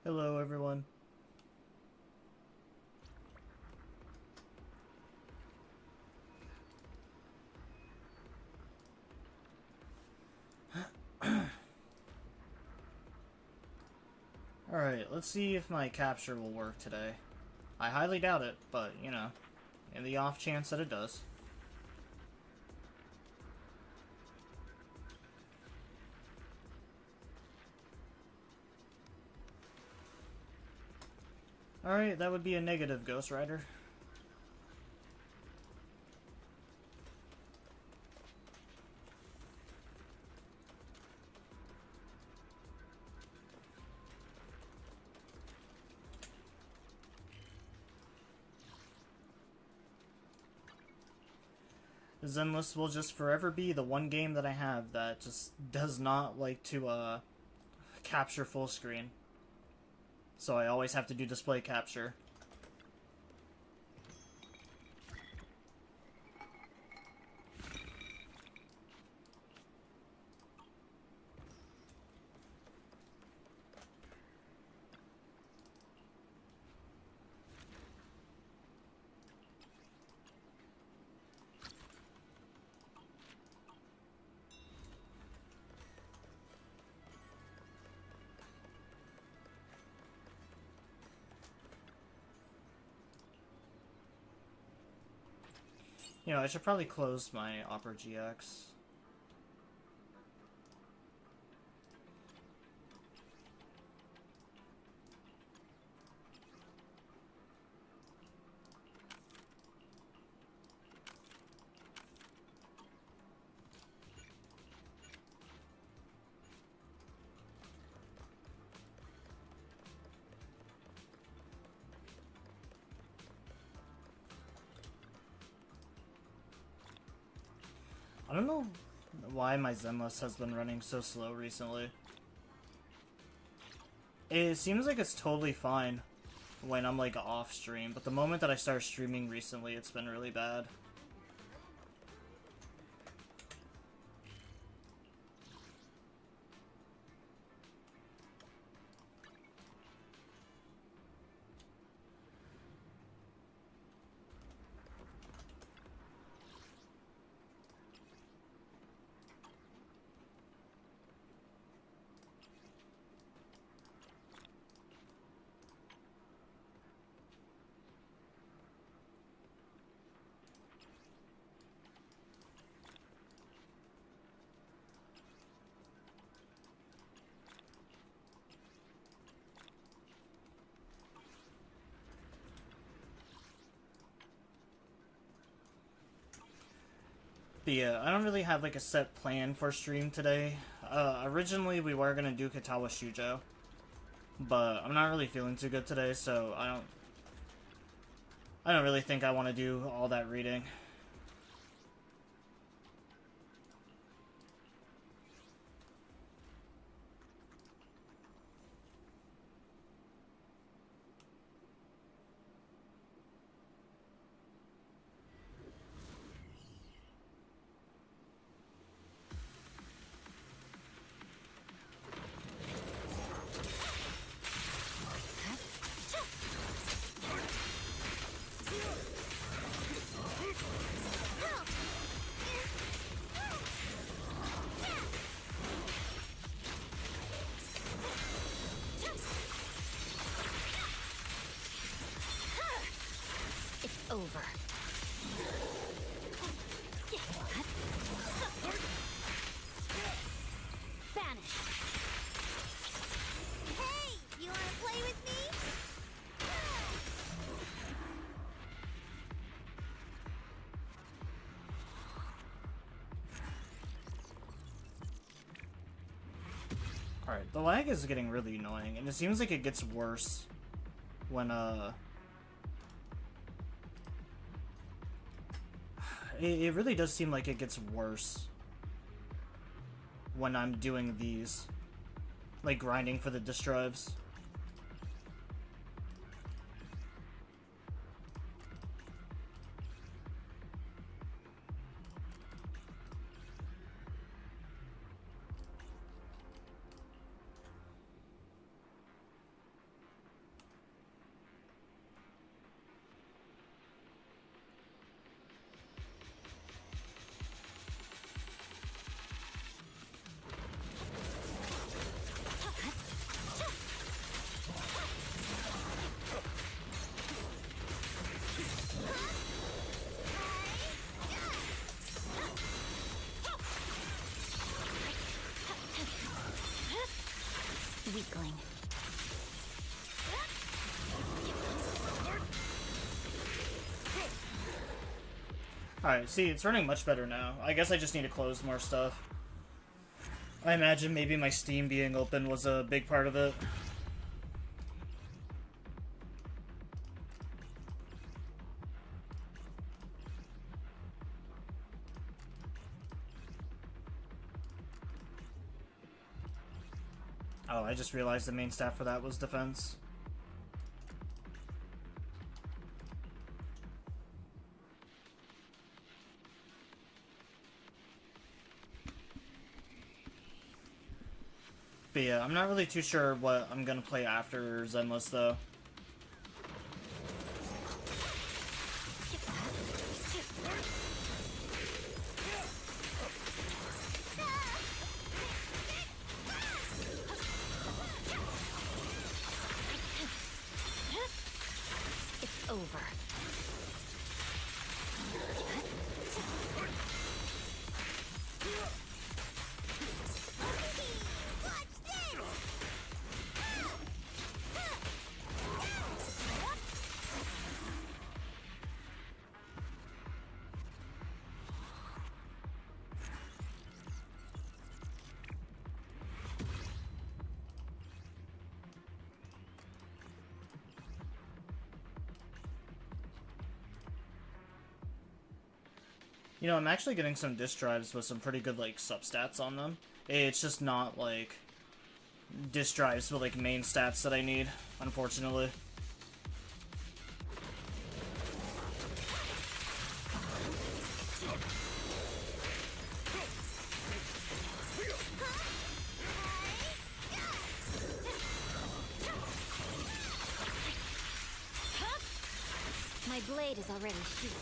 Hello, everyone. Alright, let's see if my capture will work today. I highly doubt it, but, you know, in the off chance that it does. Alright, that would be a negative, Ghost Rider. Zenless will just forever be the one game that I have that just does not like to, capture full screen. So I always have to do display capture. You know, I should probably close my Opera GX. I don't know why my Zenless has been running so slow recently. It seems like it's totally fine when I'm like off stream, but the moment that I start streaming recently, it's been really bad. But yeah, I don't really have like a set plan for stream today. Originally we were gonna do Katawa Shujo, but I'm not really feeling too good today, so I don't really think I want to do all that reading. It's over. Vanish. Hey, you wanna play with me? Alright, the lag is getting really annoying, and it seems like it gets worse when, It really does seem like it gets worse when I'm doing these. Like, grinding for the disk drives. healing. Alright, see, it's running much better now. I guess I just need to close more stuff. I imagine maybe my Steam being open was a big part of it. Oh, I just realized the main stat for that was defense. But yeah, I'm not really too sure what I'm gonna play after Zenless though. It's over. You know, I'm actually getting some disk drives with some pretty good, like, substats on them. It's just not, like, disk drives with, like, main stats that I need, unfortunately. My blade is already healed.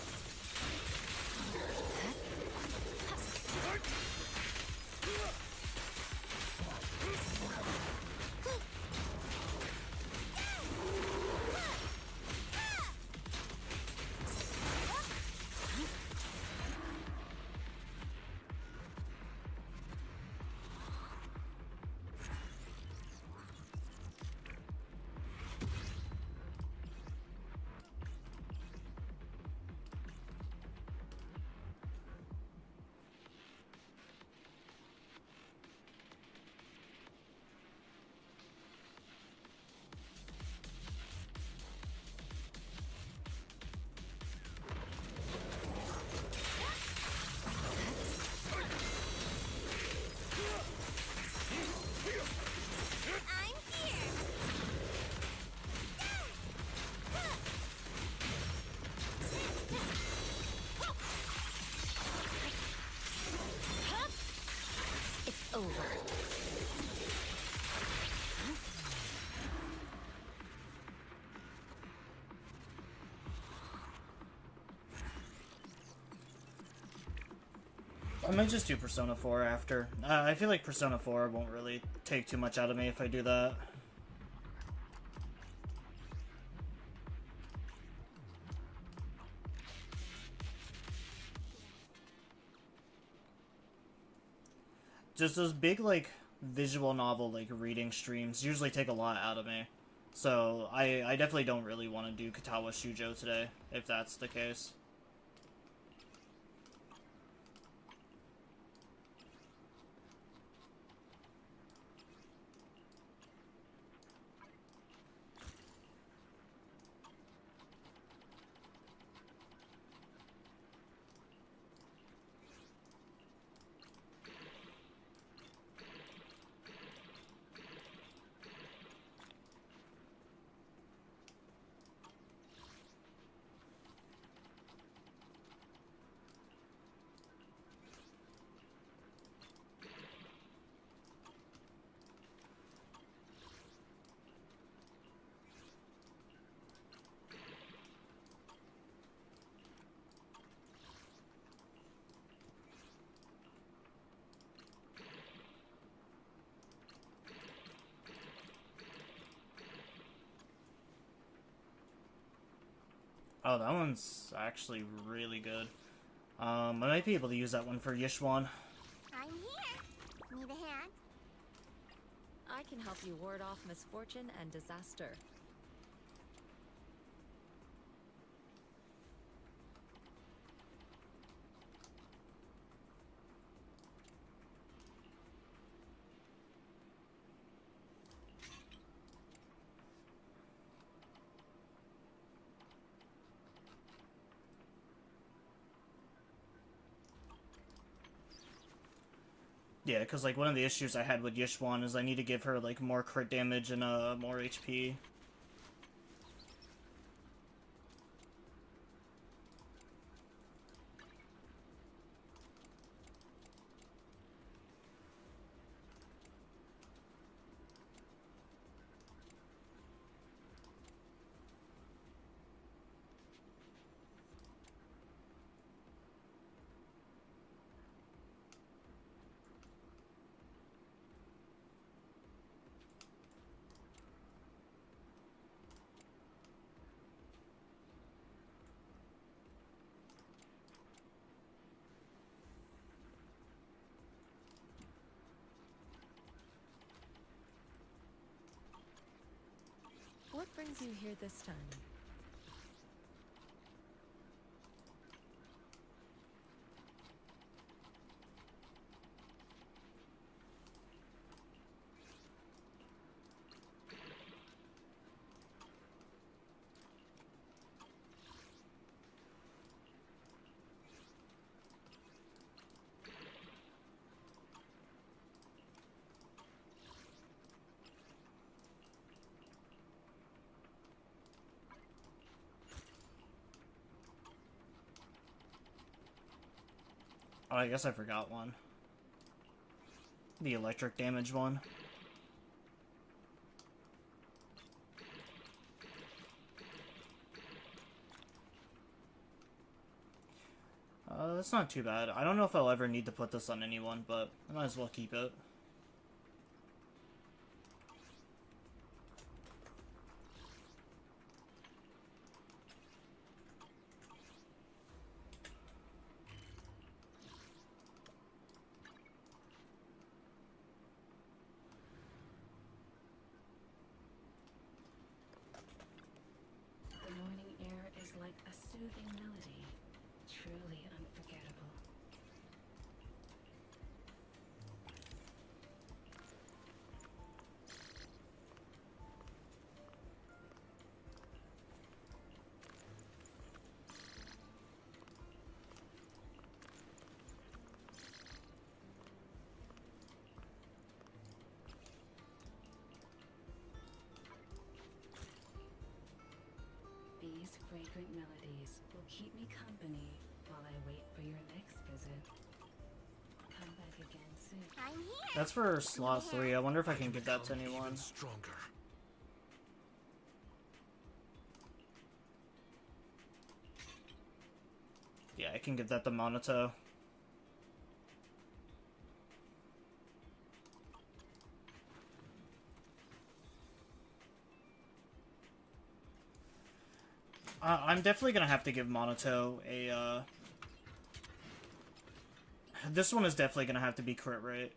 Over. I might just do Persona 4 after. I feel like Persona 4 won't really take too much out of me if I do that. Just those big, like, visual novel, like, reading streams usually take a lot out of me. So, I definitely don't really want to do Katawa Shujo today, if that's the case. Oh, that one's actually really good. I might be able to use that one for Yishwan. I'm here. Need a hand? I can help you ward off misfortune and disaster. Yeah, because, like, one of the issues I had with Yishwan is I need to give her, like, more crit damage and, more HP. What brings you here this time? Oh, I guess I forgot one. The electric damage one. That's not too bad. I don't know if I'll ever need to put this on anyone, but I might as well keep it. The morning air is like a soothing melody, truly unforgettable. These fragrant melodies will keep me company while I wait for your next visit. Come back again soon. I'm here. That's for slot 3. I wonder if I can give that to Become anyone. even stronger. Yeah, I can give that to Monato. I'm definitely gonna have to give Monato a, This one is definitely gonna have to be crit rate.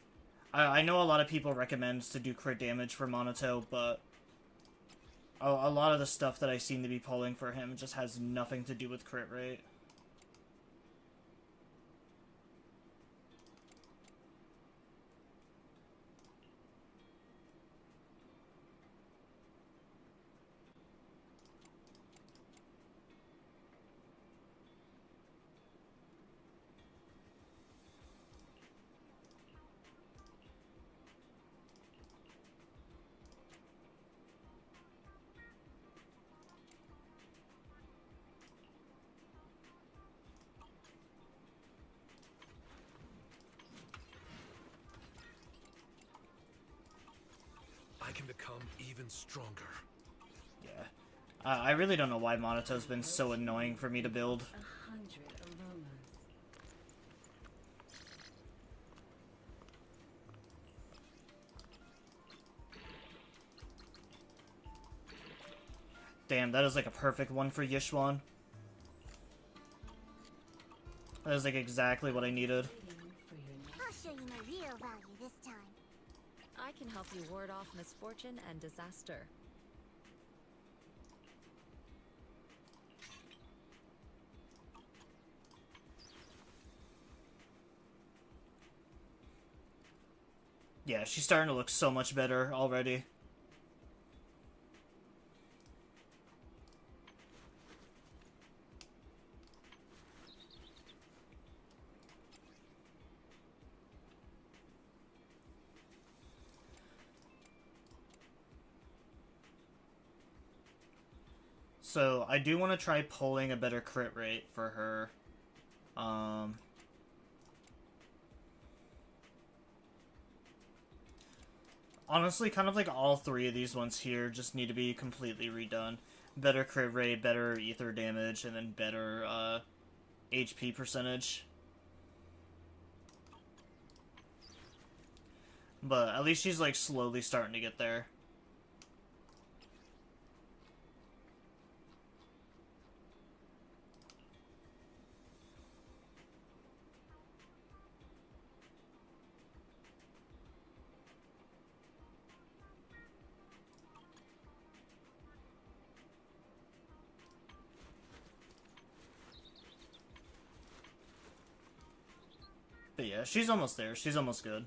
I know a lot of people recommend to do crit damage for Monato, but a lot of the stuff that I seem to be pulling for him just has nothing to do with crit rate. I can become even stronger. Yeah. I really don't know why Monato's been so annoying for me to build. 100 aromas. Damn, that is like a perfect one for Yishwan. That is like exactly what I needed. Waiting for your next I'll show you my real value this time. I can help you ward off misfortune and disaster. Yeah, she's starting to look so much better already. So, I do want to try pulling a better crit rate for her. Honestly, kind of like all three of these ones here just need to be completely redone. Better crit rate, better ether damage, and then better HP percentage. But at least she's like slowly starting to get there. But yeah, she's almost there. She's almost good.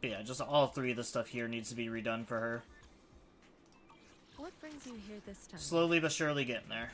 But yeah, just all three of the stuff here needs to be redone for her. What brings you here this time? Slowly but surely getting there.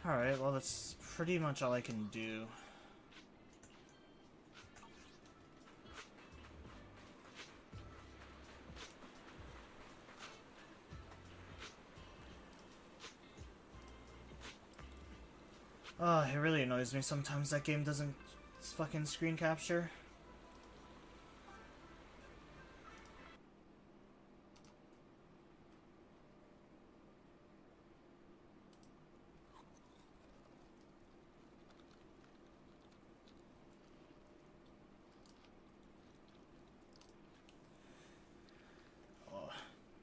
Alright, well that's pretty much all I can do. Oh, it really annoys me sometimes that game doesn't fucking screen capture.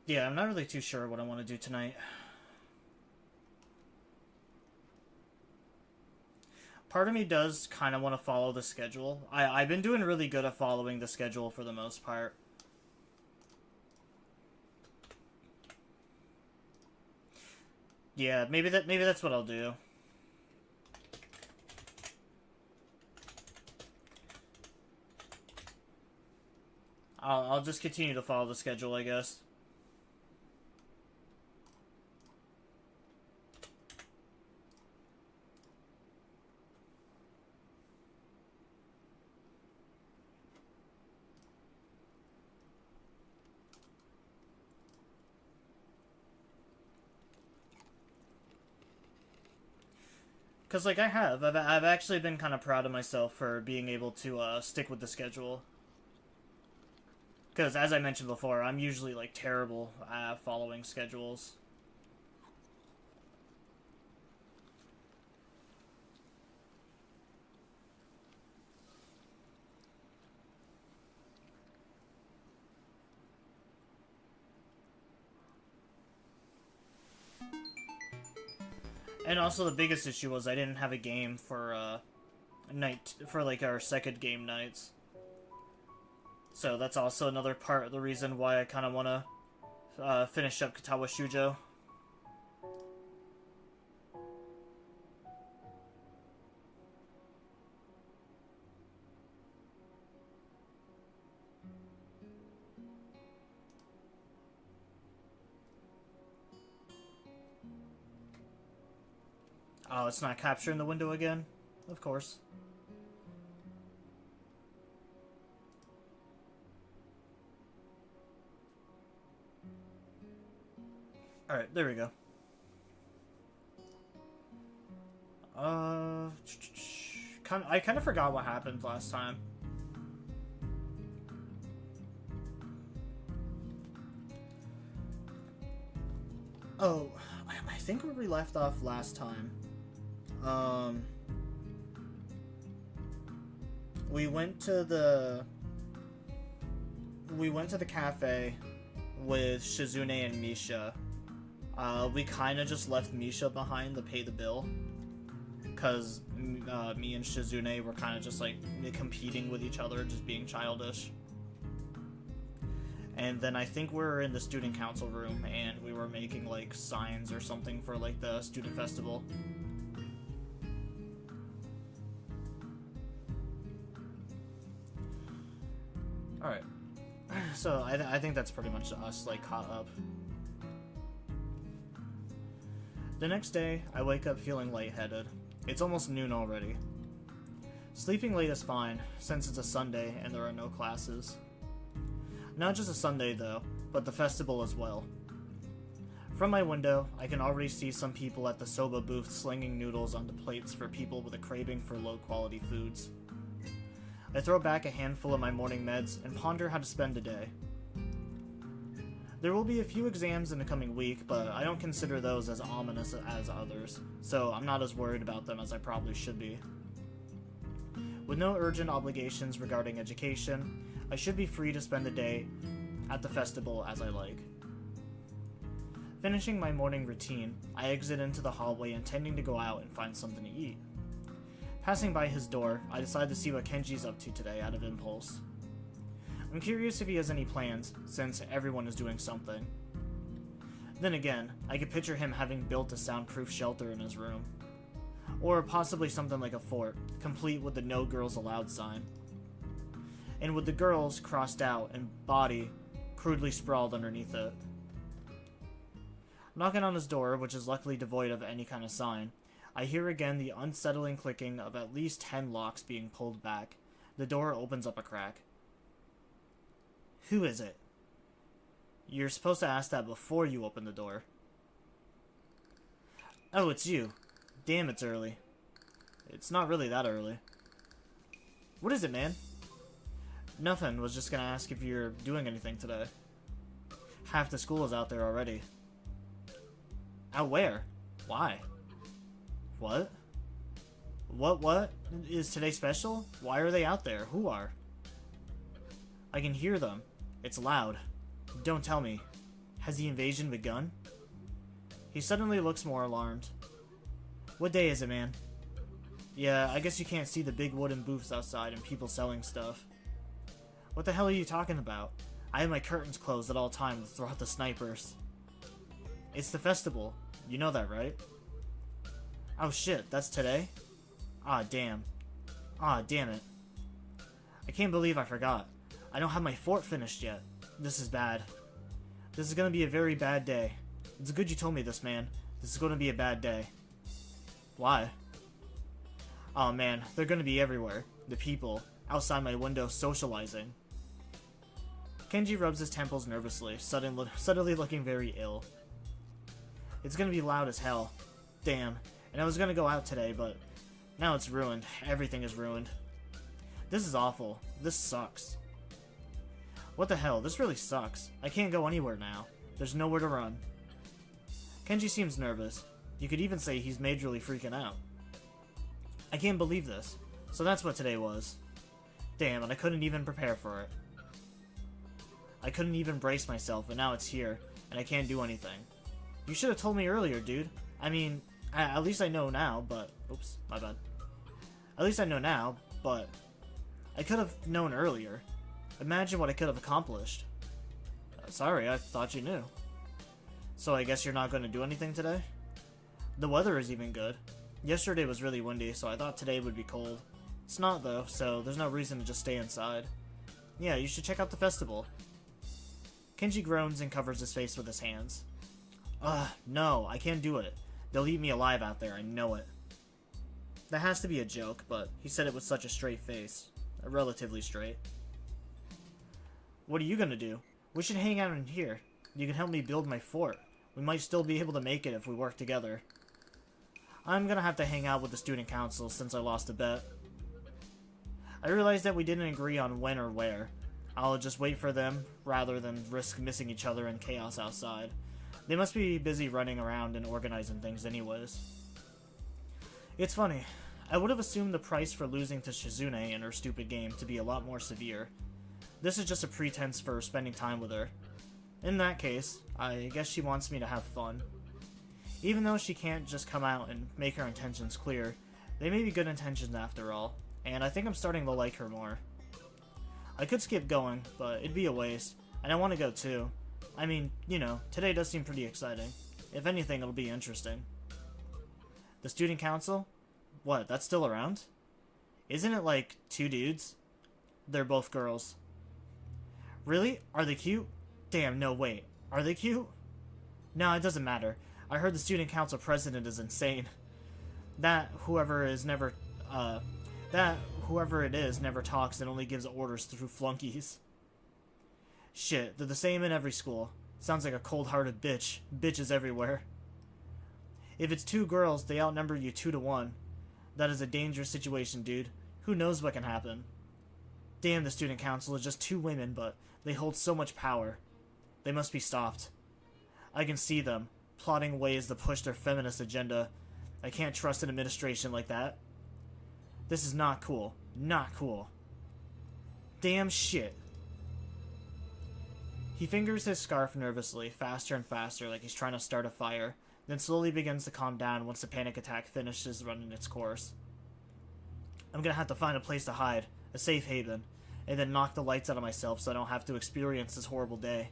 Yeah, I'm not really too sure what I want to do tonight. Part of me does kind of want to follow the schedule. I've been doing really good at following the schedule for the most part. Yeah, maybe that's what I'll do. I'll just continue to follow the schedule, I guess. Because, like, I've actually been kind of proud of myself for being able to stick with the schedule. Because, as I mentioned before, I'm usually, like, terrible at following schedules. And also the biggest issue was I didn't have a game for like our second game nights. So that's also another part of the reason why I kind of want to finish up Katawa Shujo. Oh, it's not capturing the window again? Of course. Alright, there we go. I kind of forgot what happened last time. Oh, I think where we left off last time. We went to the cafe with Shizune and Misha. We kind of just left Misha behind to pay the bill, because me and Shizune were kind of just like competing with each other, just being childish. And then I think we were in the student council room and we were making like signs or something for like the student festival. Alright, so I think that's pretty much us, like, caught up. The next day, I wake up feeling lightheaded. It's almost noon already. Sleeping late is fine, since it's a Sunday and there are no classes. Not just a Sunday though, but the festival as well. From my window, I can already see some people at the soba booth slinging noodles onto plates for people with a craving for low-quality foods. I throw back a handful of my morning meds and ponder how to spend the day. There will be a few exams in the coming week, but I don't consider those as ominous as others, so I'm not as worried about them as I probably should be. With no urgent obligations regarding education, I should be free to spend the day at the festival as I like. Finishing my morning routine, I exit into the hallway intending to go out and find something to eat. Passing by his door, I decide to see what Kenji's up to today out of impulse. I'm curious if he has any plans, since everyone is doing something. Then again, I could picture him having built a soundproof shelter in his room. Or possibly something like a fort, complete with the no girls allowed sign. And with the girls crossed out and body crudely sprawled underneath it. Knocking on his door, which is luckily devoid of any kind of sign, I hear again the unsettling clicking of at least 10 locks being pulled back. The door opens up a crack. Who is it? You're supposed to ask that before you open the door. Oh, it's you. Damn, it's early. It's not really that early. What is it, man? Nothing. Was just gonna ask if you're doing anything today. Half the school is out there already. Out where? Why? What? What? Is today special? Why are they out there? Who are? I can hear them. It's loud. Don't tell me. Has the invasion begun? He suddenly looks more alarmed. What day is it, man? Yeah, I guess you can't see the big wooden booths outside and people selling stuff. What the hell are you talking about? I have my curtains closed at all times to throw out the snipers. It's the festival. You know that, right? Oh shit, that's today? Ah, damn. Ah, damn it. I can't believe I forgot. I don't have my fort finished yet. This is bad. This is gonna be a very bad day. It's good you told me this, man. This is gonna be a bad day. Why? Oh man, they're gonna be everywhere. The people, outside my window socializing. Kenji rubs his temples nervously, suddenly looking very ill. It's gonna be loud as hell. Damn. And I was gonna go out today, but now it's ruined. Everything is ruined. This is awful. This sucks. What the hell? This really sucks. I can't go anywhere now. There's nowhere to run. Kenji seems nervous. You could even say he's majorly freaking out. I can't believe this. So that's what today was. Damn, and I couldn't even prepare for it. I couldn't even brace myself, and now it's here, and I can't do anything. You should have told me earlier, dude. I mean, At least I know now, but... Oops, my bad. At least I know now, but... I could have known earlier. Imagine what I could have accomplished. Sorry, I thought you knew. So I guess you're not going to do anything today? The weather is even good. Yesterday was really windy, so I thought today would be cold. It's not though, so there's no reason to just stay inside. Yeah, you should check out the festival. Kenji groans and covers his face with his hands. No, I can't do it. They'll eat me alive out there, I know it. That has to be a joke, but he said it with such a straight face. Relatively straight. What are you gonna do? We should hang out in here. You can help me build my fort. We might still be able to make it if we work together. I'm gonna have to hang out with the student council since I lost a bet. I realized that we didn't agree on when or where. I'll just wait for them, rather than risk missing each other in chaos outside. They must be busy running around and organizing things anyways. It's funny. I would have assumed the price for losing to Shizune in her stupid game to be a lot more severe. This is just a pretense for spending time with her. In that case, I guess she wants me to have fun. Even though she can't just come out and make her intentions clear, they may be good intentions after all, and I think I'm starting to like her more. I could skip going, but it'd be a waste, and I want to go too. I mean, you know, today does seem pretty exciting. If anything, it'll be interesting. The student council? What, that's still around? Isn't it like 2 dudes? They're both girls. Really? Are they cute? Damn, no, wait. Are they cute? No, it doesn't matter. I heard the student council president is insane. Whoever it is never talks and only gives orders through flunkies. Shit, they're the same in every school. Sounds like a cold-hearted bitch. Bitches everywhere. If it's 2 girls, they outnumber you 2 to 1. That is a dangerous situation, dude. Who knows what can happen? Damn, the student council is just 2 women, but they hold so much power. They must be stopped. I can see them, plotting ways to push their feminist agenda. I can't trust an administration like that. This is not cool. Not cool. Damn shit. He fingers his scarf nervously, faster and faster, like he's trying to start a fire, then slowly begins to calm down once the panic attack finishes running its course. I'm gonna have to find a place to hide, a safe haven, and then knock the lights out of myself so I don't have to experience this horrible day.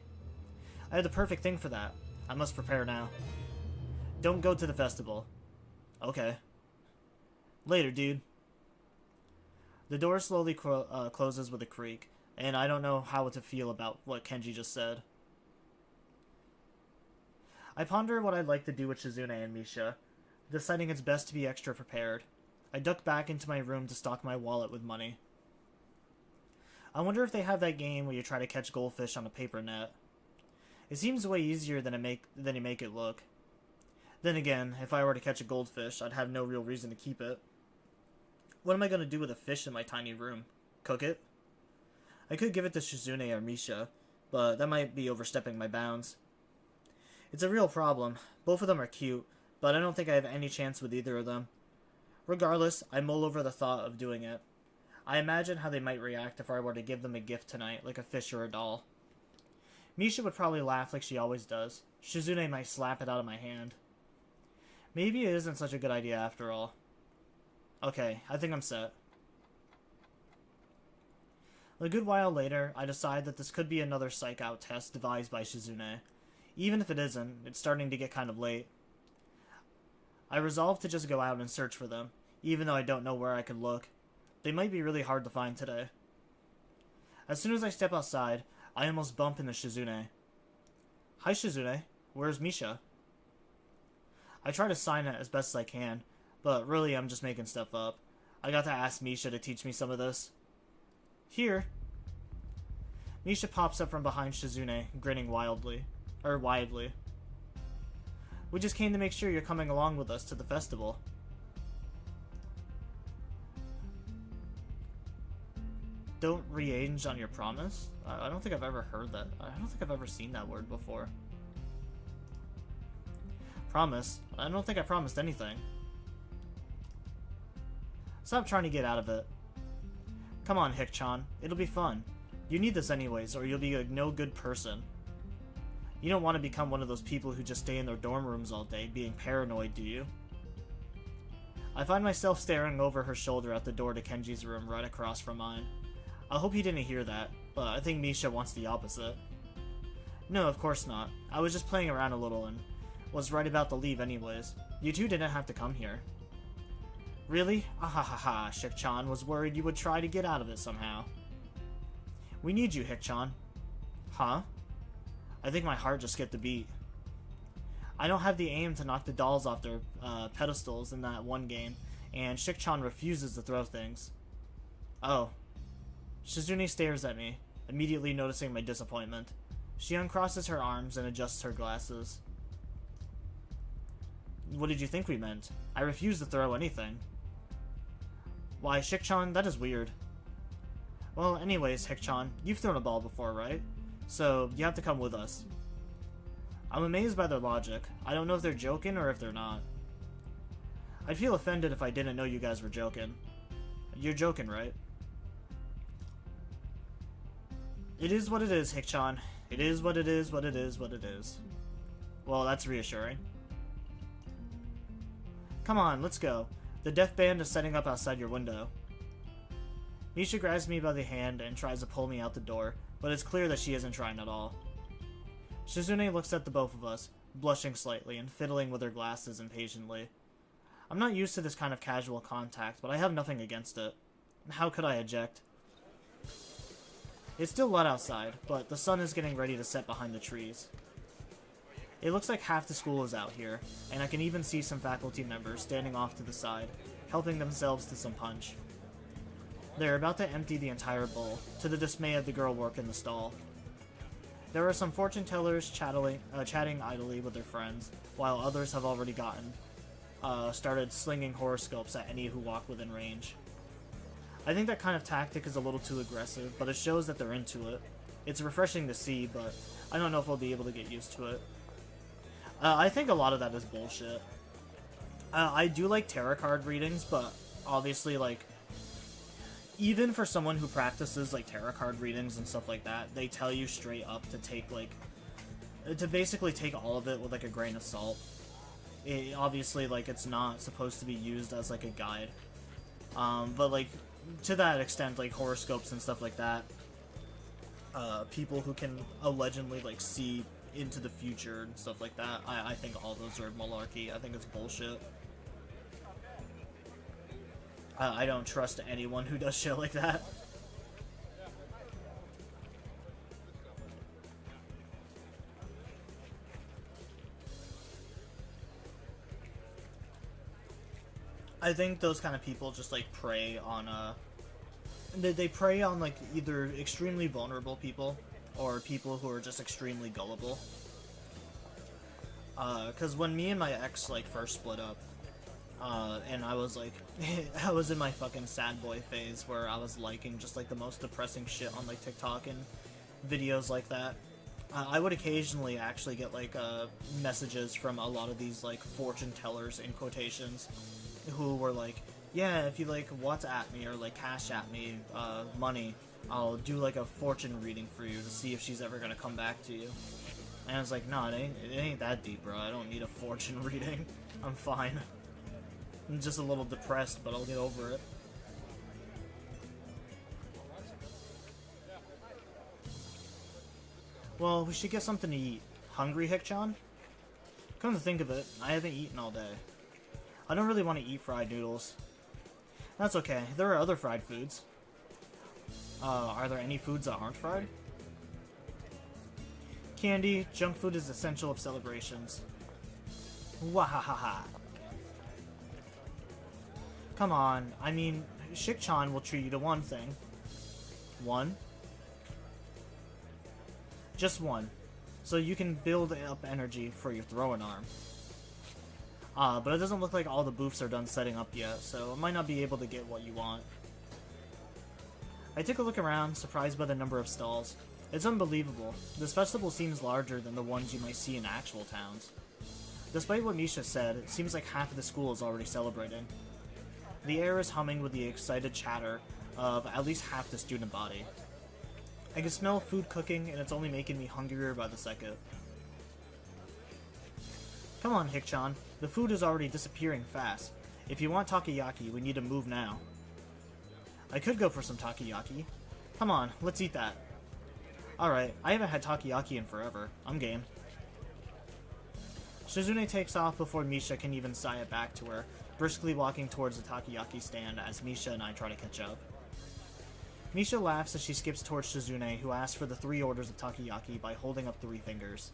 I have the perfect thing for that. I must prepare now. Don't go to the festival. Okay. Later, dude. The door slowly closes with a creak, and I don't know how to feel about what Kenji just said. I ponder what I'd like to do with Shizune and Misha, deciding it's best to be extra prepared. I duck back into my room to stock my wallet with money. I wonder if they have that game where you try to catch goldfish on a paper net. It seems way easier than you make it look. Then again, if I were to catch a goldfish, I'd have no real reason to keep it. What am I going to do with a fish in my tiny room? Cook it? I could give it to Shizune or Misha, but that might be overstepping my bounds. It's a real problem. Both of them are cute, but I don't think I have any chance with either of them. Regardless, I mull over the thought of doing it. I imagine how they might react if I were to give them a gift tonight, like a fish or a doll. Misha would probably laugh like she always does. Shizune might slap it out of my hand. Maybe it isn't such a good idea after all. Okay, I think I'm set. A good while later, I decide that this could be another psych-out test devised by Shizune. Even if it isn't, it's starting to get kind of late. I resolve to just go out and search for them, even though I don't know where I could look. They might be really hard to find today. As soon as I step outside, I almost bump into Shizune. Hi Shizune, where's Misha? I try to sign it as best as I can, but really I'm just making stuff up. I got to ask Misha to teach me some of this. Here. Misha pops up from behind Shizune, grinning widely. We just came to make sure you're coming along with us to the festival. Don't re-age on your promise? I don't think I've ever heard that. I don't think I've ever seen that word before. Promise? I don't think I promised anything. Stop trying to get out of it. Come on, Hick-chan. It'll be fun. You need this anyways, or you'll be a no good person. You don't want to become one of those people who just stay in their dorm rooms all day, being paranoid, do you? I find myself staring over her shoulder at the door to Kenji's room right across from mine. I hope he didn't hear that, but I think Misha wants the opposite. No, of course not. I was just playing around a little and was right about to leave anyways. You two didn't have to come here. Really? Ahahaha, Shik-chan was worried you would try to get out of it somehow. We need you, Hik-chan. Huh? I think my heart just skipped a beat. I don't have the aim to knock the dolls off their pedestals in that one game, and Shik-chan refuses to throw things. Oh. Shizune stares at me, immediately noticing my disappointment. She uncrosses her arms and adjusts her glasses. What did you think we meant? I refuse to throw anything. Why, Shik-chan, that is weird. Well, anyways, Hik-chan, you've thrown a ball before, right? So, you have to come with us. I'm amazed by their logic. I don't know if they're joking or if they're not. I'd feel offended if I didn't know you guys were joking. You're joking, right? It is what it is, Hik-chan. It is what it is, what it is, what it is. Well, that's reassuring. Come on, let's go. The death band is setting up outside your window. Misha grabs me by the hand and tries to pull me out the door, but it's clear that she isn't trying at all. Shizune looks at the both of us, blushing slightly and fiddling with her glasses impatiently. I'm not used to this kind of casual contact, but I have nothing against it. How could I object? It's still light outside, but the sun is getting ready to set behind the trees. It looks like half the school is out here, and I can even see some faculty members standing off to the side, helping themselves to some punch. They're about to empty the entire bowl, to the dismay of the girl working the stall. There are some fortune tellers chatting idly with their friends, while others have already started slinging horoscopes at any who walk within range. I think that kind of tactic is a little too aggressive, but it shows that they're into it. It's refreshing to see, but I don't know if I'll be able to get used to it. I think a lot of that is bullshit. I do like tarot card readings, but obviously, like, even for someone who practices, like, tarot card readings and stuff like that, they tell you straight up to take, like, to basically take all of it with, like, a grain of salt. Obviously, like, it's not supposed to be used as, like, a guide. But, like, to that extent, like, horoscopes and stuff like that, people who can allegedly, like, see into the future and stuff like that, I think all those are malarkey. I think it's bullshit. I don't trust anyone who does shit like that. I think those kind of people just, like, prey on, they prey on, like, either extremely vulnerable people or people who are just extremely gullible. Cause when me and my ex, like, first split up, and I was, like, I was in my fucking sad boy phase where I was liking just, like, the most depressing shit on, like, TikTok and videos like that. I would occasionally actually get, like, messages from a lot of these, like, fortune tellers, in quotations, who were like, yeah, if you, like, WhatsApp me or, like, Cash App me money, I'll do, like, a fortune reading for you to see if she's ever gonna come back to you. And I was like, no, it ain't that deep, bro. I don't need a fortune reading. I'm fine. I'm just a little depressed, but I'll get over it. Well, we should get something to eat. Hungry, Hik-chan? Come to think of it, I haven't eaten all day. I don't really want to eat fried noodles. That's okay, there are other fried foods. Are there any foods that aren't fried? Candy, junk food is essential of celebrations. Wahahaha. Come on, I mean, Shik-chan will treat you to one thing. One? Just one. So you can build up energy for your throwing arm. But it doesn't look like all the booths are done setting up yet, so I might not be able to get what you want. I took a look around, surprised by the number of stalls. It's unbelievable. This festival seems larger than the ones you might see in actual towns. Despite what Misha said, it seems like half of the school is already celebrating. The air is humming with the excited chatter of at least half the student body. I can smell food cooking, and it's only making me hungrier by the second. Come on, Hik-chan. The food is already disappearing fast. If you want takoyaki, we need to move now. I could go for some takoyaki. Come on, let's eat that. Alright, I haven't had takoyaki in forever. I'm game. Shizune takes off before Misha can even sigh it back to her, briskly walking towards the takoyaki stand as Misha and I try to catch up. Misha laughs as she skips towards Shizune, who asks for the 3 orders of takoyaki by holding up 3 fingers.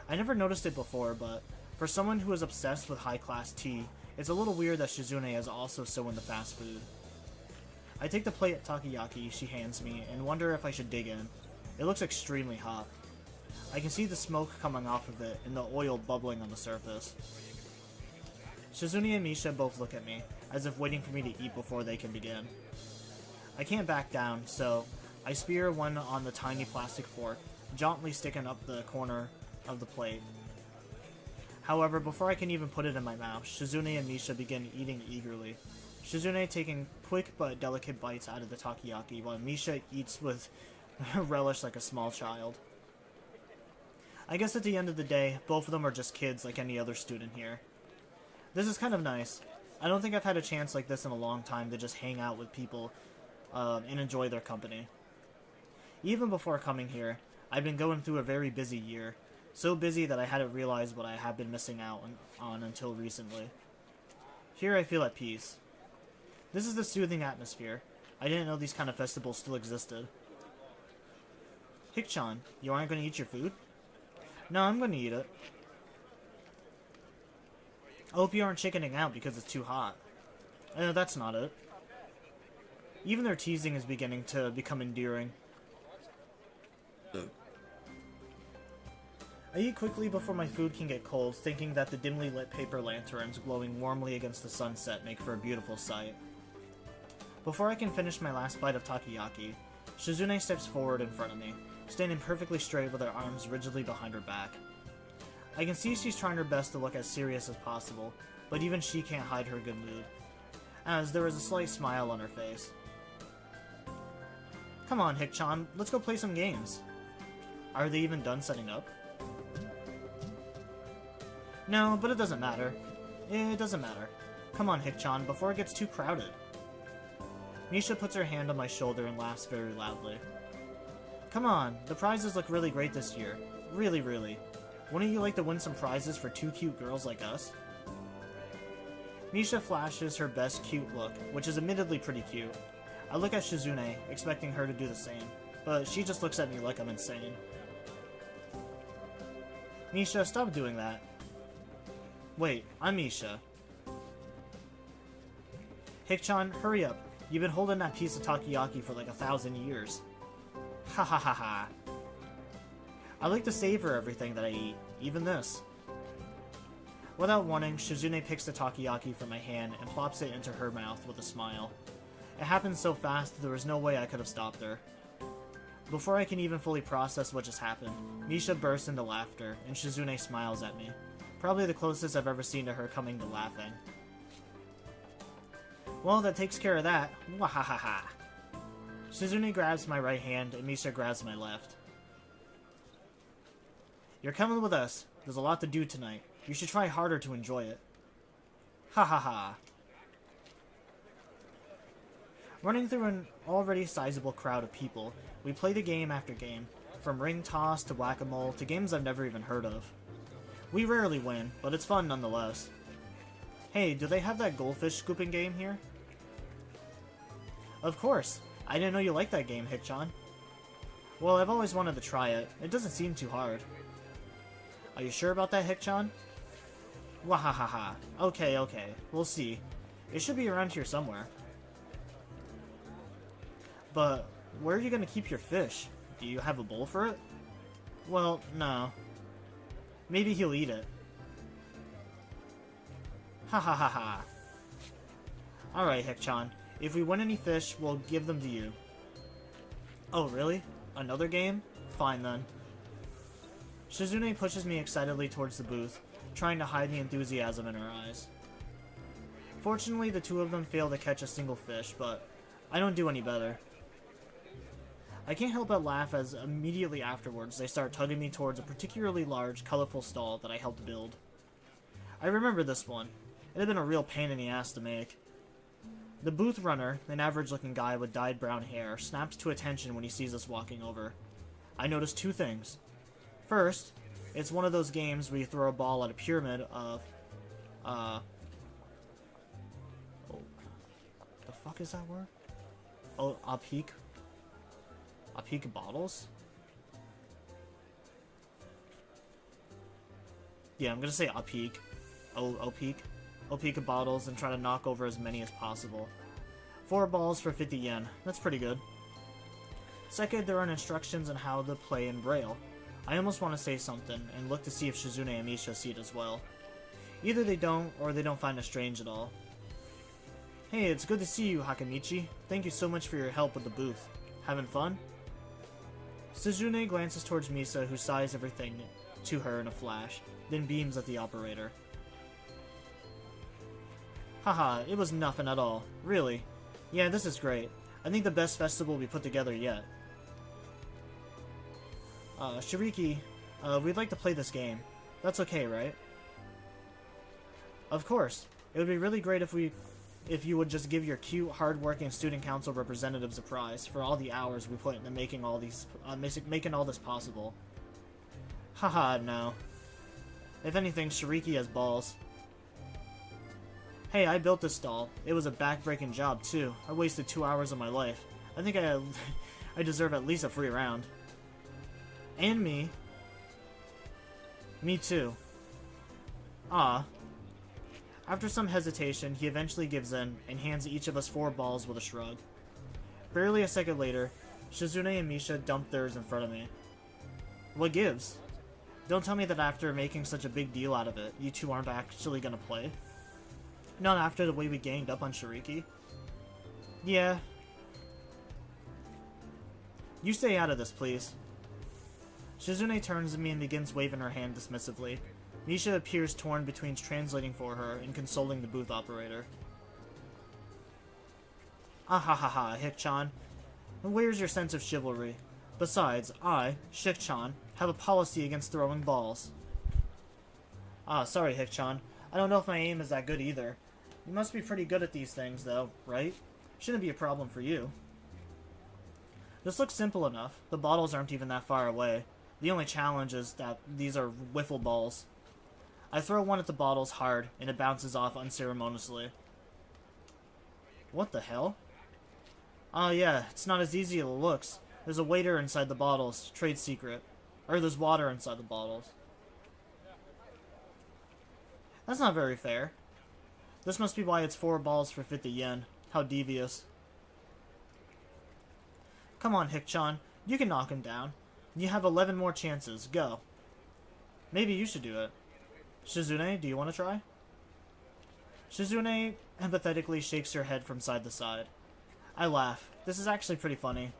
I never noticed it before, but for someone who is obsessed with high-class tea, it's a little weird that Shizune is also so into fast food. I take the plate of takoyaki she hands me and wonder if I should dig in. It looks extremely hot. I can see the smoke coming off of it and the oil bubbling on the surface. Shizune and Misha both look at me, as if waiting for me to eat before they can begin. I can't back down, so I spear one on the tiny plastic fork, jauntily sticking up the corner of the plate. However, before I can even put it in my mouth, Shizune and Misha begin eating eagerly. Shizune taking quick but delicate bites out of the takoyaki, while Misha eats with relish like a small child. I guess at the end of the day, both of them are just kids like any other student here. This is kind of nice. I don't think I've had a chance like this in a long time to just hang out with people and enjoy their company. Even before coming here, I've been going through a very busy year. So busy that I hadn't realized what I have been missing out on until recently. Here I feel at peace. This is the soothing atmosphere. I didn't know these kind of festivals still existed. Hick-chan, you aren't going to eat your food? No, I'm going to eat it. I hope you aren't chickening out because it's too hot. That's not it. Even their teasing is beginning to become endearing. I eat quickly before my food can get cold, thinking that the dimly lit paper lanterns glowing warmly against the sunset make for a beautiful sight. Before I can finish my last bite of takoyaki, Shizune steps forward in front of me, standing perfectly straight with her arms rigidly behind her back. I can see she's trying her best to look as serious as possible, but even she can't hide her good mood, as there is a slight smile on her face. Come on, Hick-chan, let's go play some games. Are they even done setting up? No, but it doesn't matter. It doesn't matter. Come on, Hick-chan, before it gets too crowded. Misha puts her hand on my shoulder and laughs very loudly. Come on, the prizes look really great this year. Really, really. Wouldn't you like to win some prizes for 2 cute girls like us? Misha flashes her best cute look, which is admittedly pretty cute. I look at Shizune, expecting her to do the same, but she just looks at me like I'm insane. Misha, stop doing that. Wait, I'm Misha. Hick-chan, hurry up. You've been holding that piece of takoyaki for like 1,000 years. Ha ha ha ha. I like to savor everything that I eat, even this. Without warning, Shizune picks the takoyaki from my hand and plops it into her mouth with a smile. It happened so fast there was no way I could have stopped her. Before I can even fully process what just happened, Misha bursts into laughter, and Shizune smiles at me. Probably the closest I've ever seen to her coming to laughing. Well, that takes care of that. Wahahaha. Shizune grabs my right hand, and Misha grabs my left. You're coming with us. There's a lot to do tonight. You should try harder to enjoy it. Ha ha ha. Running through an already sizable crowd of people, we play the game after game, from ring toss to whack-a-mole to games I've never even heard of. We rarely win, but it's fun nonetheless. Hey, do they have that goldfish scooping game here? Of course. I didn't know you liked that game, Hick-chan. Well, I've always wanted to try it. It doesn't seem too hard. Are you sure about that, Hick-chan? Wahahaha. Okay, okay. We'll see. It should be around here somewhere. But, where are you gonna keep your fish? Do you have a bowl for it? Well, no. Maybe he'll eat it. Ha ha ha ha. Alright, Hick-chan. If we win any fish, we'll give them to you. Oh, really? Another game? Fine then. Shizune pushes me excitedly towards the booth, trying to hide the enthusiasm in her eyes. Fortunately, the two of them fail to catch a single fish, but I don't do any better. I can't help but laugh as immediately afterwards they start tugging me towards a particularly large, colorful stall that I helped build. I remember this one. It had been a real pain in the ass to make. The booth runner, an average-looking guy with dyed brown hair, snaps to attention when he sees us walking over. I noticed two things. First, it's one of those games where you throw a ball at a pyramid of, oh, the fuck is that word? Oh, Apique bottles? Yeah, I'm gonna say Apique. Apique bottles and try to knock over as many as possible. 4 balls for 50 yen. That's pretty good. Second, there are instructions on how to play in Braille. I almost want to say something and look to see if Shizune and Misha see it as well. Either they don't, or they don't find it strange at all. Hey, it's good to see you, Hakamichi. Thank you so much for your help with the booth. Having fun? Shizune glances towards Misa, who sighs everything to her in a flash, then beams at the operator. Haha, it was nothing at all. Really. Yeah, this is great. I think the best festival we put together yet. Shiriki, we'd like to play this game. That's okay, right? Of course. It would be really great if you would just give your cute, hard-working student council representatives a prize for all the hours we put into making all these, making all this possible. Haha, no. If anything, Shiriki has balls. Hey, I built this doll. It was a back-breaking job, too. I wasted 2 hours of my life. I think I deserve at least a free round. And me. Me too. Ah. After some hesitation, he eventually gives in and hands each of us 4 balls with a shrug. Barely a second later, Shizune and Misha dump theirs in front of me. What gives? Don't tell me that after making such a big deal out of it, you two aren't actually gonna play? Not after the way we ganged up on Shiriki? Yeah. You stay out of this, please. Shizune turns to me and begins waving her hand dismissively. Misha appears torn between translating for her and consoling the booth operator. Ahahaha, Hik-chan. Where's your sense of chivalry? Besides, I, Shik-chan, have a policy against throwing balls. Ah, sorry, Hik-chan. I don't know if my aim is that good either. You must be pretty good at these things, though, right? Shouldn't be a problem for you. This looks simple enough. The bottles aren't even that far away. The only challenge is that these are wiffle balls. I throw one at the bottles hard, and it bounces off unceremoniously. What the hell? Oh yeah, it's not as easy as it looks. There's a waiter inside the bottles, trade secret. Or there's water inside the bottles. That's not very fair. This must be why it's 4 balls for 50 yen. How devious. Come on, Hik-chan. You can knock him down. You have 11 more chances. Go. Maybe you should do it. Shizune, do you want to try? Shizune empathetically shakes her head from side to side. I laugh. This is actually pretty funny.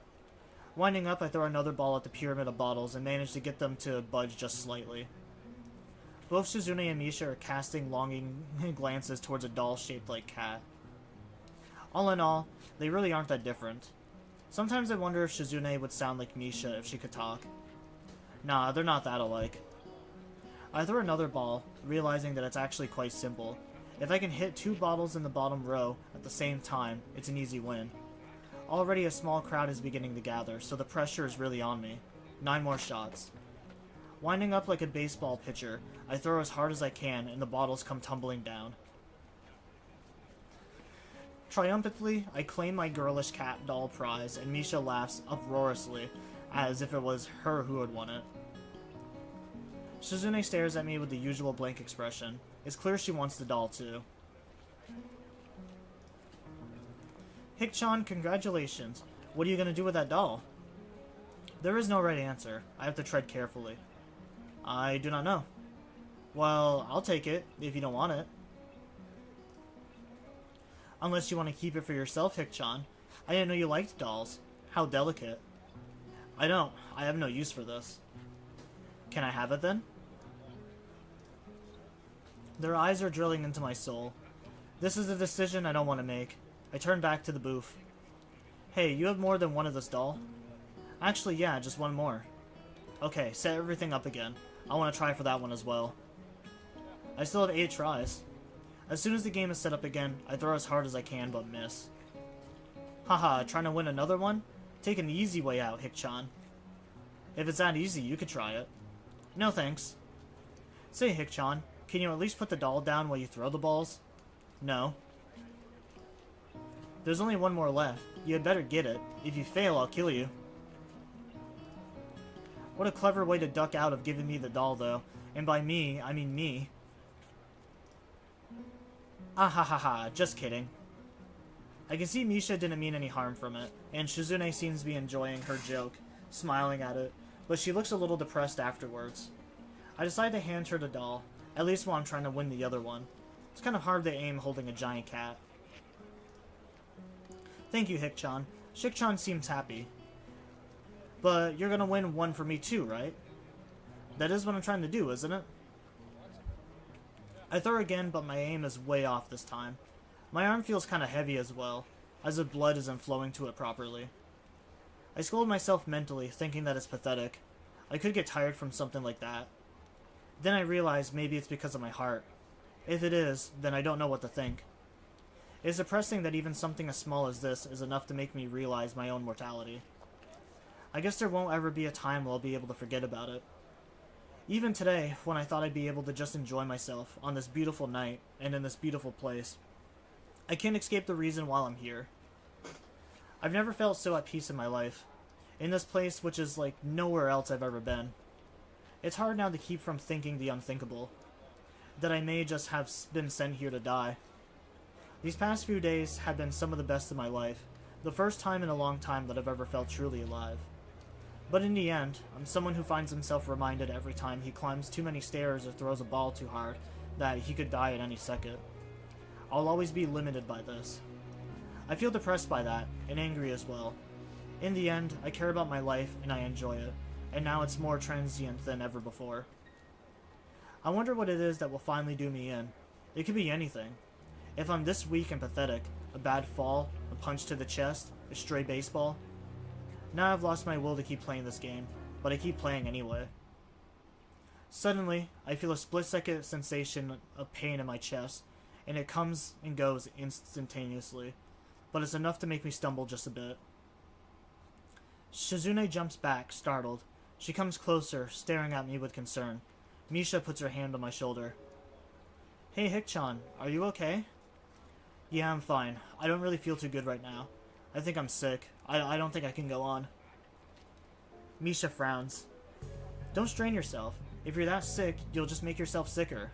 Winding up, I throw another ball at the pyramid of bottles and manage to get them to budge just slightly. Both Shizune and Misha are casting longing glances towards a doll shaped like cat. All in all, they really aren't that different. Sometimes I wonder if Shizune would sound like Misha if she could talk. Nah, they're not that alike. I throw another ball, realizing that it's actually quite simple. If I can hit 2 bottles in the bottom row at the same time, it's an easy win. Already a small crowd is beginning to gather, so the pressure is really on me. 9 more shots. Winding up like a baseball pitcher, I throw as hard as I can, and the bottles come tumbling down. Triumphantly, I claim my girlish cat doll prize, and Misha laughs uproariously, as if it was her who had won it. Shizune stares at me with the usual blank expression. It's clear she wants the doll too. Hik-chan, congratulations. What are you gonna do with that doll? There is no right answer. I have to tread carefully. I do not know. Well, I'll take it, if you don't want it. Unless you want to keep it for yourself, Hik-chan. I didn't know you liked dolls. How delicate. I don't. I have no use for this. Can I have it then? Their eyes are drilling into my soul. This is a decision I don't want to make. I turn back to the booth. Hey, you have more than one of this doll? Actually, yeah, just one more. Okay, set everything up again. I want to try for that one as well. I still have 8 tries. As soon as the game is set up again, I throw as hard as I can but miss. Haha, trying to win another one? Take an easy way out, Hick-chan. If it's that easy, you could try it. No thanks. Say, Hick-chan, can you at least put the doll down while you throw the balls? No. There's only one more left. You had better get it. If you fail, I'll kill you. What a clever way to duck out of giving me the doll, though. And by me, I mean me. Ah ha ha ha, just kidding. I can see Misha didn't mean any harm from it, and Shizune seems to be enjoying her joke, smiling at it, but she looks a little depressed afterwards. I decide to hand her the doll, at least while I'm trying to win the other one. It's kind of hard to aim holding a giant cat. Thank you, Hick-chan. Shik-chan seems happy. But you're gonna win one for me too, right? That is what I'm trying to do, isn't it? I throw again, but my aim is way off this time. My arm feels kind of heavy as well, as if blood isn't flowing to it properly. I scold myself mentally, thinking that it's pathetic. I could get tired from something like that. Then I realize maybe it's because of my heart. If it is, then I don't know what to think. It's depressing that even something as small as this is enough to make me realize my own mortality. I guess there won't ever be a time where I'll be able to forget about it. Even today, when I thought I'd be able to just enjoy myself on this beautiful night and in this beautiful place, I can't escape the reason why I'm here. I've never felt so at peace in my life. In this place, which is like nowhere else I've ever been. It's hard now to keep from thinking the unthinkable. That I may just have been sent here to die. These past few days have been some of the best of my life. The first time in a long time that I've ever felt truly alive. But in the end, I'm someone who finds himself reminded every time he climbs too many stairs or throws a ball too hard that he could die at any second. I'll always be limited by this. I feel depressed by that, and angry as well. In the end, I care about my life and I enjoy it, and now it's more transient than ever before. I wonder what it is that will finally do me in. It could be anything. If I'm this weak and pathetic, a bad fall, a punch to the chest, a stray baseball. Now I've lost my will to keep playing this game, but I keep playing anyway. Suddenly, I feel a split-second sensation of pain in my chest, and it comes and goes instantaneously, but it's enough to make me stumble just a bit. Shizune jumps back, startled. She comes closer, staring at me with concern. Misha puts her hand on my shoulder. Hey Hick-chan, are you okay? Yeah, I'm fine. I don't really feel too good right now. I think I'm sick. I don't think I can go on. Misha frowns. Don't strain yourself. If you're that sick, you'll just make yourself sicker.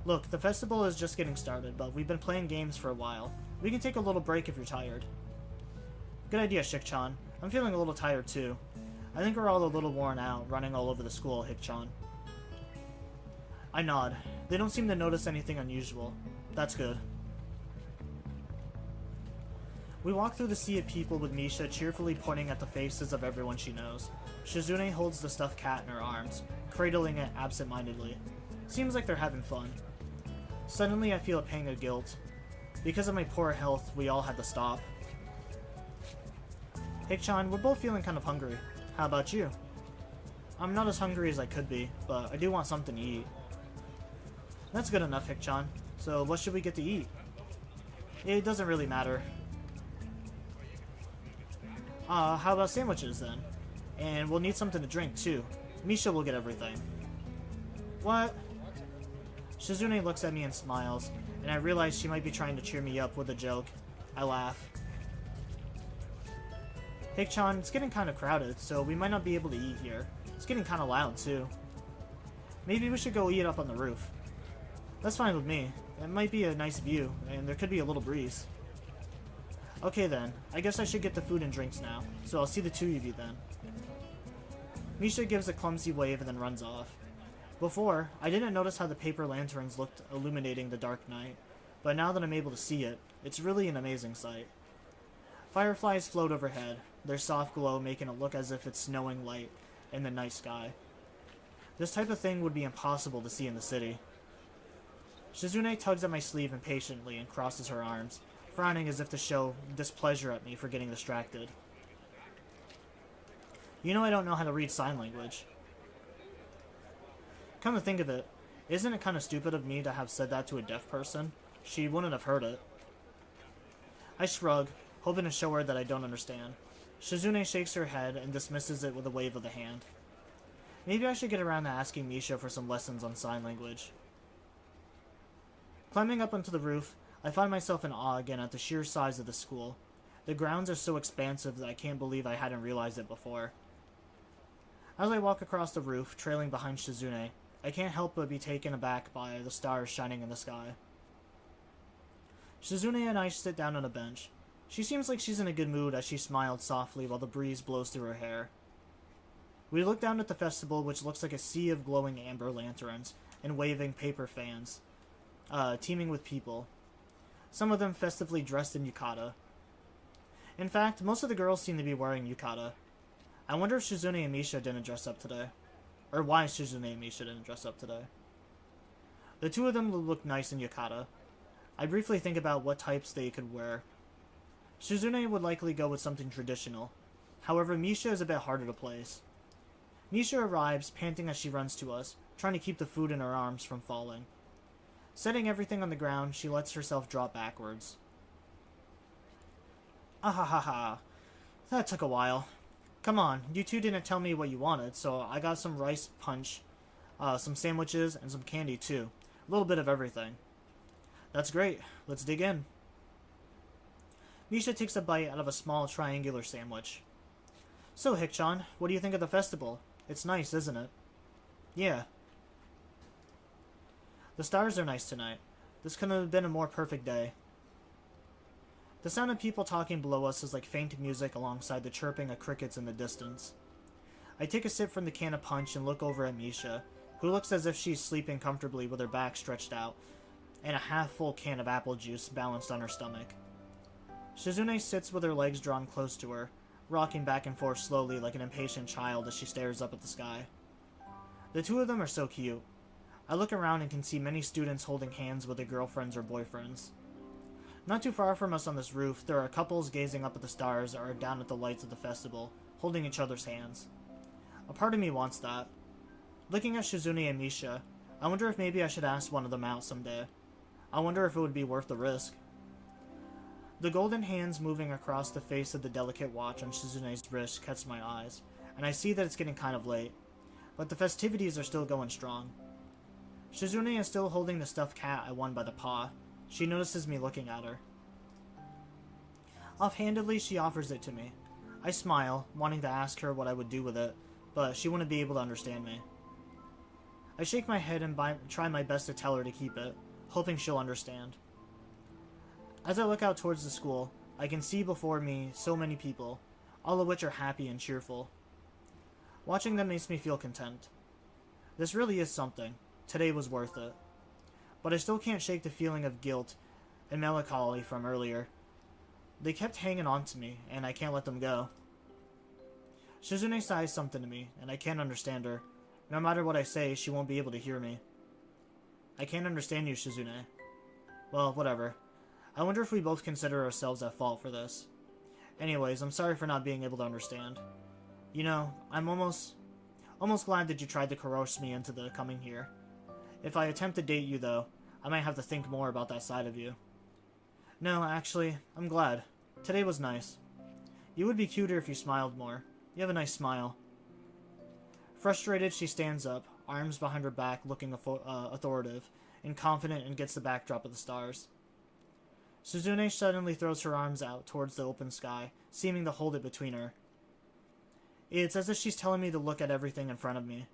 Look, the festival is just getting started, but we've been playing games for a while. We can take a little break if you're tired. Good idea, Shik-chan. I'm feeling a little tired too. I think we're all a little worn out, running all over the school, Hick-chan. I nod. They don't seem to notice anything unusual. That's good. We walk through the sea of people with Misha cheerfully pointing at the faces of everyone she knows. Shizune holds the stuffed cat in her arms, cradling it absent-mindedly. Seems like they're having fun. Suddenly I feel a pang of guilt. Because of my poor health, we all had to stop. Hick-chan, we're both feeling kind of hungry. How about you? I'm not as hungry as I could be, but I do want something to eat. That's good enough, Hick-chan. So what should we get to eat? It doesn't really matter. How about sandwiches then? And we'll need something to drink too. Misha will get everything. What? Shizune looks at me and smiles, and I realize she might be trying to cheer me up with a joke. I laugh. Hick-chan, it's getting kind of crowded, so we might not be able to eat here. It's getting kind of loud too. Maybe we should go eat up on the roof. That's fine with me. It might be a nice view, and there could be a little breeze. Okay then, I guess I should get the food and drinks now, so I'll see the two of you then. Misha gives a clumsy wave and then runs off. Before, I didn't notice how the paper lanterns looked illuminating the dark night, but now that I'm able to see it, it's really an amazing sight. Fireflies float overhead, their soft glow making it look as if it's snowing light in the night sky. This type of thing would be impossible to see in the city. Shizune tugs at my sleeve impatiently and crosses her arms, frowning as if to show displeasure at me for getting distracted. You know I don't know how to read sign language. Come to think of it, Isn't it kind of stupid of me to have said that to a deaf person? She wouldn't have heard it. I shrug, hoping to show her that I don't understand. Shizune shakes her head and dismisses it with a wave of the hand. Maybe I should get around to asking Misha for some lessons on sign language. Climbing up onto the roof, I find myself in awe again at the sheer size of the school. The grounds are so expansive that I can't believe I hadn't realized it before. As I walk across the roof, trailing behind Shizune, I can't help but be taken aback by the stars shining in the sky. Shizune and I sit down on a bench. She seems like she's in a good mood as she smiles softly while the breeze blows through her hair. We look down at the festival, which looks like a sea of glowing amber lanterns and waving paper fans, teeming with people. Some of them festively dressed in yukata. In fact, most of the girls seem to be wearing yukata. I wonder if Shizune and Misha didn't dress up today. Or why Shizune and Misha didn't dress up today. The two of them look nice in yukata. I briefly think about what types they could wear. Shizune would likely go with something traditional. However, Misha is a bit harder to place. Misha arrives, panting as she runs to us, trying to keep the food in her arms from falling. Setting everything on the ground, she lets herself drop backwards. Ahahaha. That took a while. Come on, you two didn't tell me what you wanted, so I got some rice punch, some sandwiches, and some candy too. A little bit of everything. That's great. Let's dig in. Misha takes a bite out of a small triangular sandwich. So, Hikchan, what do you think of the festival? It's nice, isn't it? Yeah. The stars are nice tonight. This couldn't have been a more perfect day. The sound of people talking below us is like faint music alongside the chirping of crickets in the distance. I take a sip from the can of punch and look over at Misha, who looks as if she's sleeping comfortably with her back stretched out, and a half-full can of apple juice balanced on her stomach. Shizune sits with her legs drawn close to her, rocking back and forth slowly like an impatient child as she stares up at the sky. The two of them are so cute. I look around and can see many students holding hands with their girlfriends or boyfriends. Not too far from us on this roof, there are couples gazing up at the stars or down at the lights of the festival, holding each other's hands. A part of me wants that. Looking at Shizune and Misha, I wonder if maybe I should ask one of them out someday. I wonder if it would be worth the risk. The golden hands moving across the face of the delicate watch on Shizune's wrist catch my eyes, and I see that it's getting kind of late, but the festivities are still going strong. Shizune is still holding the stuffed cat I won by the paw. She notices me looking at her. Offhandedly, she offers it to me. I smile, wanting to ask her what I would do with it, but she wouldn't be able to understand me. I shake my head and try my best to tell her to keep it, hoping she'll understand. As I look out towards the school, I can see before me so many people, all of which are happy and cheerful. Watching them makes me feel content. This really is something. Today was worth it. But I still can't shake the feeling of guilt and melancholy from earlier. They kept hanging on to me, and I can't let them go. Shizune sighs something to me, and I can't understand her. No matter what I say, she won't be able to hear me. I can't understand you, Shizune. Well, whatever. I wonder if we both consider ourselves at fault for this. Anyways, I'm sorry for not being able to understand. You know, I'm almost glad that you tried to coerce me into the coming here. If I attempt to date you, though, I might have to think more about that side of you. No, actually, I'm glad. Today was nice. You would be cuter if you smiled more. You have a nice smile. Frustrated, she stands up, arms behind her back, looking authoritative and confident, and gets the backdrop of the stars. Shizune suddenly throws her arms out towards the open sky, seeming to hold it between her. It's as if she's telling me to look at everything in front of me.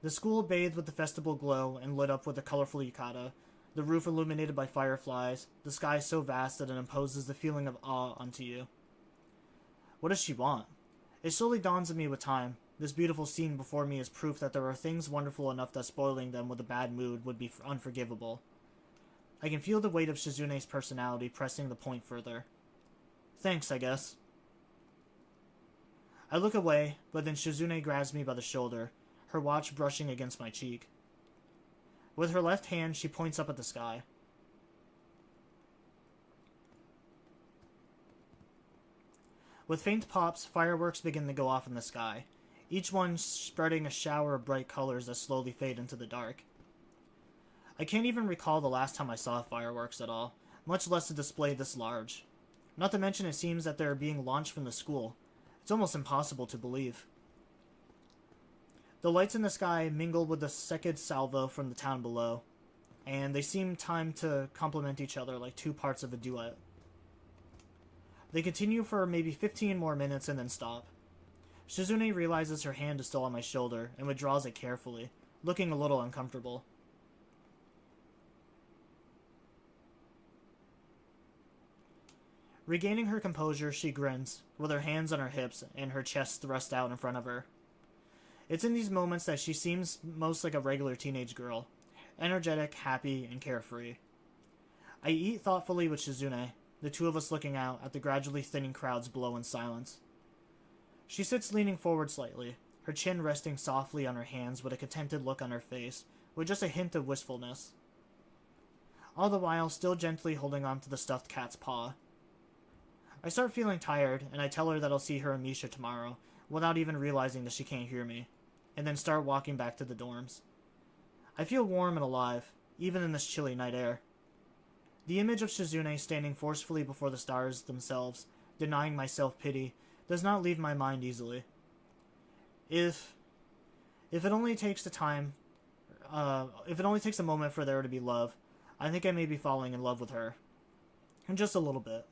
The school bathed with the festival glow and lit up with a colorful yukata, the roof illuminated by fireflies, the sky so vast that it imposes the feeling of awe onto you. What does she want? It slowly dawns on me with time. This beautiful scene before me is proof that there are things wonderful enough that spoiling them with a bad mood would be unforgivable. I can feel the weight of Shizune's personality pressing the point further. Thanks, I guess. I look away, but then Shizune grabs me by the shoulder, her watch brushing against my cheek. With her left hand, she points up at the sky. With faint pops, fireworks begin to go off in the sky, each one spreading a shower of bright colors that slowly fade into the dark. I can't even recall the last time I saw fireworks at all, much less a display this large. Not to mention it seems that they're being launched from the school. It's almost impossible to believe. The lights in the sky mingle with the second salvo from the town below, and they seem timed to complement each other like two parts of a duet. They continue for maybe 15 more minutes and then stop. Shizune realizes her hand is still on my shoulder and withdraws it carefully, looking a little uncomfortable. Regaining her composure, she grins, with her hands on her hips and her chest thrust out in front of her. It's in these moments that she seems most like a regular teenage girl, energetic, happy, and carefree. I eat thoughtfully with Shizune, the two of us looking out at the gradually thinning crowds below in silence. She sits leaning forward slightly, her chin resting softly on her hands with a contented look on her face, with just a hint of wistfulness. All the while still gently holding on to the stuffed cat's paw. I start feeling tired, and I tell her that I'll see her and Misha tomorrow, without even realizing that she can't hear me, and then start walking back to the dorms. I feel warm and alive, even in this chilly night air. The image of Shizune standing forcefully before the stars themselves, denying my self-pity, does not leave my mind easily. If it only takes a moment for there to be love, I think I may be falling in love with her. And just a little bit.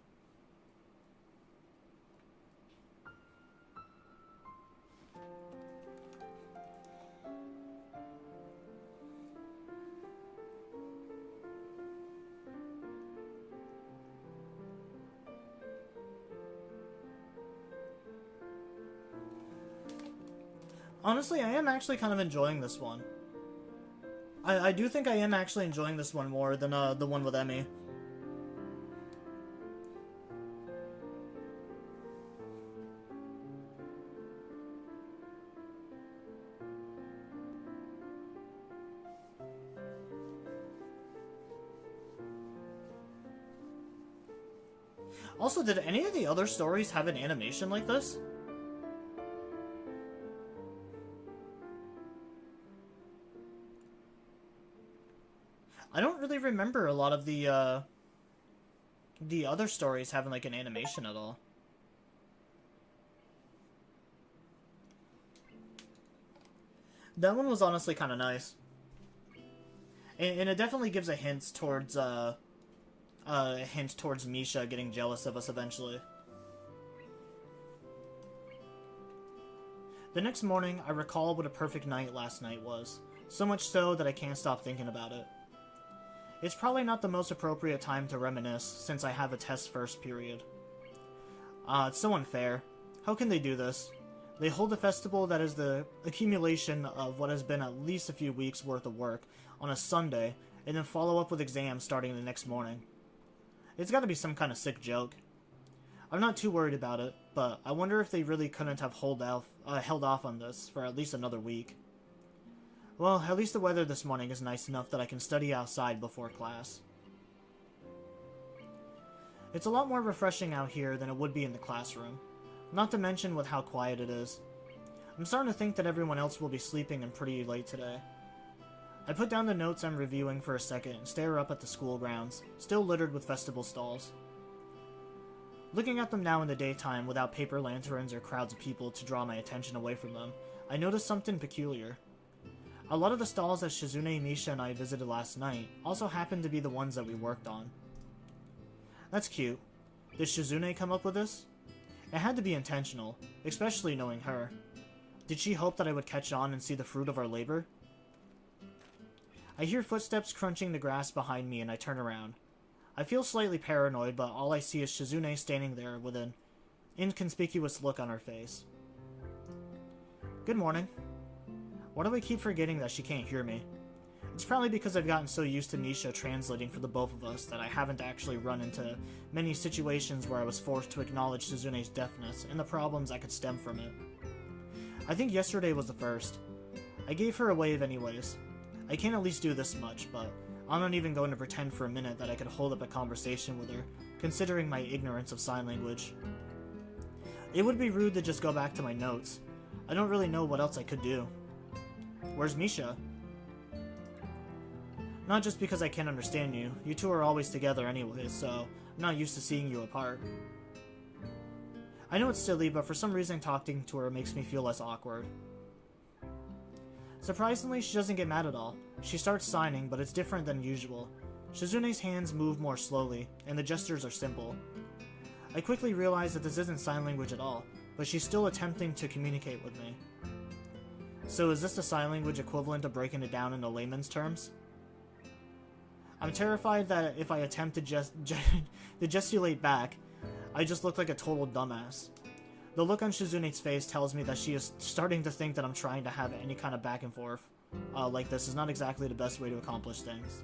Honestly, I am actually kind of enjoying this one. I do think I am actually enjoying this one more than the one with Emmy. Also, did any of the other stories have an animation like this? I don't really remember a lot of the other stories having like an animation at all. That one was honestly kind of nice, and it definitely gives a hint towards Misha getting jealous of us eventually. The next morning, I recall what a perfect night last night was, so much so that I can't stop thinking about it. It's probably not the most appropriate time to reminisce, since I have a test first period. It's so unfair. How can they do this? They hold a festival that is the accumulation of what has been at least a few weeks worth of work on a Sunday, and then follow up with exams starting the next morning. It's gotta be some kind of sick joke. I'm not too worried about it, but I wonder if they really couldn't have held off on this for at least another week. Well, at least the weather this morning is nice enough that I can study outside before class. It's a lot more refreshing out here than it would be in the classroom, not to mention with how quiet it is. I'm starting to think that everyone else will be sleeping in pretty late today. I put down the notes I'm reviewing for a second and stare up at the school grounds, still littered with festival stalls. Looking at them now in the daytime without paper lanterns or crowds of people to draw my attention away from them, I noticed something peculiar. A lot of the stalls that Shizune, Misha, and I visited last night also happened to be the ones that we worked on. That's cute. Did Shizune come up with this? It had to be intentional, especially knowing her. Did she hope that I would catch on and see the fruit of our labor? I hear footsteps crunching the grass behind me and I turn around. I feel slightly paranoid, but all I see is Shizune standing there with an inconspicuous look on her face. Good morning. Why do I keep forgetting that she can't hear me? It's probably because I've gotten so used to Misha translating for the both of us that I haven't actually run into many situations where I was forced to acknowledge Shizune's deafness and the problems that could stem from it. I think yesterday was the first. I gave her a wave anyways. I can't at least do this much, but I'm not even going to pretend for a minute that I could hold up a conversation with her, considering my ignorance of sign language. It would be rude to just go back to my notes. I don't really know what else I could do. Where's Misha? Not just because I can't understand you. You two are always together anyway, so I'm not used to seeing you apart. I know it's silly, but for some reason talking to her makes me feel less awkward. Surprisingly, she doesn't get mad at all. She starts signing, but it's different than usual. Shizune's hands move more slowly, and the gestures are simple. I quickly realize that this isn't sign language at all, but she's still attempting to communicate with me. So is this the sign language equivalent of breaking it down into layman's terms? I'm terrified that if I attempt to gesticulate back, I just look like a total dumbass. The look on Shizune's face tells me that she is starting to think that I'm trying to have any kind of back and forth like this is not exactly the best way to accomplish things.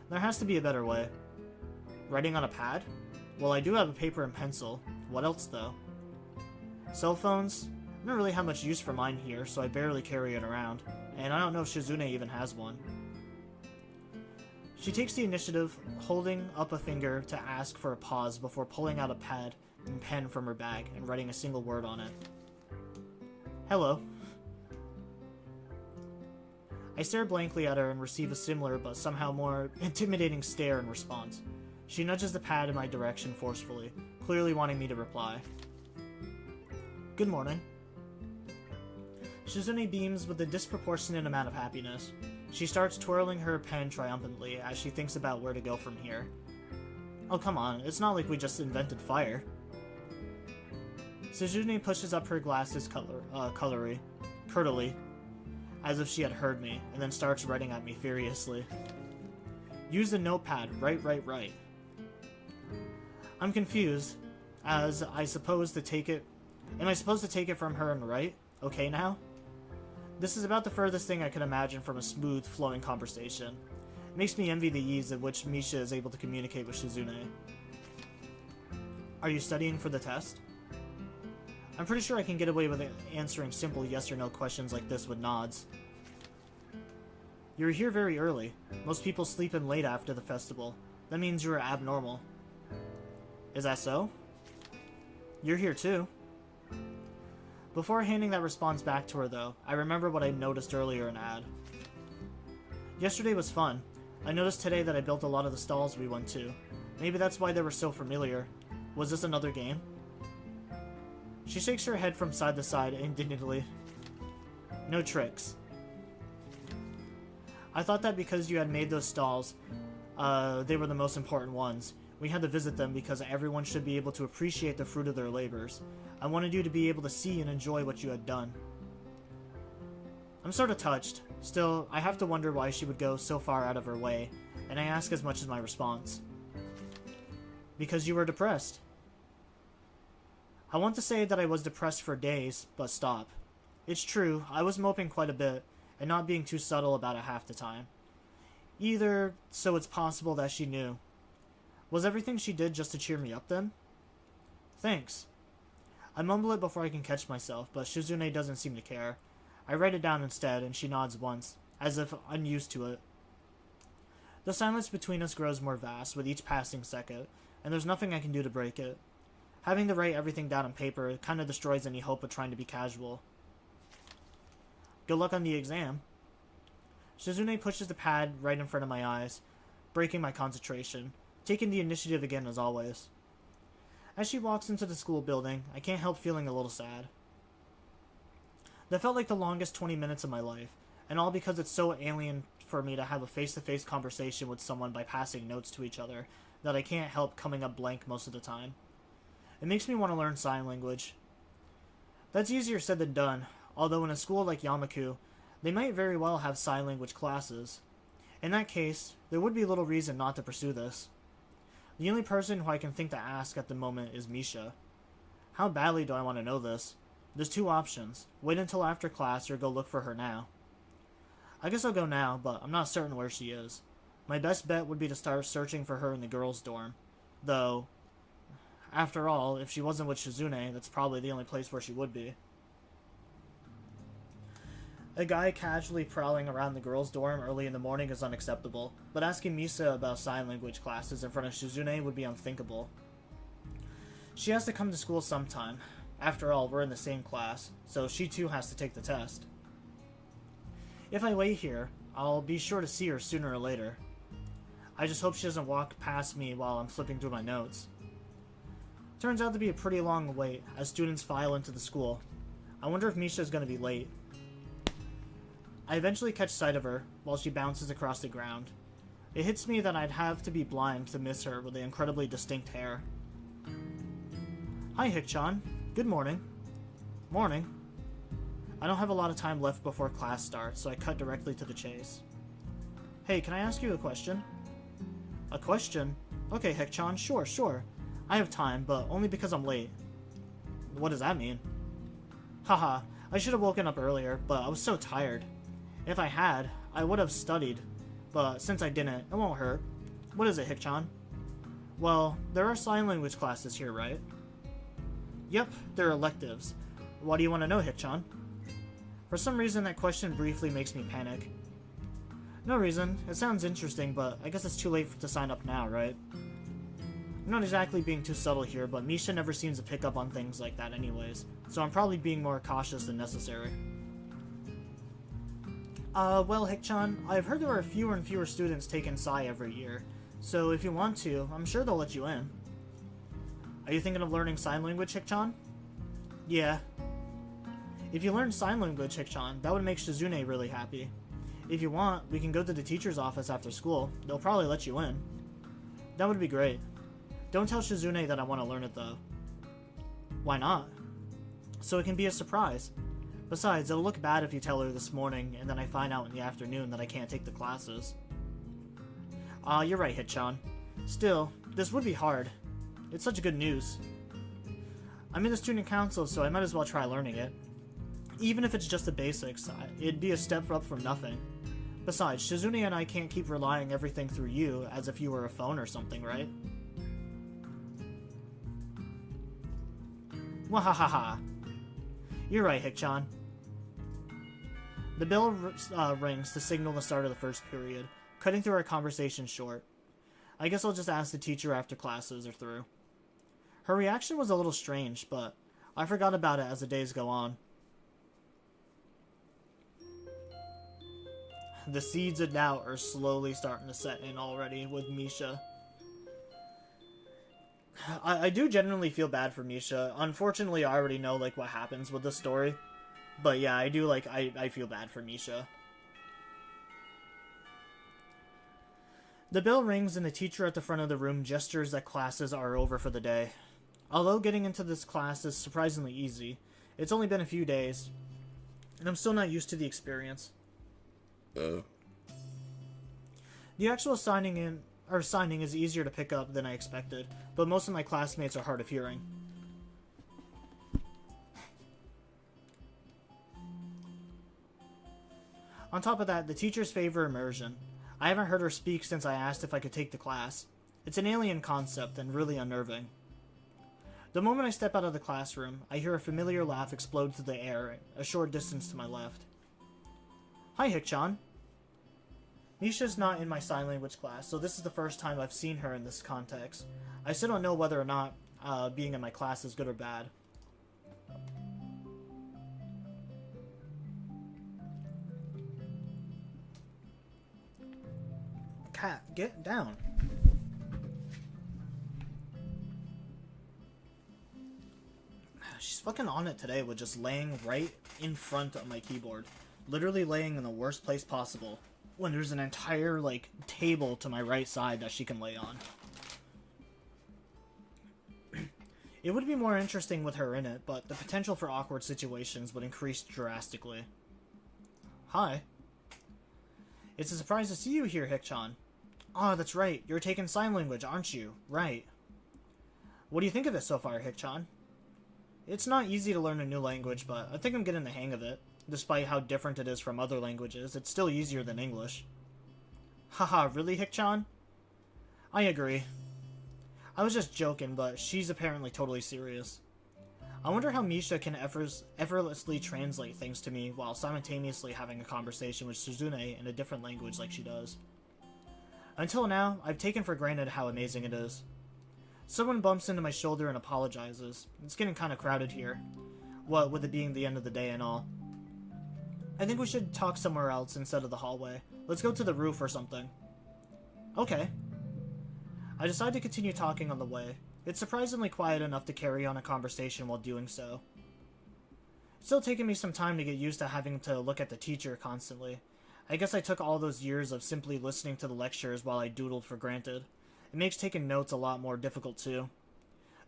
There has to be a better way. Writing on a pad? Well, I do have a paper and pencil. What else, though? Cell phones? I don't really have much use for mine here, so I barely carry it around. And I don't know if Shizune even has one. She takes the initiative, holding up a finger to ask for a pause before pulling out a pad and pen from her bag and writing a single word on it. Hello. I stare blankly at her and receive a similar but somehow more intimidating stare in response. She nudges the pad in my direction forcefully, clearly wanting me to reply. Good morning. Shizune beams with a disproportionate amount of happiness. She starts twirling her pen triumphantly as she thinks about where to go from here. Oh come on, it's not like we just invented fire. Shizune pushes up her glasses curdily, as if she had heard me, and then starts writing at me furiously. Use the notepad, right. I'm confused, as am I supposed to take it from her and write? Okay now? This is about the furthest thing I could imagine from a smooth, flowing conversation. It makes me envy the ease at which Misha is able to communicate with Shizune. Are you studying for the test? I'm pretty sure I can get away with answering simple yes or no questions like this with nods. You're here very early. Most people sleep in late after the festival. That means you're abnormal. Is that so? You're here too. Before handing that response back to her though, I remember what I noticed earlier in Ad. Yesterday was fun. I noticed today that I built a lot of the stalls we went to. Maybe that's why they were so familiar. Was this another game? She shakes her head from side to side indignantly. No tricks. I thought that because you had made those stalls, they were the most important ones. We had to visit them because everyone should be able to appreciate the fruit of their labors. I wanted you to be able to see and enjoy what you had done. I'm sort of touched. Still, I have to wonder why she would go so far out of her way, and I ask as much as my response. Because you were depressed. I want to say that I was depressed for days, but stop. It's true, I was moping quite a bit, and not being too subtle about it half the time. Either so it's possible that she knew. Was everything she did just to cheer me up then? Thanks. I mumble it before I can catch myself, but Shizune doesn't seem to care. I write it down instead, and she nods once, as if unused to it. The silence between us grows more vast with each passing second, and there's nothing I can do to break it. Having to write everything down on paper kind of destroys any hope of trying to be casual. Good luck on the exam. Shizune pushes the pad right in front of my eyes, breaking my concentration, taking the initiative again as always. As she walks into the school building, I can't help feeling a little sad. That felt like the longest 20 minutes of my life, and all because it's so alien for me to have a face-to-face conversation with someone by passing notes to each other that I can't help coming up blank most of the time. It makes me want to learn sign language. That's easier said than done, although in a school like Yamaku, they might very well have sign language classes. In that case, there would be little reason not to pursue this. The only person who I can think to ask at the moment is Misha. How badly do I want to know this? There's two options. Wait until after class or go look for her now. I guess I'll go now, but I'm not certain where she is. My best bet would be to start searching for her in the girls' dorm. Though, after all, if she wasn't with Shizune, that's probably the only place where she would be. A guy casually prowling around the girls' dorm early in the morning is unacceptable, but asking Misa about sign language classes in front of Shizune would be unthinkable. She has to come to school sometime. After all, we're in the same class, so she too has to take the test. If I wait here, I'll be sure to see her sooner or later. I just hope she doesn't walk past me while I'm flipping through my notes. Turns out to be a pretty long wait as students file into the school. I wonder if Misha is going to be late. I eventually catch sight of her while she bounces across the ground. It hits me that I'd have to be blind to miss her with the incredibly distinct hair. Hi, Hikchan. Good morning. Morning. I don't have a lot of time left before class starts, so I cut directly to the chase. Hey, can I ask you a question? A question? Okay, Hikchan, sure. I have time, but only because I'm late. What does that mean? Haha, I should have woken up earlier, but I was so tired. If I had, I would have studied, but since I didn't, it won't hurt. What is it, Hikchan? Well, there are sign language classes here, right? Yep, they're electives. Why do you want to know, Hikchan? For some reason, that question briefly makes me panic. No reason. It sounds interesting, but I guess it's too late to sign up now, right? I'm not exactly being too subtle here, but Misha never seems to pick up on things like that anyways, so I'm probably being more cautious than necessary. Well, Hikchan, I've heard there are fewer and fewer students taking Psi every year, so if you want to, I'm sure they'll let you in. Are you thinking of learning sign language, Hikchan? Yeah. If you learn sign language, Hikchan, that would make Shizune really happy. If you want, we can go to the teacher's office after school. They'll probably let you in. That would be great. Don't tell Shizune that I want to learn it, though. Why not? So it can be a surprise. Besides, it'll look bad if you tell her this morning, and then I find out in the afternoon that I can't take the classes. You're right, Hikchan. Still, this would be hard. It's such good news. I'm in the student council, so I might as well try learning it. Even if it's just the basics, it'd be a step up from nothing. Besides, Shizune and I can't keep relying everything through you as if you were a phone or something, right? Wahahaha. You're right, Hikchan. The bell rings to signal the start of the first period, cutting through our conversation short. I guess I'll just ask the teacher after classes are through. Her reaction was a little strange, but I forgot about it as the days go on. The seeds of doubt are slowly starting to set in already with Misha. I do genuinely feel bad for Misha. Unfortunately, I already know like what happens with the story. But yeah, I do I feel bad for Misha. The bell rings and the teacher at the front of the room gestures that classes are over for the day. Although getting into this class is surprisingly easy, it's only been a few days, and I'm still not used to the experience. The actual signing is easier to pick up than I expected, but most of my classmates are hard of hearing. On top of that, the teachers favor immersion. I haven't heard her speak since I asked if I could take the class. It's an alien concept and really unnerving. The moment I step out of the classroom, I hear a familiar laugh explode through the air a short distance to my left. Hi, Hikchan. Misha's not in my sign language class, so this is the first time I've seen her in this context. I still don't know whether or not being in my class is good or bad. Cat, get down. She's fucking on it today with just laying right in front of my keyboard. Literally laying in the worst place possible. When there's an entire, like, table to my right side that she can lay on. It would be more interesting with her in it, but the potential for awkward situations would increase drastically. Hi. It's a surprise to see you here, Hikchan. Ah, that's right. You're taking sign language, aren't you? Right. What do you think of it so far, Hikchan? It's not easy to learn a new language, but I think I'm getting the hang of it. Despite how different it is from other languages, it's still easier than English. Haha, really, Hikchan? I agree. I was just joking, but she's apparently totally serious. I wonder how Misha can effortlessly translate things to me while simultaneously having a conversation with Shizune in a different language like she does. Until now, I've taken for granted how amazing it is. Someone bumps into my shoulder and apologizes. It's getting kind of crowded here. What with it being the end of the day and all. I think we should talk somewhere else instead of the hallway. Let's go to the roof or something. Okay. I decide to continue talking on the way. It's surprisingly quiet enough to carry on a conversation while doing so. It's still taking me some time to get used to having to look at the teacher constantly. I guess I took all those years of simply listening to the lectures while I doodled for granted. It makes taking notes a lot more difficult too.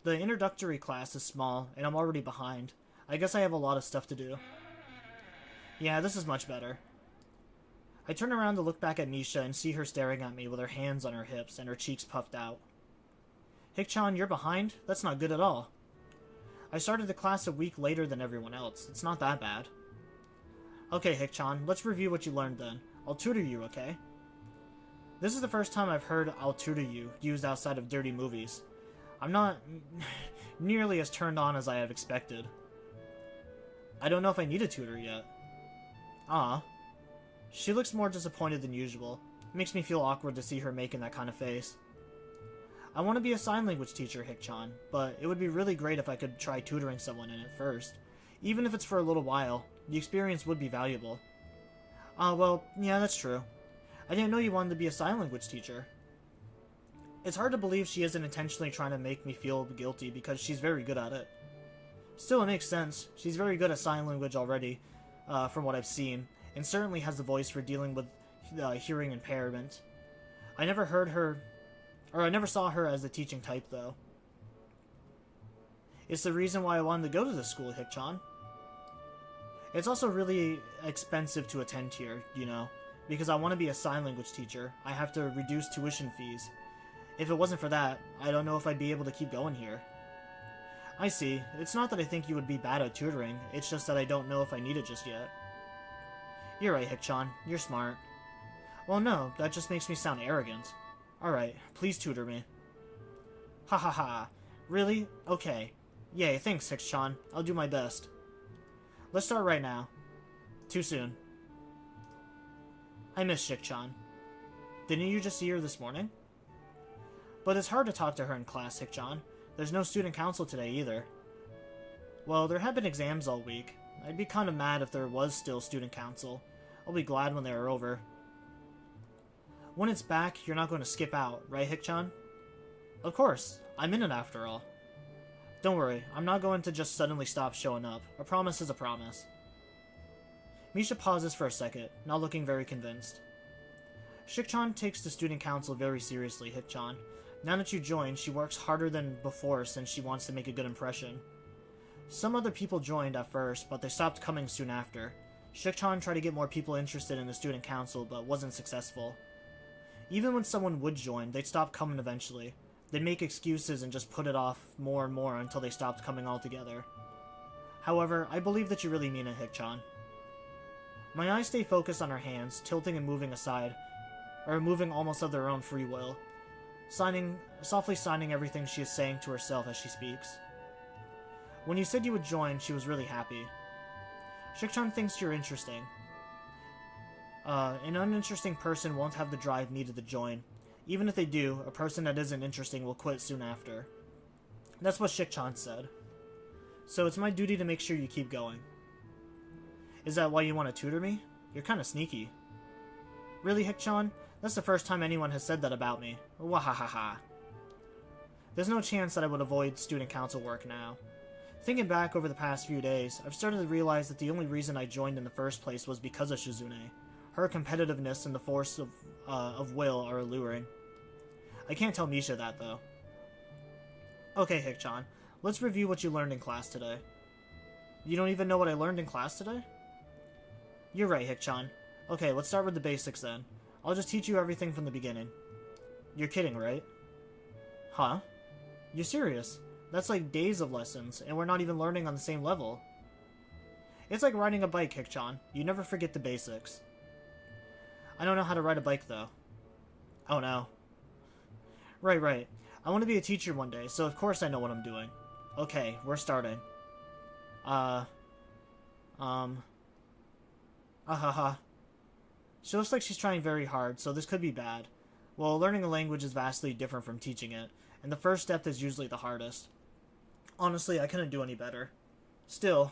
The introductory class is small, and I'm already behind. I guess I have a lot of stuff to do. Yeah, this is much better. I turn around to look back at Misha and see her staring at me with her hands on her hips and her cheeks puffed out. Hick-chan, you're behind? That's not good at all. I started the class a week later than everyone else. It's not that bad. Okay, Hick-chan, let's review what you learned then. I'll tutor you, okay? This is the first time I've heard "I'll tutor you" used outside of dirty movies. I'm not nearly as turned on as I have expected. I don't know if I need a tutor yet. Ah. She looks more disappointed than usual. It makes me feel awkward to see her making that kind of face. I want to be a sign language teacher, Hick-chan, but it would be really great if I could try tutoring someone in it first. Even if it's for a little while, the experience would be valuable. Well, yeah, that's true. I didn't know you wanted to be a sign language teacher. It's hard to believe she isn't intentionally trying to make me feel guilty because she's very good at it. Still, it makes sense. She's very good at sign language already, from what I've seen, and certainly has the voice for dealing with hearing impairment. I never saw her as the teaching type, though. It's the reason why I wanted to go to this school, Hick-chan. It's also really expensive to attend here, you know. Because I want to be a sign language teacher, I have to reduce tuition fees. If it wasn't for that, I don't know if I'd be able to keep going here. I see. It's not that I think you would be bad at tutoring, it's just that I don't know if I need it just yet. You're right, Hick-chan. You're smart. Well, no, that just makes me sound arrogant. Alright, please tutor me. Ha ha ha. Really? Okay. Yay, thanks, Hick-chan. I'll do my best. Let's start right now. Too soon. I miss Hick-chan. Didn't you just see her this morning? But it's hard to talk to her in class, Hick-chan. There's no student council today either. Well, there have been exams all week. I'd be kind of mad if there was still student council. I'll be glad when they are over. When it's back, you're not going to skip out, right, Hick-chan? Of course. I'm in it after all. Don't worry, I'm not going to just suddenly stop showing up. A promise is a promise. Misha pauses for a second, not looking very convinced. Hick-chan takes the student council very seriously, Hick-chan. Now that you joined, she works harder than before since she wants to make a good impression. Some other people joined at first, but they stopped coming soon after. Hick-chan tried to get more people interested in the student council, but wasn't successful. Even when someone would join, they'd stop coming eventually. They'd make excuses and just put it off more and more until they stopped coming altogether. However, I believe that you really mean it, Hick-chan. My eyes stay focused on her hands, tilting and moving aside, or moving almost of their own free will, softly signing everything she is saying to herself as she speaks. When you said you would join, she was really happy. Hick-chan thinks you're interesting. An uninteresting person won't have the drive needed to join. Even if they do, a person that isn't interesting will quit soon after. That's what Hick-chan said. So it's my duty to make sure you keep going. Is that why you want to tutor me? You're kind of sneaky. Really, Hick-chan? That's the first time anyone has said that about me. Wahahaha. There's no chance that I would avoid student council work now. Thinking back over the past few days, I've started to realize that the only reason I joined in the first place was because of Shizune. Her competitiveness and the force of will are alluring. I can't tell Misha that, though. Okay, Hick-chan, let's review what you learned in class today. You don't even know what I learned in class today? You're right, Hick-chan. Okay, let's start with the basics then. I'll just teach you everything from the beginning. You're kidding, right? Huh? You're serious? That's like days of lessons, and we're not even learning on the same level. It's like riding a bike, Hick-chan. You never forget the basics. I don't know how to ride a bike, though. Oh no. Right. I want to be a teacher one day, so of course I know what I'm doing. Okay, we're starting. She looks like she's trying very hard, so this could be bad. Well, learning a language is vastly different from teaching it, and the first step is usually the hardest. Honestly, I couldn't do any better. Still,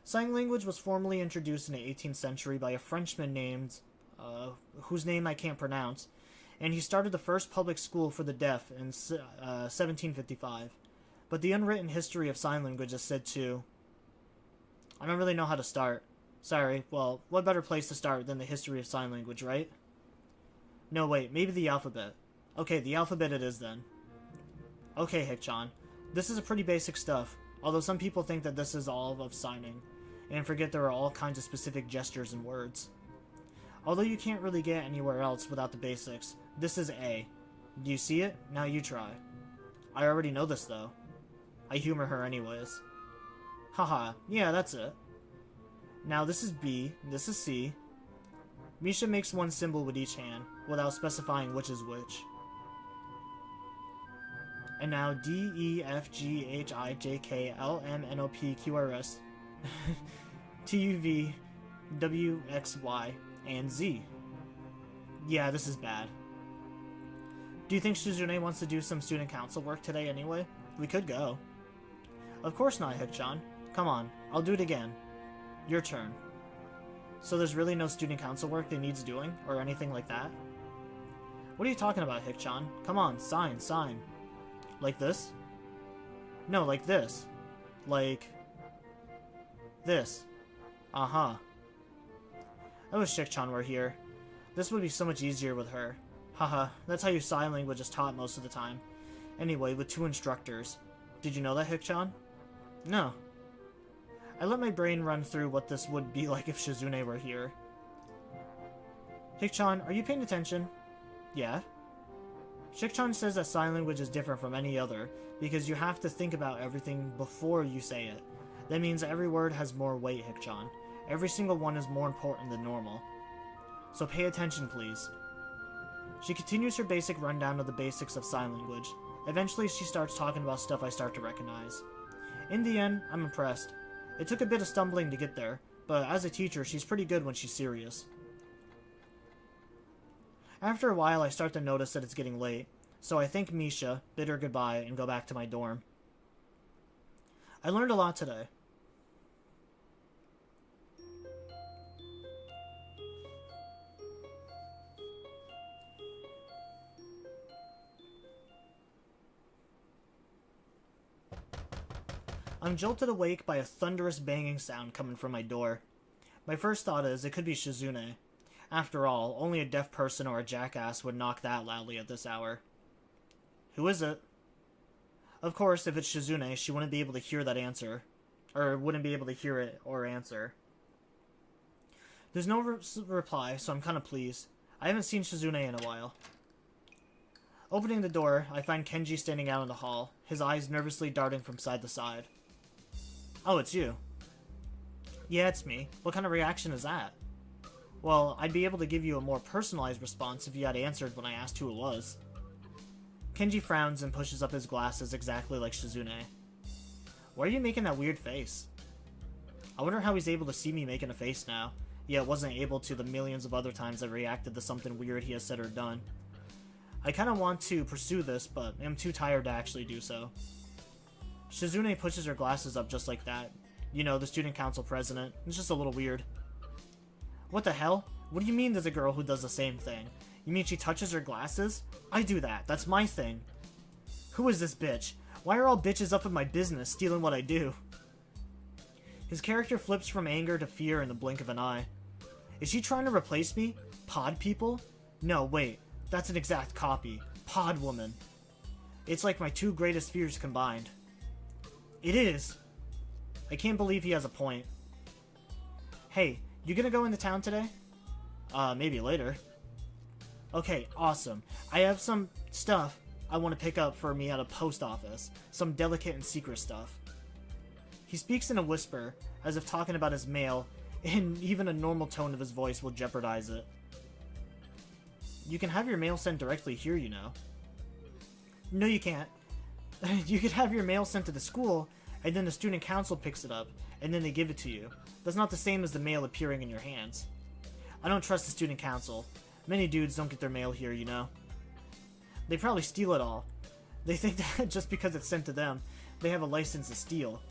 Sign language was formally introduced in the 18th century by a Frenchman named, whose name I can't pronounce, and he started the first public school for the deaf in 1755. But the unwritten history of sign language is said to... I don't really know how to start. Sorry, well, what better place to start than the history of sign language, right? No, wait, maybe the alphabet. Okay, the alphabet it is then. Okay, Hick-chan. This is pretty basic stuff, although some people think that this is all of signing, and forget there are all kinds of specific gestures and words. Although you can't really get anywhere else without the basics, this is A. Do you see it? Now you try. I already know this, though. I humor her anyways. Haha, yeah, that's it. Now this is B, this is C. Misha makes one symbol with each hand, without specifying which is which. And now D, E, F, G, H, I, J, K, L, M, N, O, P, Q, R, S, T, U, V, W, X, Y, and Z. Yeah, this is bad. Do you think Shizune wants to do some student council work today anyway? We could go. Of course not, Hick-chan. Come on, I'll do it again. Your turn. So there's really no student council work that needs doing, or anything like that? What are you talking about, Hick-chan? Come on, sign, sign. Like this? No, like this. Like... this. Uh-huh. I wish Hick-chan were here. This would be so much easier with her. Haha, that's how your sign language is taught most of the time. Anyway, with 2 instructors. Did you know that, Hick-chan? No. I let my brain run through what this would be like if Shizune were here. Hick-chan, are you paying attention? Yeah. Hick-chan says that sign language is different from any other, because you have to think about everything before you say it. That means every word has more weight, Hick-chan. Every single one is more important than normal. So pay attention, please. She continues her basic rundown of the basics of sign language. Eventually, she starts talking about stuff I start to recognize. In the end, I'm impressed. It took a bit of stumbling to get there, but as a teacher, she's pretty good when she's serious. After a while, I start to notice that it's getting late, so I thank Misha, bid her goodbye, and go back to my dorm. I learned a lot today. I'm jolted awake by a thunderous banging sound coming from my door. My first thought is it could be Shizune. After all, only a deaf person or a jackass would knock that loudly at this hour. Who is it? Of course, if it's Shizune, she wouldn't be able to hear that answer. Or wouldn't be able to hear it or answer. There's no reply, so I'm kind of pleased. I haven't seen Shizune in a while. Opening the door, I find Kenji standing out in the hall, his eyes nervously darting from side to side. Oh, it's you. Yeah, it's me. What kind of reaction is that? Well, I'd be able to give you a more personalized response if you had answered when I asked who it was. Kenji frowns and pushes up his glasses exactly like Shizune. Why are you making that weird face? I wonder how he's able to see me making a face now, yet wasn't able to the millions of other times I reacted to something weird he has said or done. I kinda want to pursue this, but am too tired to actually do so. Shizune pushes her glasses up just like that. You know, the student council president. It's just a little weird. What the hell? What do you mean there's a girl who does the same thing? You mean she touches her glasses? I do that. That's my thing. Who is this bitch? Why are all bitches up in my business, stealing what I do? His character flips from anger to fear in the blink of an eye. Is she trying to replace me? Pod people? No, wait. That's an exact copy. Pod woman. It's like my 2 greatest fears combined. It is! I can't believe he has a point. Hey, you gonna go into town today? Maybe later. Okay, awesome. I have some stuff I want to pick up for me at a post office. Some delicate and secret stuff. He speaks in a whisper, as if talking about his mail, and even a normal tone of his voice will jeopardize it. You can have your mail sent directly here, you know. No, you can't. You could have your mail sent to the school, and then the student council picks it up, and then they give it to you. That's not the same as the mail appearing in your hands. I don't trust the student council. Many dudes don't get their mail here, you know. They probably steal it all. They think that just because it's sent to them, they have a license to steal.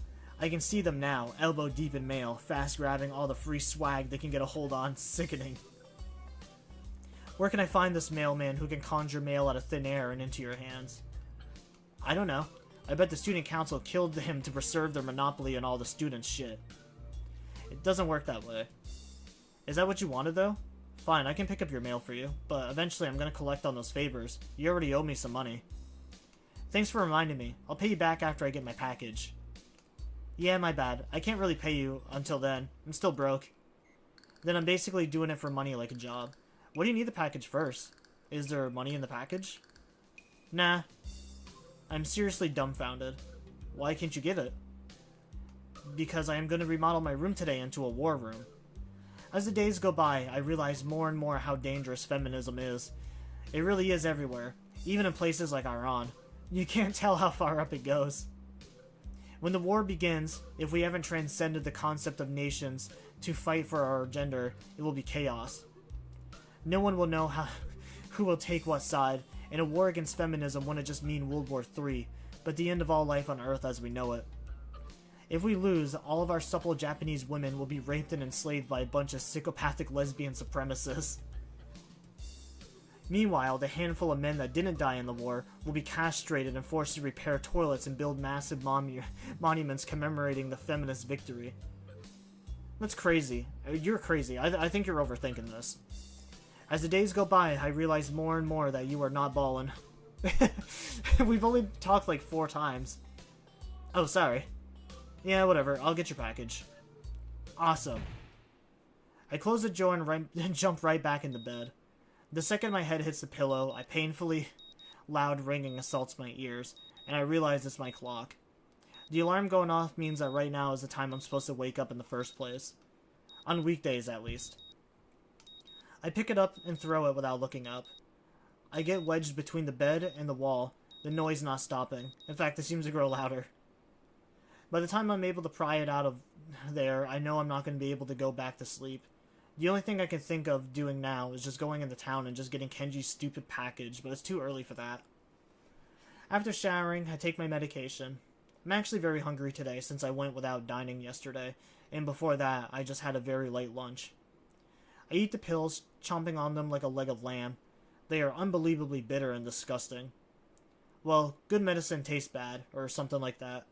I can see them now, elbow deep in mail, fast grabbing all the free swag they can get a hold on. Sickening. Where can I find this mailman who can conjure mail out of thin air and into your hands? I don't know. I bet the student council killed him to preserve their monopoly on all the students' shit. It doesn't work that way. Is that what you wanted, though? Fine, I can pick up your mail for you, but eventually I'm gonna collect on those favors. You already owe me some money. Thanks for reminding me. I'll pay you back after I get my package. Yeah, my bad. I can't really pay you until then. I'm still broke. Then I'm basically doing it for money like a job. What do you need the package first? Is there money in the package? Nah. I'm seriously dumbfounded. Why can't you give it? Because I am going to remodel my room today into a war room. As the days go by, I realize more and more how dangerous feminism is. It really is everywhere, even in places like Iran. You can't tell how far up it goes. When the war begins, if we haven't transcended the concept of nations to fight for our gender, it will be chaos. No one will know who will take what side, and a war against feminism wouldn't just mean World War III, but the end of all life on Earth as we know it. If we lose, all of our supple Japanese women will be raped and enslaved by a bunch of psychopathic lesbian supremacists. Meanwhile, the handful of men that didn't die in the war will be castrated and forced to repair toilets and build massive monuments commemorating the feminist victory. That's crazy. You're crazy. I think you're overthinking this. As the days go by, I realize more and more that you are not ballin'. We've only talked like 4 times. Oh, sorry. Yeah, whatever. I'll get your package. Awesome. I close the door and jump right back into bed. The second my head hits the pillow, a painfully loud ringing assaults my ears, and I realize it's my clock. The alarm going off means that right now is the time I'm supposed to wake up in the first place. On weekdays, at least. I pick it up and throw it without looking up. I get wedged between the bed and the wall, the noise not stopping. In fact, it seems to grow louder. By the time I'm able to pry it out of there, I know I'm not going to be able to go back to sleep. The only thing I can think of doing now is just going into town and just getting Kenji's stupid package, but it's too early for that. After showering, I take my medication. I'm actually very hungry today since I went without dining yesterday, and before that, I just had a very late lunch. I eat the pills, chomping on them like a leg of lamb. They are unbelievably bitter and disgusting. Well, good medicine tastes bad, or something like that.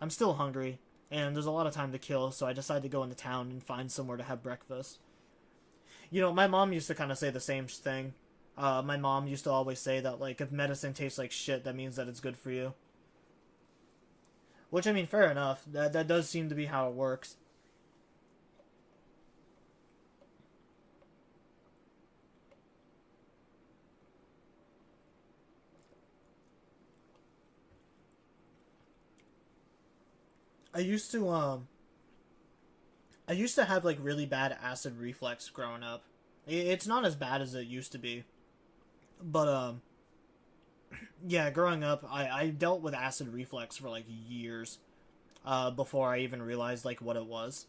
I'm still hungry, and there's a lot of time to kill, so I decide to go into town and find somewhere to have breakfast. You know, my mom used to kind of say the same thing. My mom used to always say that, like, if medicine tastes like shit, that means that it's good for you. Which, I mean, fair enough. That does seem to be how it works. I used to have, like, really bad acid reflux growing up. It's not as bad as it used to be. But, yeah, growing up, I dealt with acid reflux for, like, years. Before I even realized, like, what it was.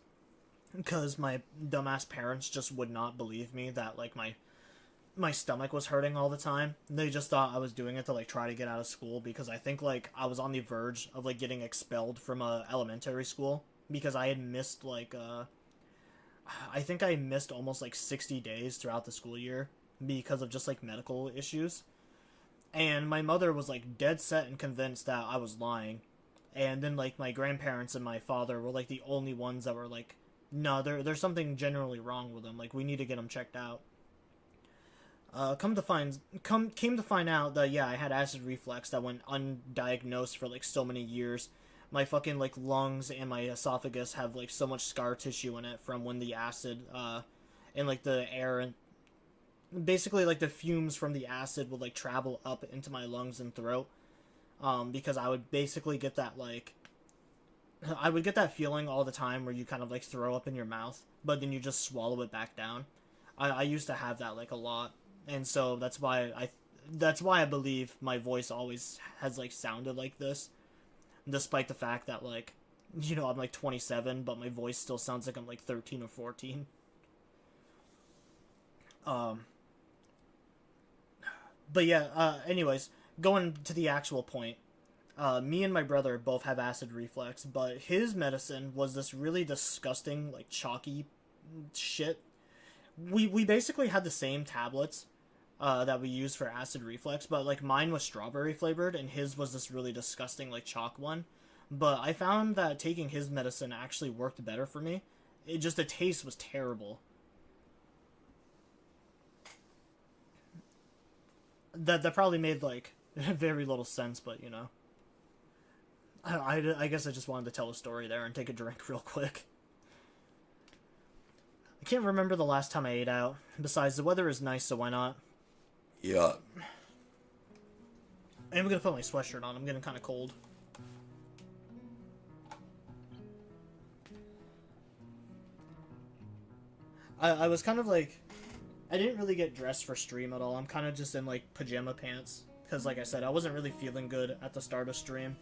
Because my dumbass parents just would not believe me that, like, my stomach was hurting all the time. They just thought I was doing it to, like, try to get out of school, because I think, like, I was on the verge of, like, getting expelled from a elementary school, because I had missed, like, I think I missed almost, like, 60 days throughout the school year, because of just, like, medical issues. And my mother was, like, dead set and convinced that I was lying. And then, like, my grandparents and my father were, like, the only ones that were, like, no, there's something generally wrong with him, like, we need to get him checked out. Came to find out that, yeah, I had acid reflux that went undiagnosed for, like, so many years. My fucking, like, lungs and my esophagus have, like, so much scar tissue in it from when the acid, and, like, the air and basically, like, the fumes from the acid would, like, travel up into my lungs and throat, because I would basically get that, like, I would get that feeling all the time where you kind of, like, throw up in your mouth, but then you just swallow it back down. I used to have that, like, a lot. And so that's why I believe my voice always has, like, sounded like this, despite the fact that, like, you know, I'm, like, 27, but my voice still sounds like I'm, like, 13 or 14. But yeah, anyways, going to the actual point, Me and my brother both have acid reflux, but his medicine was this really disgusting, like, chalky shit. We basically had the same tablets that we used for acid reflux, but, like, mine was strawberry flavored, and his was this really disgusting, like, chalk one. But I found that taking his medicine actually worked better for me. The taste was terrible. That probably made, like, very little sense, but, you know. I guess I just wanted to tell a story there and take a drink real quick. I can't remember the last time I ate out. Besides, the weather is nice, so why not? Yeah. I'm gonna put my sweatshirt on. I'm getting kind of cold. I was kind of like... I didn't really get dressed for stream at all. I'm kind of just in, like, pajama pants. Because, like I said, I wasn't really feeling good at the start of stream.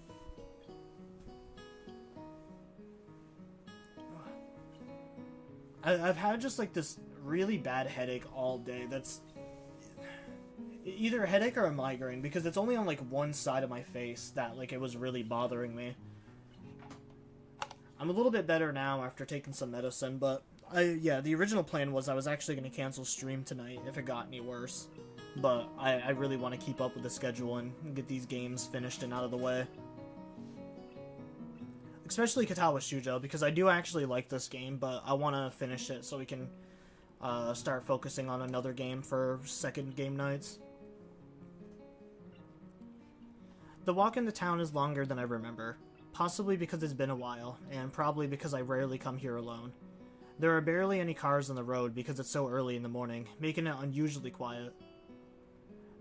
I've had just, like, this really bad headache all day. That's either a headache or a migraine, because it's only on, like, one side of my face that, like, it was really bothering me. I'm a little bit better now after taking some medicine, but yeah, the original plan was I was actually going to cancel stream tonight if it got any worse. But I really want to keep up with the schedule and get these games finished and out of the way. Especially Katawa Shujo, because I do actually like this game, but I want to finish it so we can start focusing on another game for second game nights. The walk into town is longer than I remember, possibly because it's been a while, and probably because I rarely come here alone. There are barely any cars on the road because it's so early in the morning, making it unusually quiet.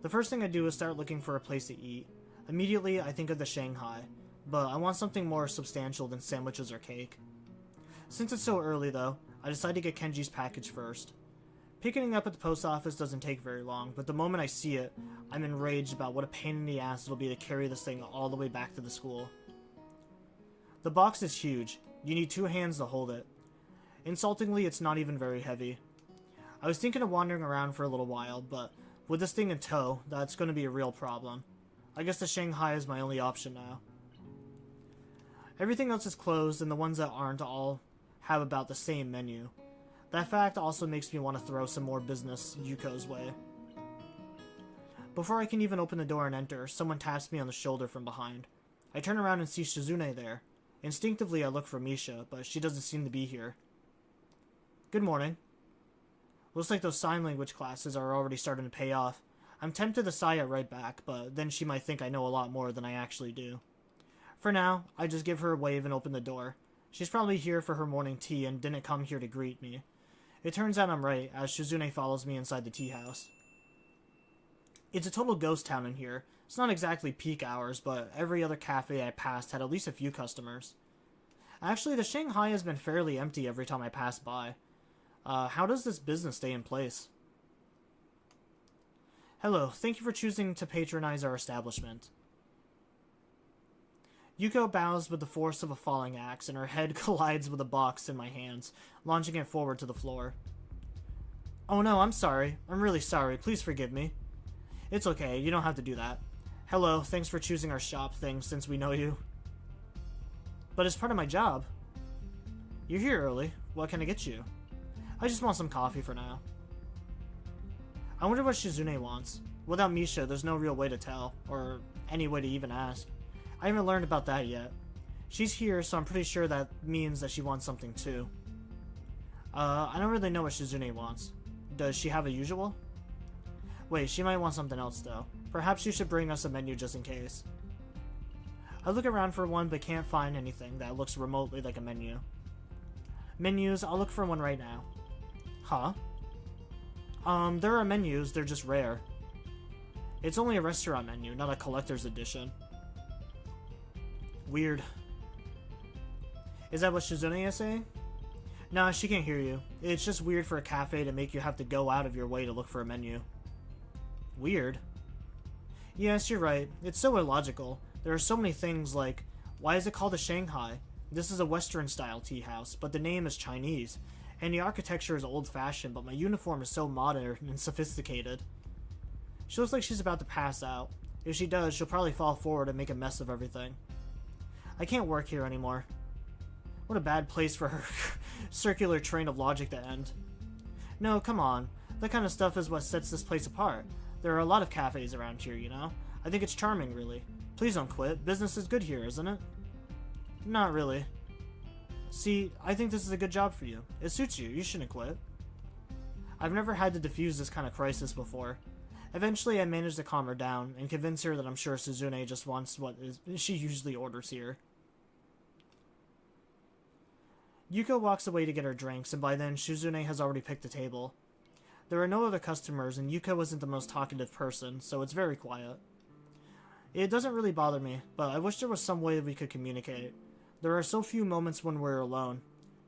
The first thing I do is start looking for a place to eat. Immediately, I think of the Shanghai, but I want something more substantial than sandwiches or cake. Since it's so early, though, I decide to get Kenji's package first. Picking it up at the post office doesn't take very long, but the moment I see it, I'm enraged about what a pain in the ass it'll be to carry this thing all the way back to the school. The box is huge. You need 2 hands to hold it. Insultingly, it's not even very heavy. I was thinking of wandering around for a little while, but with this thing in tow, that's going to be a real problem. I guess the Shanghai is my only option now. Everything else is closed, and the ones that aren't all have about the same menu. That fact also makes me want to throw some more business Yuko's way. Before I can even open the door and enter, someone taps me on the shoulder from behind. I turn around and see Shizune there. Instinctively, I look for Misha, but she doesn't seem to be here. Good morning. Looks like those sign language classes are already starting to pay off. I'm tempted to sigh it right back, but then she might think I know a lot more than I actually do. For now, I just give her a wave and open the door. She's probably here for her morning tea and didn't come here to greet me. It turns out I'm right, as Shizune follows me inside the tea house. It's a total ghost town in here. It's not exactly peak hours, but every other cafe I passed had at least a few customers. Actually, the Shanghai has been fairly empty every time I pass by. How does this business stay in place? Hello, thank you for choosing to patronize our establishment. Yuko bows with the force of a falling axe, and her head collides with a box in my hands, launching it forward to the floor. Oh no, I'm sorry. I'm really sorry. Please forgive me. It's okay, you don't have to do that. Hello, thanks for choosing our shop thing since we know you. But it's part of my job. You're here early. What can I get you? I just want some coffee for now. I wonder what Shizune wants. Without Misha, there's no real way to tell, or any way to even ask. I haven't learned about that yet. She's here, so I'm pretty sure that means that she wants something too. I don't really know what Shizune wants. Does she have a usual? Wait, she might want something else though. Perhaps you should bring us a menu just in case. I look around for one but can't find anything that looks remotely like a menu. Menus, I'll look for one right now. Huh? There are menus, they're just rare. It's only a restaurant menu, not a collector's edition. Weird. Is that what Shizune is saying? Nah, she can't hear you. It's just weird for a cafe to make you have to go out of your way to look for a menu. Weird. Yes, you're right. It's so illogical. There are so many things like, why is it called a Shanghai? This is a Western-style tea house, but the name is Chinese. And the architecture is old-fashioned, but my uniform is so modern and sophisticated. She looks like she's about to pass out. If she does, she'll probably fall forward and make a mess of everything. I can't work here anymore. What a bad place for her circular train of logic to end. No, come on. That kind of stuff is what sets this place apart. There are a lot of cafes around here, you know? I think it's charming, really. Please don't quit. Business is good here, isn't it? Not really. See, I think this is a good job for you. It suits you. You shouldn't quit. I've never had to defuse this kind of crisis before. Eventually, I managed to calm her down and convince her that I'm sure Suzune just wants what she usually orders here. Yuko walks away to get her drinks, and by then, Shizune has already picked a table. There are no other customers, and Yuko isn't the most talkative person, so it's very quiet. It doesn't really bother me, but I wish there was some way we could communicate. There are so few moments when we're alone.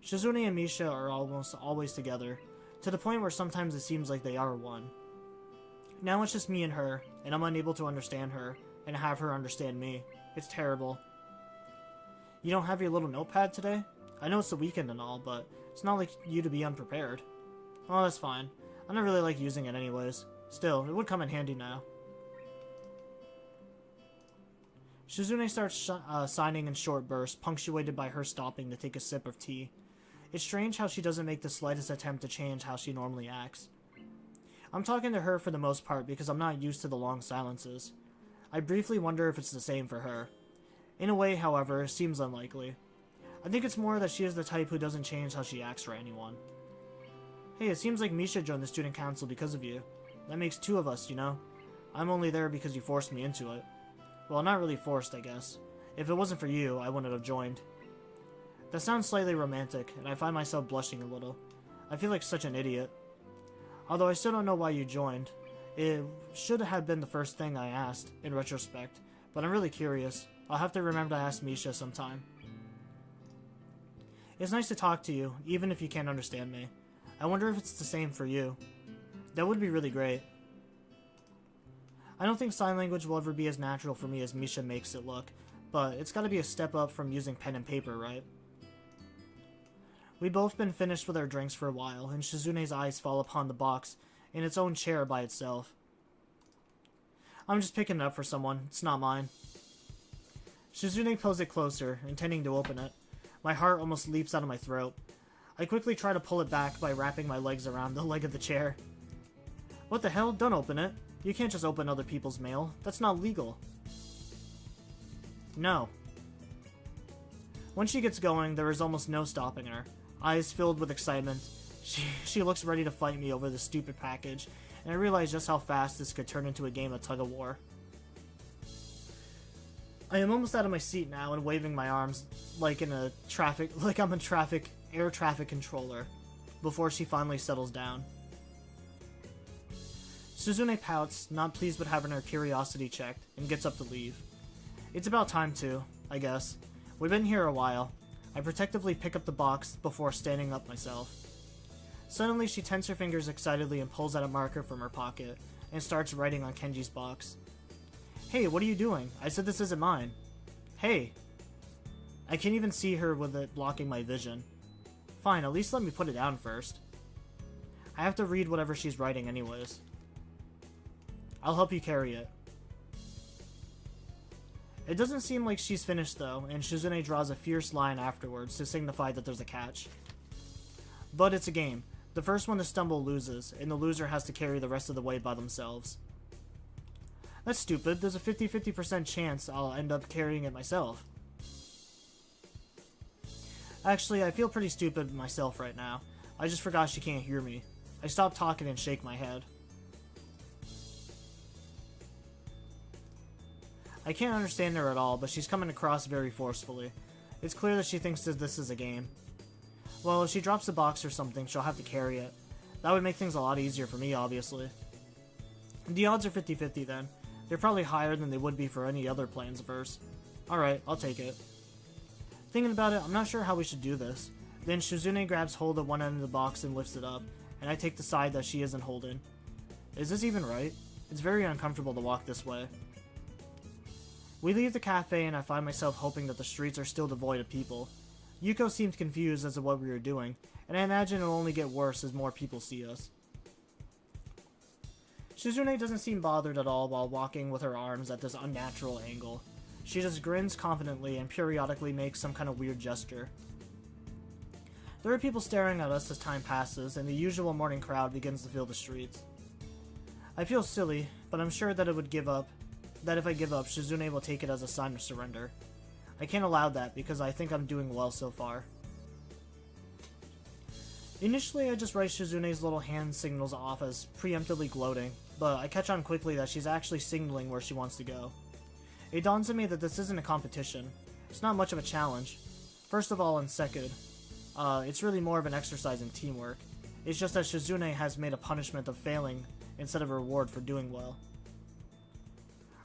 Shizune and Misha are almost always together, to the point where sometimes it seems like they are one. Now it's just me and her, and I'm unable to understand her, and have her understand me. It's terrible. You don't have your little notepad today? I know it's the weekend and all, but it's not like you to be unprepared. Oh, that's fine. I don't really like using it anyways. Still, it would come in handy now. Shizune starts signing in short bursts, punctuated by her stopping to take a sip of tea. It's strange how she doesn't make the slightest attempt to change how she normally acts. I'm talking to her for the most part because I'm not used to the long silences. I briefly wonder if it's the same for her. In a way, however, it seems unlikely. I think it's more that she is the type who doesn't change how she acts for anyone. Hey, it seems like Misha joined the student council because of you. That makes two of us, you know? I'm only there because you forced me into it. Well, not really forced, I guess. If it wasn't for you, I wouldn't have joined. That sounds slightly romantic, and I find myself blushing a little. I feel like such an idiot. Although I still don't know why you joined. It should have been the first thing I asked, in retrospect, but I'm really curious. I'll have to remember to ask Misha sometime. It's nice to talk to you, even if you can't understand me. I wonder if it's the same for you. That would be really great. I don't think sign language will ever be as natural for me as Misha makes it look, but it's gotta be a step up from using pen and paper, right? We've both been finished with our drinks for a while, and Shizune's eyes fall upon the box in its own chair by itself. I'm just picking it up for someone. It's not mine. Shizune pulls it closer, intending to open it. My heart almost leaps out of my throat. I quickly try to pull it back by wrapping my legs around the leg of the chair. What the hell? Don't open it. You can't just open other people's mail. That's not legal. No. When she gets going, there is almost no stopping her. Eyes filled with excitement. She looks ready to fight me over this stupid package, and I realize just how fast this could turn into a game of tug-of-war. I am almost out of my seat now and waving my arms like I'm a air traffic controller before she finally settles down. Suzune pouts, not pleased with having her curiosity checked, and gets up to leave. It's about time too, I guess. We've been here a while. I protectively pick up the box before standing up myself. Suddenly she tenses her fingers excitedly and pulls out a marker from her pocket and starts writing on Kenji's box. Hey, what are you doing? I said this isn't mine. Hey. I can't even see her with it blocking my vision. Fine, at least let me put it down first. I have to read whatever she's writing anyways. I'll help you carry it. It doesn't seem like she's finished though, and Shizune draws a fierce line afterwards to signify that there's a catch. But it's a game. The first one to stumble loses, and the loser has to carry the rest of the way by themselves. That's stupid. There's a 50-50% chance I'll end up carrying it myself. Actually, I feel pretty stupid myself right now. I just forgot she can't hear me. I stop talking and shake my head. I can't understand her at all, but she's coming across very forcefully. It's clear that she thinks that this is a game. Well, if she drops a box or something, she'll have to carry it. That would make things a lot easier for me, obviously. The odds are 50-50 then. They're probably higher than they would be for any other plans of hers. Alright, I'll take it. Thinking about it, I'm not sure how we should do this. Then Shizune grabs hold of one end of the box and lifts it up, and I take the side that she isn't holding. Is this even right? It's very uncomfortable to walk this way. We leave the cafe and I find myself hoping that the streets are still devoid of people. Yuko seems confused as to what we are doing, and I imagine it'll only get worse as more people see us. Shizune doesn't seem bothered at all while walking with her arms at this unnatural angle. She just grins confidently and periodically makes some kind of weird gesture. There are people staring at us as time passes, and the usual morning crowd begins to fill the streets. I feel silly, but I'm sure that if I give up, Shizune will take it as a sign of surrender. I can't allow that because I think I'm doing well so far. Initially, I just write Shizune's little hand signals off as preemptively gloating, but I catch on quickly that she's actually signaling where she wants to go. It dawns on me that this isn't a competition. It's not much of a challenge. First of all, and second, it's really more of an exercise in teamwork. It's just that Shizune has made a punishment of failing instead of a reward for doing well.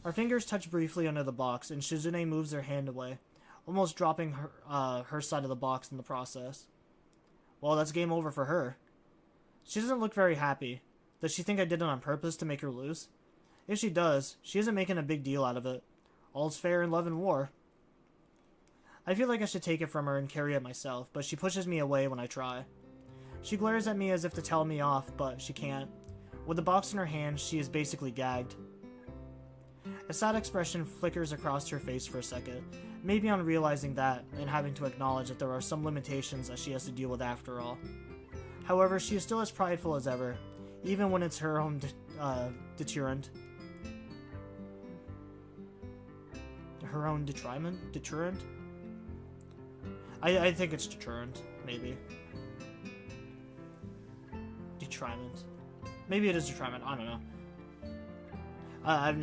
Our fingers touch briefly under the box, and Shizune moves her hand away, almost dropping her side of the box in the process. Well, that's game over for her. She doesn't look very happy. Does she think I did it on purpose to make her lose? If she does, she isn't making a big deal out of it. All's fair in love and war. I feel like I should take it from her and carry it myself, but she pushes me away when I try. She glares at me as if to tell me off, but she can't. With the box in her hand, she is basically gagged. A sad expression flickers across her face for a second, maybe on realizing that and having to acknowledge that there are some limitations that she has to deal with after all. However, she is still as prideful as ever, even when it's her own deterrent. Her own detriment? Deterrent? I think it's deterrent, maybe. Detriment. Maybe it is detriment, I don't know.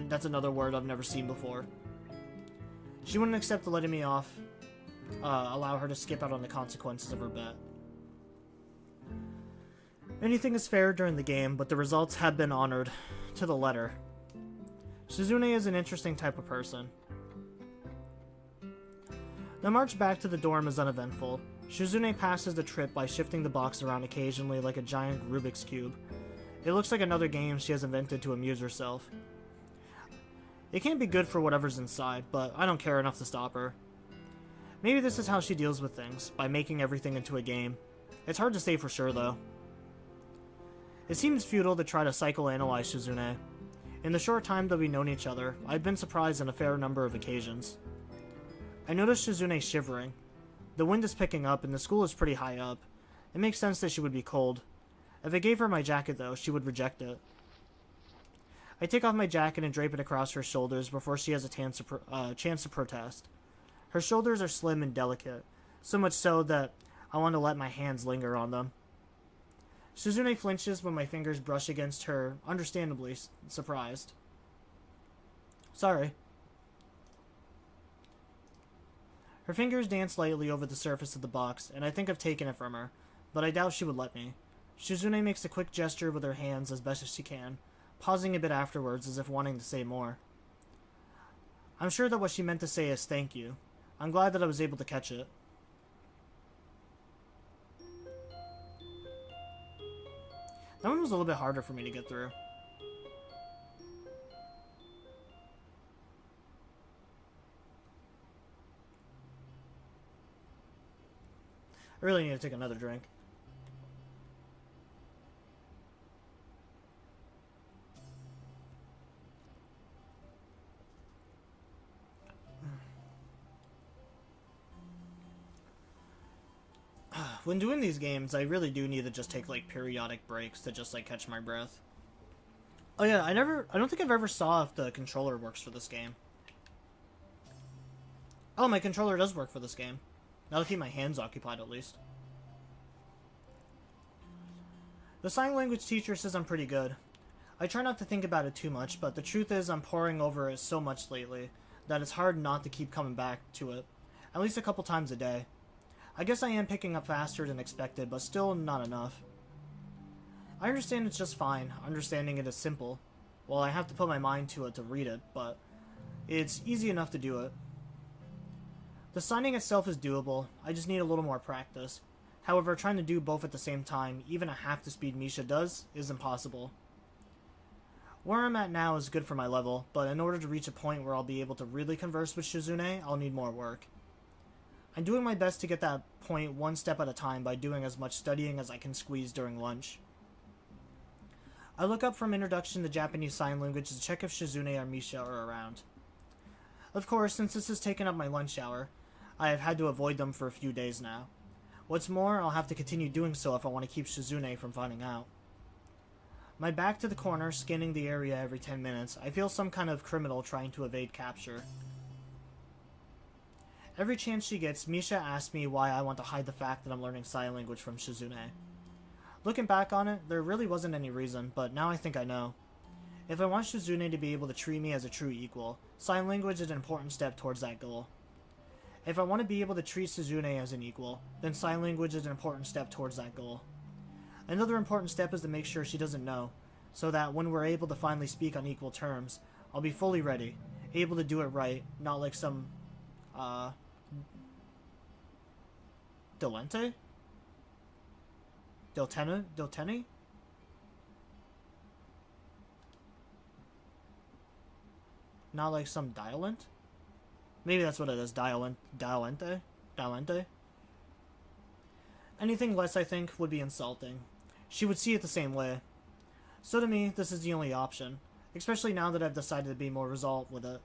That's another word I've never seen before. She wouldn't accept letting me off, allow her to skip out on the consequences of her bet. Anything is fair during the game, but the results have been honored to the letter. Shizune is an interesting type of person. The march back to the dorm is uneventful. Shizune passes the trip by shifting the box around occasionally like a giant Rubik's Cube. It looks like another game she has invented to amuse herself. It can't be good for whatever's inside, but I don't care enough to stop her. Maybe this is how she deals with things, by making everything into a game. It's hard to say for sure, though. It seems futile to try to psychoanalyze Shizune. In the short time that we've known each other, I've been surprised on a fair number of occasions. I noticed Shizune shivering. The wind is picking up, and the school is pretty high up. It makes sense that she would be cold. If I gave her my jacket, though, she would reject it. I take off my jacket and drape it across her shoulders before she has a chance to protest. Her shoulders are slim and delicate, so much so that I want to let my hands linger on them. Shizune flinches when my fingers brush against her, understandably surprised. Sorry. Her fingers dance lightly over the surface of the box, and I think I've taken it from her, but I doubt she would let me. Shizune makes a quick gesture with her hands as best as she can, pausing a bit afterwards as if wanting to say more. I'm sure that what she meant to say is thank you. I'm glad that I was able to catch it. That one was a little bit harder for me to get through. I really need to take another drink. When doing these games, I really do need to just take like periodic breaks to just like catch my breath. Oh yeah, I don't think I've ever saw if the controller works for this game. Oh, my controller does work for this game. That'll keep my hands occupied at least. The sign language teacher says I'm pretty good. I try not to think about it too much, but the truth is I'm poring over it so much lately that it's hard not to keep coming back to it, at least a couple times a day. I guess I am picking up faster than expected, but still not enough. I understand it's just fine. Understanding it is simple. Well, I have to put my mind to it to read it, but it's easy enough to do it. The signing itself is doable, I just need a little more practice. However, trying to do both at the same time, even at half the speed Misha does, is impossible. Where I'm at now is good for my level, but in order to reach a point where I'll be able to really converse with Shizune, I'll need more work. I'm doing my best to get that point one step at a time by doing as much studying as I can squeeze during lunch. I look up from Introduction to Japanese Sign Language to check if Shizune or Misha are around. Of course, since this has taken up my lunch hour, I have had to avoid them for a few days now. What's more, I'll have to continue doing so if I want to keep Shizune from finding out. My back to the corner, scanning the area every 10 minutes, I feel some kind of criminal trying to evade capture. Every chance she gets, Misha asks me why I want to hide the fact that I'm learning sign language from Shizune. Looking back on it, there really wasn't any reason, but now I think I know. If I want Shizune to be able to treat me as a true equal, sign language is an important step towards that goal. If I want to be able to treat Shizune as an equal, then sign language is an important step towards that goal. Another important step is to make sure she doesn't know, so that when we're able to finally speak on equal terms, I'll be fully ready, able to do it right, not like some, Dolente? Dolteni? Not like some Dialent? Maybe that's what it is, Dialente? Anything less, I think, would be insulting. She would see it the same way. So to me, this is the only option, especially now that I've decided to be more resolved with it.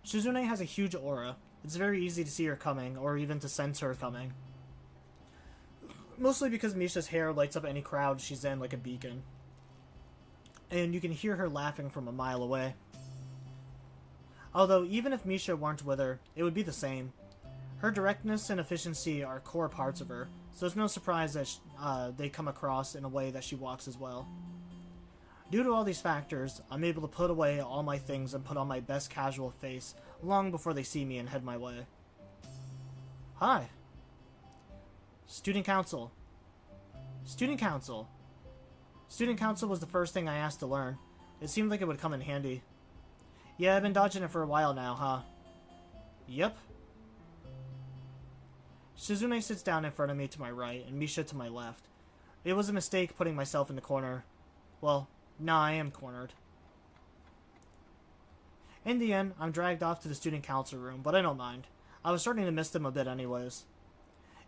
Shizune has a huge aura. It's very easy to see her coming, or even to sense her coming. Mostly because Misha's hair lights up any crowd she's in like a beacon. And you can hear her laughing from a mile away. Although, even if Misha weren't with her, it would be the same. Her directness and efficiency are core parts of her, so it's no surprise that they come across in a way that she walks as well. Due to all these factors, I'm able to put away all my things and put on my best casual face long before they see me and head my way. Hi. Student Council. Student Council. Student Council was the first thing I asked to learn. It seemed like it would come in handy. Yeah, I've been dodging it for a while now, huh? Yep. Shizune sits down in front of me to my right, and Misha to my left. It was a mistake putting myself in the corner. Well, nah, I am cornered. In the end, I'm dragged off to the student council room, but I don't mind. I was starting to miss them a bit anyways.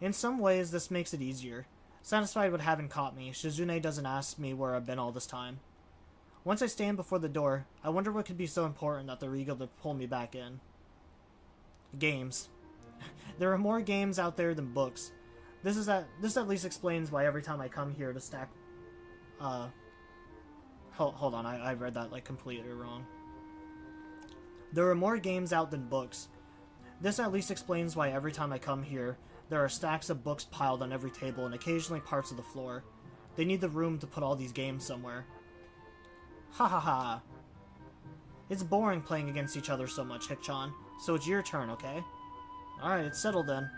In some ways, this makes it easier. Satisfied with having caught me, Shizune doesn't ask me where I've been all this time. Once I stand before the door, I wonder what could be so important that they're eager to pull me back in. Games. There are more games out there than books. This at least explains why every time I come here to stack... Hold on, I read that like completely wrong. There are more games out than books. This at least explains why every time I come here, there are stacks of books piled on every table and occasionally parts of the floor. They need the room to put all these games somewhere. Ha ha ha. It's boring playing against each other so much, Hikchan, so it's your turn, okay? Alright, it's settled then.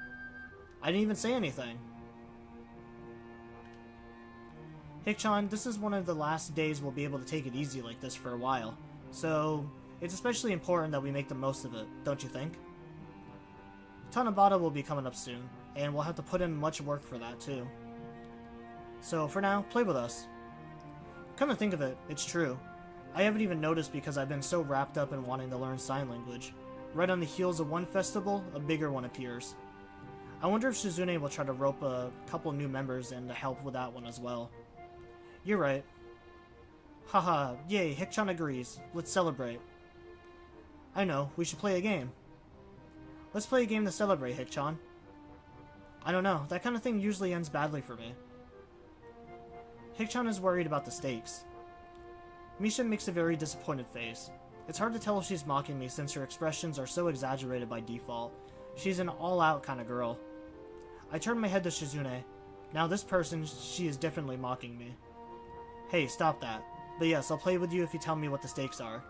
I didn't even say anything. Hikchan, this is one of the last days we'll be able to take it easy like this for a while, so it's especially important that we make the most of it, don't you think? Tanabata will be coming up soon, and we'll have to put in much work for that too. So for now, play with us. Come to think of it, it's true. I haven't even noticed because I've been so wrapped up in wanting to learn sign language. Right on the heels of one festival, a bigger one appears. I wonder if Shizune will try to rope a couple new members in to help with that one as well. You're right. Haha, yay, Hikchan agrees. Let's celebrate. I know, we should play a game. Let's play a game to celebrate, Hikchan. I don't know, that kind of thing usually ends badly for me. Hikchan is worried about the stakes. Misha makes a very disappointed face. It's hard to tell if she's mocking me since her expressions are so exaggerated by default. She's an all-out kind of girl. I turn my head to Shizune. Now this person, she is definitely mocking me. Hey, stop that. But yes, I'll play with you if you tell me what the stakes are.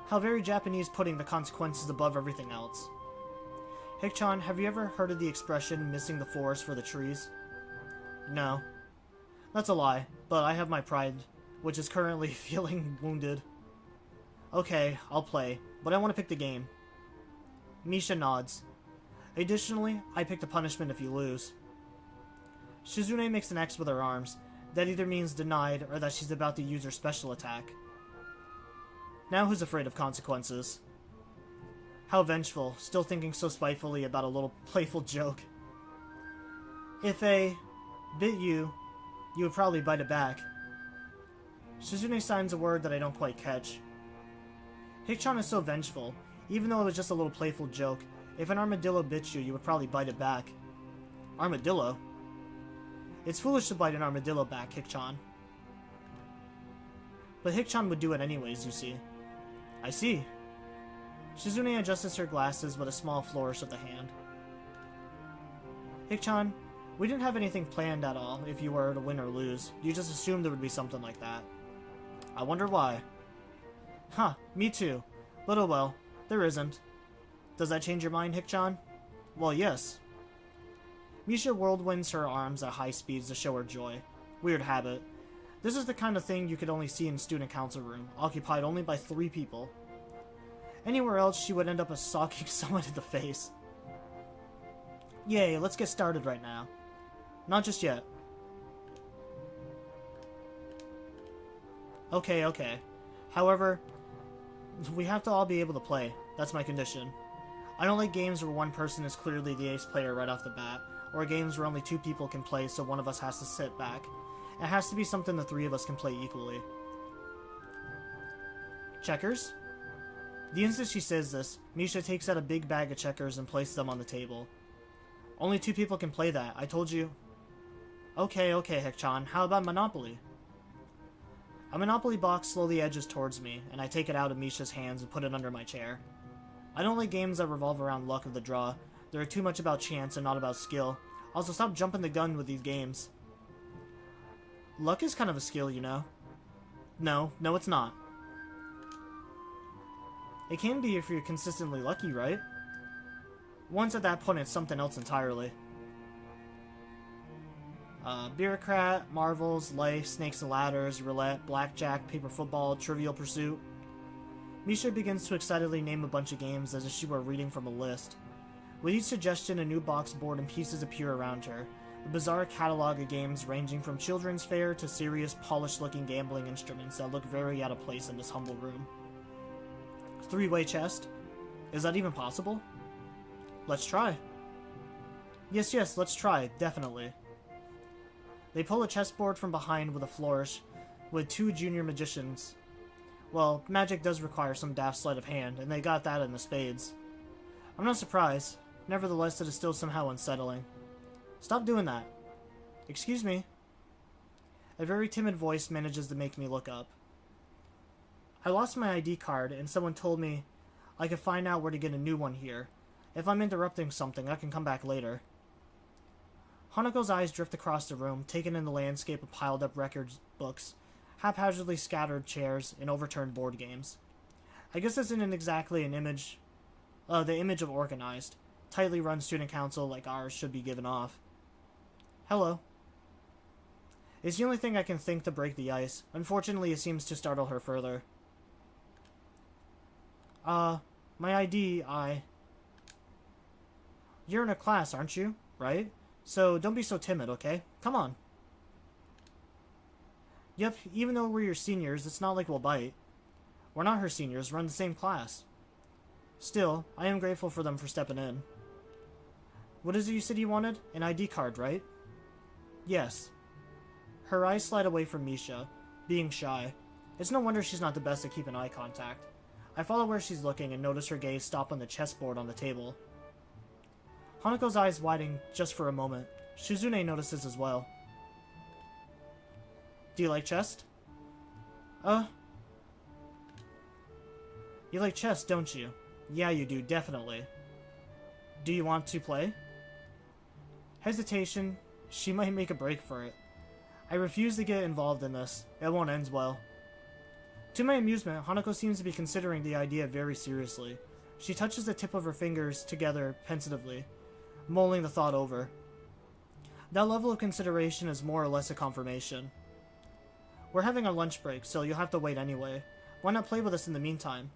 How very Japanese putting the consequences above everything else. Hikchan, have you ever heard of the expression missing the forest for the trees? No. That's a lie, but I have my pride, which is currently feeling wounded. Okay, I'll play, but I want to pick the game. Misha nods. Additionally, I pick the punishment if you lose. Shizune makes an X with her arms. That either means denied or that she's about to use her special attack. Now who's afraid of consequences? How vengeful, still thinking so spitefully about a little playful joke. If a bit you, you would probably bite it back. Shizune signs a word that I don't quite catch. Hikchan is so vengeful. Even though it was just a little playful joke, if an armadillo bit you, you would probably bite it back. Armadillo? It's foolish to bite an armadillo back, Hikchan. But Hikchan would do it anyways, you see. I see. Shizune adjusts her glasses with a small flourish of the hand. Hikchan, we didn't have anything planned at all if you were to win or lose. You just assumed there would be something like that. I wonder why. Huh, me too. But oh well, there isn't. Does that change your mind, Hikchan? Well, yes. Misha whirlwinds her arms at high speeds to show her joy. Weird habit. This is the kind of thing you could only see in student council room, occupied only by 3 people. Anywhere else, she would end up socking someone in the face. Yay, let's get started right now. Not just yet. Okay. However, we have to all be able to play. That's my condition. I don't like games where one person is clearly the ace player right off the bat, or games where only 2 people can play so one of us has to sit back. It has to be something the 3 of us can play equally. Checkers? The instant she says this, Misha takes out a big bag of checkers and places them on the table. Only 2 people can play that, I told you. Okay, Hikchan, how about Monopoly? A Monopoly box slowly edges towards me, and I take it out of Misha's hands and put it under my chair. I don't like games that revolve around luck of the draw. They're too much about chance and not about skill. Also, stop jumping the gun with these games. Luck is kind of a skill, you know. No, it's not. It can be if you're consistently lucky, right? Once at that point, it's something else entirely. Bureaucrat, Marvels, Life, Snakes and Ladders, Roulette, Blackjack, Paper Football, Trivial Pursuit. Misha begins to excitedly name a bunch of games as if she were reading from a list. With each suggestion, a new box board and pieces appear around her. A bizarre catalog of games ranging from children's fare to serious, polished-looking gambling instruments that look very out of place in this humble room. 3-way chest? Is that even possible? Let's try. Yes, let's try, definitely. They pull a chessboard from behind with a flourish, with 2 junior magicians. Well, magic does require some daft sleight of hand, and they got that in the spades. I'm not surprised. Nevertheless, it is still somehow unsettling. Stop doing that. Excuse me. A very timid voice manages to make me look up. I lost my ID card, and someone told me I could find out where to get a new one here. If I'm interrupting something, I can come back later. Hanako's eyes drift across the room, taking in the landscape of piled-up records books, haphazardly scattered chairs, and overturned board games. I guess this isn't exactly an image... the image of organized, tightly run student council like ours should be given off. Hello. It's the only thing I can think to break the ice. Unfortunately, it seems to startle her further. My ID, You're in a class, aren't you? Right? So don't be so timid, okay? Come on. Yep, even though we're your seniors, it's not like we'll bite. We're not her seniors, we're in the same class. Still, I am grateful for them for stepping in. What is it you said you wanted? An ID card, right? Yes. Her eyes slide away from Misha, being shy. It's no wonder she's not the best at keeping eye contact. I follow where she's looking and notice her gaze stop on the chessboard on the table. Hanako's eyes widen just for a moment. Shizune notices as well. Do you like chess? You like chess, don't you? Yeah, you do, definitely. Do you want to play? Hesitation. She might make a break for it. I refuse to get involved in this. It won't end well. To my amusement, Hanako seems to be considering the idea very seriously. She touches the tip of her fingers together pensatively, mulling the thought over. That level of consideration is more or less a confirmation. We're having a lunch break, so you'll have to wait anyway. Why not play with us in the meantime?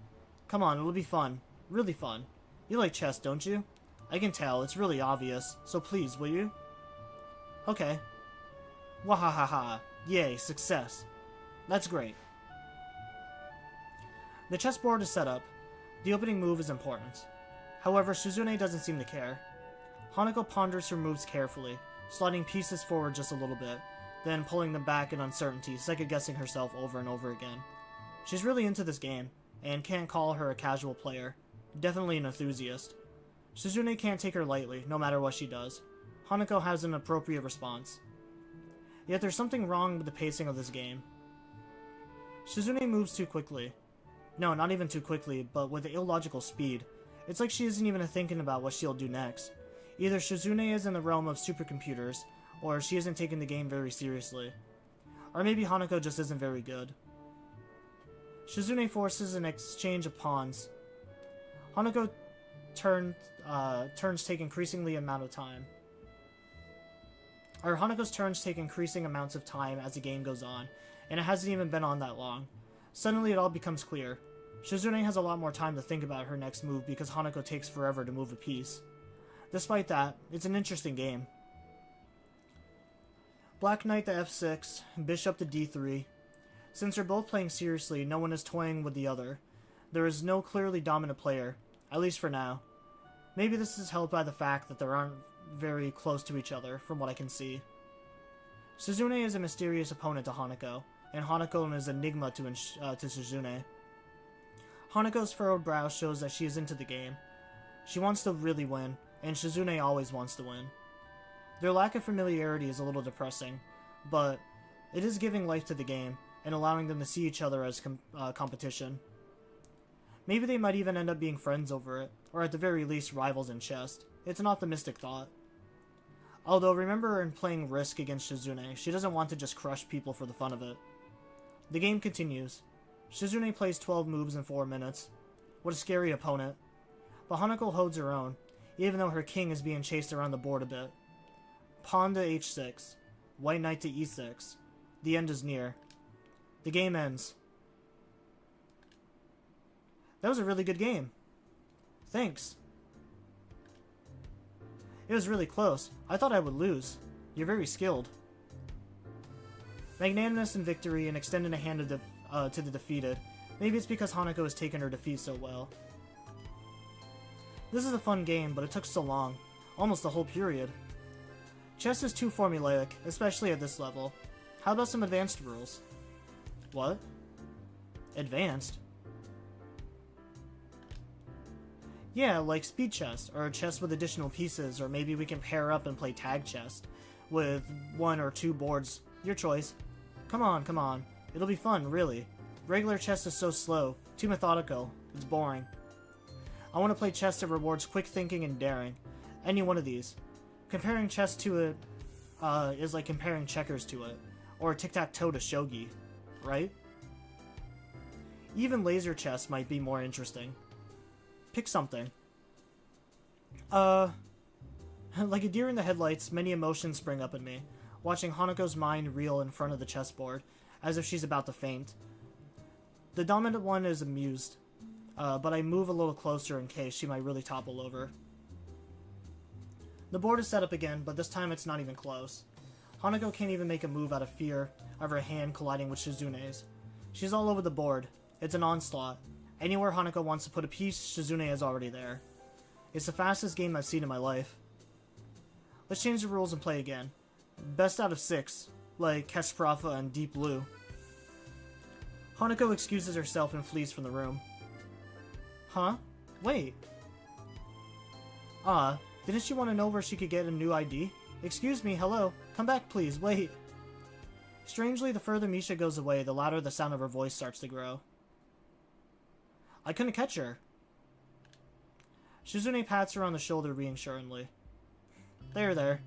Come on, it'll be fun. Really fun. You like chess, don't you? I can tell, it's really obvious, so please, will you? Okay. Wahahaha. Yay, success. That's great. The chessboard is set up. The opening move is important. However, Shizune doesn't seem to care. Hanako ponders her moves carefully, sliding pieces forward just a little bit, then pulling them back in uncertainty, second-guessing herself over and over again. She's really into this game, and can't call her a casual player. Definitely an enthusiast. Shizune can't take her lightly, no matter what she does. Hanako has an appropriate response. Yet there's something wrong with the pacing of this game. Shizune moves too quickly. No, not even too quickly, but with illogical speed. It's like she isn't even thinking about what she'll do next. Either Shizune is in the realm of supercomputers, or she isn't taking the game very seriously. Or maybe Hanako just isn't very good. Shizune forces an exchange of pawns. Hanako turns take increasingly amount of time. Or Hanako's turns take increasing amounts of time as the game goes on, and it hasn't even been on that long. Suddenly it all becomes clear. Shizune has a lot more time to think about her next move because Hanako takes forever to move a piece. Despite that, it's an interesting game. Black Knight to f6, Bishop to d3. Since they're both playing seriously, no one is toying with the other. There is no clearly dominant player, at least for now. Maybe this is helped by the fact that they aren't very close to each other, from what I can see. Shizune is a mysterious opponent to Hanako, and Hanako is an enigma to Shizune. Hanako's furrowed brow shows that she is into the game. She wants to really win, and Shizune always wants to win. Their lack of familiarity is a little depressing, but it is giving life to the game, and allowing them to see each other as competition. Maybe they might even end up being friends over it, or at the very least rivals in chess. It's an optimistic thought. Although, remember in playing Risk against Shizune, she doesn't want to just crush people for the fun of it. The game continues. Shizune plays 12 moves in 4 minutes. What a scary opponent. But Hanako holds her own, even though her king is being chased around the board a bit. Pawn to h6. White knight to e6. The end is near. The game ends. That was a really good game. Thanks. It was really close. I thought I would lose. You're very skilled. Magnanimous in victory and extending a hand to the defeated. Maybe it's because Hanako has taken her defeat so well. This is a fun game, but it took so long. Almost the whole period. Chess is too formulaic, especially at this level. How about some advanced rules? What? Advanced? Yeah, like speed chess, or chess with additional pieces, or maybe we can pair up and play tag chess with 1 or 2 boards. Your choice. Come on. It'll be fun, really. Regular chess is so slow, too methodical, it's boring. I want to play chess that rewards quick thinking and daring. Any one of these. Comparing chess to it is like comparing checkers to it, or tic-tac-toe to shogi, right? Even laser chess might be more interesting. Pick something. Like a deer in the headlights, many emotions spring up in me, watching Hanako's mind reel in front of the chessboard, as if she's about to faint. The dominant one is amused, but I move a little closer in case she might really topple over. The board is set up again, but this time it's not even close. Hanako can't even make a move out of fear of her hand colliding with Shizune's. She's all over the board. It's an onslaught. Anywhere Hanako wants to put a piece, Shizune is already there. It's the fastest game I've seen in my life. Let's change the rules and play again. Best out of 6, like Kesprafa and Deep Blue. Hanako excuses herself and flees from the room. Huh? Wait. Didn't she want to know where she could get a new ID? Excuse me, hello. Come back, please, wait. Strangely, the further Misha goes away, the louder the sound of her voice starts to grow. I couldn't catch her. Shizune pats her on the shoulder reassuringly. There.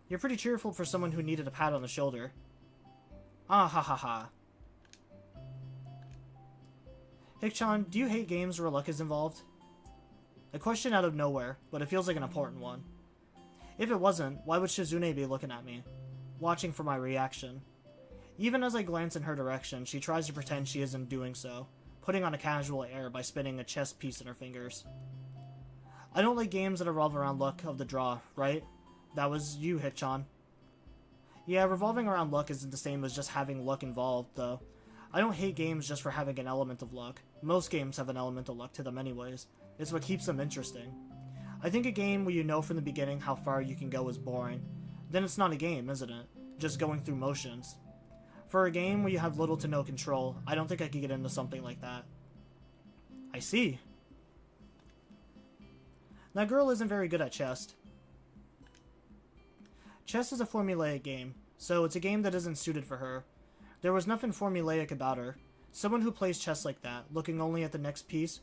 You're pretty cheerful for someone who needed a pat on the shoulder. Ah ha ha ha. Hikchan, do you hate games where luck is involved? A question out of nowhere, but it feels like an important one. If it wasn't, why would Shizune be looking at me? Watching for my reaction. Even as I glance in her direction, she tries to pretend she isn't doing so, putting on a casual air by spinning a chess piece in her fingers. I don't like games that revolve around luck of the draw, right? That was you, Hikchan. Yeah, revolving around luck isn't the same as just having luck involved, though. I don't hate games just for having an element of luck. Most games have an element of luck to them anyways. It's what keeps them interesting. I think a game where you know from the beginning how far you can go is boring. Then it's not a game, isn't it? Just going through motions. For a game where you have little to no control, I don't think I could get into something like that. I see. That girl isn't very good at chess. Chess is a formulaic game, so it's a game that isn't suited for her. There was nothing formulaic about her. Someone who plays chess like that, looking only at the next piece,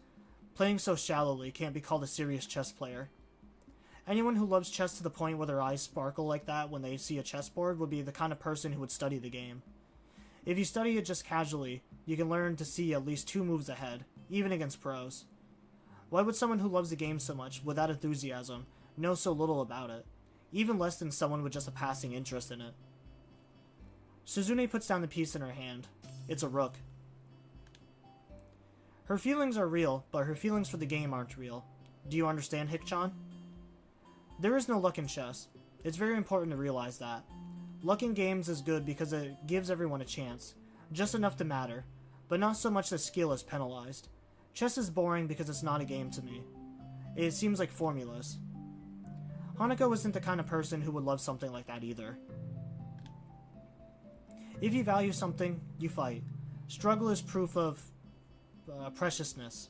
playing so shallowly, can't be called a serious chess player. Anyone who loves chess to the point where their eyes sparkle like that when they see a chessboard would be the kind of person who would study the game. If you study it just casually, you can learn to see at least 2 moves ahead, even against pros. Why would someone who loves the game so much, without enthusiasm, know so little about it, even less than someone with just a passing interest in it? Suzune puts down the piece in her hand. It's a rook. Her feelings are real, but her feelings for the game aren't real. Do you understand, Hick-chan? There is no luck in chess. It's very important to realize that. Luck in games is good because it gives everyone a chance, just enough to matter, but not so much that skill is penalized. Chess is boring because it's not a game to me. It seems like formulas. Hanako isn't the kind of person who would love something like that either. If you value something, you fight. Struggle is proof of preciousness.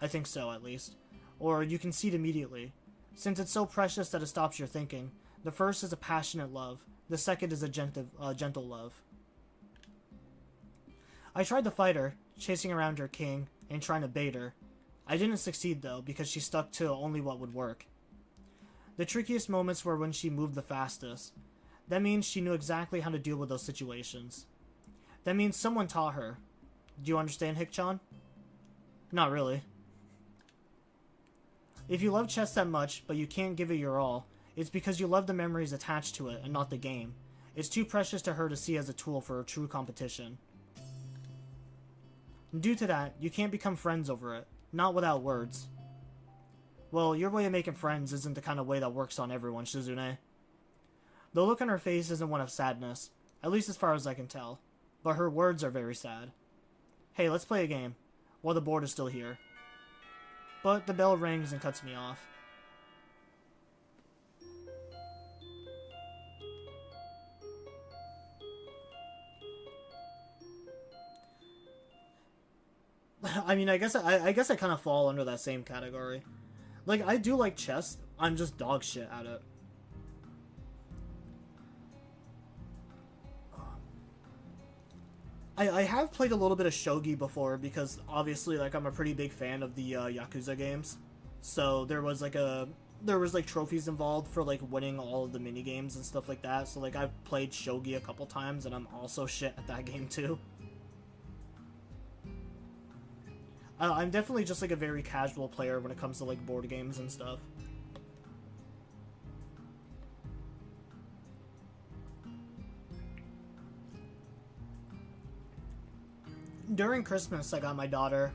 I think so, at least. Or you concede immediately. Since it's so precious that it stops your thinking, the first is a passionate love, the second is a gentle love. I tried to fight her, chasing around her king, and trying to bait her. I didn't succeed though, because she stuck to only what would work. The trickiest moments were when she moved the fastest. That means she knew exactly how to deal with those situations. That means someone taught her. Do you understand, Hick-chan? Not really. If you love chess that much, but you can't give it your all, it's because you love the memories attached to it and not the game. It's too precious to her to see as a tool for a true competition. Due to that, you can't become friends over it, not without words. Well, your way of making friends isn't the kind of way that works on everyone, Shizune. The look on her face isn't one of sadness, at least as far as I can tell, but her words are very sad. Hey, let's play a game, while the board is still here. But the bell rings and cuts me off. I mean, I guess I kind of fall under that same category. Like, I do like chess, I'm just dog shit at it. I have played a little bit of shogi before because obviously, like, I'm a pretty big fan of the Yakuza games. So there was like trophies involved for like winning all of the mini games and stuff like that. So like I've played shogi a couple times and I'm also shit at that game too. I'm definitely just like a very casual player when it comes to like board games and stuff. During Christmas, I got my daughter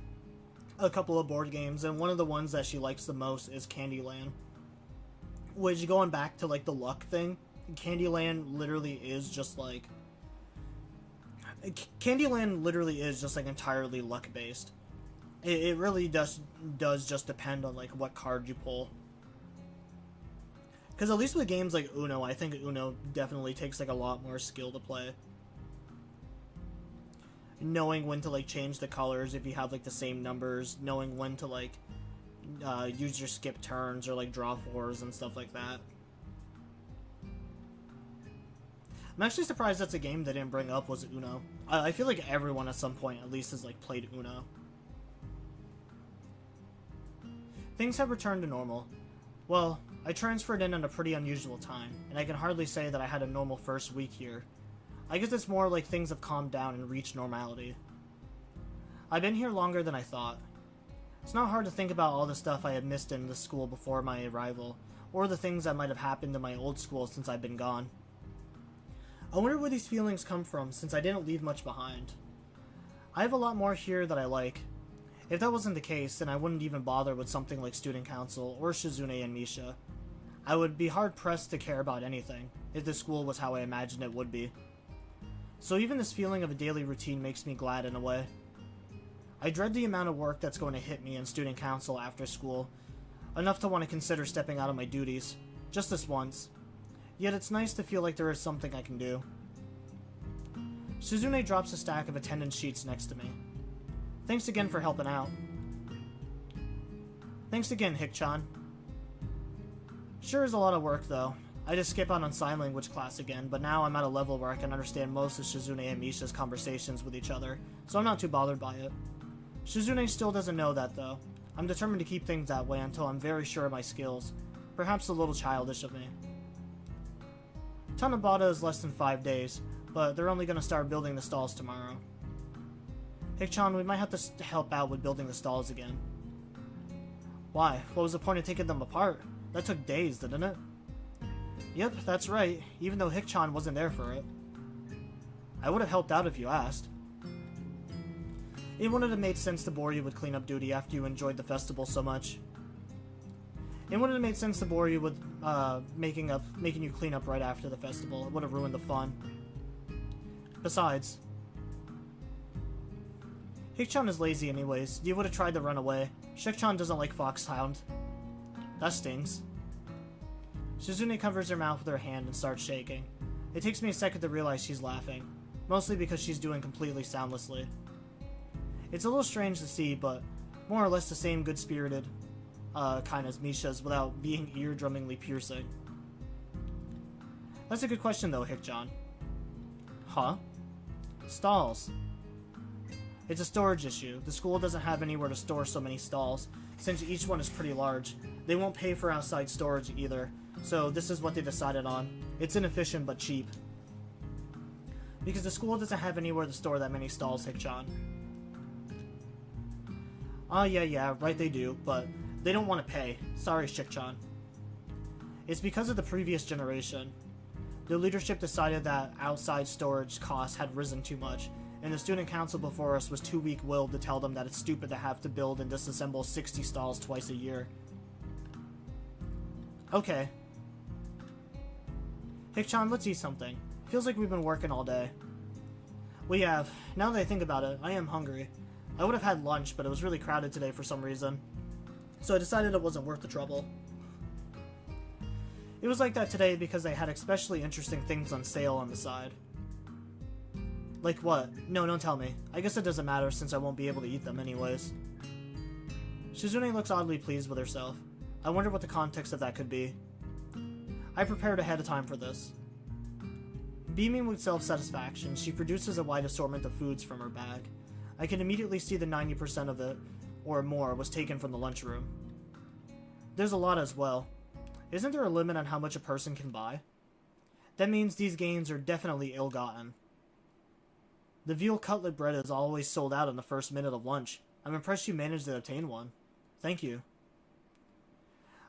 a couple of board games, and one of the ones that she likes the most is Candyland. Which, going back to like the luck thing, Candyland literally is just like entirely luck based. It really does just depend on like what card you pull. Because at least with games like Uno, I think Uno definitely takes like a lot more skill to play. Knowing when to like change the colors if you have like the same numbers, knowing when to like use your skip turns or like draw fours and stuff like that. I'm actually surprised that's a game they didn't bring up was Uno. I feel like everyone at some point at least has like played Uno. Things have returned to normal. Well, I transferred in at a pretty unusual time, and I can hardly say that I had a normal first week here. I guess it's more like things have calmed down and reached normality. I've been here longer than I thought. It's not hard to think about all the stuff I had missed in the school before my arrival, or the things that might have happened in my old school since I've been gone. I wonder where these feelings come from since I didn't leave much behind. I have a lot more here that I like. If that wasn't the case, then I wouldn't even bother with something like Student Council or Shizune and Misha. I would be hard-pressed to care about anything, if the school was how I imagined it would be. So even this feeling of a daily routine makes me glad in a way. I dread the amount of work that's going to hit me in Student Council after school, enough to want to consider stepping out of my duties. Just this once. Yet it's nice to feel like there is something I can do. Shizune drops a stack of attendance sheets next to me. Thanks again for helping out. Thanks again, Hikchan. Sure is a lot of work, though. I just skip out on sign language class again, but now I'm at a level where I can understand most of Shizune and Misha's conversations with each other, so I'm not too bothered by it. Shizune still doesn't know that, though. I'm determined to keep things that way until I'm very sure of my skills. Perhaps a little childish of me. Tanabata is less than 5 days, but they're only going to start building the stalls tomorrow. Hikchan, we might have to help out with building the stalls again. Why? What was the point of taking them apart? That took days, didn't it? Yep, that's right, even though Hikchan wasn't there for it. I would have helped out if you asked. It wouldn't have made sense to bore you with cleanup duty after you enjoyed the festival so much. It wouldn't have made sense to bore you with making you clean up right after the festival. It would have ruined the fun. Besides, Hikchan is lazy anyways. You would have tried to run away. Shikchan doesn't like Foxhound. That stings. Shizune covers her mouth with her hand and starts shaking. It takes me a second to realize she's laughing, mostly because she's doing completely soundlessly. It's a little strange to see, but more or less the same good-spirited kind as Misha's without being ear-drummingly piercing. That's a good question though, Hikchan. Huh? Stalls. It's a storage issue. The school doesn't have anywhere to store so many stalls, since each one is pretty large. They won't pay for outside storage either, so this is what they decided on. It's inefficient but cheap. Because the school doesn't have anywhere to store that many stalls, Hikchan. Yeah, right they do, but they don't want to pay. Sorry, Shikchan. It's because of the previous generation. The leadership decided that outside storage costs had risen too much, and the student council before us was too weak-willed to tell them that it's stupid to have to build and disassemble 60 stalls twice a year. Okay. Hikchan, let's eat something. Feels like we've been working all day. We have. Now that I think about it, I am hungry. I would have had lunch, but it was really crowded today for some reason. So I decided it wasn't worth the trouble. It was like that today because they had especially interesting things on sale on the side. Like what? No, don't tell me. I guess it doesn't matter since I won't be able to eat them anyways. Shizune looks oddly pleased with herself. I wonder what the context of that could be. I prepared ahead of time for this. Beaming with self-satisfaction, she produces a wide assortment of foods from her bag. I can immediately see that 90% of it, or more, was taken from the lunchroom. There's a lot as well. Isn't there a limit on how much a person can buy? That means these gains are definitely ill-gotten. The veal cutlet bread is always sold out in the first minute of lunch. I'm impressed you managed to obtain one. Thank you.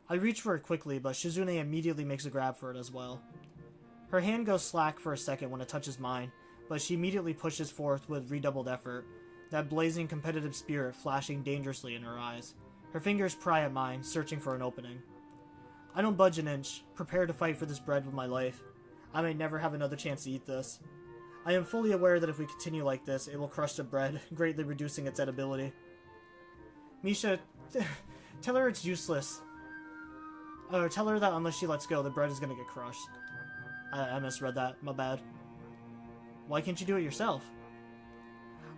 I reach for it quickly, but Shizune immediately makes a grab for it as well. Her hand goes slack for a second when it touches mine, but she immediately pushes forth with redoubled effort, that blazing competitive spirit flashing dangerously in her eyes. Her fingers pry at mine, searching for an opening. I don't budge an inch, prepared to fight for this bread with my life. I may never have another chance to eat this. I am fully aware that if we continue like this, it will crush the bread, greatly reducing its edibility. Misha, tell her it's useless. Or tell her that unless she lets go, the bread is gonna get crushed. I misread that, my bad. Why can't you do it yourself?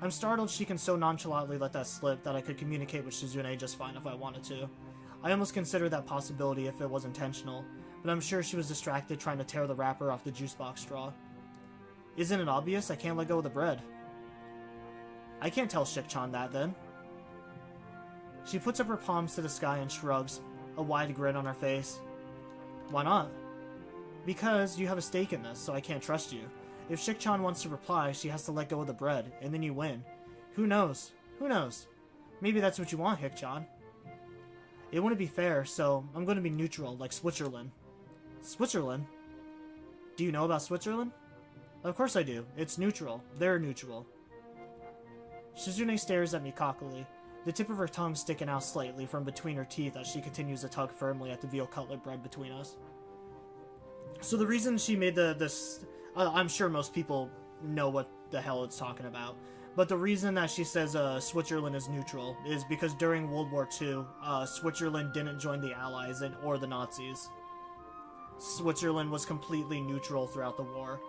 I'm startled she can so nonchalantly let that slip that I could communicate with Shizune just fine if I wanted to. I almost considered that possibility if it was intentional, but I'm sure she was distracted trying to tear the wrapper off the juice box straw. Isn't it obvious I can't let go of the bread? I can't tell Shikchan that then. She puts up her palms to the sky and shrugs, a wide grin on her face. Why not? Because you have a stake in this, so I can't trust you. If Shikchan wants to reply, she has to let go of the bread, and then you win. Who knows? Who knows? Maybe that's what you want, Hikchan. It wouldn't be fair, so I'm going to be neutral, like Switzerland. Switzerland? Do you know about Switzerland? Of course I do. It's neutral. They're neutral. Shizune stares at me cockily, the tip of her tongue sticking out slightly from between her teeth as she continues to tug firmly at the veal cutlet bread between us. So the reason she made this... I'm sure most people know what the hell it's talking about, But the reason that she says Switzerland is neutral is because during World War II, Switzerland didn't join the Allies or the Nazis. Switzerland was completely neutral throughout the war.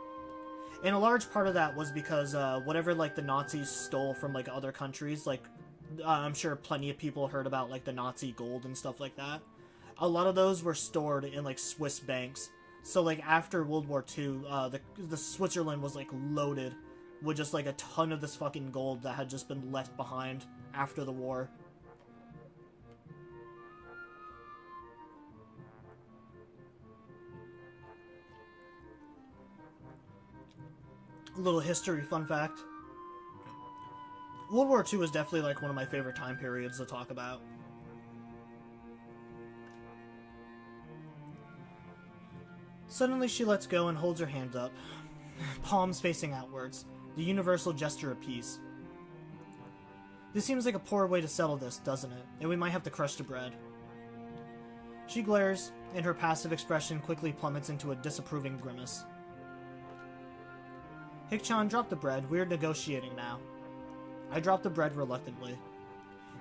And a large part of that was because whatever like the Nazis stole from like other countries, like I'm sure plenty of people heard about like the Nazi gold and stuff like that. A lot of those were stored in like Swiss banks. So like after World War II, the Switzerland was like loaded with just like a ton of this fucking gold that had just been left behind after the war. A little history fun fact. World War II is definitely like one of my favorite time periods to talk about. Suddenly she lets go and holds her hands up, palms facing outwards, the universal gesture of peace. This seems like a poor way to settle this, doesn't it? And we might have to crush the bread. She glares, and her passive expression quickly plummets into a disapproving grimace. Hick-chan, drop the bread. We're negotiating now. I drop the bread reluctantly.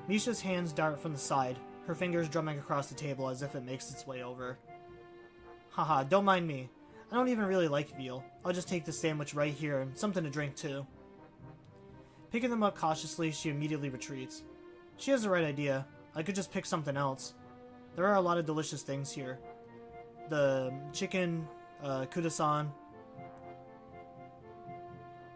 Misha's hands dart from the side, her fingers drumming across the table as if it makes its way over. Haha, don't mind me. I don't even really like veal. I'll just take the sandwich right here and something to drink too. Picking them up cautiously, she immediately retreats. She has the right idea. I could just pick something else. There are a lot of delicious things here. The chicken, kudasan.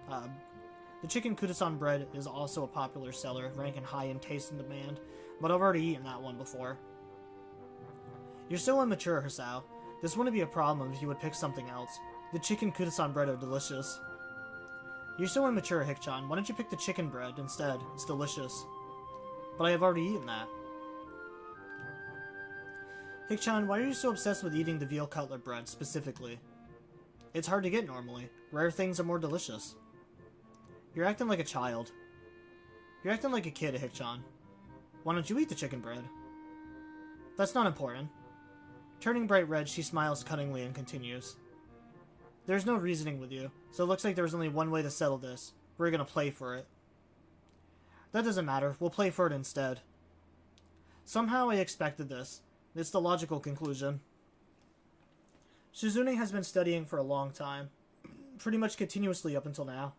The chicken kudasan bread is also a popular seller, ranking high in taste and demand, but I've already eaten that one before. You're so immature, Hisao. This wouldn't be a problem if you would pick something else. The chicken kudasan bread are delicious. You're so immature, Hick-chan. Why don't you pick the chicken bread instead? It's delicious. But I have already eaten that. Hick-chan, why are you so obsessed with eating the veal cutlet bread, specifically? It's hard to get normally. Rare things are more delicious. You're acting like a child. You're acting like a kid, Hick-chan. Why don't you eat the chicken bread? That's not important. Turning bright red, she smiles cunningly and continues. There's no reasoning with you, so it looks like there's only one way to settle this. We're gonna play for it. That doesn't matter. We'll play for it instead. Somehow I expected this. It's the logical conclusion. Shizune has been studying for a long time. Pretty much continuously up until now.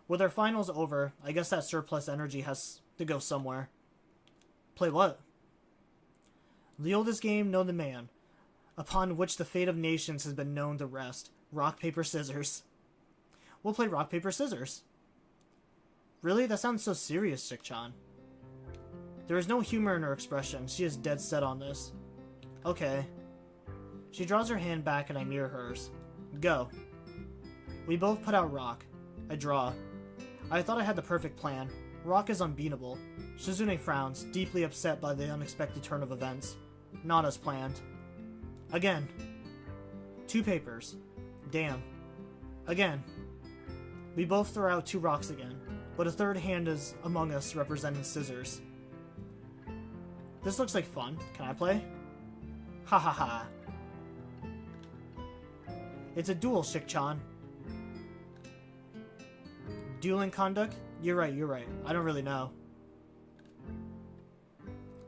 With our finals over, I guess that surplus energy has to go somewhere. Play what? The oldest game known to man, upon which the fate of nations has been known to rest. Rock, paper, scissors. We'll play rock, paper, scissors. Really? That sounds so serious, Hick-chan. There is no humor in her expression. She is dead set on this. Okay. She draws her hand back and I mirror hers. Go. We both put out rock. I draw. I thought I had the perfect plan. Rock is unbeatable. Shizune frowns, deeply upset by the unexpected turn of events. Not as planned. Again. 2 papers. Damn. Again. We both throw out 2 rocks again, but a third hand is among us representing scissors. This looks like fun. Can I play? Ha ha ha. It's a duel, Hick-chan. Dueling conduct? You're right. I don't really know.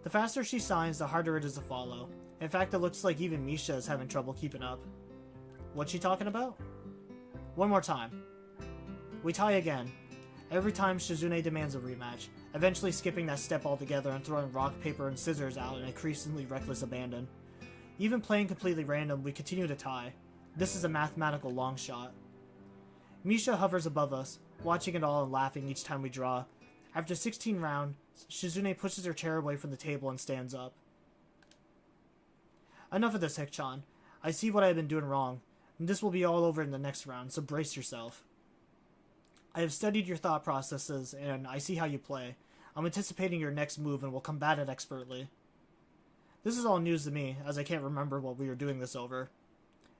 The faster she signs, the harder it is to follow. In fact, it looks like even Misha is having trouble keeping up. What's she talking about? One more time. We tie again. Every time Shizune demands a rematch, eventually skipping that step altogether and throwing rock, paper, and scissors out in increasingly reckless abandon. Even playing completely random, we continue to tie. This is a mathematical long shot. Misha hovers above us, watching it all and laughing each time we draw. After 16 rounds, Shizune pushes her chair away from the table and stands up. Enough of this, Hick-chan. I see what I have been doing wrong, and this will be all over in the next round, so brace yourself. I have studied your thought processes, and I see how you play. I'm anticipating your next move and will combat it expertly. This is all news to me, as I can't remember what we were doing this over.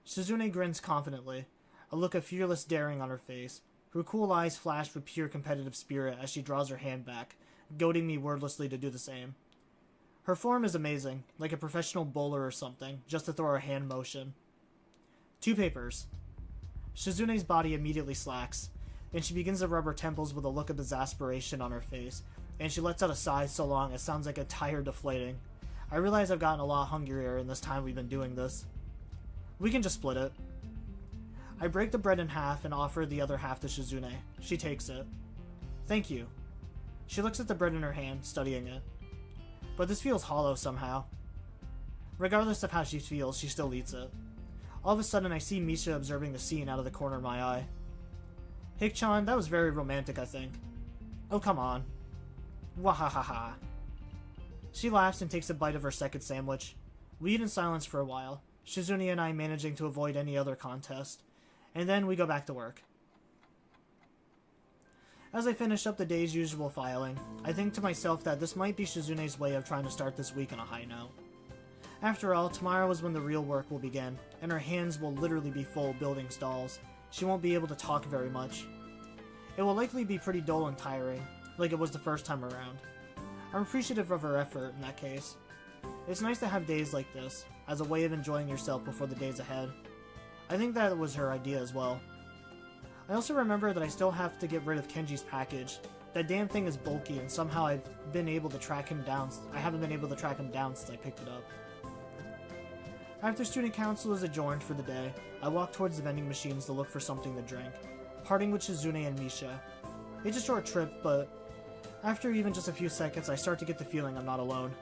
Shizune grins confidently, a look of fearless daring on her face. Her cool eyes flash with pure competitive spirit as she draws her hand back, goading me wordlessly to do the same. Her form is amazing, like a professional bowler or something, just to throw her hand motion. 2 papers. Shizune's body immediately slacks. and she begins to rub her temples with a look of exasperation on her face, and she lets out a sigh so long it sounds like a tire deflating. I realize I've gotten a lot hungrier in this time we've been doing this. We can just split it. I break the bread in half and offer the other half to Shizune. She takes it. Thank you. She looks at the bread in her hand, studying it. But this feels hollow somehow. Regardless of how she feels, she still eats it. All of a sudden, I see Misha observing the scene out of the corner of my eye. Hikchan, that was very romantic, I think. Oh, come on. Wahahaha. She laughs and takes a bite of her second sandwich. We eat in silence for a while, Shizune and I managing to avoid any other contest. And then we go back to work. As I finish up the day's usual filing, I think to myself that this might be Shizune's way of trying to start this week on a high note. After all, tomorrow is when the real work will begin, and her hands will literally be full building stalls. She won't be able to talk very much. It will likely be pretty dull and tiring, like it was the first time around. I'm appreciative of her effort in that case. It's nice to have days like this, as a way of enjoying yourself before the days ahead. I think that was her idea as well. I also remember that I still have to get rid of Kenji's package. That damn thing is bulky, and somehow I haven't been able to track him down since I picked it up. After student council is adjourned for the day, I walk towards the vending machines to look for something to drink, parting with Shizune and Misha. It's a short trip, but after even just a few seconds, I start to get the feeling I'm not alone.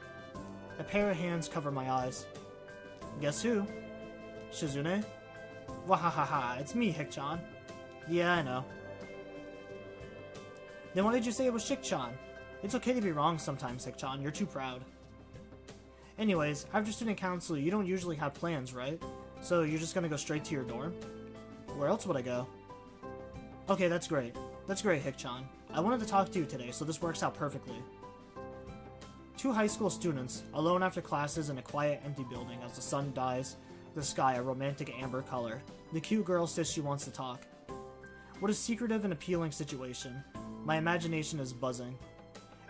A pair of hands cover my eyes. Guess who? Shizune? Wahahaha, it's me, Hikchan. Yeah, I know. Then why did you say it was Shikchan? It's okay to be wrong sometimes, Hikchan. You're too proud. Anyways, after student council, you don't usually have plans, right? So you're just gonna go straight to your dorm? Where else would I go? Okay, that's great. That's great, Hikchan. I wanted to talk to you today, so this works out perfectly. Two high school students, alone after classes in a quiet, empty building as the sun dyes the sky a romantic amber color. The cute girl says she wants to talk. What a secretive and appealing situation. My imagination is buzzing.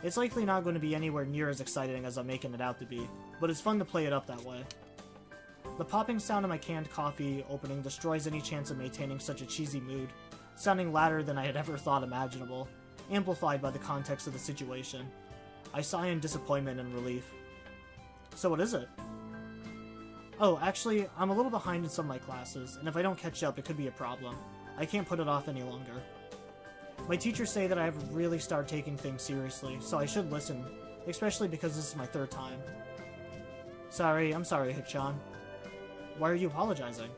It's likely not going to be anywhere near as exciting as I'm making it out to be, but it's fun to play it up that way. The popping sound of my canned coffee opening destroys any chance of maintaining such a cheesy mood, sounding louder than I had ever thought imaginable, amplified by the context of the situation. I sigh in disappointment and relief. So what is it? Oh, actually, I'm a little behind in some of my classes, and if I don't catch up, it could be a problem. I can't put it off any longer. My teachers say that I have to really start taking things seriously, so I should listen, especially because this is my third time. I'm sorry, Hikchan. Why are you apologizing?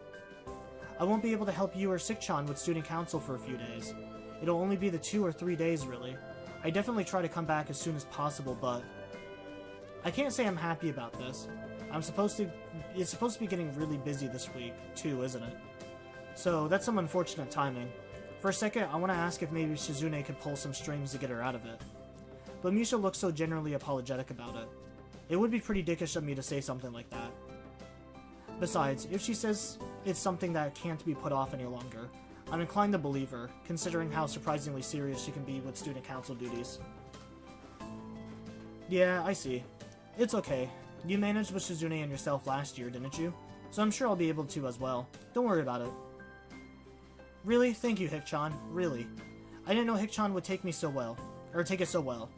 I won't be able to help you or Sikchan with student council for a few days. It'll only be the 2 or 3 days, really. I definitely try to come back as soon as possible, but I can't say I'm happy about this. It's supposed to be getting really busy this week, too, isn't it? So that's some unfortunate timing. For a second, I want to ask if maybe Shizune could pull some strings to get her out of it. But Misha looks so generally apologetic about it. It would be pretty dickish of me to say something like that. Besides, if she says it's something that can't be put off any longer, I'm inclined to believe her, considering how surprisingly serious she can be with student council duties. Yeah, I see. It's okay. You managed with Shizune and yourself last year, didn't you? So I'm sure I'll be able to as well. Don't worry about it. Really? Thank you, Hikchan. Really. I didn't know Hikchan would take it so well.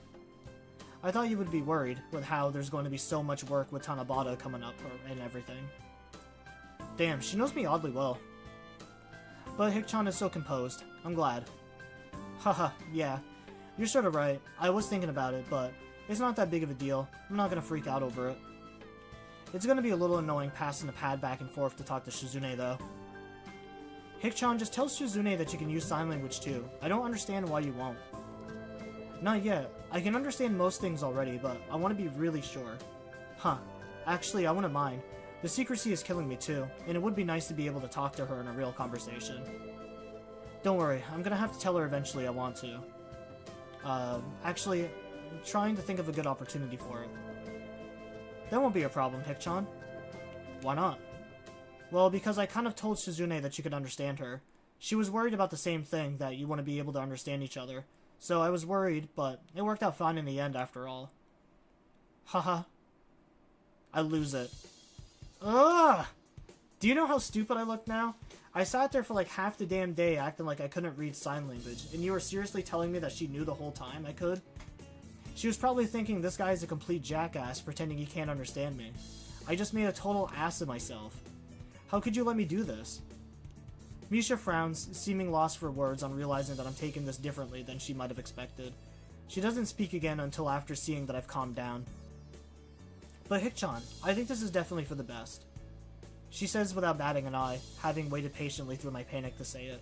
I thought you would be worried with how there's going to be so much work with Tanabata coming up and everything. Damn, she knows me oddly well. But Hikchan is so composed. I'm glad. Haha, yeah. You're sort of right. I was thinking about it, but it's not that big of a deal. I'm not gonna freak out over it. It's gonna be a little annoying passing the pad back and forth to talk to Shizune, though. Hikchan, just tell Shizune that you can use sign language too. I don't understand why you won't. Not yet. I can understand most things already, but I want to be really sure. Huh. Actually, I wouldn't mind. The secrecy is killing me too, and it would be nice to be able to talk to her in a real conversation. Don't worry, I'm gonna have to tell her eventually I want to. Actually, I'm trying to think of a good opportunity for it. That won't be a problem, Hikchan. Why not? Well, because I kind of told Shizune that you could understand her. She was worried about the same thing, that you want to be able to understand each other. So I was worried, but it worked out fine in the end after all. Haha. I lose it. Ugh! Do you know how stupid I look now? I sat there for like half the damn day acting like I couldn't read sign language, and you were seriously telling me that she knew the whole time I could? She was probably thinking this guy is a complete jackass pretending he can't understand me. I just made a total ass of myself. How could you let me do this? Misha frowns, seeming lost for words on realizing that I'm taking this differently than she might have expected. She doesn't speak again until after seeing that I've calmed down. But Hikchan, I think this is definitely for the best. She says without batting an eye, having waited patiently through my panic to say it.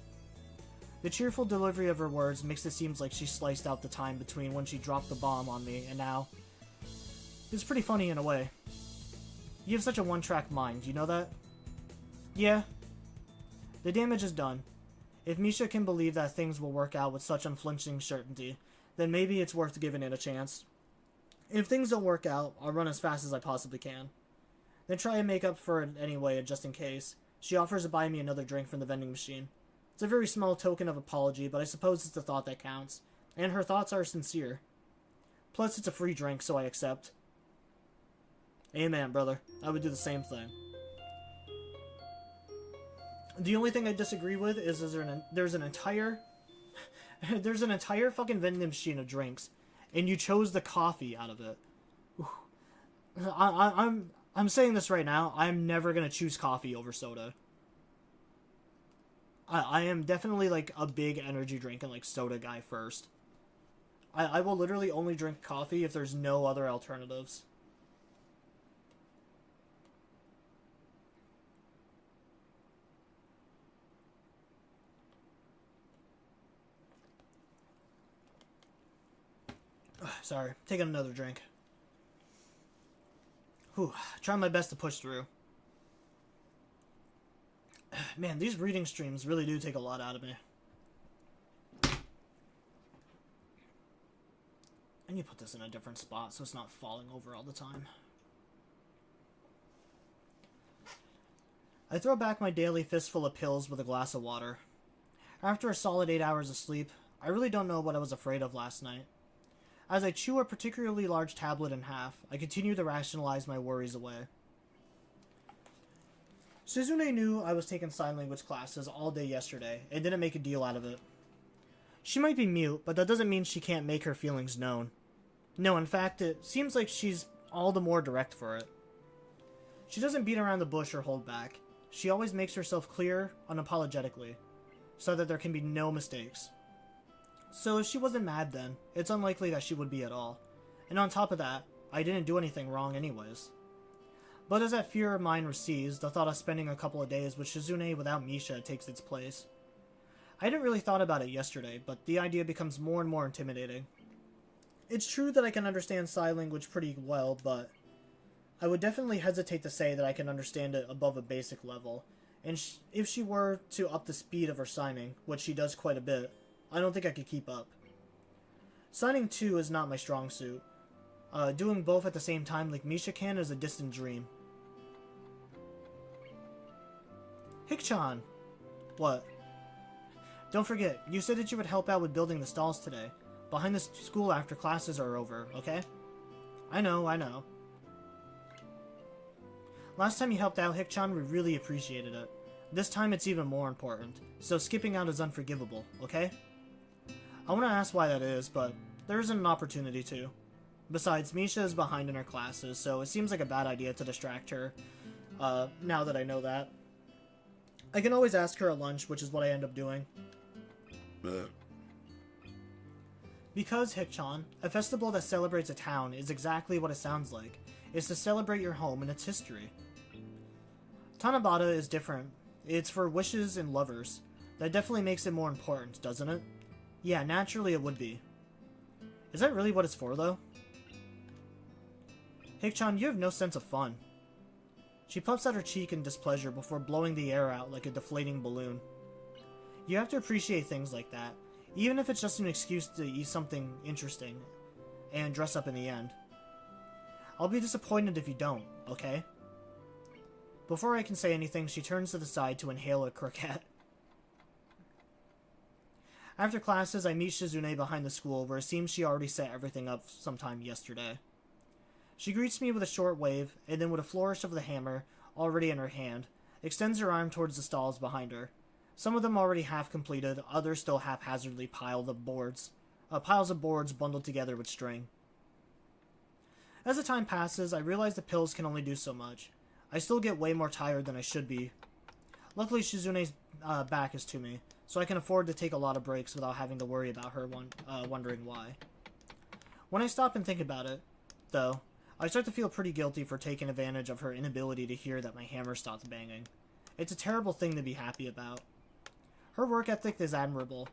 The cheerful delivery of her words makes it seem like she sliced out the time between when she dropped the bomb on me and now. It's pretty funny in a way. You have such a one-track mind, you know that? Yeah. The damage is done. If Misha can believe that things will work out with such unflinching certainty, then maybe it's worth giving it a chance. If things don't work out, I'll run as fast as I possibly can. Then try and make up for it anyway, just in case. She offers to buy me another drink from the vending machine. It's a very small token of apology, but I suppose it's the thought that counts. And her thoughts are sincere. Plus, it's a free drink, so I accept. Amen, brother. I would do the same thing. The only thing I disagree with is there's an entire fucking vending machine of drinks, and you chose the coffee out of it. I'm saying this right now. I'm never gonna choose coffee over soda. I am definitely like a big energy drink and like soda guy first. I will literally only drink coffee if there's no other alternatives. Sorry, taking another drink. Whew, trying my best to push through. Man, these reading streams really do take a lot out of me. I need to put this in a different spot so it's not falling over all the time. I throw back my daily fistful of pills with a glass of water. After a solid 8 hours of sleep, I really don't know what I was afraid of last night. As I chew a particularly large tablet in half, I continue to rationalize my worries away. Suzune knew I was taking sign language classes all day yesterday and didn't make a deal out of it. She might be mute, but that doesn't mean she can't make her feelings known. No, in fact, it seems like she's all the more direct for it. She doesn't beat around the bush or hold back. She always makes herself clear unapologetically, so that there can be no mistakes. So if she wasn't mad then, it's unlikely that she would be at all. And on top of that, I didn't do anything wrong anyways. But as that fear of mine recedes, the thought of spending a couple of days with Shizune without Misha takes its place. I hadn't really thought about it yesterday, but the idea becomes more and more intimidating. It's true that I can understand sign language pretty well, but I would definitely hesitate to say that I can understand it above a basic level. And if she were to up the speed of her signing, which she does quite a bit, I don't think I could keep up. Signing too is not my strong suit. Doing both at the same time like Misha can is a distant dream. Hikchan! What? Don't forget, you said that you would help out with building the stalls today. Behind the school after classes are over, okay? I know. Last time you helped out, Hikchan, we really appreciated it. This time it's even more important, so skipping out is unforgivable, okay? I want to ask why that is, but there isn't an opportunity to. Besides, Misha is behind in her classes, so it seems like a bad idea to distract her, now that I know that. I can always ask her at lunch, which is what I end up doing. Because, Hikchan, a festival that celebrates a town is exactly what it sounds like. It's to celebrate your home and its history. Tanabata is different. It's for wishes and lovers. That definitely makes it more important, doesn't it? Yeah, naturally it would be. Is that really what it's for, though? Hikchan, you have no sense of fun. She puffs out her cheek in displeasure before blowing the air out like a deflating balloon. You have to appreciate things like that, even if it's just an excuse to eat something interesting and dress up in the end. I'll be disappointed if you don't, okay? Before I can say anything, she turns to the side to inhale a croquette. After classes, I meet Shizune behind the school, where it seems she already set everything up sometime yesterday. She greets me with a short wave, and then with a flourish of the hammer, already in her hand, extends her arm towards the stalls behind her. Some of them already half completed, others still haphazardly piles of boards bundled together with string. As the time passes, I realize the pills can only do so much. I still get way more tired than I should be. Luckily, Shizune's back is to me, so I can afford to take a lot of breaks without having to worry about her wondering why. When I stop and think about it, though, I start to feel pretty guilty for taking advantage of her inability to hear that my hammer stops banging. It's a terrible thing to be happy about. Her work ethic is admirable.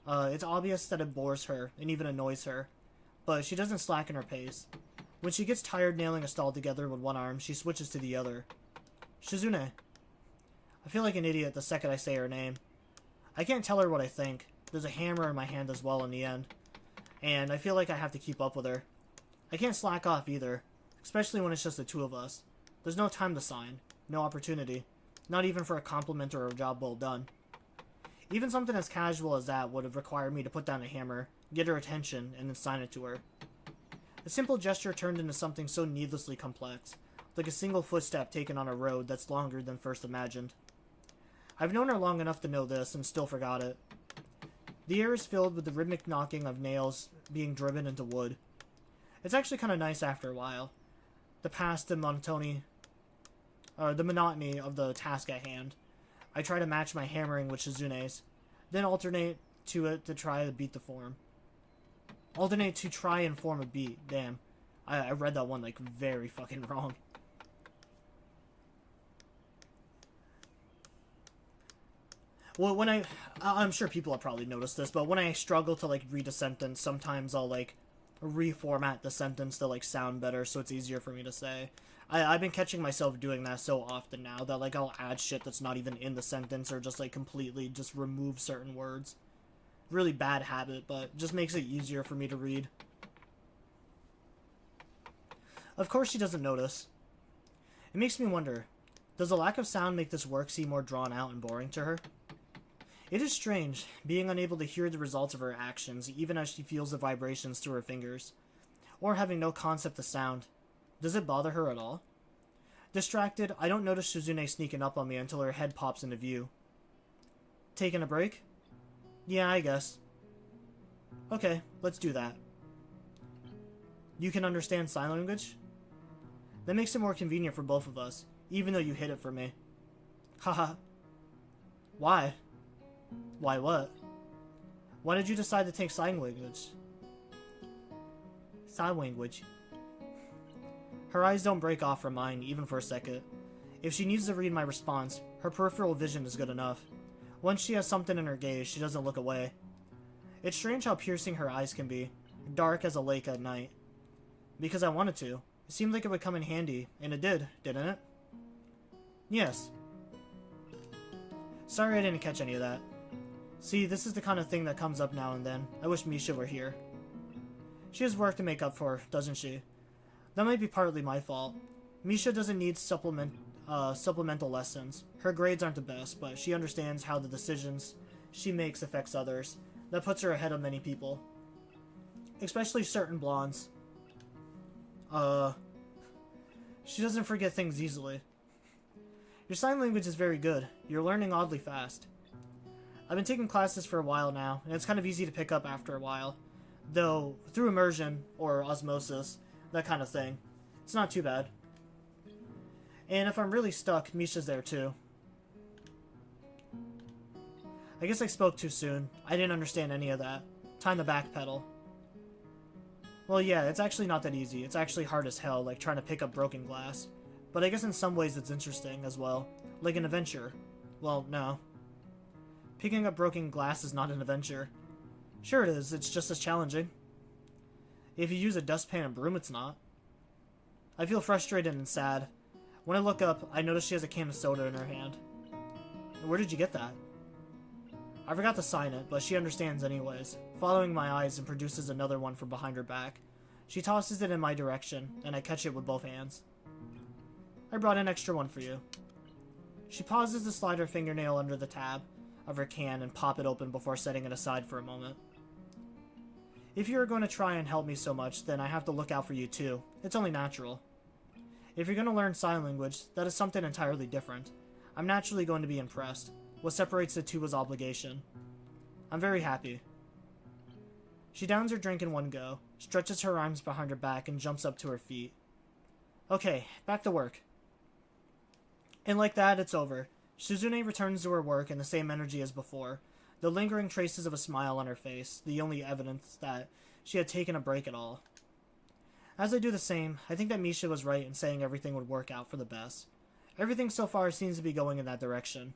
It's obvious that it bores her and even annoys her, but she doesn't slacken her pace. When she gets tired nailing a stall together with one arm, she switches to the other. Shizune. I feel like an idiot the second I say her name. I can't tell her what I think. There's a hammer in my hand as well in the end, and I feel like I have to keep up with her. I can't slack off either, especially when it's just the two of us. There's no time to sign, no opportunity, not even for a compliment or a job well done. Even something as casual as that would have required me to put down a hammer, get her attention, and then sign it to her. A simple gesture turned into something so needlessly complex, like a single footstep taken on a road that's longer than first imagined. I've known her long enough to know this and still forgot it. The air is filled with the rhythmic knocking of nails being driven into wood. It's actually kind of nice after a while. The monotony of the task at hand. I try to match my hammering with Shizune's, then alternate to try and form a beat. Damn. I read that one like very fucking wrong. Well, I'm sure people have probably noticed this, but when I struggle to like read a sentence, sometimes I'll like reformat the sentence to like sound better so it's easier for me to say. I've been catching myself doing that so often now that like I'll add shit that's not even in the sentence or just like completely just remove certain words. Really bad habit, but just makes it easier for me to read. Of course she doesn't notice. It makes me wonder, does the lack of sound make this work seem more drawn out and boring to her? It is strange, being unable to hear the results of her actions even as she feels the vibrations through her fingers, or having no concept of sound. Does it bother her at all? Distracted, I don't notice Shizune sneaking up on me until her head pops into view. Taking a break? Yeah, I guess. Okay, let's do that. You can understand sign language? That makes it more convenient for both of us, even though you hid it from me. Haha. Why? Why what? Why did you decide to take sign language? Sign language. Her eyes don't break off from mine, even for a second. If she needs to read my response, her peripheral vision is good enough. Once she has something in her gaze, she doesn't look away. It's strange how piercing her eyes can be, dark as a lake at night. Because I wanted to. It seemed like it would come in handy, and it did, didn't it? Yes. Sorry I didn't catch any of that. See, this is the kind of thing that comes up now and then. I wish Misha were here. She has work to make up for, doesn't she? That might be partly my fault. Misha doesn't need supplemental lessons. Her grades aren't the best, but she understands how the decisions she makes affects others. That puts her ahead of many people. Especially certain blondes. She doesn't forget things easily. Your sign language is very good. You're learning oddly fast. I've been taking classes for a while now, and it's kind of easy to pick up after a while. Though, through immersion, or osmosis, that kind of thing, it's not too bad. And if I'm really stuck, Misha's there too. I guess I spoke too soon. I didn't understand any of that. Time to backpedal. Well, yeah, it's actually not that easy. It's actually hard as hell, like trying to pick up broken glass. But I guess in some ways it's interesting as well. Like an adventure. Well, no. Picking up broken glass is not an adventure. Sure it is, it's just as challenging. If you use a dustpan and broom, it's not. I feel frustrated and sad. When I look up, I notice she has a can of soda in her hand. Where did you get that? I forgot to sign it, but she understands anyways, following my eyes and produces another one from behind her back. She tosses it in my direction, and I catch it with both hands. I brought an extra one for you. She pauses to slide her fingernail under the tab of her can and pop it open before setting it aside for a moment. If you are going to try and help me so much, then I have to look out for you too. It's only natural. If you're going to learn sign language, that is something entirely different. I'm naturally going to be impressed. What separates the two is obligation. I'm very happy. She downs her drink in one go, stretches her arms behind her back, and jumps up to her feet. Okay, back to work. And like that, it's over. Shizune returns to her work in the same energy as before, the lingering traces of a smile on her face, the only evidence that she had taken a break at all. As I do the same, I think that Misha was right in saying everything would work out for the best. Everything so far seems to be going in that direction.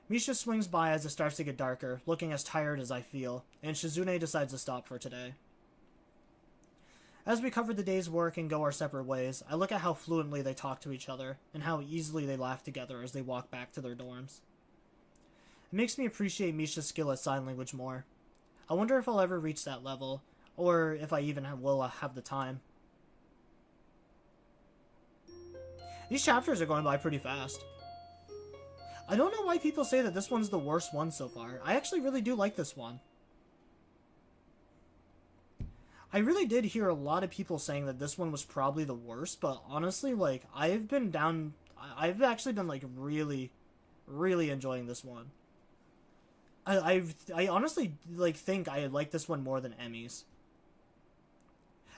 Misha swings by as it starts to get darker, looking as tired as I feel, and Shizune decides to stop for today. As we cover the day's work and go our separate ways, I look at how fluently they talk to each other, and how easily they laugh together as they walk back to their dorms. It makes me appreciate Misha's skill at sign language more. I wonder if I'll ever reach that level, or if I even will have the time. These chapters are going by pretty fast. I don't know why people say that this one's the worst one so far. I actually really do like this one. I really did hear a lot of people saying that this one was probably the worst, but honestly, like, I've actually been, like, really, really enjoying this one. I honestly, like, think I like this one more than Emmy's.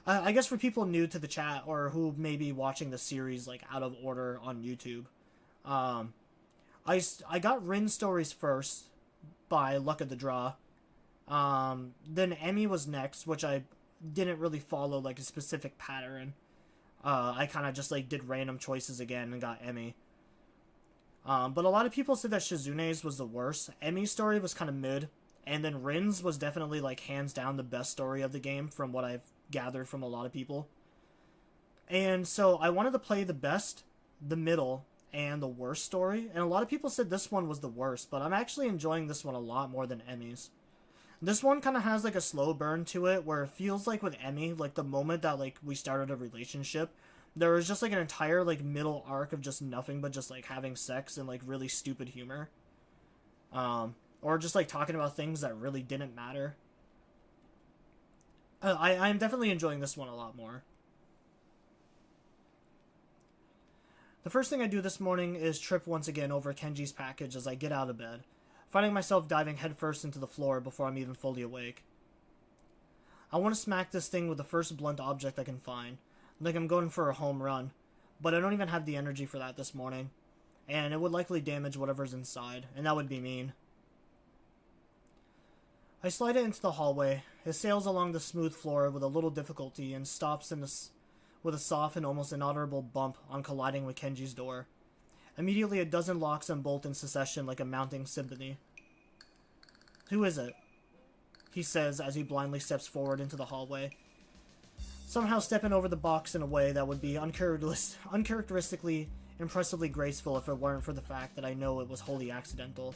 I guess for people new to the chat, or who may be watching the series, like, out of order on YouTube, I got Rin's stories first, by luck of the draw. Then Emmy was next, which I didn't really follow, like, a specific pattern. I kind of just, like, did random choices again and got Emmy. But a lot of people said that Shizune's was the worst. Emmy's story was kind of mid, and then Rin's was definitely, like, hands down the best story of the game from what I've gathered from a lot of people. And so I wanted to play the best, the middle, and the worst story, and a lot of people said this one was the worst, but I'm actually enjoying this one a lot more than Emmy's. This one kind of has, like, a slow burn to it, where it feels like with Emmy, like, the moment that, like, we started a relationship, there was just, like, an entire, like, middle arc of just nothing but just, like, having sex and, like, really stupid humor. Or just, like, talking about things that really didn't matter. I'm definitely enjoying this one a lot more. The first thing I do this morning is trip once again over Kenji's package as I get out of bed, finding myself diving headfirst into the floor before I'm even fully awake. I want to smack this thing with the first blunt object I can find, like I'm going for a home run, but I don't even have the energy for that this morning, and it would likely damage whatever's inside, and that would be mean. I slide it into the hallway. It sails along the smooth floor with a little difficulty and stops with a soft and almost inaudible bump on colliding with Kenji's door. Immediately a dozen locks unbolt in succession like a mounting symphony. "Who is it?" he says as he blindly steps forward into the hallway, somehow stepping over the box in a way that would be uncharacteristically, impressively graceful if it weren't for the fact that I know it was wholly accidental.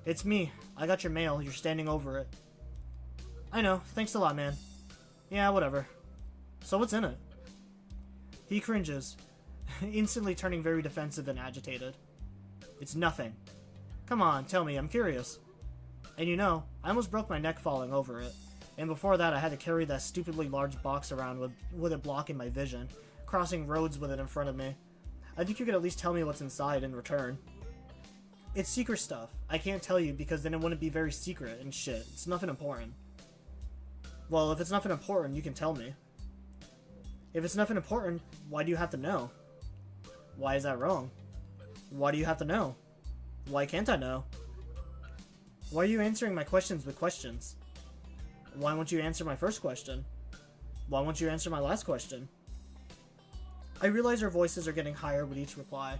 "It's me. I got your mail. You're standing over it." "I know. Thanks a lot, man." "Yeah, whatever." "So what's in it?" He cringes, instantly turning very defensive and agitated. "It's nothing." "Come on, tell me. I'm curious." And you know, I almost broke my neck falling over it. And before that, I had to carry that stupidly large box around with it blocking my vision, crossing roads with it in front of me. I think you could at least tell me what's inside in return. "It's secret stuff. I can't tell you because then it wouldn't be very secret and shit. It's nothing important." "Well, if it's nothing important, you can tell me." "If it's nothing important, why do you have to know?" "Why is that wrong?" "Why do you have to know?" "Why can't I know?" "Why are you answering my questions with questions?" "Why won't you answer my first question?" "Why won't you answer my last question?" I realize our voices are getting higher with each reply.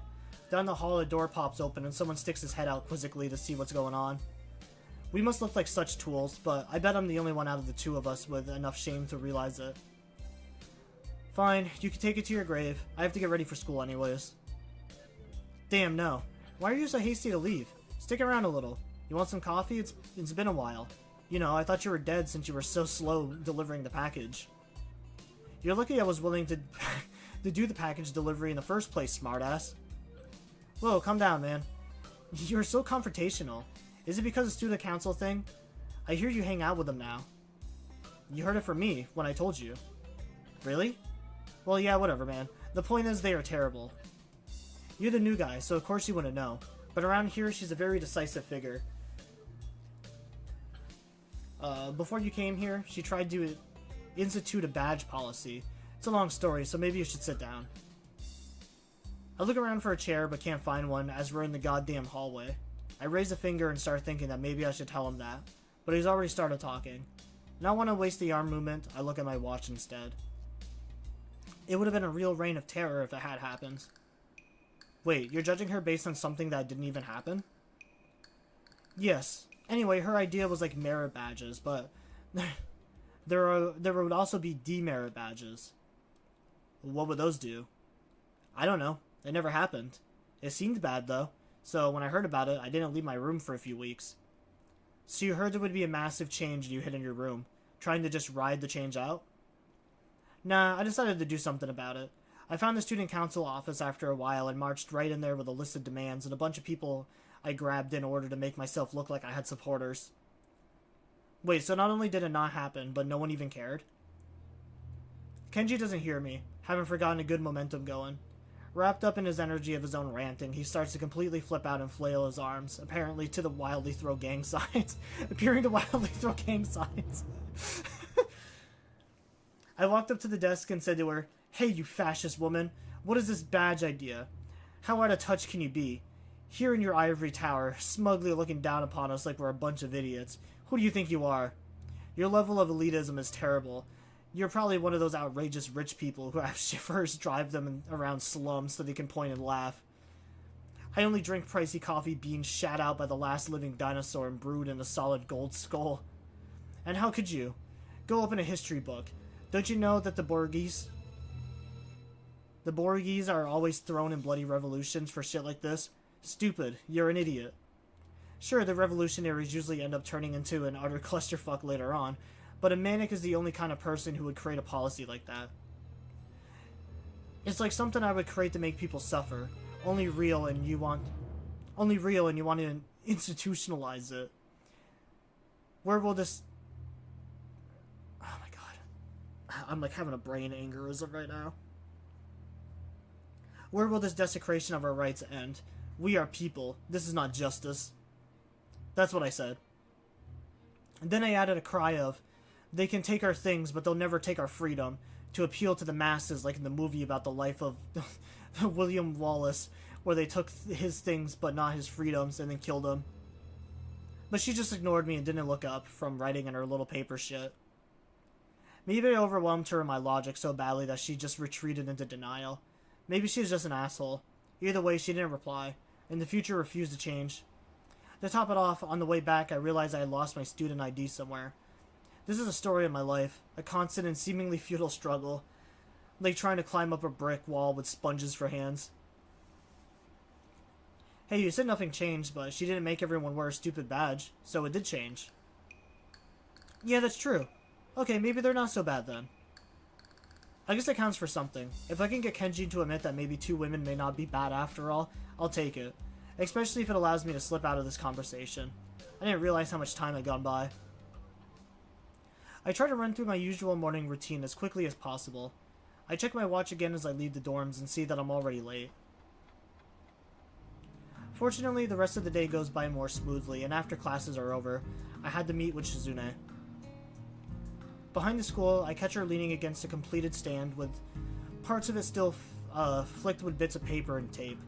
Down the hall, a door pops open and someone sticks his head out quizzically to see what's going on. We must look like such tools, but I bet I'm the only one out of the two of us with enough shame to realize it. "Fine, you can take it to your grave. I have to get ready for school anyways." "Damn, no. Why are you so hasty to leave? Stick around a little. You want some coffee? It's been a while. You know, I thought you were dead since you were so slow delivering the package." "You're lucky I was willing to do the package delivery in the first place, smartass." "Whoa, calm down, man. You're so confrontational. Is it because of the student council thing? I hear you hang out with them now." "You heard it from me when I told you." "Really?" "Well, yeah, whatever, man. The point is they are terrible." You're the new guy, so of course you wouldn't know. But around here, she's a very decisive figure. Before you came here, she tried to institute a badge policy. It's a long story, so maybe you should sit down. I look around for a chair, but can't find one as we're in the goddamn hallway. I raise a finger and start thinking that maybe I should tell him that, but he's already started talking. Not want to waste the arm movement, I look at my watch instead. It would have been a real reign of terror if it had happened. Wait, you're judging her based on something that didn't even happen? Yes. Anyway, her idea was like merit badges, but there would also be demerit badges. What would those do? I don't know. It never happened. It seemed bad though, so when I heard about it, I didn't leave my room for a few weeks. So you heard there would be a massive change you hid in your room, trying to just ride the change out? Nah, I decided to do something about it. I found the student council office after a while and marched right in there with a list of demands and a bunch of people I grabbed in order to make myself look like I had supporters. Wait, so not only did it not happen, but no one even cared? Kenji doesn't hear me, haven't forgotten a good momentum going. Wrapped up in his energy of his own ranting, he starts to completely flip out and flail his arms, apparently to wildly throw gang signs. I walked up to the desk and said to her, "Hey, you fascist woman, what is this badge idea? How out of touch can you be? Here in your ivory tower, smugly looking down upon us like we're a bunch of idiots. Who do you think you are? Your level of elitism is terrible. You're probably one of those outrageous rich people who have chauffeurs drive them around slums so they can point and laugh. I only drink pricey coffee beans shat out by the last living dinosaur and brewed in a solid gold skull. And how could you? Go open a history book. Don't you know that the Borghese are always thrown in bloody revolutions for shit like this? Stupid. You're an idiot. Sure, the revolutionaries usually end up turning into an utter clusterfuck later on, but a manic is the only kind of person who would create a policy like that. It's like something I would create to make people suffer. Only real and you want to institutionalize it. Where will this... Oh my god. I'm like having a brain aneurysm right now. Where will this desecration of our rights end? We are people. This is not justice. That's what I said. And then I added a cry of, they can take our things, but they'll never take our freedom, to appeal to the masses like in the movie about the life of William Wallace, where they took his things but not his freedoms and then killed him. But she just ignored me and didn't look up from writing in her little paper shit. Maybe I overwhelmed her in my logic so badly that she just retreated into denial. Maybe she was just an asshole. Either way, she didn't reply, and the future refused to change. To top it off, on the way back I realized I had lost my student ID somewhere. This is a story of my life, a constant and seemingly futile struggle, like trying to climb up a brick wall with sponges for hands. Hey, you said nothing changed, but she didn't make everyone wear a stupid badge, so it did change. Yeah, that's true. Okay, maybe they're not so bad then. I guess that counts for something. If I can get Kenji to admit that maybe 2 women may not be bad after all, I'll take it. Especially if it allows me to slip out of this conversation. I didn't realize how much time had gone by. I try to run through my usual morning routine as quickly as possible. I check my watch again as I leave the dorms and see that I'm already late. Fortunately, the rest of the day goes by more smoothly, and after classes are over, I had to meet with Shizune. Behind the school, I catch her leaning against a completed stand with parts of it still flicked with bits of paper and tape,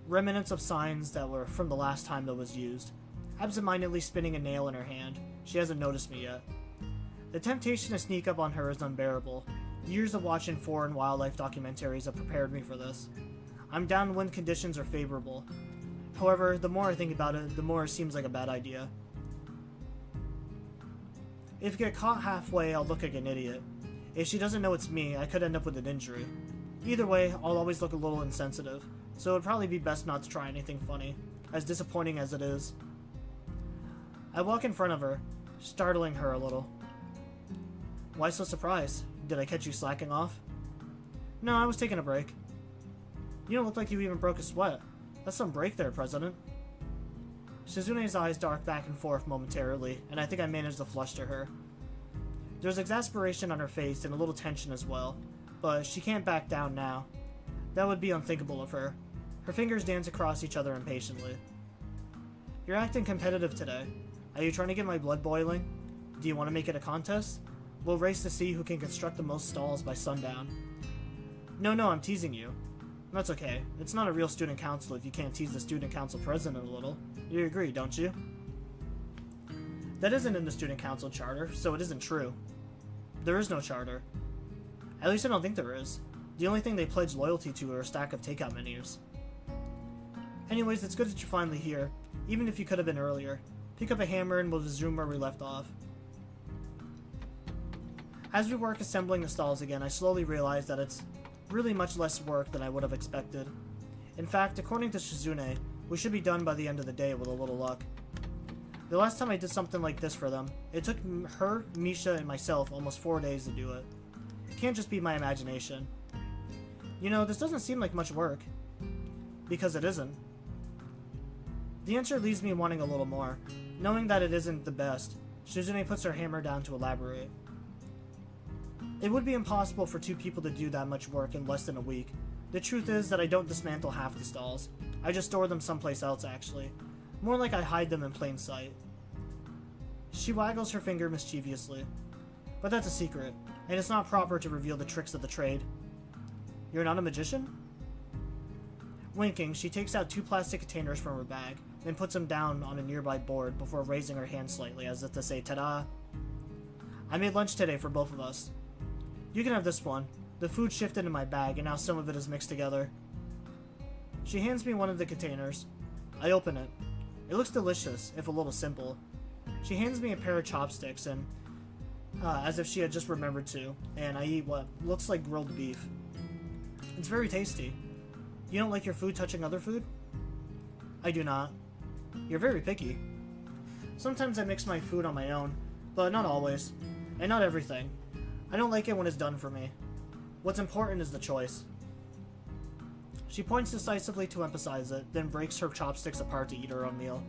remnants of signs that were from the last time that was used, absentmindedly spinning a nail in her hand. She hasn't noticed me yet. The temptation to sneak up on her is unbearable. Years of watching foreign wildlife documentaries have prepared me for this. I'm down when conditions are favorable. However, the more I think about it, the more it seems like a bad idea. If I get caught halfway, I'll look like an idiot. If she doesn't know it's me, I could end up with an injury. Either way, I'll always look a little insensitive, so it would probably be best not to try anything funny, as disappointing as it is. I walk in front of her, startling her a little. Why so surprised? Did I catch you slacking off? No, I was taking a break. You don't look like you even broke a sweat. That's some break there, President. Shizune's eyes dart back and forth momentarily, and I think I managed to fluster her. There's exasperation on her face and a little tension as well, but she can't back down now. That would be unthinkable of her. Her fingers dance across each other impatiently. You're acting competitive today. Are you trying to get my blood boiling? Do you want to make it a contest? We'll race to see who can construct the most stalls by sundown. No, I'm teasing you. That's okay. It's not a real student council if you can't tease the student council president a little. You agree, don't you? That isn't in the student council charter, so it isn't true. There is no charter. At least I don't think there is. The only thing they pledge loyalty to are a stack of takeout menus. Anyways, it's good that you're finally here, even if you could have been earlier. Pick up a hammer and we'll resume where we left off. As we work assembling the stalls again, I slowly realize that it's really much less work than I would have expected. In fact, according to Shizune, we should be done by the end of the day with a little luck. The last time I did something like this for them, it took her, Misha, and myself almost 4 days to do it. It can't just be my imagination. You know, this doesn't seem like much work. Because it isn't. The answer leaves me wanting a little more. Knowing that it isn't the best, Shizune puts her hammer down to elaborate. It would be impossible for 2 people to do that much work in less than a week. The truth is that I don't dismantle half the stalls. I just store them someplace else, actually. More like I hide them in plain sight. She waggles her finger mischievously. But that's a secret, and it's not proper to reveal the tricks of the trade. You're not a magician? Winking, she takes out 2 plastic containers from her bag, then puts them down on a nearby board before raising her hand slightly as if to say, ta-da! I made lunch today for both of us. You can have this one. The food shifted in my bag, and now some of it is mixed together. She hands me one of the containers. I open it. It looks delicious, if a little simple. She hands me a pair of chopsticks, and as if she had just remembered to, and I eat what looks like grilled beef. It's very tasty. You don't like your food touching other food? I do not. You're very picky. Sometimes I mix my food on my own, but not always, and not everything. I don't like it when it's done for me. What's important is the choice. She points decisively to emphasize it, then breaks her chopsticks apart to eat her own meal.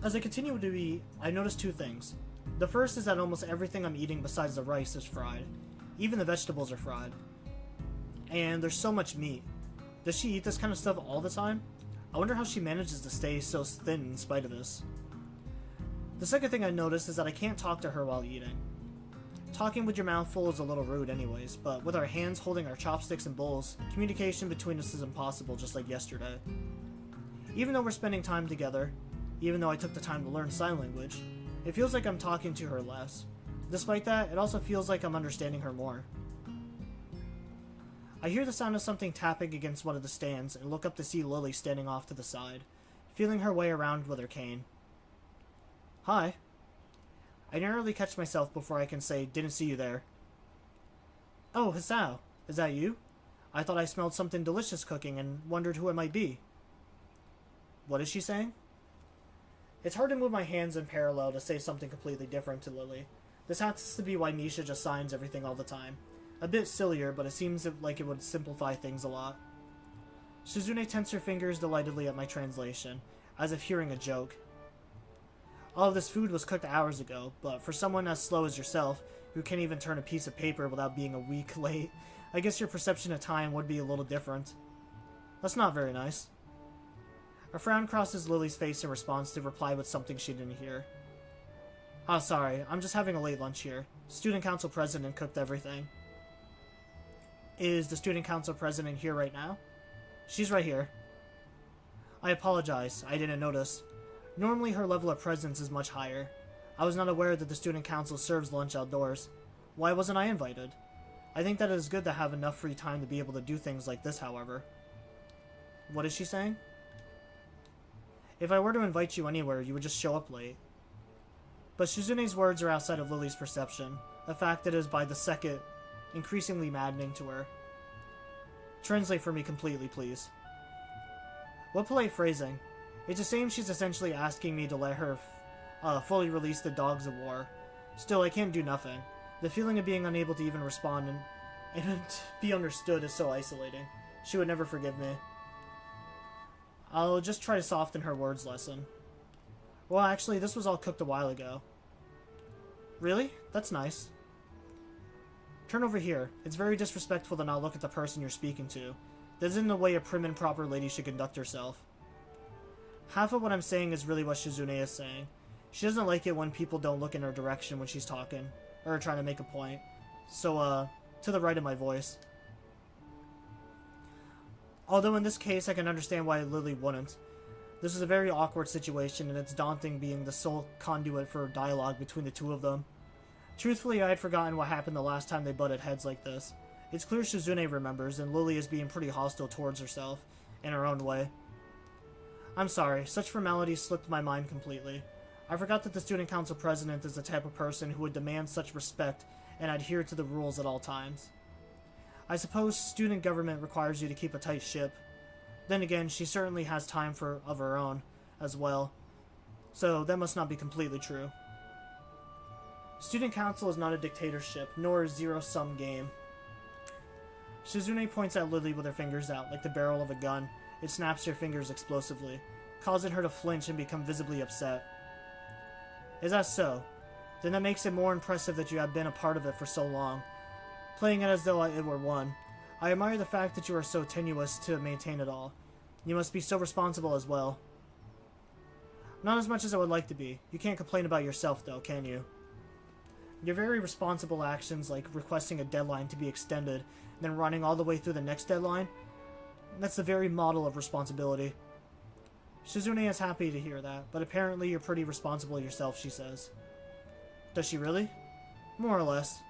As I continue to eat, I notice 2 things. The first is that almost everything I'm eating besides the rice is fried. Even the vegetables are fried. And there's so much meat. Does she eat this kind of stuff all the time? I wonder how she manages to stay so thin in spite of this. The second thing I notice is that I can't talk to her while eating. Talking with your mouth full is a little rude anyways, but with our hands holding our chopsticks and bowls, communication between us is impossible just like yesterday. Even though we're spending time together, even though I took the time to learn sign language, it feels like I'm talking to her less. Despite that, it also feels like I'm understanding her more. I hear the sound of something tapping against one of the stands and look up to see Lily standing off to the side, feeling her way around with her cane. Hi. I narrowly catch myself before I can say, didn't see you there. Oh, Hisao, is that you? I thought I smelled something delicious cooking and wondered who it might be. What is she saying? It's hard to move my hands in parallel to say something completely different to Lily. This has to be why Misha just signs everything all the time. A bit sillier, but it seems like it would simplify things a lot. Shizune tenses her fingers delightedly at my translation, as if hearing a joke. All of this food was cooked hours ago, but for someone as slow as yourself, who can't even turn a piece of paper without being a week late, I guess your perception of time would be a little different. That's not very nice. A frown crosses Lily's face in response to reply with something she didn't hear. Ah, sorry, I'm just having a late lunch here. Student council president cooked everything. Is the student council president here right now? She's right here. I apologize, I didn't notice. Normally her level of presence is much higher. I was not aware that the student council serves lunch outdoors. Why wasn't I invited? I think that it is good to have enough free time to be able to do things like this, however. What is she saying? If I were to invite you anywhere, you would just show up late. But Shizune's words are outside of Lily's perception, a fact that is by the second increasingly maddening to her. Translate for me completely, please. What polite phrasing. It's the same she's essentially asking me to let her fully release the dogs of war. Still, I can't do nothing. The feeling of being unable to even respond and be understood is so isolating. She would never forgive me. I'll just try to soften her words lesson. Well, actually, this was all cooked a while ago. Really? That's nice. Turn over here. It's very disrespectful to not look at the person you're speaking to. This isn't the way a prim and proper lady should conduct herself. Half of what I'm saying is really what Shizune is saying. She doesn't like it when people don't look in her direction when she's talking, or trying to make a point. So, to the right of my voice. Although in this case, I can understand why Lily wouldn't. This is a very awkward situation, and it's daunting being the sole conduit for dialogue between the two of them. Truthfully, I had forgotten what happened the last time they butted heads like this. It's clear Shizune remembers, and Lily is being pretty hostile towards herself, in her own way. I'm sorry, such formalities slipped my mind completely. I forgot that the student council president is the type of person who would demand such respect and adhere to the rules at all times. I suppose student government requires you to keep a tight ship. Then again, she certainly has time of her own, as well. So that must not be completely true. Student council is not a dictatorship, nor a zero-sum game. Shizune points at Lily with her fingers out, like the barrel of a gun. It snaps her fingers explosively, causing her to flinch and become visibly upset. Is that so? Then that makes it more impressive that you have been a part of it for so long, playing it as though it were one. I admire the fact that you are so tenuous to maintain it all. You must be so responsible as well. Not as much as I would like to be. You can't complain about yourself though, can you? Your very responsible actions, like requesting a deadline to be extended, and then running all the way through the next deadline, that's the very model of responsibility. Shizune is happy to hear that, but apparently you're pretty responsible yourself, she says. Does she really? More or less.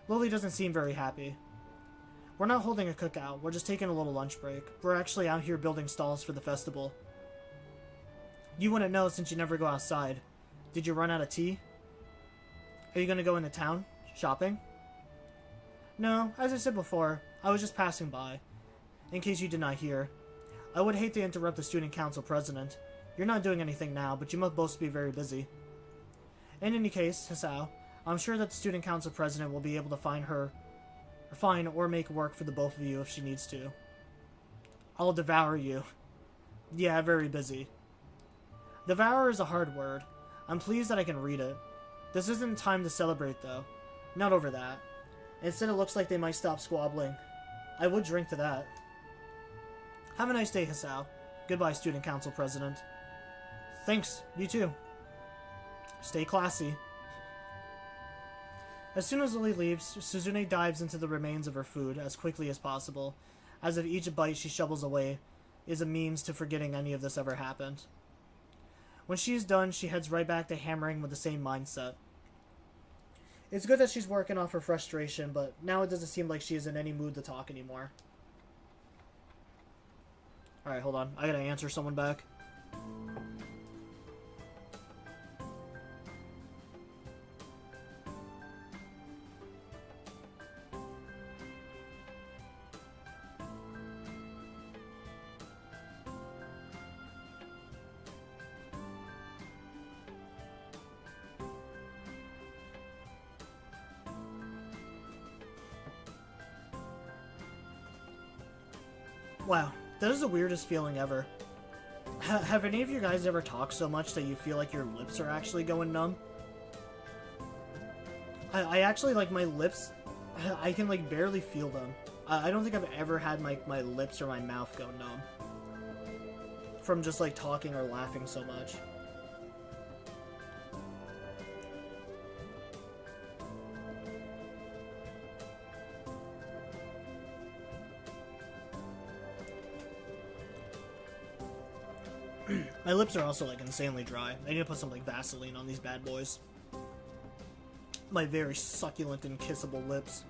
Lily doesn't seem very happy. We're not holding a cookout, we're just taking a little lunch break. We're actually out here building stalls for the festival. You wouldn't know since you never go outside. Did you run out of tea? Are you gonna go into town? Shopping? No, as I said before, I was just passing by. In case you did not hear. I would hate to interrupt the student council president. You're not doing anything now, but you must both be very busy. In any case, Hisao, I'm sure that the student council president will be able to find or make work for the both of you if she needs to. I'll devour you. Yeah, very busy. Devour is a hard word. I'm pleased that I can read it. This isn't time to celebrate, though. Not over that. Instead, it looks like they might stop squabbling. I would drink to that. Have a nice day, Hisao. Goodbye, student council president. Thanks, you too. Stay classy. As soon as Lily leaves, Suzune dives into the remains of her food as quickly as possible, as if each bite she shovels away is a means to forgetting any of this ever happened. When she is done, she heads right back to hammering with the same mindset. It's good that she's working off her frustration, but now it doesn't seem like she is in any mood to talk anymore. Alright, hold on. I gotta answer someone back. Wow, that is the weirdest feeling ever. Have any of you guys ever talked so much that you feel like your lips are actually going numb? I actually, like, my lips, I can, like, barely feel them. I don't think I've ever had my lips or my mouth go numb from just, like, talking or laughing so much. My lips are also, like, insanely dry. I need to put some, like, Vaseline on these bad boys. My very succulent and kissable lips.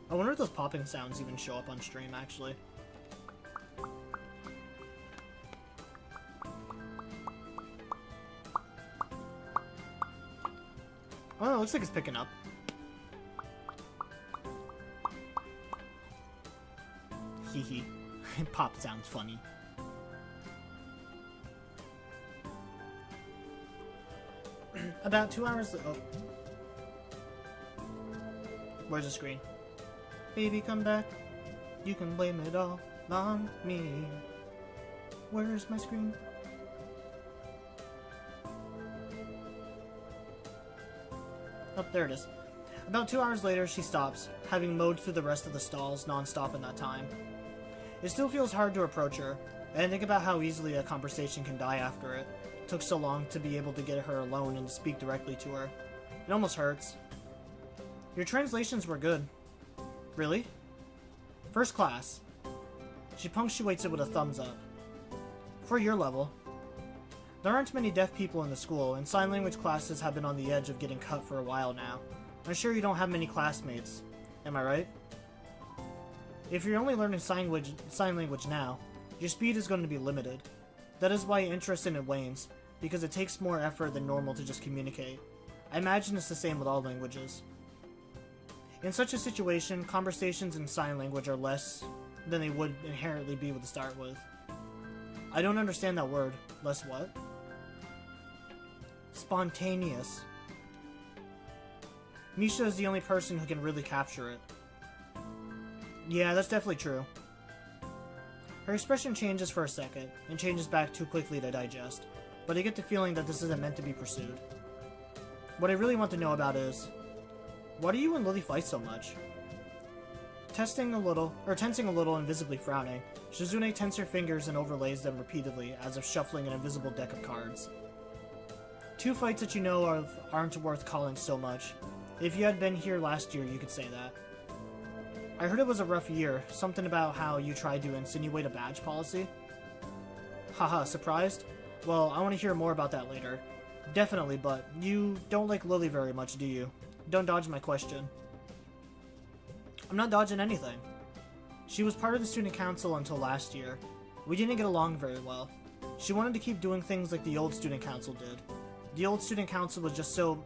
I wonder if those popping sounds even show up on stream, actually. Oh, it looks like it's picking up. Hee. Pop sounds funny. About 2 hours. Oh. Where's the screen? Baby, come back. You can blame it all on me. Where's my screen? Oh, there it is. About 2 hours later, she stops, having mowed through the rest of the stalls non-stop in that time. It still feels hard to approach her, and I think about how easily a conversation can die after it. It took so long to be able to get her alone and to speak directly to her. It almost hurts. Your translations were good. Really? First class. She punctuates it with a thumbs up. For your level. There aren't many deaf people in the school, and sign language classes have been on the edge of getting cut for a while now. I'm sure you don't have many classmates. Am I right? If you're only learning sign language now, your speed is going to be limited. That is why interest in it wanes, because it takes more effort than normal to just communicate. I imagine it's the same with all languages. In such a situation, conversations in sign language are less than they would inherently be to start with. I don't understand that word. Less what? Spontaneous. Misha is the only person who can really capture it. Yeah, that's definitely true. Her expression changes for a second, and changes back too quickly to digest, but I get the feeling that this isn't meant to be pursued. What I really want to know about is, why do you and Lily fight so much? Tensing a little, and visibly frowning, Shizune tenses her fingers and overlays them repeatedly, as if shuffling an invisible deck of cards. Two fights that you know of aren't worth calling so much. If you had been here last year, you could say that. I heard it was a rough year, something about how you tried to insinuate a badge policy. Haha, surprised? Well, I want to hear more about that later. Definitely, but you don't like Lily very much, do you? Don't dodge my question. I'm not dodging anything. She was part of the student council until last year. We didn't get along very well. She wanted to keep doing things like the old student council did. The old student council was just so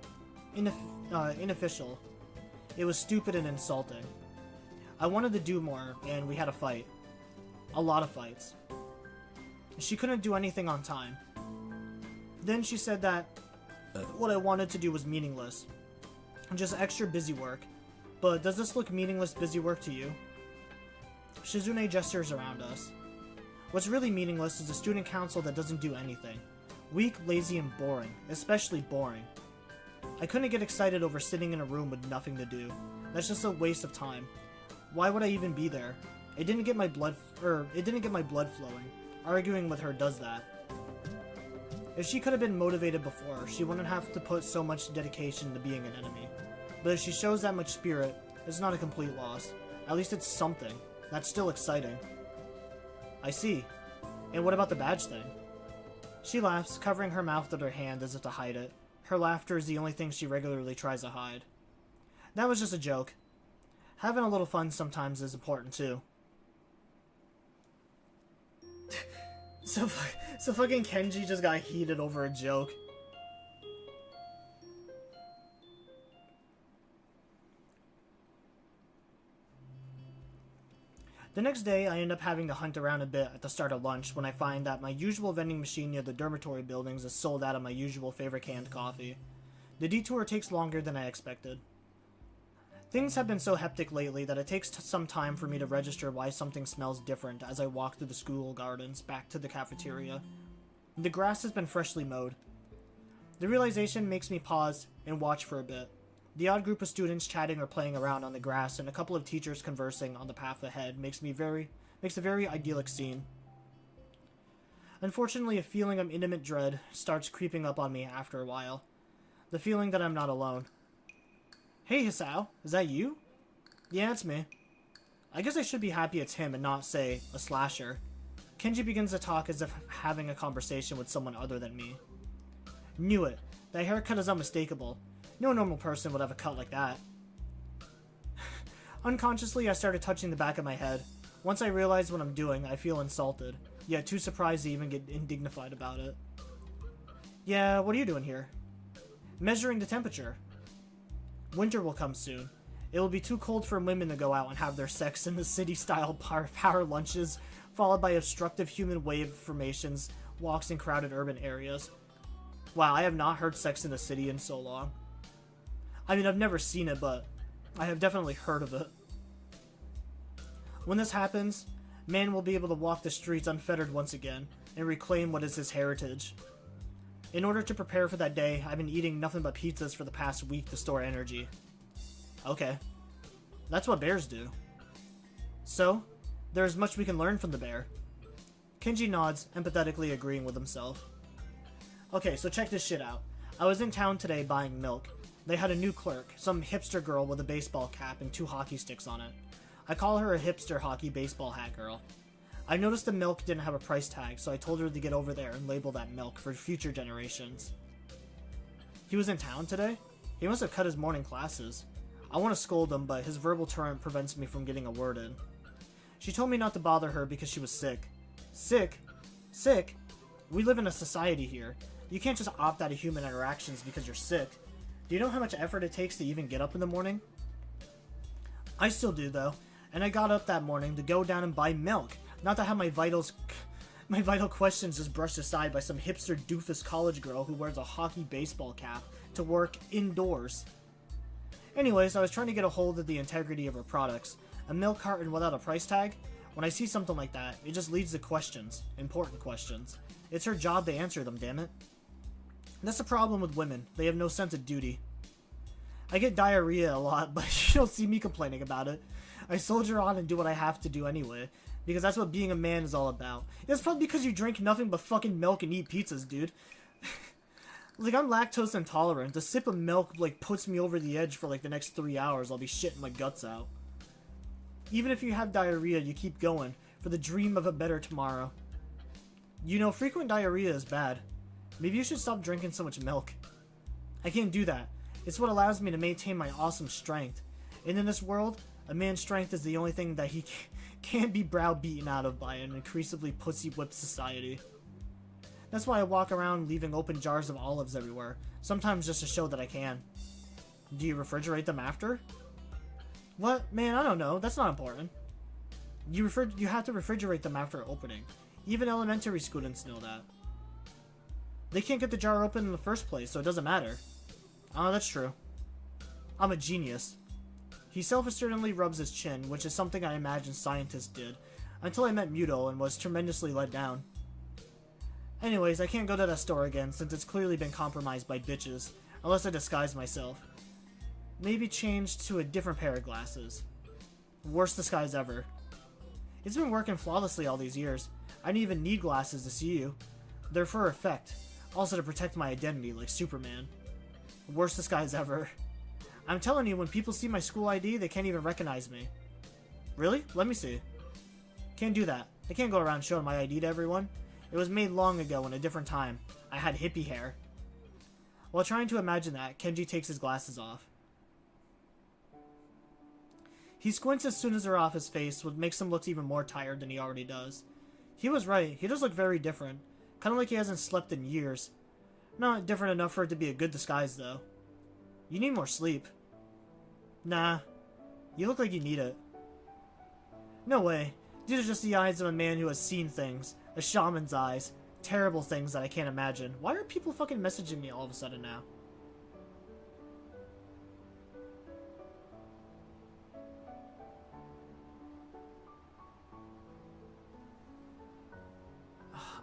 unofficial. It was stupid and insulting. I wanted to do more, and we had a fight. A lot of fights. She couldn't do anything on time. Then she said that what I wanted to do was meaningless. Just extra busy work. But does this look meaningless busy work to you? Shizune gestures around us. What's really meaningless is a student council that doesn't do anything. Weak, lazy, and boring. Especially boring. I couldn't get excited over sitting in a room with nothing to do. That's just a waste of time. Why would I even be there? It didn't get my blood flowing. Arguing with her does that. If she could have been motivated before, she wouldn't have to put so much dedication into being an enemy. But if she shows that much spirit, it's not a complete loss. At least it's something. That's still exciting. I see. And what about the badge thing? She laughs, covering her mouth with her hand as if to hide it. Her laughter is the only thing she regularly tries to hide. That was just a joke. Having a little fun sometimes is important too. So fucking Kenji just got heated over a joke. The next day, I end up having to hunt around a bit at the start of lunch when I find that my usual vending machine near the dormitory buildings is sold out of my usual favorite canned coffee. The detour takes longer than I expected. Things have been so hectic lately that it takes some time for me to register why something smells different as I walk through the school gardens back to the cafeteria. The grass has been freshly mowed. The realization makes me pause and watch for a bit. The odd group of students chatting or playing around on the grass and a couple of teachers conversing on the path ahead makes a very idyllic scene. Unfortunately, a feeling of intimate dread starts creeping up on me after a while. The feeling that I'm not alone. Hey Hisao, is that you? Yeah, it's me. I guess I should be happy it's him and not, say, a slasher. Kenji begins to talk as if having a conversation with someone other than me. Knew it. That haircut is unmistakable. No normal person would have a cut like that. Unconsciously, I started touching the back of my head. Once I realize what I'm doing, I feel insulted, yet too surprised to even get indignified about it. Yeah, what are you doing here? Measuring the temperature. Winter will come soon. It will be too cold for women to go out and have their sex in the city-style power lunches, followed by obstructive human wave formations, walks in crowded urban areas. Wow, I have not heard Sex in the City in so long. I mean, I've never seen it, but I have definitely heard of it. When this happens, man will be able to walk the streets unfettered once again and reclaim what is his heritage. In order to prepare for that day, I've been eating nothing but pizzas for the past week to store energy. Okay. That's what bears do. So, there is much we can learn from the bear. Kenji nods, empathetically agreeing with himself. Okay, so check this shit out. I was in town today buying milk. They had a new clerk, some hipster girl with a baseball cap and 2 hockey sticks on it. I call her a hipster hockey baseball hat girl. I noticed the milk didn't have a price tag, so I told her to get over there and label that milk for future generations. He was in town today? He must have cut his morning classes. I want to scold him, but his verbal torrent prevents me from getting a word in. She told me not to bother her because she was sick. Sick? Sick? We live in a society here. You can't just opt out of human interactions because you're sick. Do you know how much effort it takes to even get up in the morning? I still do, though, and I got up that morning to go down and buy milk, not to have my vital questions just brushed aside by some hipster doofus college girl who wears a hockey baseball cap to work indoors. Anyways, I was trying to get a hold of the integrity of her products. A milk carton without a price tag? When I see something like that, it just leads to questions. Important questions. It's her job to answer them, damn it. That's the problem with women. They have no sense of duty. I get diarrhea a lot, but you don't see me complaining about it. I soldier on and do what I have to do anyway, because that's what being a man is all about. It's probably because you drink nothing but fucking milk and eat pizzas, dude. Like, I'm lactose intolerant. A sip of milk, like, puts me over the edge for, like, the next 3 hours. I'll be shitting my guts out. Even if you have diarrhea, you keep going, for the dream of a better tomorrow. You know, frequent diarrhea is bad. Maybe you should stop drinking so much milk. I can't do that. It's what allows me to maintain my awesome strength. And in this world, a man's strength is the only thing that he can't be browbeaten out of by an increasingly pussy-whipped society. That's why I walk around leaving open jars of olives everywhere, sometimes just to show that I can. Do you refrigerate them after? What? Man, I don't know. That's not important. You have to refrigerate them after opening. Even elementary students know that. They can't get the jar open in the first place, so it doesn't matter. Oh, that's true. I'm a genius. He self-assertively rubs his chin, which is something I imagine scientists did, until I met Muto and was tremendously let down. Anyways, I can't go to that store again since it's clearly been compromised by bitches, unless I disguise myself. Maybe change to a different pair of glasses. Worst disguise ever. It's been working flawlessly all these years. I didn't even need glasses to see you. They're for effect, also to protect my identity like Superman. Worst disguise ever. I'm telling you, when people see my school ID, they can't even recognize me. Really? Let me see. Can't do that. I can't go around showing my ID to everyone. It was made long ago in a different time. I had hippie hair. While trying to imagine that, Kenji takes his glasses off. He squints as soon as they're off his face, which makes him look even more tired than he already does. He was right. He does look very different. Kind of like he hasn't slept in years. Not different enough for it to be a good disguise, though. You need more sleep. Nah. You look like you need it. No way. These are just the eyes of a man who has seen things. A shaman's eyes. Terrible things that I can't imagine. Why are people fucking messaging me all of a sudden now?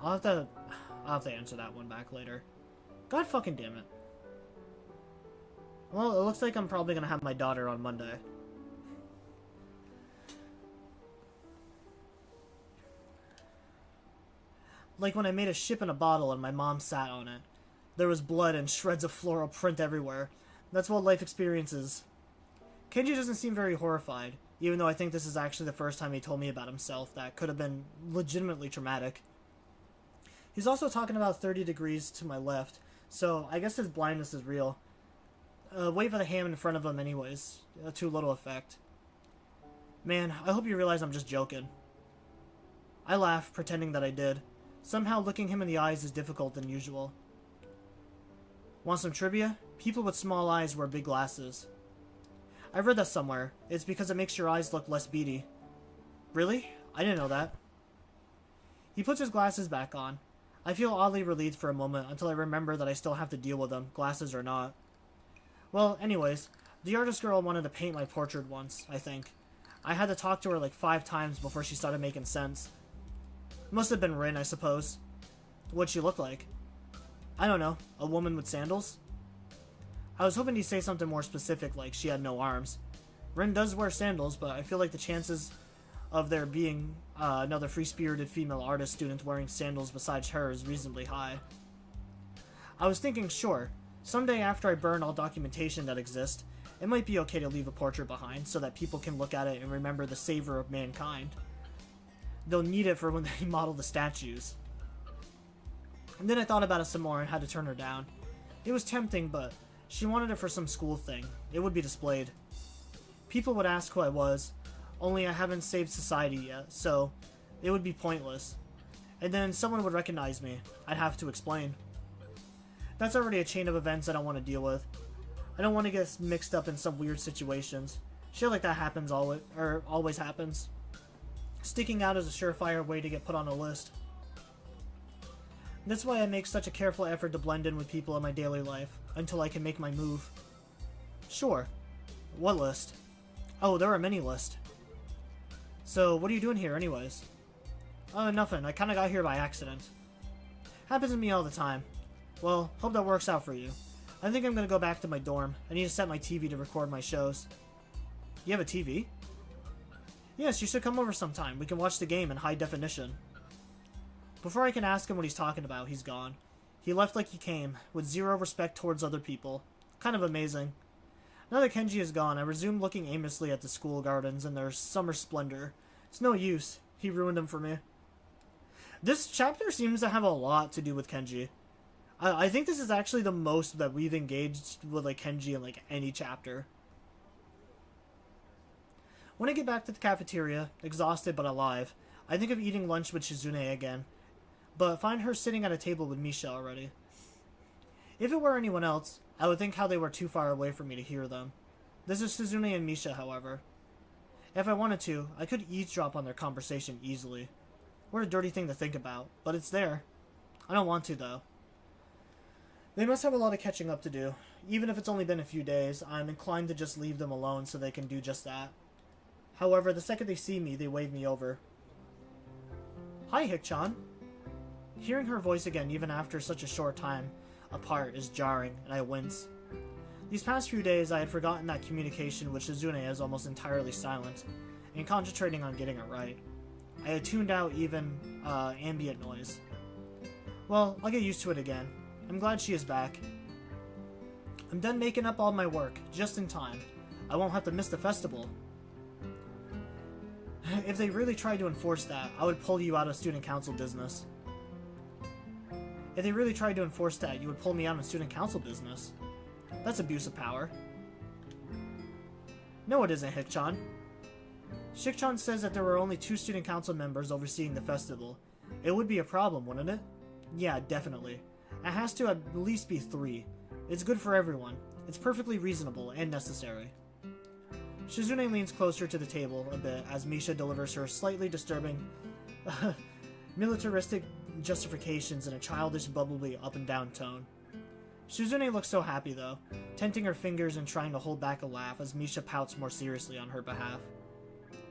I'll have to answer that one back later. God fucking damn it. Well, it looks like I'm probably gonna have my daughter on Monday. Like when I made a ship in a bottle and my mom sat on it. There was blood and shreds of floral print everywhere. That's what life experiences. Kenji doesn't seem very horrified, even though I think this is actually the first time he told me about himself that could have been legitimately traumatic. He's also talking about 30 degrees to my left, so I guess his blindness is real. Wait for the ham in front of him anyways. Too little effect. Man, I hope you realize I'm just joking. I laugh, pretending that I did. Somehow looking him in the eyes is difficult than usual. Want some trivia? People with small eyes wear big glasses. I read that somewhere. It's because it makes your eyes look less beady. Really? I didn't know that. He puts his glasses back on. I feel oddly relieved for a moment until I remember that I still have to deal with them, glasses or not. Well, anyways, the artist girl wanted to paint my portrait once, I think. I had to talk to her like 5 times before she started making sense. Must have been Rin, I suppose. What'd she look like? I don't know, a woman with sandals? I was hoping he'd say something more specific, like she had no arms. Rin does wear sandals, but I feel like the chances of there being another free-spirited female artist student wearing sandals besides her is reasonably high. I was thinking, sure, someday after I burn all documentation that exists, it might be okay to leave a portrait behind so that people can look at it and remember the savior of mankind. They'll need it for when they model the statues. And then I thought about it some more and had to turn her down. It was tempting, but she wanted it for some school thing. It would be displayed. People would ask who I was, only I haven't saved society yet, so it would be pointless. And then someone would recognize me. I'd have to explain. That's already a chain of events I don't want to deal with. I don't want to get mixed up in some weird situations. Shit like that happens always happens. Sticking out is a surefire way to get put on a list. That's why I make such a careful effort to blend in with people in my daily life, until I can make my move. Sure. What list? Oh, there are many lists. So, what are you doing here anyways? Nothing. I kinda got here by accident. Happens to me all the time. Well, hope that works out for you. I think I'm gonna go back to my dorm. I need to set my TV to record my shows. You have a TV? Yes, you should come over sometime. We can watch the game in high definition. Before I can ask him what he's talking about, he's gone. He left like he came, with zero respect towards other people. Kind of amazing. Now that Kenji is gone, I resume looking aimlessly at the school gardens and their summer splendor. It's no use. He ruined them for me. This chapter seems to have a lot to do with Kenji. I think this is actually the most that we've engaged with like Kenji in like any chapter. When I get back to the cafeteria, exhausted but alive, I think of eating lunch with Shizune again, but find her sitting at a table with Misha already. If it were anyone else, I would think how they were too far away for me to hear them. This is Shizune and Misha, however. If I wanted to, I could eavesdrop on their conversation easily. What a dirty thing to think about, but it's there. I don't want to, though. They must have a lot of catching up to do. Even if it's only been a few days, I'm inclined to just leave them alone so they can do just that. However, the second they see me, they wave me over. Hi, Hikchan. Hearing her voice again, even after such a short time apart, is jarring, and I wince. These past few days, I had forgotten that communication with Shizune is almost entirely silent, and concentrating on getting it right. I had tuned out even ambient noise. Well, I'll get used to it again. I'm glad she is back. I'm done making up all my work, just in time. I won't have to miss the festival. If they really tried to enforce that, I would pull you out of student council business. If they really tried to enforce that, you would pull me out of student council business. That's abuse of power. No, it isn't, Hikchan. Shikchan says that there were only 2 student council members overseeing the festival. It would be a problem, wouldn't it? Yeah, definitely. It has to at least be 3. It's good for everyone. It's perfectly reasonable and necessary. Shizune leans closer to the table a bit as Misha delivers her slightly disturbing militaristic justifications in a childish, bubbly, up-and-down tone. Shizune looks so happy, though, tenting her fingers and trying to hold back a laugh as Misha pouts more seriously on her behalf.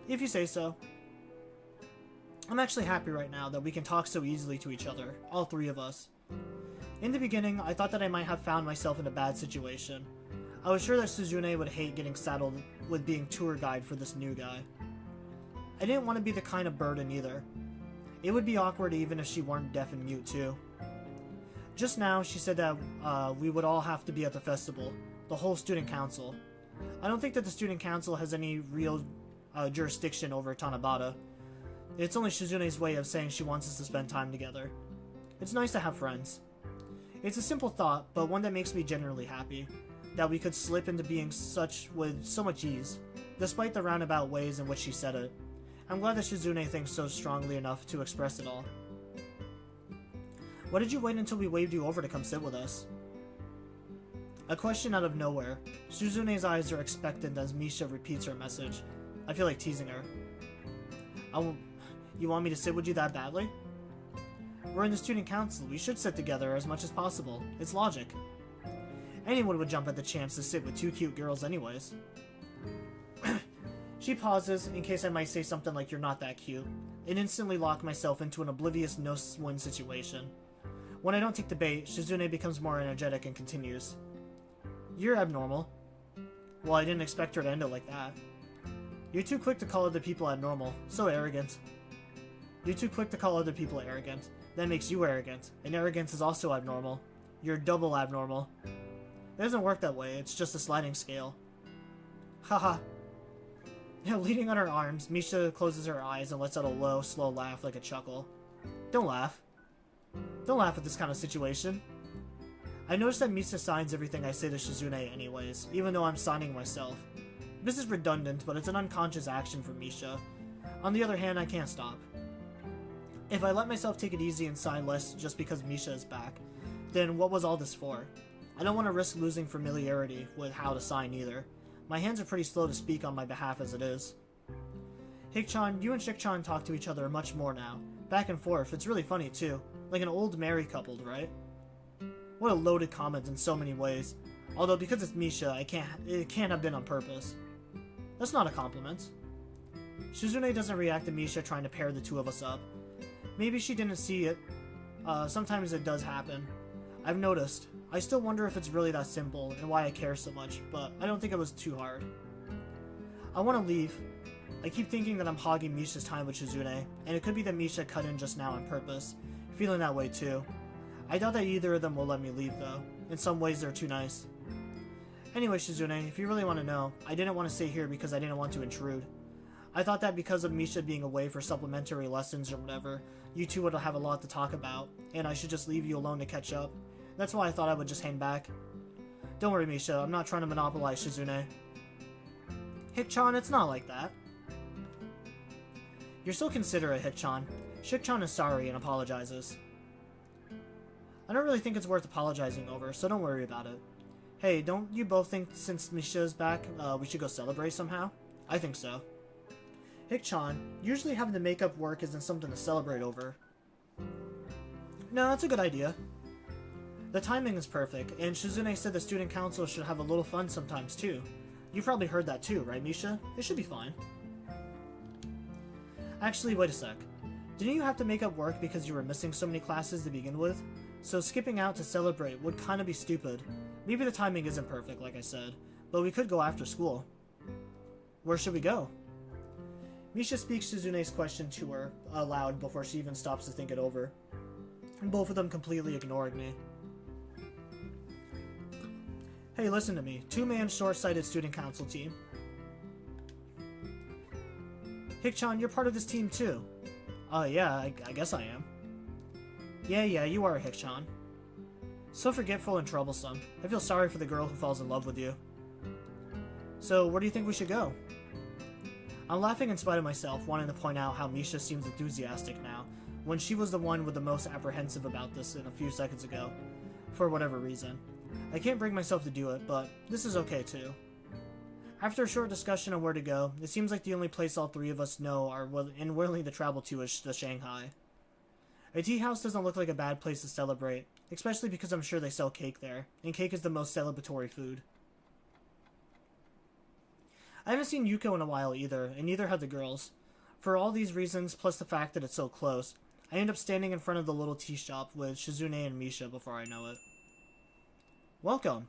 If you say so. I'm actually happy right now that we can talk so easily to each other, all 3 of us. In the beginning, I thought that I might have found myself in a bad situation. I was sure that Shizune would hate getting saddled with being tour guide for this new guy. I didn't want to be the kind of burden either. It would be awkward even if she weren't deaf and mute too. Just now, she said that we would all have to be at the festival, the whole student council. I don't think that the student council has any real jurisdiction over Tanabata. It's only Shizune's way of saying she wants us to spend time together. It's nice to have friends. It's a simple thought, but one that makes me genuinely happy, that we could slip into being such with so much ease, despite the roundabout ways in which she said it. I'm glad that Shizune thinks so strongly enough to express it all. Why did you wait until we waved you over to come sit with us? A question out of nowhere. Shizune's eyes are expectant as Misha repeats her message. I feel like teasing her. You want me to sit with you that badly? We're in the student council. We should sit together as much as possible. It's logic. Anyone would jump at the chance to sit with two cute girls anyways. She pauses, in case I might say something like you're not that cute, and instantly lock myself into an oblivious no-win situation. When I don't take the bait, Shizune becomes more energetic and continues. You're abnormal. Well, I didn't expect her to end it like that. You're too quick to call other people abnormal. So arrogant. You're too quick to call other people arrogant. That makes you arrogant, and arrogance is also abnormal. You're double abnormal. It doesn't work that way, it's just a sliding scale. Haha. Leaning on her arms, Misha closes her eyes and lets out a low, slow laugh like a chuckle. Don't laugh. Don't laugh at this kind of situation. I notice that Misha signs everything I say to Shizune anyways, even though I'm signing myself. This is redundant, but it's an unconscious action for Misha. On the other hand, I can't stop. If I let myself take it easy and sign less just because Misha is back, then what was all this for? I don't want to risk losing familiarity with how to sign either. My hands are pretty slow to speak on my behalf as it is. Hikchan, you and Shikchan talk to each other much more now. Back and forth, it's really funny too. Like an old married couple, right? What a loaded comment in so many ways. Although because it's Misha, it can't have been on purpose. That's not a compliment. Shizune doesn't react to Misha trying to pair the two of us up. Maybe she didn't see it. Sometimes it does happen. I've noticed. I still wonder if it's really that simple and why I care so much, but I don't think it was too hard. I want to leave. I keep thinking that I'm hogging Misha's time with Shizune, and it could be that Misha cut in just now on purpose. Feeling that way too. I doubt that either of them will let me leave though. In some ways they're too nice. Anyway, Shizune, if you really want to know, I didn't want to stay here because I didn't want to intrude. I thought that because of Misha being away for supplementary lessons or whatever, you two would have a lot to talk about, and I should just leave you alone to catch up. That's why I thought I would just hang back. Don't worry, Misha, I'm not trying to monopolize Shizune. Hikchan, it's not like that. You're so considerate, Hikchan. Shikchan is sorry and apologizes. I don't really think it's worth apologizing over, so don't worry about it. Hey, don't you both think since Misha's back, we should go celebrate somehow? I think so. Hikchan, usually having the makeup work isn't something to celebrate over. No, that's a good idea. The timing is perfect, and Shizune said the student council should have a little fun sometimes too. You probably heard that too, right, Misha? It should be fine. Actually, wait a sec. Didn't you have to make up work because you were missing so many classes to begin with? So skipping out to celebrate would kinda be stupid. Maybe the timing isn't perfect, like I said, but we could go after school. Where should we go? Misha speaks Shizune's question to her aloud before she even stops to think it over. And both of them completely ignored me. Hey, listen to me. Two-man short-sighted student council team. Hikchan, you're part of this team too. Yeah, I guess I am. Yeah, you are, Hikchan. So forgetful and troublesome. I feel sorry for the girl who falls in love with you. So, where do you think we should go? I'm laughing in spite of myself, wanting to point out how Misha seems enthusiastic now, when she was the one with the most apprehensive about this a few seconds ago, for whatever reason. I can't bring myself to do it, but this is okay too. After a short discussion on where to go, it seems like the only place all three of us know are willing to travel to is the Shanghai. A tea house doesn't look like a bad place to celebrate, especially because I'm sure they sell cake there, and cake is the most celebratory food. I haven't seen Yuko in a while either, and neither have the girls. For all these reasons, plus the fact that it's so close, I end up standing in front of the little tea shop with Shizune and Misha before I know it. Welcome!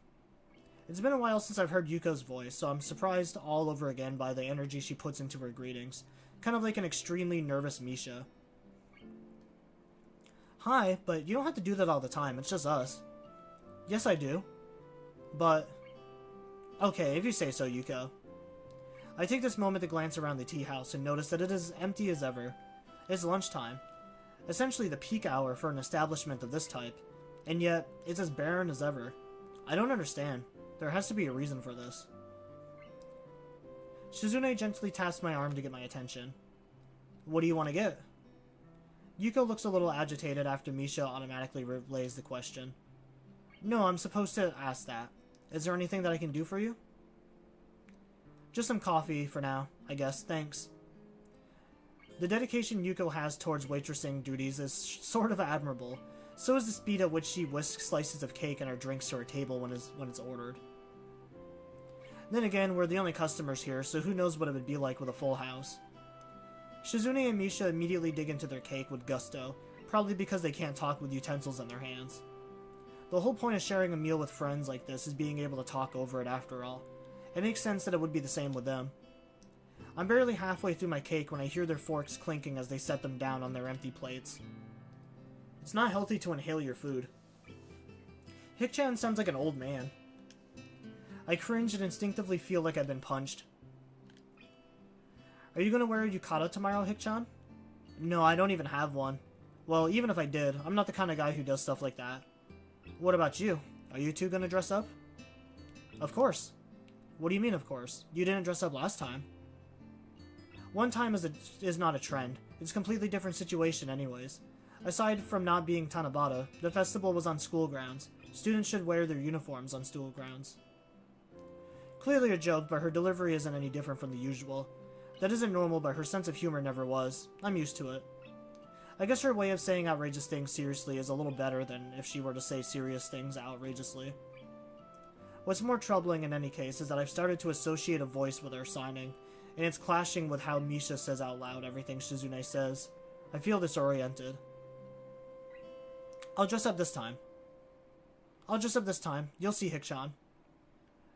It's been a while since I've heard Yuko's voice, so I'm surprised all over again by the energy she puts into her greetings. Kind of like an extremely nervous Misha. Hi, but you don't have to do that all the time, it's just us. Yes, I do. But... okay, if you say so, Yuko. I take this moment to glance around the tea house and notice that it is empty as ever. It's lunchtime. Essentially the peak hour for an establishment of this type. And yet, it's as barren as ever. I don't understand. There has to be a reason for this. Shizune gently taps my arm to get my attention. What do you want to get? Yuko looks a little agitated after Misha automatically relays the question. No, I'm supposed to ask that. Is there anything that I can do for you? Just some coffee for now, I guess. Thanks. The dedication Yuko has towards waitressing duties is sort of admirable. So is the speed at which she whisks slices of cake and her drinks to her table when it's ordered. Then again, we're the only customers here, so who knows what it would be like with a full house. Shizune and Misha immediately dig into their cake with gusto, probably because they can't talk with utensils in their hands. The whole point of sharing a meal with friends like this is being able to talk over it after all. It makes sense that it would be the same with them. I'm barely halfway through my cake when I hear their forks clinking as they set them down on their empty plates. It's not healthy to inhale your food. Hikchan sounds like an old man. I cringe and instinctively feel like I've been punched. Are you going to wear a yukata tomorrow, Hikchan? No, I don't even have one. Well, even if I did, I'm not the kind of guy who does stuff like that. What about you? Are you two going to dress up? Of course. What do you mean, of course? You didn't dress up last time. One time is not a trend. It's a completely different situation anyways. Aside from not being Tanabata, the festival was on school grounds. Students should wear their uniforms on school grounds. Clearly a joke, but her delivery isn't any different from the usual. That isn't normal, but her sense of humor never was. I'm used to it. I guess her way of saying outrageous things seriously is a little better than if she were to say serious things outrageously. What's more troubling in any case is that I've started to associate a voice with her signing, and it's clashing with how Misha says out loud everything Shizune says. I feel disoriented. I'll dress up this time. You'll see, Hikchan.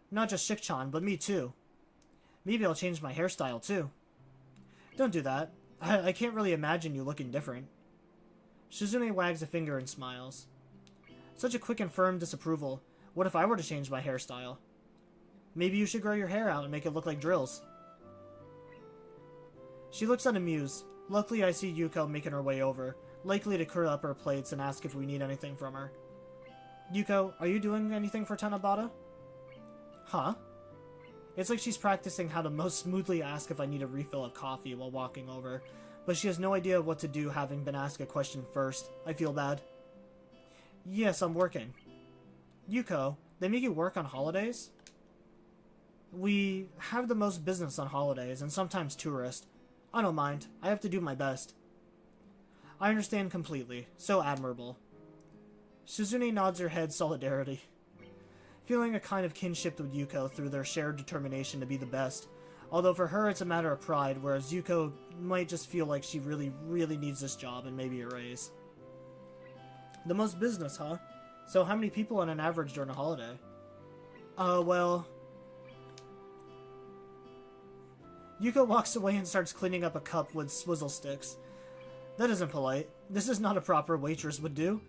Not just Shikchan, but me too. Maybe I'll change my hairstyle too. Don't do that. I can't really imagine you looking different. Shizune wags a finger and smiles. Such a quick and firm disapproval. What if I were to change my hairstyle? Maybe you should grow your hair out and make it look like drills. She looks unamused. Luckily, I see Yuko making her way over, likely to curl up her plates and ask if we need anything from her. Yuko, are you doing anything for Tanabata? Huh? It's like she's practicing how to most smoothly ask if I need a refill of coffee while walking over, but she has no idea what to do having been asked a question first. I feel bad. Yes, I'm working. Yuko, they make you work on holidays? We have the most business on holidays, and sometimes tourists. I don't mind. I have to do my best. I understand completely. So admirable. Shizune nods her head solidarity, feeling a kind of kinship with Yuko through their shared determination to be the best, although for her it's a matter of pride, whereas Yuko might just feel like she really, really needs this job and maybe a raise. The most business, huh? So how many people on an average during a holiday? Well... Yuko walks away and starts cleaning up a cup with swizzle sticks. That isn't polite. This is not a proper waitress would do.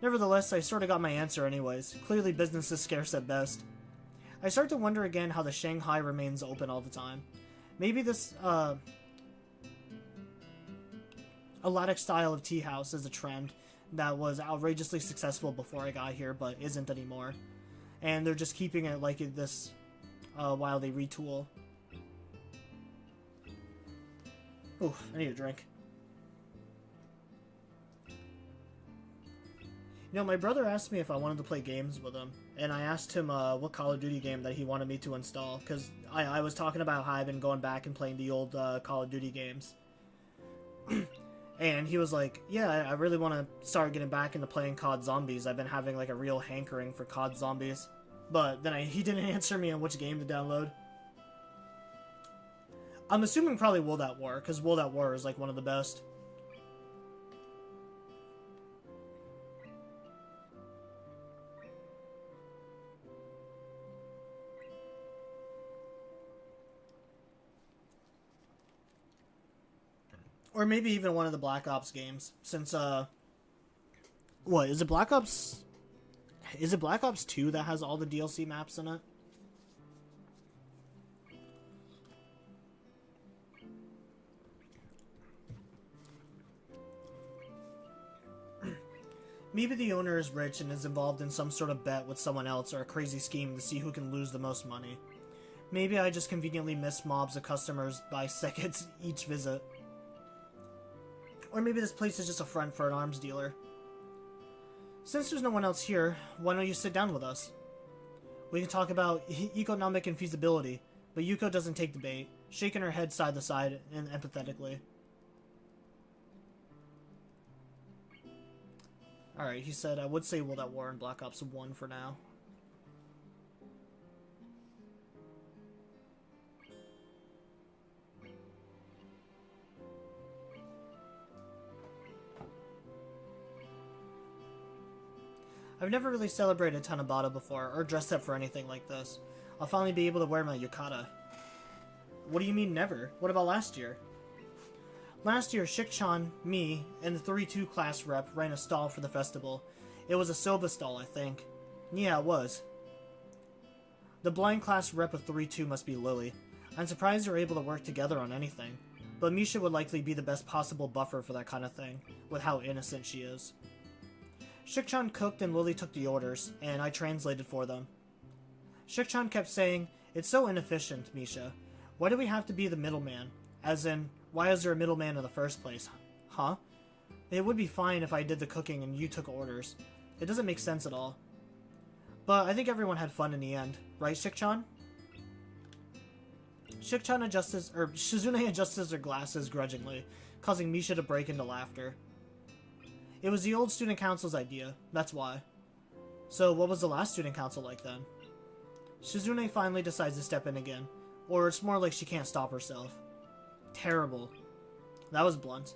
Nevertheless, I sorta got my answer anyways. Clearly business is scarce at best. I start to wonder again how the Shanghai remains open all the time. Maybe this, Alatic style of tea house is a trend that was outrageously successful before I got here, but isn't anymore. And they're just keeping it like this, while they retool. Ooh, I need a drink. You know, my brother asked me if I wanted to play games with him, and I asked him what Call of Duty game that he wanted me to install, because I was talking about how I've been going back and playing the old Call of Duty games. And he was like, yeah, I really want to start getting back into playing COD Zombies. I've been having like a real hankering for COD Zombies. But then he didn't answer me on which game to download. I'm assuming probably World at War, because World at War is like one of the best. Or maybe even one of the Black Ops games, since, what, is it Black Ops... Is it Black Ops 2 that has all the DLC maps in it? Maybe the owner is rich and is involved in some sort of bet with someone else or a crazy scheme to see who can lose the most money. Maybe I just conveniently miss mobs of customers by seconds each visit. Or maybe this place is just a front for an arms dealer. Since there's no one else here, why don't you sit down with us? We can talk about economic infeasibility, but Yuko doesn't take the bait, shaking her head side to side and empathetically. Alright, he said, I would say World at War in Black Ops 1 for now. I've never really celebrated Tanabata before, or dressed up for anything like this. I'll finally be able to wear my yukata. What do you mean never? What about last year? Last year, Shik-chan, me, and the 3-2 class rep ran a stall for the festival. It was a soba stall, I think. Yeah, it was. The blind class rep of 3-2 must be Lily. I'm surprised they're able to work together on anything. But Misha would likely be the best possible buffer for that kind of thing, with how innocent she is. Shik-chan cooked and Lily took the orders, and I translated for them. Shik-chan kept saying, "It's so inefficient, Misha. Why do we have to be the middleman? As in, why is there a middleman in the first place? Huh? It would be fine if I did the cooking and you took orders. It doesn't make sense at all." But I think everyone had fun in the end, right, Shik-chan? Shizune adjusts her glasses grudgingly, causing Misha to break into laughter. It was the old student council's idea, that's why. So what was the last student council like then? Shizune finally decides to step in again, or it's more like she can't stop herself. Terrible. That was blunt.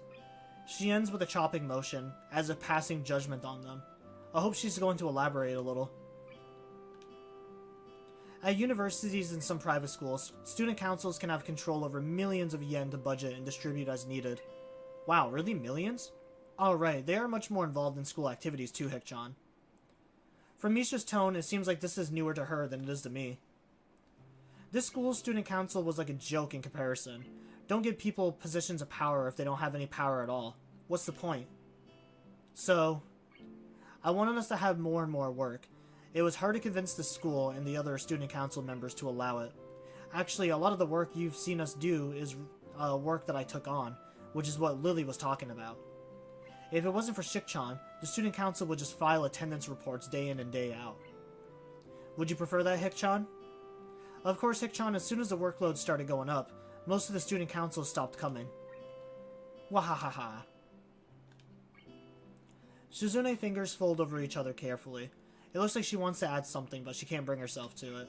She ends with a chopping motion, as if passing judgment on them. I hope she's going to elaborate a little. At universities and some private schools, student councils can have control over millions of yen to budget and distribute as needed. Wow, really millions? Alright, they are much more involved in school activities too, Hik-chan. From Misha's tone, it seems like this is newer to her than it is to me. This school's student council was like a joke in comparison. Don't give people positions of power if they don't have any power at all. What's the point? So, I wanted us to have more and more work. It was hard to convince the school and the other student council members to allow it. Actually, a lot of the work you've seen us do is work that I took on, which is what Lily was talking about. If it wasn't for Shik-chan, the student council would just file attendance reports day in and day out. Would you prefer that, Hik-chan? Of course, Hik-chan, as soon as the workload started going up, most of the student councils stopped coming. Wahahaha. Shizune fingers fold over each other carefully. It looks like she wants to add something, but she can't bring herself to it.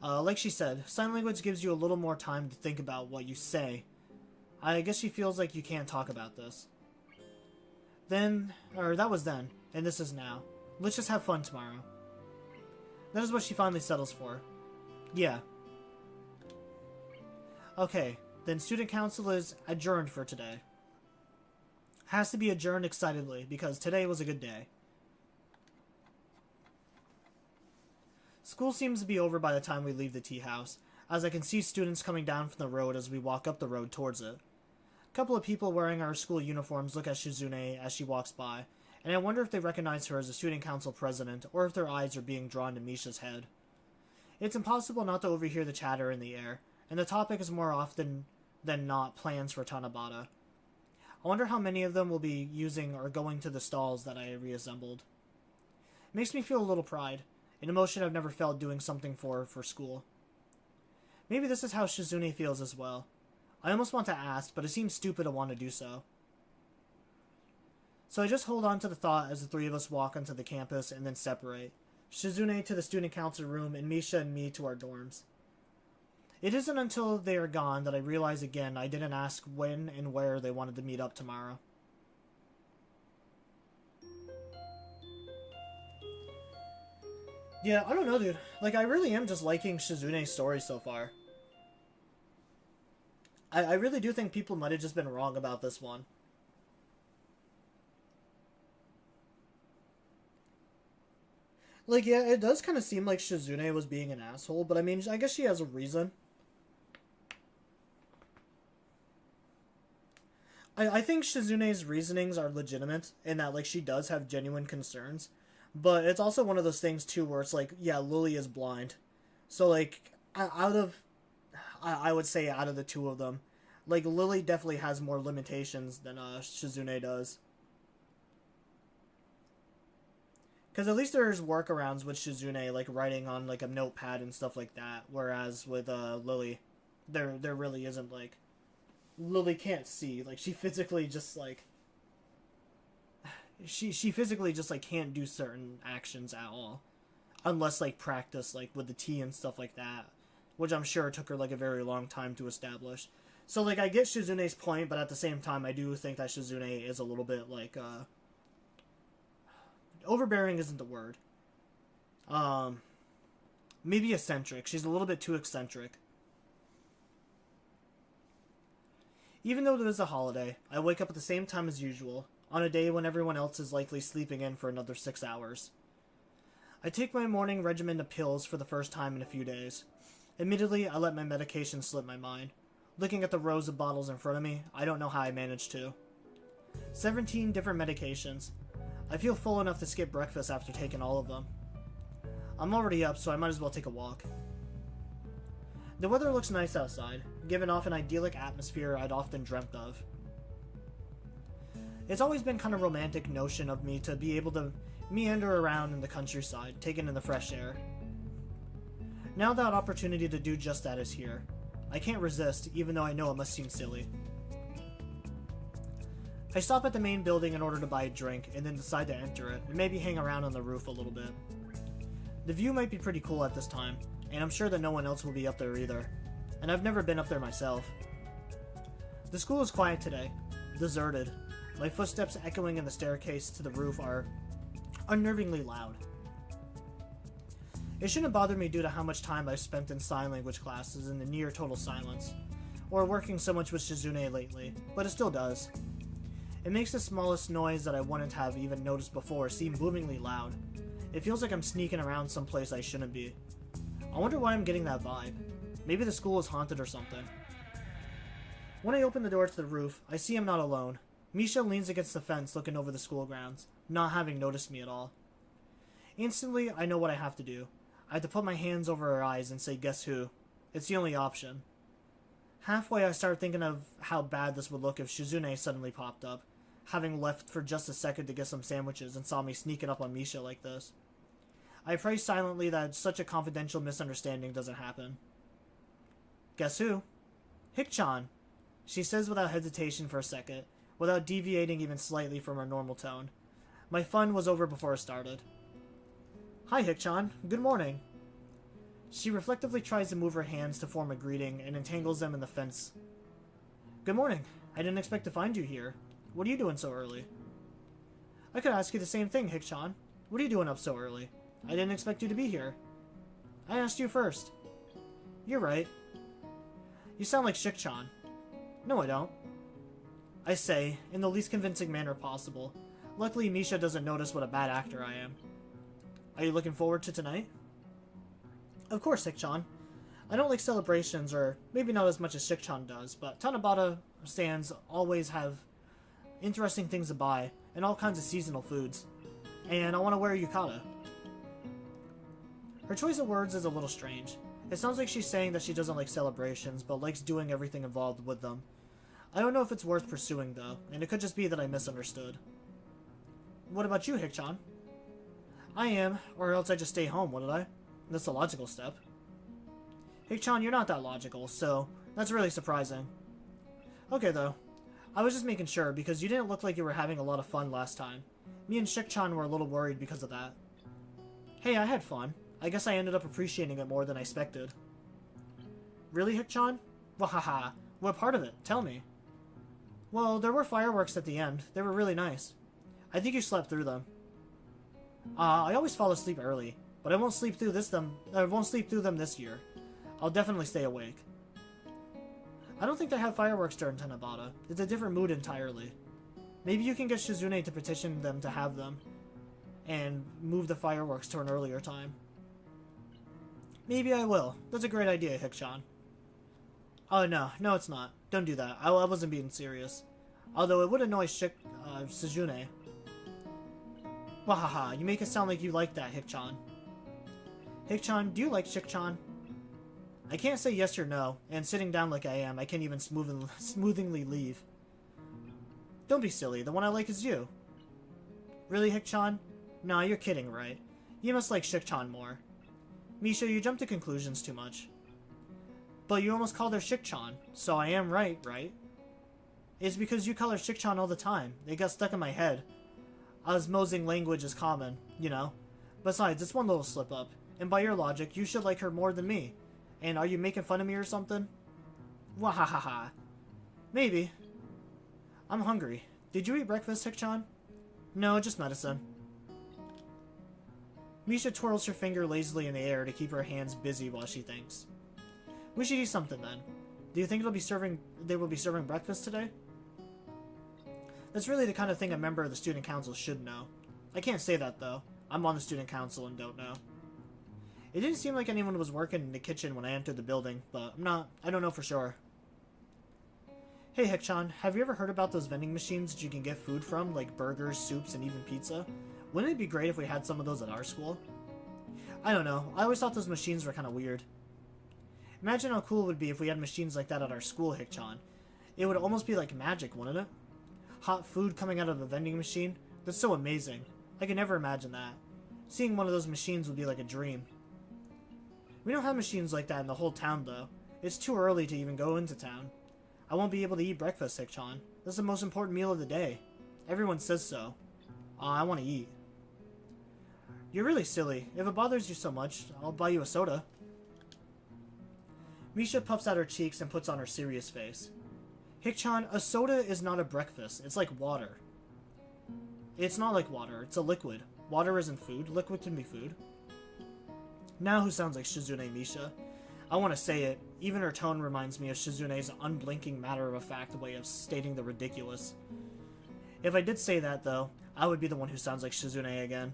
Like she said, sign language gives you a little more time to think about what you say. I guess she feels like you can't talk about this. That was then, and this is now. Let's just have fun tomorrow. That is what she finally settles for. Yeah. Okay, then student council is adjourned for today. Has to be adjourned excitedly, because today was a good day. School seems to be over by the time we leave the tea house, as I can see students coming down from the road as we walk up the road towards it. A couple of people wearing our school uniforms look at Shizune as she walks by, and I wonder if they recognize her as a student council president, or if their eyes are being drawn to Misha's head. It's impossible not to overhear the chatter in the air, and the topic is more often than not plans for Tanabata. I wonder how many of them will be using or going to the stalls that I reassembled. It makes me feel a little pride, an emotion I've never felt doing something for school. Maybe this is how Shizune feels as well. I almost want to ask, but it seems stupid to want to do so. So I just hold on to the thought as the three of us walk onto the campus and then separate. Shizune to the student council room and Misha and me to our dorms. It isn't until they are gone that I realize again I didn't ask when and where they wanted to meet up tomorrow. Yeah, I don't know, dude. Like, I really am just liking Shizune's story so far. I really do think people might have just been wrong about this one. Like, yeah, it does kind of seem like Shizune was being an asshole, but I mean, I guess she has a reason. I think Shizune's reasonings are legitimate, in that, like, she does have genuine concerns. But it's also one of those things, too, where it's like, yeah, Lily is blind. So, like, I would say out of the two of them, like, Lily definitely has more limitations than Shizune does. Because at least there's workarounds with Shizune, like writing on like a notepad and stuff like that. Whereas with Lily, there really isn't, like, Lily can't see. Like, she physically just, like, she physically just like can't do certain actions at all, unless like practice like with the tea and stuff like that, which I'm sure took her like a very long time to establish. So like I get Shizune's point, but at the same time I do think that Shizune is a little bit like overbearing isn't the word. Maybe eccentric. She's a little bit too eccentric. Even though it is a holiday, I wake up at the same time as usual, on a day when everyone else is likely sleeping in for another 6 hours. I take my morning regimen of pills for the first time in a few days. Admittedly, I let my medication slip my mind. Looking at the rows of bottles in front of me, I don't know how I managed to. 17 different medications. I feel full enough to skip breakfast after taking all of them. I'm already up, so I might as well take a walk. The weather looks nice outside, giving off an idyllic atmosphere I'd often dreamt of. It's always been kind of romantic notion of me to be able to meander around in the countryside, taking in the fresh air. Now that opportunity to do just that is here. I can't resist, even though I know it must seem silly. I stop at the main building in order to buy a drink, and then decide to enter it, and maybe hang around on the roof a little bit. The view might be pretty cool at this time, and I'm sure that no one else will be up there either, and I've never been up there myself. The school is quiet today, deserted. My footsteps echoing in the staircase to the roof are unnervingly loud. It shouldn't bother me due to how much time I've spent in sign language classes in the near total silence, or working so much with Shizune lately, but it still does. It makes the smallest noise that I wouldn't have even noticed before seem boomingly loud. It feels like I'm sneaking around someplace I shouldn't be. I wonder why I'm getting that vibe. Maybe the school is haunted or something. When I open the door to the roof, I see I'm not alone. Misha leans against the fence looking over the school grounds, not having noticed me at all. Instantly, I know what I have to do. I have to put my hands over her eyes and say, "Guess who?" It's the only option. Halfway, I start thinking of how bad this would look if Shizune suddenly popped up, having left for just a second to get some sandwiches and saw me sneaking up on Misha like this. I pray silently that such a confidential misunderstanding doesn't happen. "Guess who?" "Hick-chan," she says without hesitation for a second, without deviating even slightly from her normal tone. My fun was over before it started. "Hi, Hick-chan. Good morning." She reflectively tries to move her hands to form a greeting and entangles them in the fence. "Good morning. I didn't expect to find you here. What are you doing so early?" "I could ask you the same thing, Hick-chan. What are you doing up so early? I didn't expect you to be here." "I asked you first." "You're right. You sound like Shik-chan." "No, I don't." I say, in the least convincing manner possible. Luckily, Misha doesn't notice what a bad actor I am. "Are you looking forward to tonight?" "Of course, Hick-chan. I don't like celebrations, or maybe not as much as Shik-chan does, but Tanabata stands always have interesting things to buy, and all kinds of seasonal foods. And I want to wear a yukata." Her choice of words is a little strange. It sounds like she's saying that she doesn't like celebrations, but likes doing everything involved with them. I don't know if it's worth pursuing, though, and it could just be that I misunderstood. "What about you, Hick-chan?" "I am, or else I'd just stay home, wouldn't I? That's a logical step." "Hick-chan, you're not that logical, so that's really surprising." "Okay, though. I was just making sure, because you didn't look like you were having a lot of fun last time. Me and Shik-chan were a little worried because of that." "Hey, I had fun. I guess I ended up appreciating it more than I expected." "Really, Hick-chan? Wahaha. What part of it? Tell me." "Well, there were fireworks at the end. They were really nice. I think you slept through them." I always fall asleep early, but I won't sleep through them this year. I'll definitely stay awake." "I don't think they have fireworks during Tanabata. It's a different mood entirely. Maybe you can get Shizune to petition them to have them, and move the fireworks to an earlier time." "Maybe I will. That's a great idea, Hick-chan." "Oh, no, it's not. Don't do that. I wasn't being serious. Although it would annoy Shizune." "Wahaha, you make it sound like you like that, Hick-chan." "Hick-chan, do you like Shik-chan?" I can't say yes or no, and sitting down like I am, I can't even smoothly leave. "Don't be silly. The one I like is you." "Really, Hick-chan? Nah, you're kidding, right? You must like Shik-chan more." "Misha, you jump to conclusions too much." "But you almost called her Shik-chan, so I am right? It's because you call her Shik-chan all the time. It got stuck in my head. Osmosing language is common, you know. Besides, it's one little slip-up, and by your logic, you should like her more than me. And are you making fun of me or something? Wahahaha. Maybe. I'm hungry. Did you eat breakfast, Hikchan? No, just medicine. Misha twirls her finger lazily in the air to keep her hands busy while she thinks. We should eat something then. Do you think they will be serving breakfast today? That's really the kind of thing a member of the student council should know. I can't say that though. I'm on the student council and don't know. It didn't seem like anyone was working in the kitchen when I entered the building, but I don't know for sure. Hey Hikchan, have you ever heard about those vending machines that you can get food from, like burgers, soups, and even pizza? Wouldn't it be great if we had some of those at our school? I don't know, I always thought those machines were kind of weird. Imagine how cool it would be if we had machines like that at our school, Hikchan. It would almost be like magic, wouldn't it? Hot food coming out of a vending machine? That's so amazing. I could never imagine that. Seeing one of those machines would be like a dream. We don't have machines like that in the whole town, though. It's too early to even go into town. I won't be able to eat breakfast, Hikchan. This is the most important meal of the day. Everyone says so. I want to eat. You're really silly. If it bothers you so much, I'll buy you a soda. Misha puffs out her cheeks and puts on her serious face. Hikchan, a soda is not a breakfast. It's like water. It's not like water. It's a liquid. Water isn't food. Liquid can be food. Now who sounds like Shizune Misha? I want to say it. Even her tone reminds me of Shizune's unblinking matter-of-fact way of stating the ridiculous. If I did say that, though, I would be the one who sounds like Shizune again.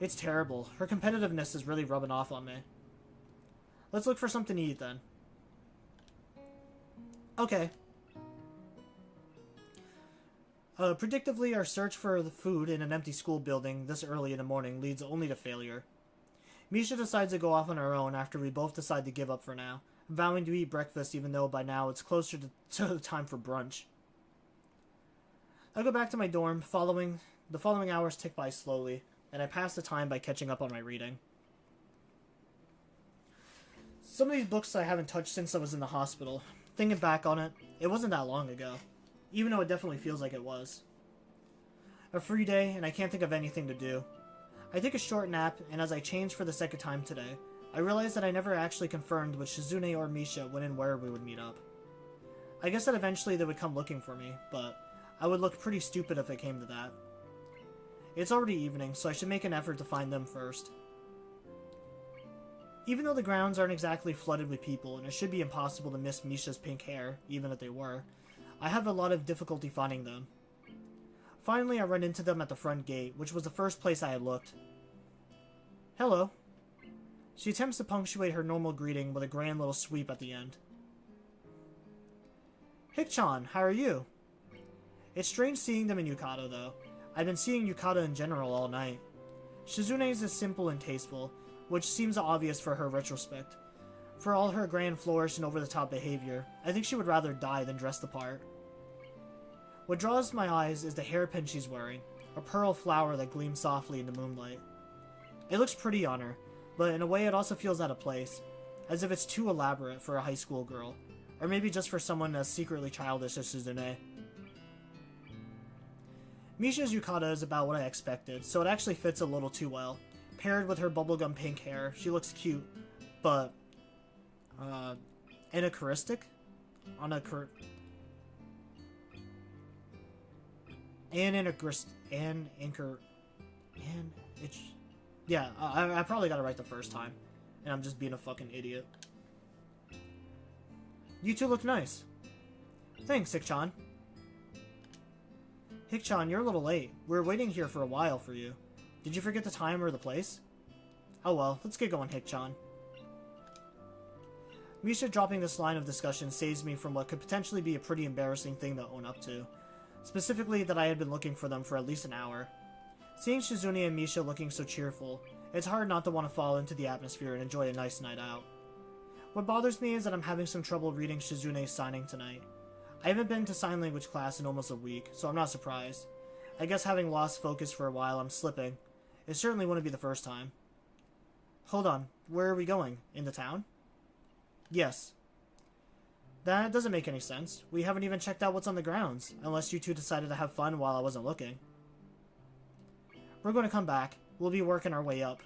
It's terrible. Her competitiveness is really rubbing off on me. Let's look for something to eat, then. Okay. Predictably, our search for the food in an empty school building this early in the morning leads only to failure. Misha decides to go off on her own after we both decide to give up for now, vowing to eat breakfast even though by now it's closer to the time for brunch. I go back to my dorm, the following hours tick by slowly, and I pass the time by catching up on my reading. Some of these books I haven't touched since I was in the hospital. Thinking back on it, it wasn't that long ago, even though it definitely feels like it was. A free day, and I can't think of anything to do. I take a short nap, and as I change for the second time today, I realize that I never actually confirmed with Shizune or Misha when and where we would meet up. I guess that eventually they would come looking for me, but I would look pretty stupid if it came to that. It's already evening, so I should make an effort to find them first. Even though the grounds aren't exactly flooded with people, and it should be impossible to miss Misha's pink hair, even if they were, I have a lot of difficulty finding them. Finally, I run into them at the front gate, which was the first place I had looked. Hello. She attempts to punctuate her normal greeting with a grand little sweep at the end. Hikchan, how are you? It's strange seeing them in Yukata, though. I've been seeing Yukata in general all night. Shizune's is simple and tasteful, which seems obvious for her retrospect. For all her grand flourish and over-the-top behavior, I think she would rather die than dress the part. What draws my eyes is the hairpin she's wearing, a pearl flower that gleams softly in the moonlight. It looks pretty on her, but in a way it also feels out of place, as if it's too elaborate for a high school girl, or maybe just for someone as secretly childish as Shizune. Misha's yukata is about what I expected, so it actually fits a little too well. Paired with her bubblegum pink hair, she looks cute, but anachronistic? I probably got it right the first time, and I'm just being a fucking idiot. You two look nice. Thanks, Hikchan. Hikchan, you're a little late. We were waiting here for a while for you. Did you forget the time or the place? Oh well, let's get going, Hikchan. Misha dropping this line of discussion saves me from what could potentially be a pretty embarrassing thing to own up to. Specifically, that I had been looking for them for at least an hour. Seeing Shizune and Misha looking so cheerful, it's hard not to want to fall into the atmosphere and enjoy a nice night out. What bothers me is that I'm having some trouble reading Shizune's signing tonight. I haven't been to sign language class in almost a week, so I'm not surprised. I guess having lost focus for a while, I'm slipping. It certainly wouldn't be the first time. Hold on, where are we going? In the town? Yes. That doesn't make any sense. We haven't even checked out what's on the grounds, unless you two decided to have fun while I wasn't looking. We're going to come back. We'll be working our way up.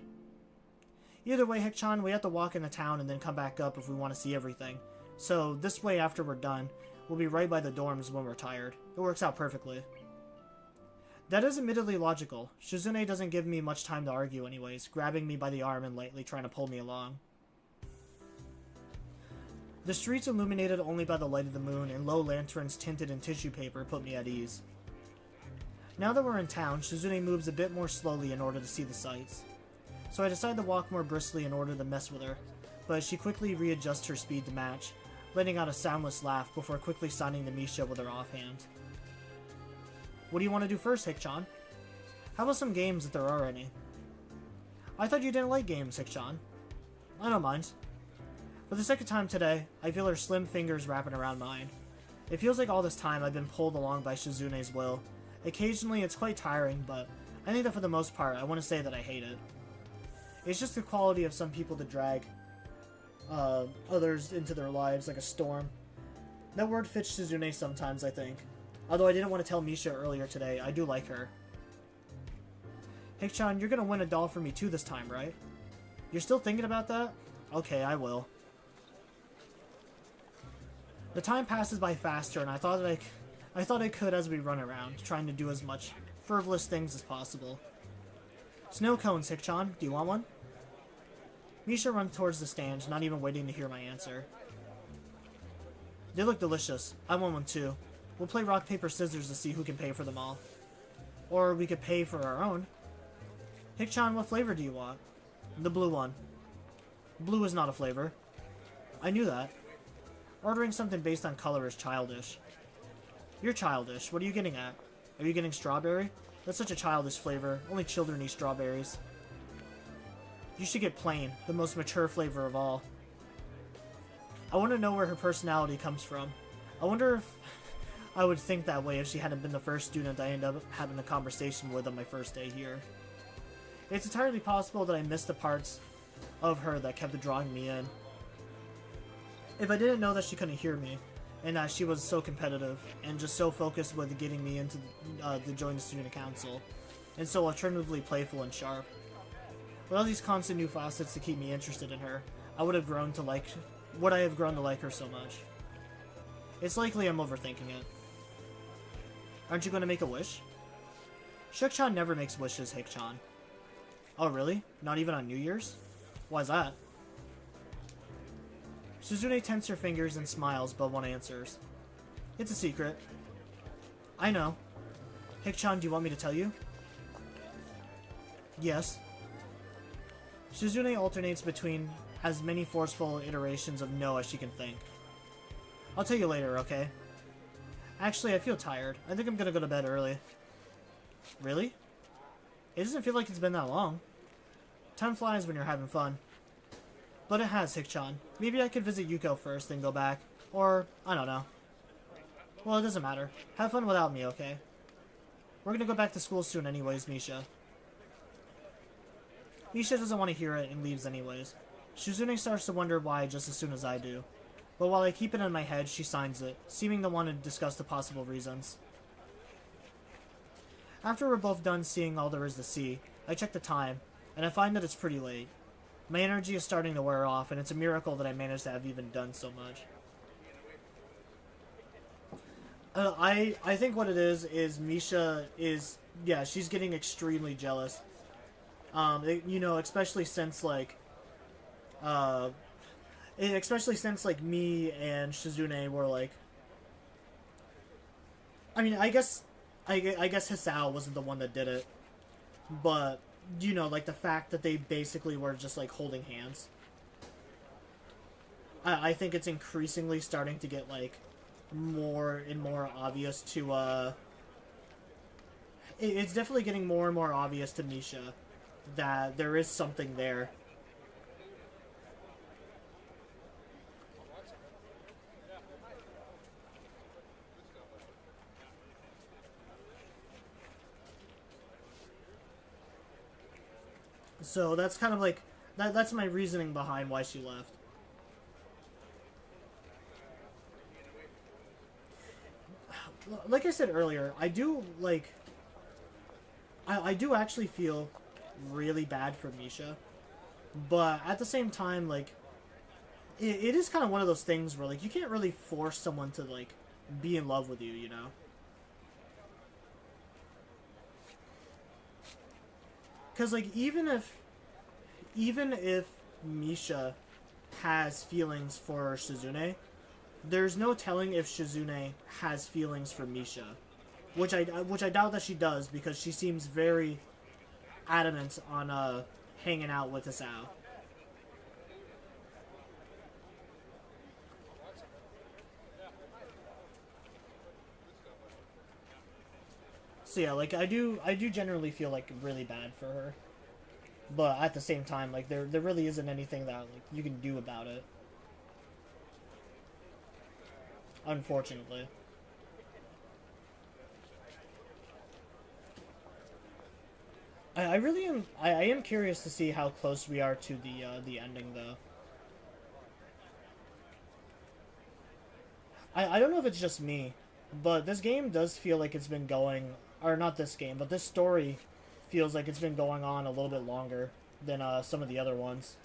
Either way, Hikchan, we have to walk into town and then come back up if we want to see everything. So this way, after we're done, we'll be right by the dorms when we're tired. It works out perfectly. That is admittedly logical. Shizune doesn't give me much time to argue anyways, grabbing me by the arm and lightly trying to pull me along. The streets illuminated only by the light of the moon and low lanterns tinted in tissue paper put me at ease. Now that we're in town, Shizune moves a bit more slowly in order to see the sights. So I decide to walk more briskly in order to mess with her, but she quickly readjusts her speed to match, letting out a soundless laugh before quickly signing to Misha with her offhand. What do you want to do first, Hikchan? How about some games if there are any? I thought you didn't like games, Hikchan. I don't mind. For the second time today, I feel her slim fingers wrapping around mine. It feels like all this time I've been pulled along by Shizune's will. Occasionally it's quite tiring, but I think that for the most part, I want to say that I hate it. It's just the quality of some people to drag others into their lives like a storm. That word fits Shizune sometimes, I think. Although I didn't want to tell Misha earlier today, I do like her. Hikchan, you're gonna win a doll for me too this time, right? You're still thinking about that? Okay, I will. The time passes by faster, and I thought I could as we run around, trying to do as much frivolous things as possible. Snow cones, Hikchan. Do you want one? Misha runs towards the stand, not even waiting to hear my answer. They look delicious. I want one too. We'll play rock, paper, scissors to see who can pay for them all. Or we could pay for our own. Hikchan, what flavor do you want? The blue one. Blue is not a flavor. I knew that. Ordering something based on color is childish. You're childish. What are you getting at? Are you getting strawberry? That's such a childish flavor. Only children eat strawberries. You should get plain, the most mature flavor of all. I want to know where her personality comes from. I wonder if I would think that way if she hadn't been the first student I ended up having a conversation with on my first day here. It's entirely possible that I missed the parts of her that kept drawing me in. If I didn't know that she couldn't hear me, and that she was so competitive, and just so focused with getting me into the join the student council, and so alternatively playful and sharp. With all these constant new facets to keep me interested in her, would I have grown to like her so much? It's likely I'm overthinking it. Aren't you going to make a wish? Shuk-chan never makes wishes, Hikchan. Oh really? Not even on New Year's? Why's that? Shizune tenses her fingers and smiles, but won't answers. It's a secret. I know. Hikchan, do you want me to tell you? Yes. Shizune alternates between as many forceful iterations of no as she can think. I'll tell you later, okay? Actually, I feel tired. I think I'm gonna go to bed early. Really? It doesn't feel like it's been that long. Time flies when you're having fun. But it has, Hikchan. Maybe I could visit Yuko first, then go back. Or, I don't know. Well, it doesn't matter. Have fun without me, okay? We're gonna go back to school soon anyways, Misha. Misha doesn't want to hear it and leaves anyways. Shizune starts to wonder why just as soon as I do. But while I keep it in my head, she signs it, seeming to want to discuss the possible reasons. After we're both done seeing all there is to see, I check the time, and I find that it's pretty late. My energy is starting to wear off, and it's a miracle that I managed to have even done so much. I think what it is Misha is, yeah, she's getting extremely jealous. You know, especially since me and Shizune were like, I mean, I guess Hisao wasn't the one that did it, but, you know, like the fact that they basically were just like holding hands. I think it's increasingly starting to get like more and more obvious to, it's definitely getting more and more obvious to Misha that there is something there. So that's kind of like, that's my reasoning behind why she left. Like I said earlier, I do like, I do actually feel really bad for Misha, but at the same time, like, it is kind of one of those things where, like, you can't really force someone to, like, be in love with you, you know? Because, like, even if Misha has feelings for Shizune, there's no telling if Shizune has feelings for Misha, which I doubt that she does, because she seems very adamant on hanging out with Asao. So yeah, like, I do generally feel like really bad for her, but at the same time, like, there really isn't anything that, like, you can do about it, unfortunately. I really am. I am curious to see how close we are to the ending, though. I don't know if it's just me, but this game does feel like it's been going, or not this game, but this story feels like it's been going on a little bit longer than some of the other ones.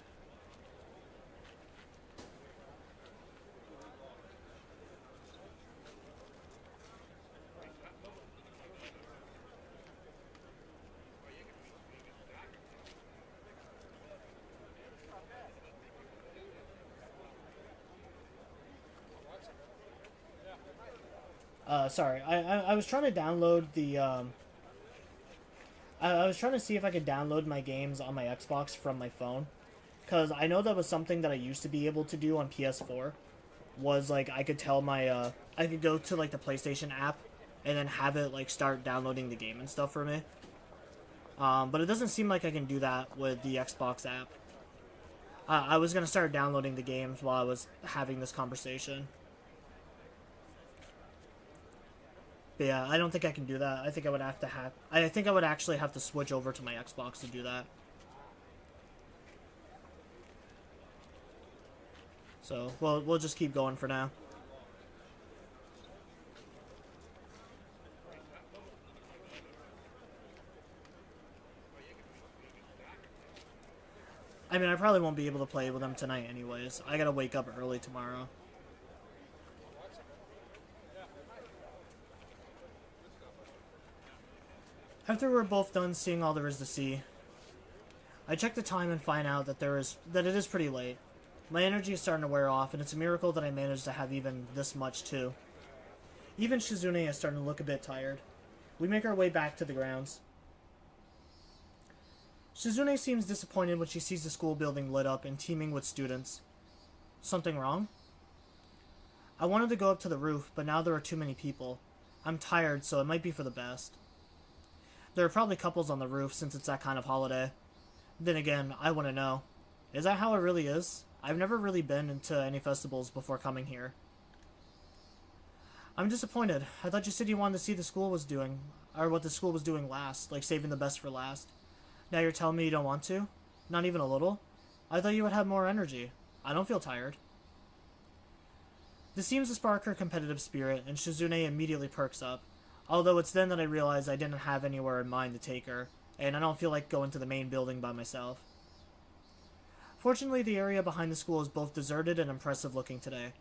Sorry, I was trying to download the, I was trying to see if I could download my games on my Xbox from my phone. Because I know that was something that I used to be able to do on PS4. Was, like, I could tell my, I could go to, like, the PlayStation app and then have it, like, start downloading the game and stuff for me. But it doesn't seem like I can do that with the Xbox app. I was going to start downloading the games while I was having this conversation. But yeah, I don't think I can do that. I think I would have to have... I think I would actually have to switch over to my Xbox to do that. So, we'll just keep going for now. I mean, I probably won't be able to play with them tonight anyways. I gotta wake up early tomorrow. After we're both done seeing all there is to see, I check the time and find out that it is pretty late. My energy is starting to wear off, and it's a miracle that I managed to have even this much too. Even Shizune is starting to look a bit tired. We make our way back to the grounds. Shizune seems disappointed when she sees the school building lit up and teeming with students. Something wrong? I wanted to go up to the roof, but now there are too many people. I'm tired, so it might be for the best. There are probably couples on the roof since it's that kind of holiday. Then again, I want to know. Is that how it really is? I've never really been into any festivals before coming here. I'm disappointed. I thought you said you wanted to see the school was doing, or what the school was doing last, like saving the best for last. Now you're telling me you don't want to? Not even a little? I thought you would have more energy. I don't feel tired. This seems to spark her competitive spirit, and Shizune immediately perks up. Although it's then that I realize I didn't have anywhere in mind to take her, and I don't feel like going to the main building by myself. Fortunately, the area behind the school is both deserted and impressive looking today.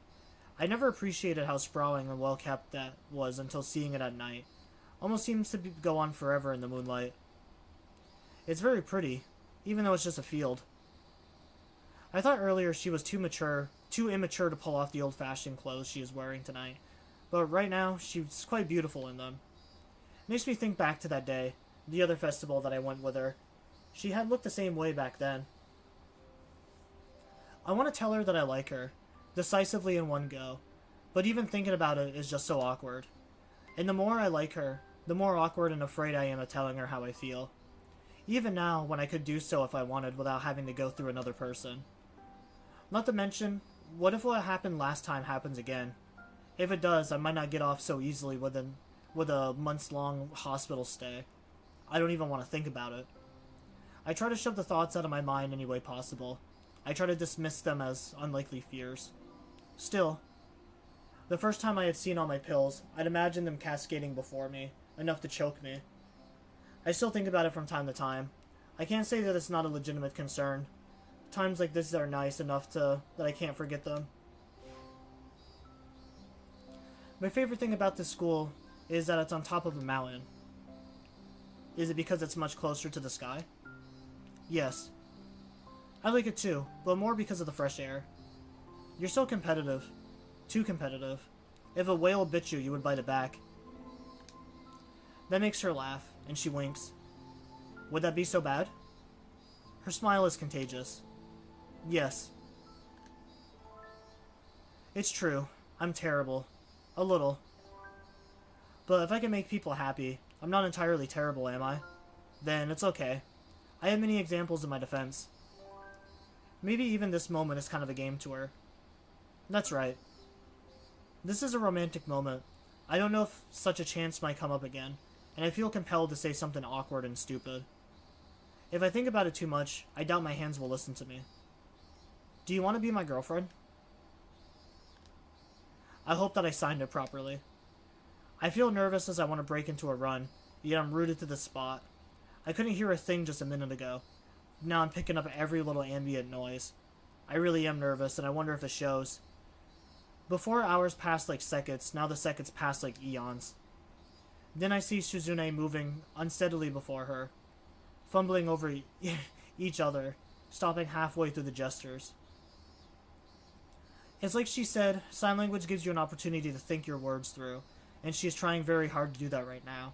I never appreciated how sprawling and well kept that was until seeing it at night. Almost seems to go on forever in the moonlight. It's very pretty, even though it's just a field. I thought earlier she was too immature to pull off the old-fashioned clothes she is wearing tonight. But right now, she's quite beautiful in them. Makes me think back to that day, the other festival that I went with her. She had looked the same way back then. I want to tell her that I like her, decisively in one go, but even thinking about it is just so awkward. And the more I like her, the more awkward and afraid I am of telling her how I feel. Even now, when I could do so if I wanted without having to go through another person. Not to mention, what if what happened last time happens again? If it does, I might not get off so easily with a months-long hospital stay. I don't even want to think about it. I try to shove the thoughts out of my mind any way possible. I try to dismiss them as unlikely fears. Still, the first time I had seen all my pills, I'd imagined them cascading before me, enough to choke me. I still think about it from time to time. I can't say that it's not a legitimate concern. Times like this are nice enough that I can't forget them. My favorite thing about this school is that it's on top of a mountain. Is it because it's much closer to the sky? Yes. I like it too, but more because of the fresh air. You're so competitive. Too competitive. If a whale bit you, you would bite it back. That makes her laugh, and she winks. Would that be so bad? Her smile is contagious. Yes. It's true. I'm terrible. A little. But if I can make people happy, I'm not entirely terrible, am I? Then it's okay. I have many examples in my defense. Maybe even this moment is kind of a game to her. That's right. This is a romantic moment. I don't know if such a chance might come up again, and I feel compelled to say something awkward and stupid. If I think about it too much, I doubt my hands will listen to me. Do you want to be my girlfriend? I hope that I signed it properly. I feel nervous as I want to break into a run, yet I'm rooted to the spot. I couldn't hear a thing just a minute ago. Now I'm picking up every little ambient noise. I really am nervous, and I wonder if it shows. Before hours passed like seconds, now the seconds pass like eons. Then I see Shizune moving unsteadily before her, fumbling over each other, stopping halfway through the gestures. It's like she said, sign language gives you an opportunity to think your words through, and she is trying very hard to do that right now.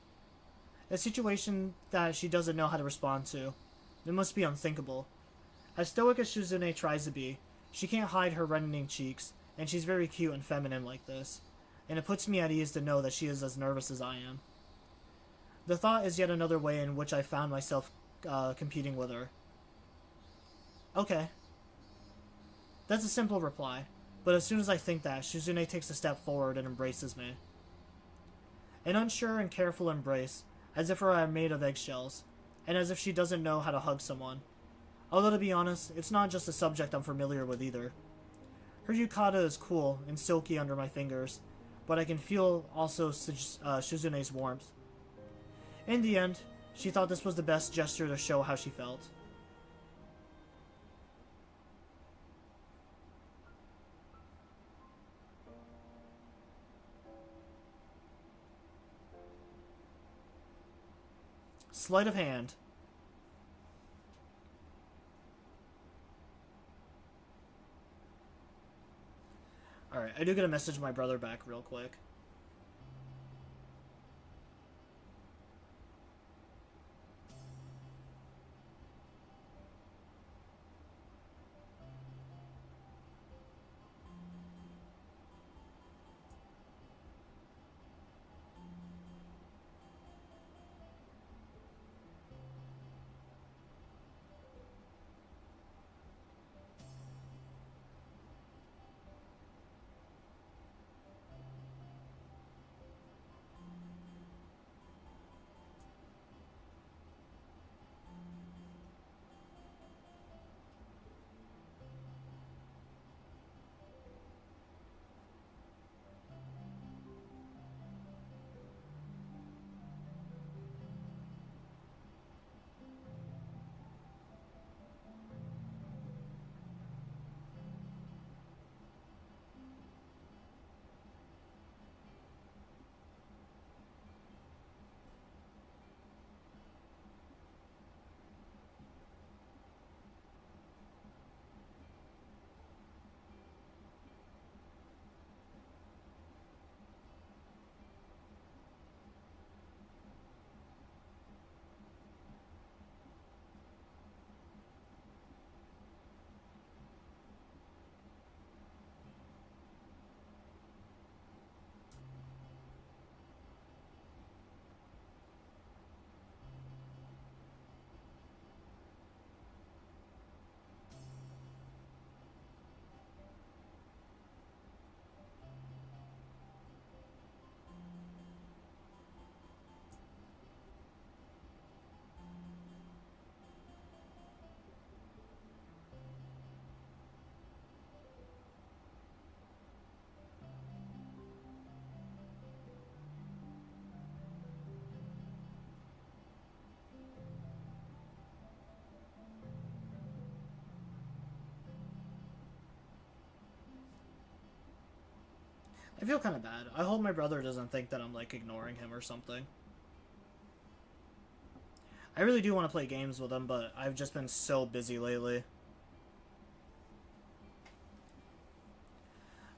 A situation that she doesn't know how to respond to. It must be unthinkable. As stoic as Shizune tries to be, she can't hide her reddening cheeks, and she's very cute and feminine like this, and it puts me at ease to know that she is as nervous as I am. The thought is yet another way in which I found myself competing with her. Okay. That's a simple reply, but as soon as I think that, Shizune takes a step forward and embraces me. An unsure and careful embrace, as if I are made of eggshells, and as if she doesn't know how to hug someone. Although to be honest, it's not just a subject I'm familiar with either. Her yukata is cool and silky under my fingers, but I can feel also Shizune's warmth. In the end, she thought this was the best gesture to show how she felt. Sleight of hand. Alright, I do get a message from my brother back real quick. I feel kind of bad. I hope my brother doesn't think that I'm, like, ignoring him or something. I really do want to play games with him, but I've just been so busy lately.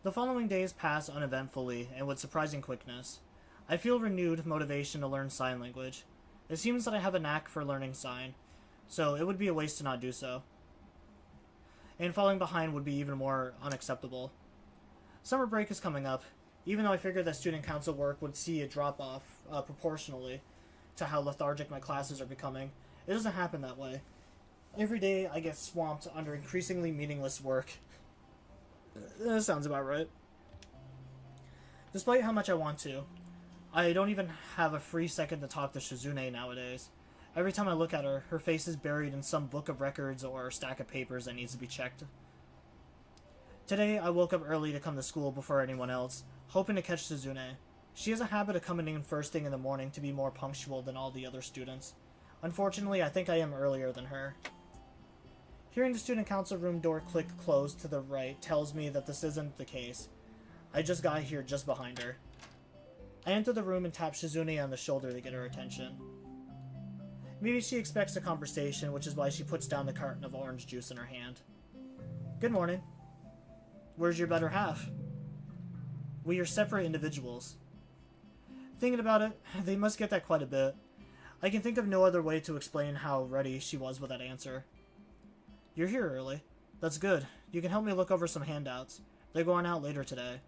The following days pass uneventfully and with surprising quickness. I feel renewed motivation to learn sign language. It seems that I have a knack for learning sign, so it would be a waste to not do so. And falling behind would be even more unacceptable. Summer break is coming up. Even though I figured that student council work would see a drop-off proportionally to how lethargic my classes are becoming, it doesn't happen that way. Every day I get swamped under increasingly meaningless work. That sounds about right. Despite how much I want to, I don't even have a free second to talk to Shizune nowadays. Every time I look at her, her face is buried in some book of records or stack of papers that needs to be checked. Today, I woke up early to come to school before anyone else, hoping to catch Shizune. She has a habit of coming in first thing in the morning to be more punctual than all the other students. Unfortunately, I think I am earlier than her. Hearing the student council room door click closed to the right tells me that this isn't the case. I just got here just behind her. I enter the room and tap Shizune on the shoulder to get her attention. Maybe she expects a conversation, which is why she puts down the carton of orange juice in her hand. Good morning. Where's your better half? We are separate individuals. Thinking about it, they must get that quite a bit. I can think of no other way to explain how ready she was with that answer. You're here early. That's good. You can help me look over some handouts. They're going out later today.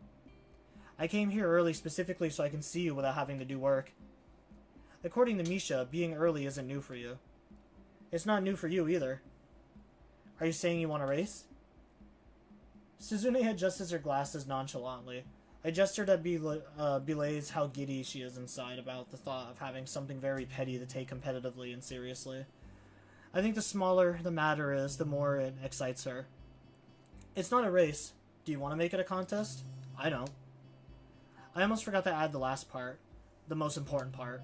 I came here early specifically so I can see you without having to do work. According to Misha, being early isn't new for you. It's not new for you either. Are you saying you want to race? Shizune adjusts her glasses nonchalantly. I gestured at belays how giddy she is inside about the thought of having something very petty to take competitively and seriously. I think the smaller the matter is, the more it excites her. It's not a race. Do you want to make it a contest? I don't. I almost forgot to add the last part. The most important part.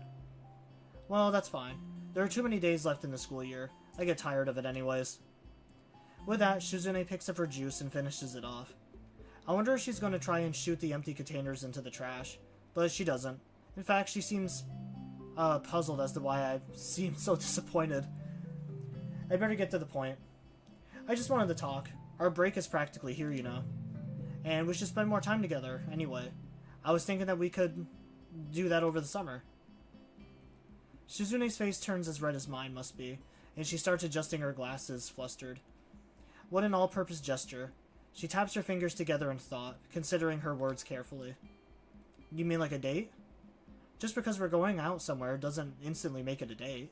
Well, that's fine. There are too many days left in the school year. I get tired of it anyways. With that, Shizune picks up her juice and finishes it off. I wonder if she's going to try and shoot the empty containers into the trash, but she doesn't. In fact, she seems puzzled as to why I seem so disappointed. I better get to the point. I just wanted to talk. Our break is practically here, you know. And we should spend more time together, anyway. I was thinking that we could do that over the summer. Shizune's face turns as red as mine must be, and she starts adjusting her glasses, flustered. What an all-purpose gesture. She taps her fingers together in thought, considering her words carefully. You mean like a date? Just because we're going out somewhere doesn't instantly make it a date.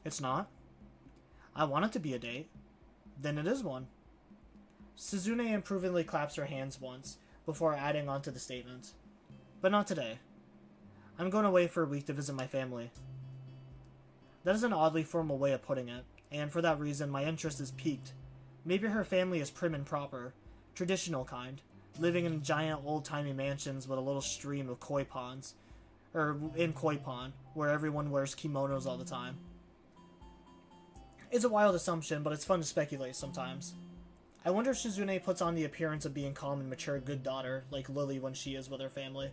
It's not? I want it to be a date. Then it is one. Shizune improvingly claps her hands once, before adding on to the statement. But not today. I'm going away for a week to visit my family. That is an oddly formal way of putting it, and for that reason my interest is piqued. Maybe her family is prim and proper, traditional kind, living in giant old-timey mansions with a little stream of koi ponds, or in koi pond, where everyone wears kimonos all the time. It's a wild assumption, but it's fun to speculate sometimes. I wonder if Shizune puts on the appearance of being calm and mature good daughter, like Lily when she is with her family.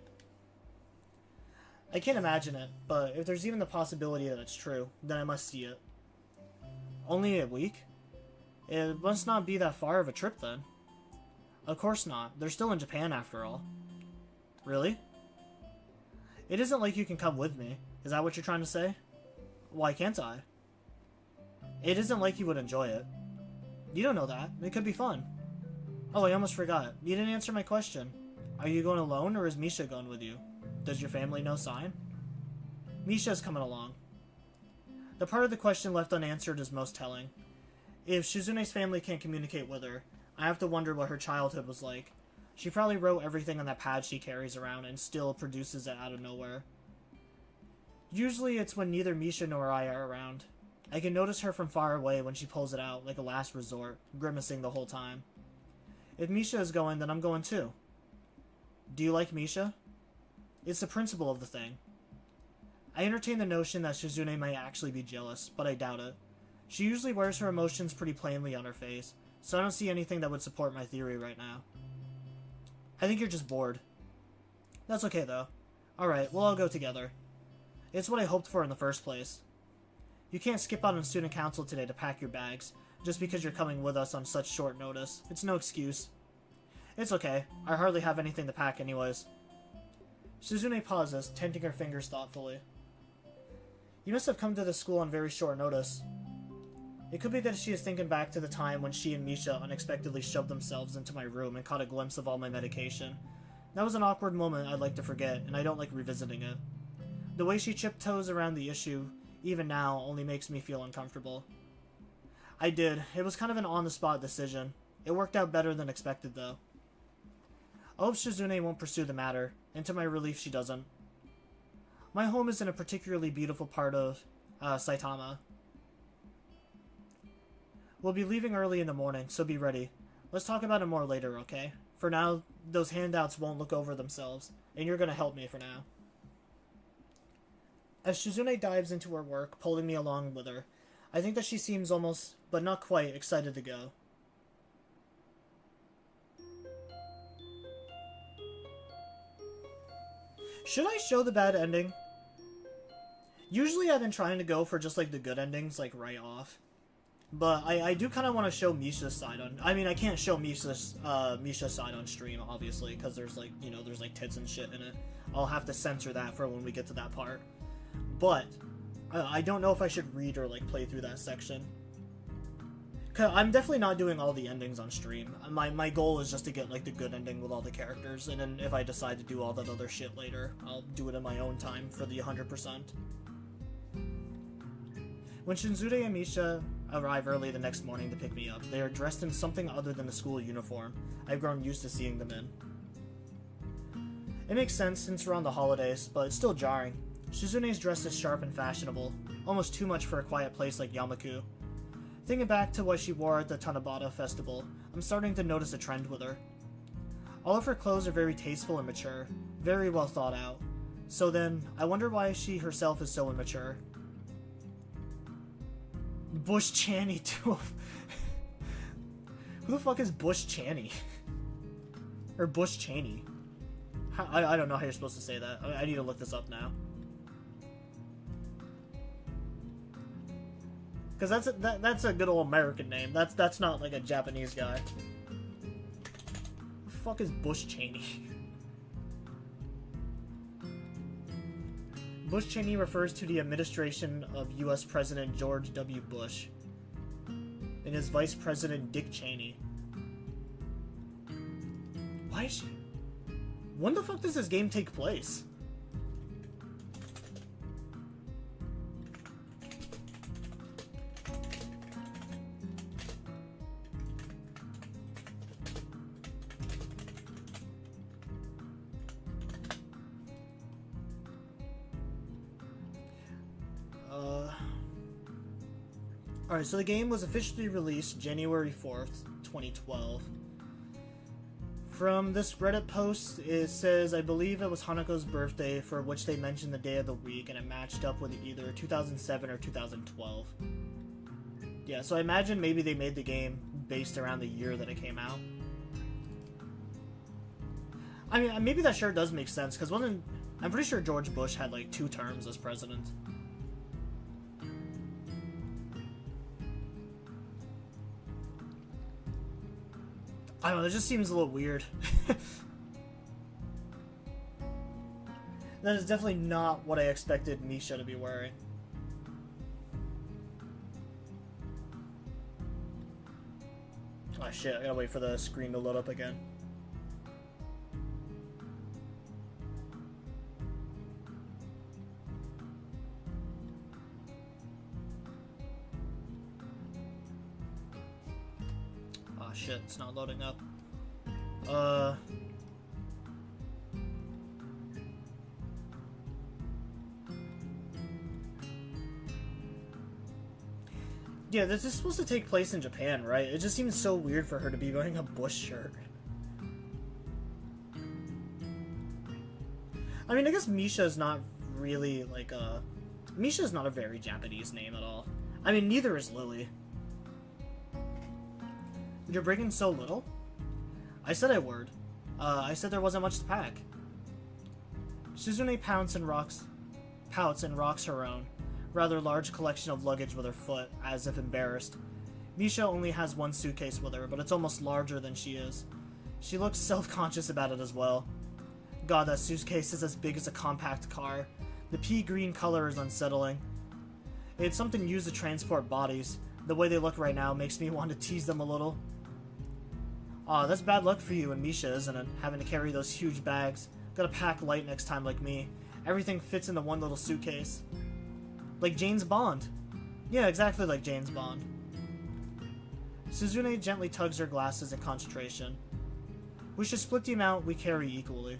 I can't imagine it, but if there's even the possibility that it's true, then I must see it. Only a week? It must not be that far of a trip then. Of course not. They're still in Japan after all. Really? It isn't like you can come with me. Is that what you're trying to say? Why can't I? It isn't like you would enjoy it. You don't know that. It could be fun. Oh, I almost forgot. You didn't answer my question. Are you going alone or is Misha going with you? Does your family know sign? Misha's coming along. The part of the question left unanswered is most telling. If Shizune's family can't communicate with her, I have to wonder what her childhood was like. She probably wrote everything on that pad she carries around and still produces it out of nowhere. Usually it's when neither Misha nor I are around. I can notice her from far away when she pulls it out like a last resort, grimacing the whole time. If Misha is going, then I'm going too. Do you like Misha? It's the principle of the thing. I entertain the notion that Shizune might actually be jealous, but I doubt it. She usually wears her emotions pretty plainly on her face, so I don't see anything that would support my theory right now. I think you're just bored. That's okay, though. Alright, we'll all go together. It's what I hoped for in the first place. You can't skip out on student council today to pack your bags, just because you're coming with us on such short notice. It's no excuse. It's okay. I hardly have anything to pack anyways. Shizune pauses, tenting her fingers thoughtfully. You must have come to the school on very short notice. It could be that she is thinking back to the time when she and Misha unexpectedly shoved themselves into my room and caught a glimpse of all my medication. That was an awkward moment I'd like to forget, and I don't like revisiting it. The way she tiptoes around the issue, even now, only makes me feel uncomfortable. I did. It was kind of an on-the-spot decision. It worked out better than expected, though. I hope Shizune won't pursue the matter, and to my relief she doesn't. My home is in a particularly beautiful part of Saitama. We'll be leaving early in the morning, so be ready. Let's talk about it more later, okay? For now, those handouts won't look over themselves, and you're gonna help me for now. As Shizune dives into her work, pulling me along with her, I think that she seems almost, but not quite, excited to go. Should I show the bad ending? Usually I've been trying to go for just like the good endings, like right off. But I do kind of want to show Misha's side on... I mean, I can't show Misha's side on stream, obviously, because there's like, you know, there's like tits and shit in it. I'll have to censor that for when we get to that part. But I don't know if I should read or like play through that section. Cause I'm definitely not doing all the endings on stream. My goal is just to get like the good ending with all the characters, and then if I decide to do all that other shit later, I'll do it in my own time for the 100%. When Shinzure and Misha arrive early the next morning to pick me up, they are dressed in something other than the school uniform I've grown used to seeing them in. It makes sense since we're on the holidays, but it's still jarring. Shizune's dress is sharp and fashionable, almost too much for a quiet place like Yamaku. Thinking back to what she wore at the Tanabata festival, I'm starting to notice a trend with her. All of her clothes are very tasteful and mature, very well thought out. So then, I wonder why she herself is so immature. Bush Channy too. Who the fuck is Bush Channy? Or Bush Chaney? I don't know how you're supposed to say that. I need to look this up now. Because that's a good old American name. That's not like a Japanese guy. Who the fuck is Bush Chaney? Bush Chaney refers to the administration of U.S. President George W. Bush and his Vice President Dick Cheney. Why is she... When the fuck does this game take place? Alright, so the game was officially released January 4th, 2012. From this Reddit post, it says, I believe it was Hanako's birthday, for which they mentioned the day of the week, and it matched up with either 2007 or 2012. Yeah, so I imagine maybe they made the game based around the year that it came out. I mean, maybe that sure does make sense, because I'm pretty sure George Bush had like 2 terms as president. I don't know, it just seems a little weird. That is definitely not what I expected Misha to be wearing. Oh shit, I gotta wait for the screen to load up again. Shit, it's not loading up. Yeah, this is supposed to take place in Japan, right? It just seems so weird for her to be wearing a Bush shirt. I mean, I guess Misha's not really, like, Misha's not a very Japanese name at all. I mean, neither is Lily. You're bringing so little? I said I would. I said there wasn't much to pack. Shizune pouts and rocks her own, rather large collection of luggage with her foot, as if embarrassed. Misha only has one suitcase with her, but it's almost larger than she is. She looks self-conscious about it as well. God, that suitcase is as big as a compact car. The pea green color is unsettling. It's something used to transport bodies. The way they look right now makes me want to tease them a little. Aw, that's bad luck for you and Misha, isn't it? Having to carry those huge bags. Gotta pack light next time like me. Everything fits into one little suitcase. Like James Bond. Yeah, exactly like James Bond. Suzune gently tugs her glasses in concentration. We should split the amount we carry equally.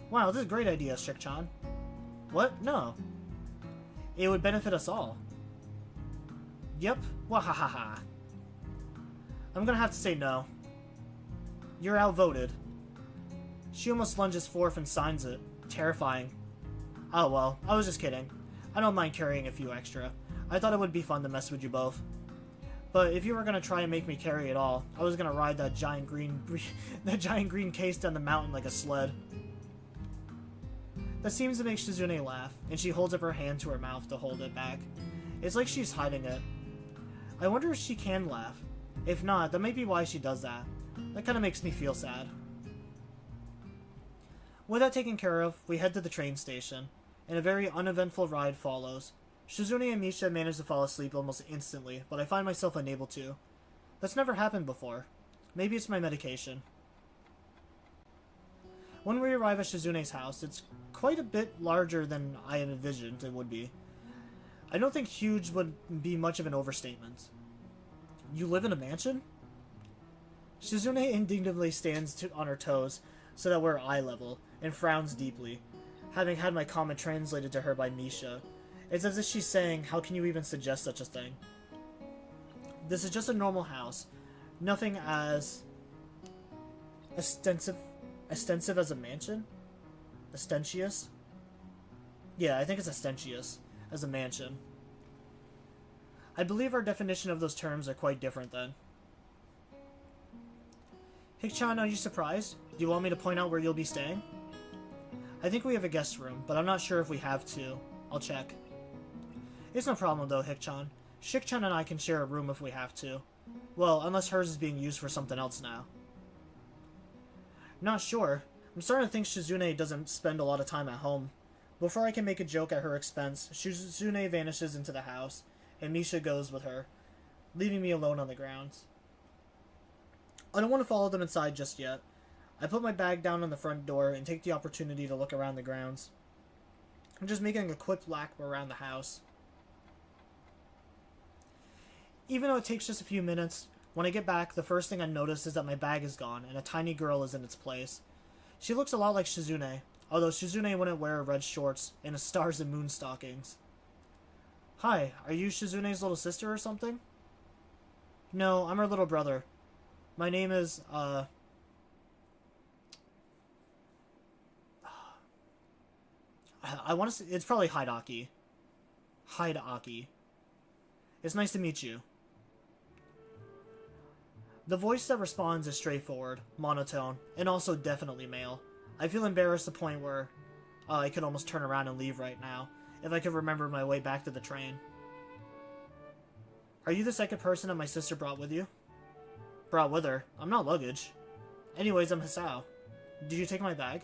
Wow, this is a great idea, Shik-chan. What? No. It would benefit us all. Yep. Wahahaha. I'm gonna have to say no. You're outvoted. She almost lunges forth and signs it. Terrifying. Oh well, I was just kidding. I don't mind carrying a few extra. I thought it would be fun to mess with you both. But if you were gonna try and make me carry it all, I was gonna ride that giant green case down the mountain like a sled. That seems to make Shizune laugh, and she holds up her hand to her mouth to hold it back. It's like she's hiding it. I wonder if she can laugh. If not, that might be why she does that. That kind of makes me feel sad. With that taken care of, we head to the train station, and a very uneventful ride follows. Shizune and Misha manage to fall asleep almost instantly, but I find myself unable to. That's never happened before. Maybe it's my medication. When we arrive at Shizune's house, it's quite a bit larger than I had envisioned it would be. I don't think huge would be much of an overstatement. You live in a mansion? Shizune instinctively stands on her toes so that we're eye level, and frowns deeply, having had my comment translated to her by Misha. It's as if she's saying, how can you even suggest such a thing? This is just a normal house. Nothing as ostensive as a mansion? Ostentious? Yeah, I think it's ostentious as a mansion. I believe our definition of those terms are quite different then. Hik-chan, are you surprised? Do you want me to point out where you'll be staying? I think we have a guest room, but I'm not sure if we have to. I'll check. It's no problem though, Hik-chan. Shik-chan and I can share a room if we have to. Well, unless hers is being used for something else now. Not sure. I'm starting to think Shizune doesn't spend a lot of time at home. Before I can make a joke at her expense, Shizune vanishes into the house, and Misha goes with her, leaving me alone on the grounds. I don't want to follow them inside just yet. I put my bag down on the front door and take the opportunity to look around the grounds. I'm just making a quick lap around the house. Even though it takes just a few minutes, when I get back, the first thing I notice is that my bag is gone and a tiny girl is in its place. She looks a lot like Shizune, although Shizune wouldn't wear red shorts and stars and moon stockings. Hi, are you Shizune's little sister or something? No, I'm her little brother. My name is, I want to say, it's probably Hideaki. Hideaki. It's nice to meet you. The voice that responds is straightforward, monotone, and also definitely male. I feel embarrassed to the point where I could almost turn around and leave right now, if I could remember my way back to the train. Are you the second person that my sister brought with you? Brought with her? I'm not luggage. Anyways, I'm Hisao. Did you take my bag?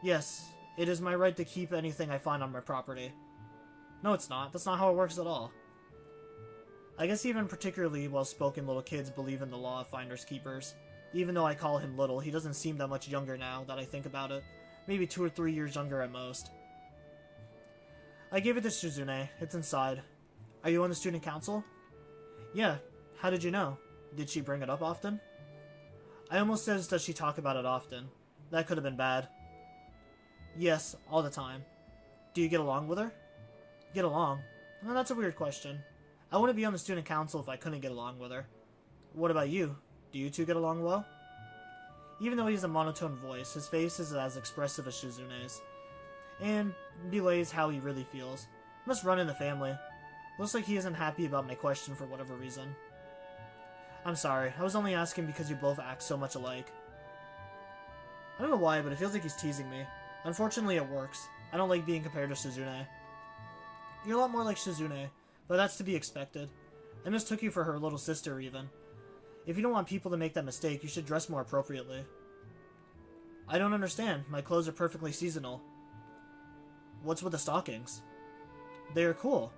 Yes, it is my right to keep anything I find on my property. No, it's not. That's not how it works at all. I guess even particularly well-spoken little kids believe in the law of finders keepers. Even though I call him little, he doesn't seem that much younger now that I think about it. Maybe 2 or 3 years younger at most. I gave it to Shizune. It's inside. Are you on the student council? Yeah. How did you know? Did she bring it up often? I almost says, does she talk about it often? That could have been bad. Yes, all the time. Do you get along with her? Get along? Well, that's a weird question. I wouldn't be on the student council if I couldn't get along with her. What about you? Do you two get along well? Even though he has a monotone voice, his face is as expressive as Shizune's, and belays how he really feels. Must run in the family. Looks like he isn't happy about my question for whatever reason. I'm sorry, I was only asking because you both act so much alike. I don't know why, but it feels like he's teasing me. Unfortunately, it works. I don't like being compared to Shizune. You're a lot more like Shizune, but that's to be expected. I mistook you for her little sister, even. If you don't want people to make that mistake, you should dress more appropriately. I don't understand. My clothes are perfectly seasonal. What's with the stockings? They are cool.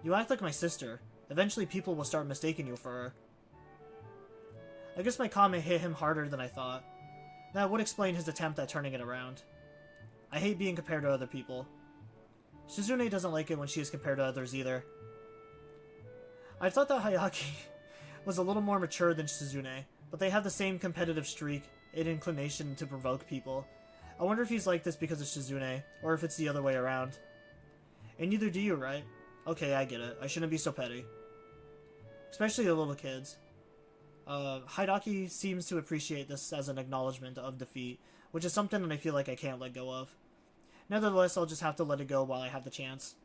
You act like my sister. Eventually people will start mistaking you for her. I guess my comment hit him harder than I thought. That would explain his attempt at turning it around. I hate being compared to other people. Shizune doesn't like it when she is compared to others either. I thought that Hayaki was a little more mature than Shizune, but they have the same competitive streak and inclination to provoke people. I wonder if he's like this because of Shizune, or if it's the other way around. And neither do you, right? Okay, I get it. I shouldn't be so petty. Especially the little kids. Hidaki seems to appreciate this as an acknowledgement of defeat, which is something that I feel like I can't let go of. Nevertheless, I'll just have to let it go while I have the chance.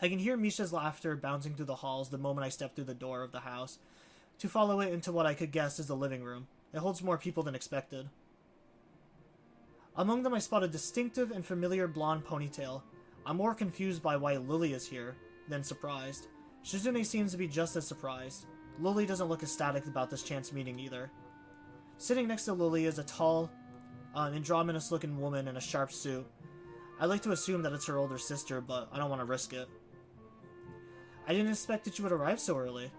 I can hear Misha's laughter bouncing through the halls the moment I step through the door of the house, to follow it into what I could guess is the living room. It holds more people than expected. Among them I spot a distinctive and familiar blonde ponytail. I'm more confused by why Lily is here than surprised. Shizune seems to be just as surprised. Lily doesn't look ecstatic about this chance meeting either. Sitting next to Lily is a tall, androgynous-looking woman in a sharp suit. I'd like to assume that it's her older sister, but I don't want to risk it. I didn't expect that you would arrive so early.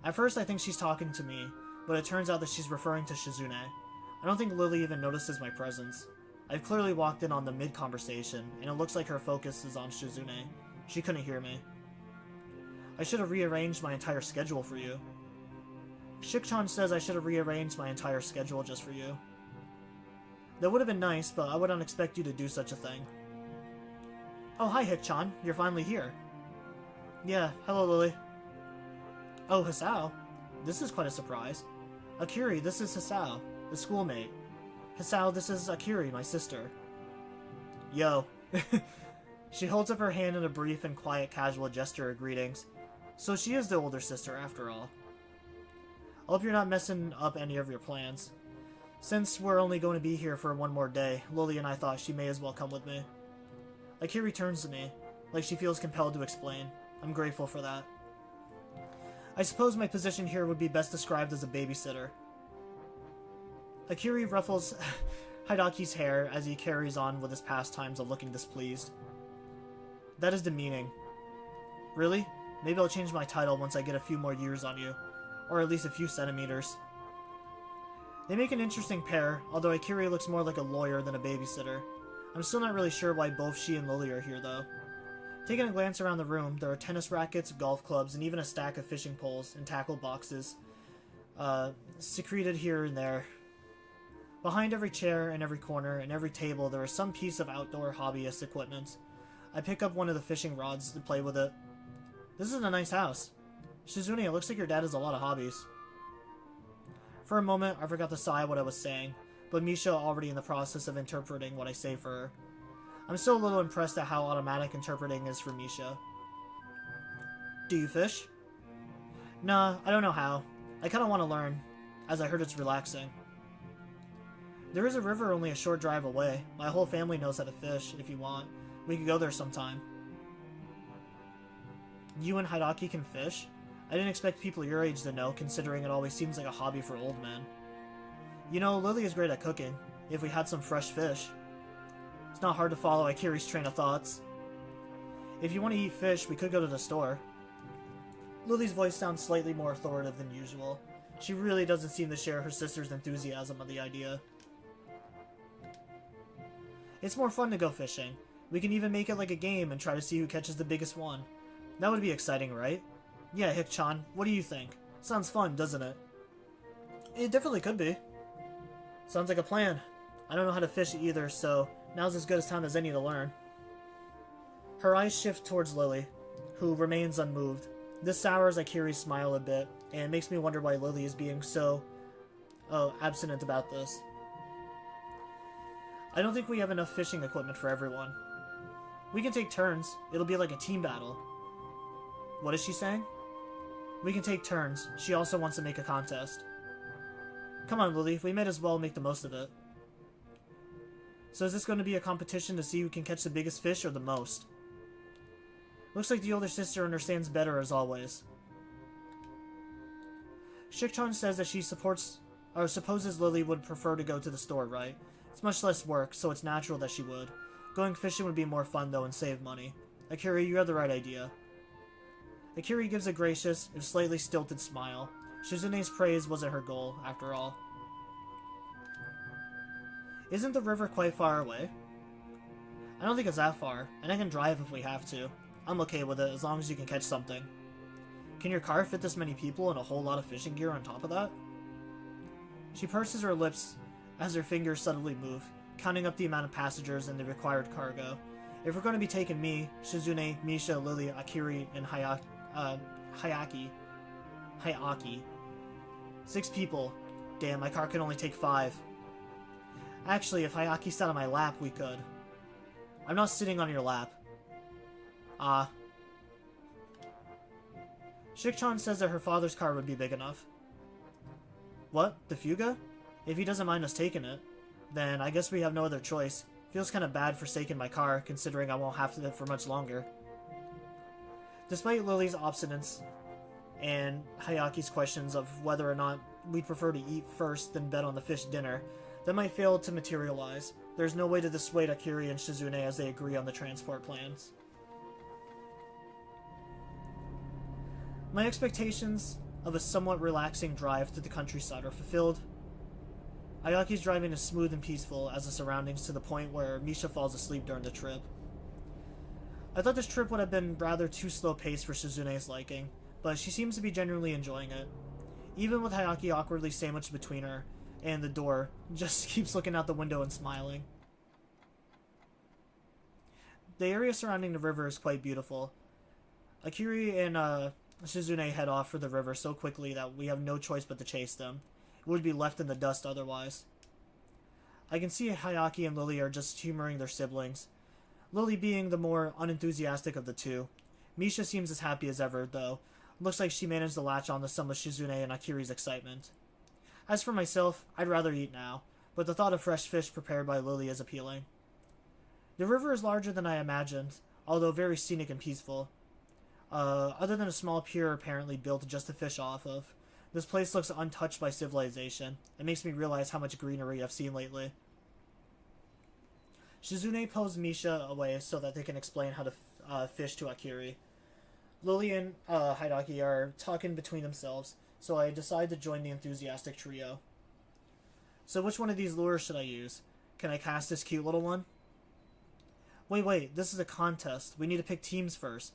At first I think she's talking to me, but it turns out that she's referring to Shizune. I don't think Lily even notices my presence. I've clearly walked in on the mid-conversation, and it looks like her focus is on Shizune. She couldn't hear me. I should have rearranged my entire schedule for you. Shik-chan says I should have rearranged my entire schedule just for you. That would have been nice, but I wouldn't expect you to do such a thing. Oh, hi Hik-chan. You're finally here. Yeah, hello Lily. Oh, Hisao. This is quite a surprise. Akiri, this is Hisao, the schoolmate. Hisao, this is Akiri, my sister. Yo. She holds up her hand in a brief and quiet casual gesture of greetings. So she is the older sister, after all. I hope you're not messing up any of your plans. Since we're only going to be here for one more day, Lily and I thought she may as well come with me. Akiri turns to me, like she feels compelled to explain. I'm grateful for that. I suppose my position here would be best described as a babysitter. Akiri ruffles Hidaki's hair as he carries on with his pastimes of looking displeased. That is demeaning. Really? Maybe I'll change my title once I get a few more years on you. Or at least a few centimeters. They make an interesting pair, although Akiri looks more like a lawyer than a babysitter. I'm still not really sure why both she and Lily are here, though. Taking a glance around the room, there are tennis rackets, golf clubs, and even a stack of fishing poles and tackle boxes secreted here and there. Behind every chair and every corner and every table, there is some piece of outdoor hobbyist equipment. I pick up one of the fishing rods to play with it. This is a nice house. Shizune, it looks like your dad has a lot of hobbies. For a moment, I forgot to sigh what I was saying, but Misha already in the process of interpreting what I say for her. I'm still a little impressed at how automatic interpreting is for Misha. Do you fish? Nah, I don't know how. I kinda want to learn, as I heard it's relaxing. There is a river only a short drive away. My whole family knows how to fish, if you want. We could go there sometime. You and Hidaki can fish? I didn't expect people your age to know, considering it always seems like a hobby for old men. You know, Lily is great at cooking, if we had some fresh fish. It's not hard to follow Akiri's train of thoughts. If you want to eat fish, we could go to the store. Lily's voice sounds slightly more authoritative than usual. She really doesn't seem to share her sister's enthusiasm of the idea. It's more fun to go fishing. We can even make it like a game and try to see who catches the biggest one. That would be exciting, right? Yeah, Hik-chan, what do you think? Sounds fun, doesn't it? It definitely could be. Sounds like a plan. I don't know how to fish either, so now's as good a time as any to learn. Her eyes shift towards Lily, who remains unmoved. This sours Akiri's smile a bit, and makes me wonder why Lily is being so abstinent about this. I don't think we have enough fishing equipment for everyone. We can take turns. It'll be like a team battle. What is she saying? We can take turns. She also wants to make a contest. Come on, Lily. We might as well make the most of it. So is this going to be a competition to see who can catch the biggest fish or the most? Looks like the older sister understands better as always. Shik-chan says that she supposes Lily would prefer to go to the store, right? It's much less work, so it's natural that she would. Going fishing would be more fun though and save money. Akiri, you have the right idea. Akiri gives a gracious, if slightly stilted smile. Shizune's praise wasn't her goal, after all. Isn't the river quite far away? I don't think it's that far, and I can drive if we have to. I'm okay with it, as long as you can catch something. Can your car fit this many people and a whole lot of fishing gear on top of that? She purses her lips as her fingers suddenly move, counting up the amount of passengers and the required cargo. If we're going to be taking me, Shizune, Misha, Lily, Akiri, and Hayaki. 6 people. Damn, my car can only take 5. Actually, if Hayaki sat on my lap, we could. I'm not sitting on your lap. Shik-chan says that her father's car would be big enough. What? The Fuga? If he doesn't mind us taking it, then I guess we have no other choice. Feels kind of bad forsaking my car, considering I won't have it for much longer. Despite Lily's obstinance and Hayaki's questions of whether or not we'd prefer to eat first than bet on the fish dinner, that might fail to materialize. There's no way to dissuade Akiri and Shizune as they agree on the transport plans. My expectations of a somewhat relaxing drive through the countryside are fulfilled. Ayaki's driving is smooth and peaceful as the surroundings, to the point where Misha falls asleep during the trip. I thought this trip would have been rather too slow-paced for Shizune's liking, but she seems to be genuinely enjoying it. Even with Hayaki awkwardly sandwiched between her and the door, just keeps looking out the window and smiling. The area surrounding the river is quite beautiful. Akiri and Shizune head off for the river so quickly that we have no choice but to chase them. It would be left in the dust otherwise. I can see Hayaki and Lily are just humoring their siblings, Lily being the more unenthusiastic of the two. Misha seems as happy as ever, though. Looks like she managed to latch on to some of Shizune and Akiri's excitement. As for myself, I'd rather eat now, but the thought of fresh fish prepared by Lily is appealing. The river is larger than I imagined, although very scenic and peaceful. Other than a small pier apparently built just to fish off of, this place looks untouched by civilization. It makes me realize how much greenery I've seen lately. Shizune pulls Misha away so that they can explain how to fish to Akiri. Lily and Hayaki are talking between themselves, so I decide to join the enthusiastic trio. So which one of these lures should I use? Can I cast this cute little one? Wait, this is a contest. We need to pick teams first.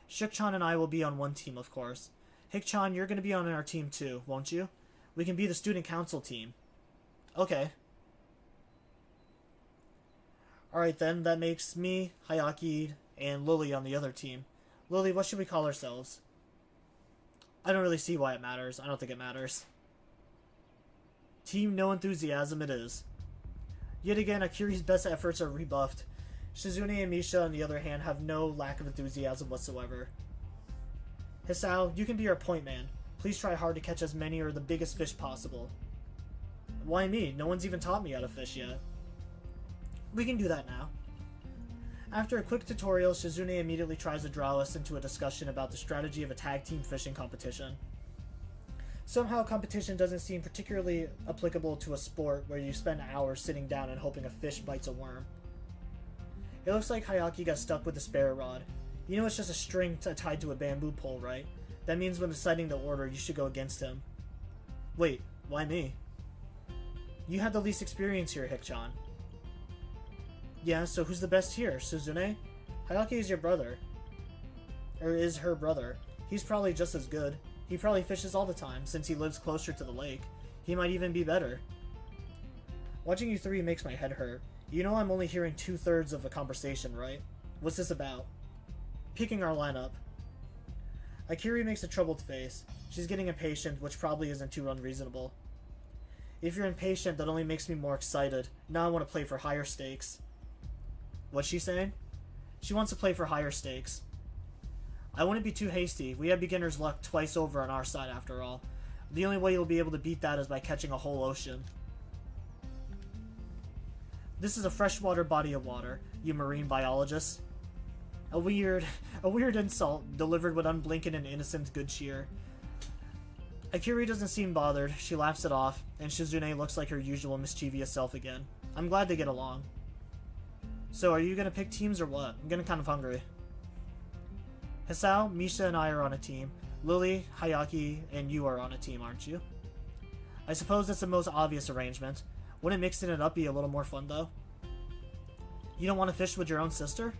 Shik-chan and I will be on one team, of course. Hik-chan, you're going to be on our team too, won't you? We can be the student council team. Okay. Alright then, that makes me, Hayaki, and Lily on the other team. Lily, what should we call ourselves? I don't really see why it matters. I don't think it matters. Team No Enthusiasm it is. Yet again, Akiri's best efforts are rebuffed. Shizune and Misha, on the other hand, have no lack of enthusiasm whatsoever. Hisao, you can be our point man. Please try hard to catch as many or the biggest fish possible. Why me? No one's even taught me how to fish yet. We can do that now. After a quick tutorial, Shizune immediately tries to draw us into a discussion about the strategy of a tag team fishing competition. Somehow, competition doesn't seem particularly applicable to a sport where you spend hours sitting down and hoping a fish bites a worm. It looks like Hayaki got stuck with the spare rod. You know it's just a string tied to a bamboo pole, right? That means when deciding the order, you should go against him. Wait, why me? You had the least experience here, Hik-chan. Yeah, so who's the best here? Shizune? Hayaki is your brother. Or is her brother. He's probably just as good. He probably fishes all the time, since he lives closer to the lake. He might even be better. Watching you three makes my head hurt. You know I'm only hearing 2/3 of a conversation, right? What's this about? Picking our lineup. Akiri makes a troubled face. She's getting impatient, which probably isn't too unreasonable. If you're impatient, that only makes me more excited. Now I want to play for higher stakes. What's she saying? She wants to play for higher stakes. I wouldn't be too hasty. We have beginner's luck twice over on our side after all. The only way you'll be able to beat that is by catching a whole ocean. This is a freshwater body of water, you marine biologist. A weird insult delivered with unblinking and innocent good cheer. Akiri doesn't seem bothered. She laughs it off, and Shizune looks like her usual mischievous self again. I'm glad they get along. So, are you gonna pick teams or what? I'm getting kind of hungry. Hisao, Misha, and I are on a team. Lily, Hayaki, and you are on a team, aren't you? I suppose that's the most obvious arrangement. Wouldn't mixing it up be a little more fun, though? You don't want to fish with your own sister?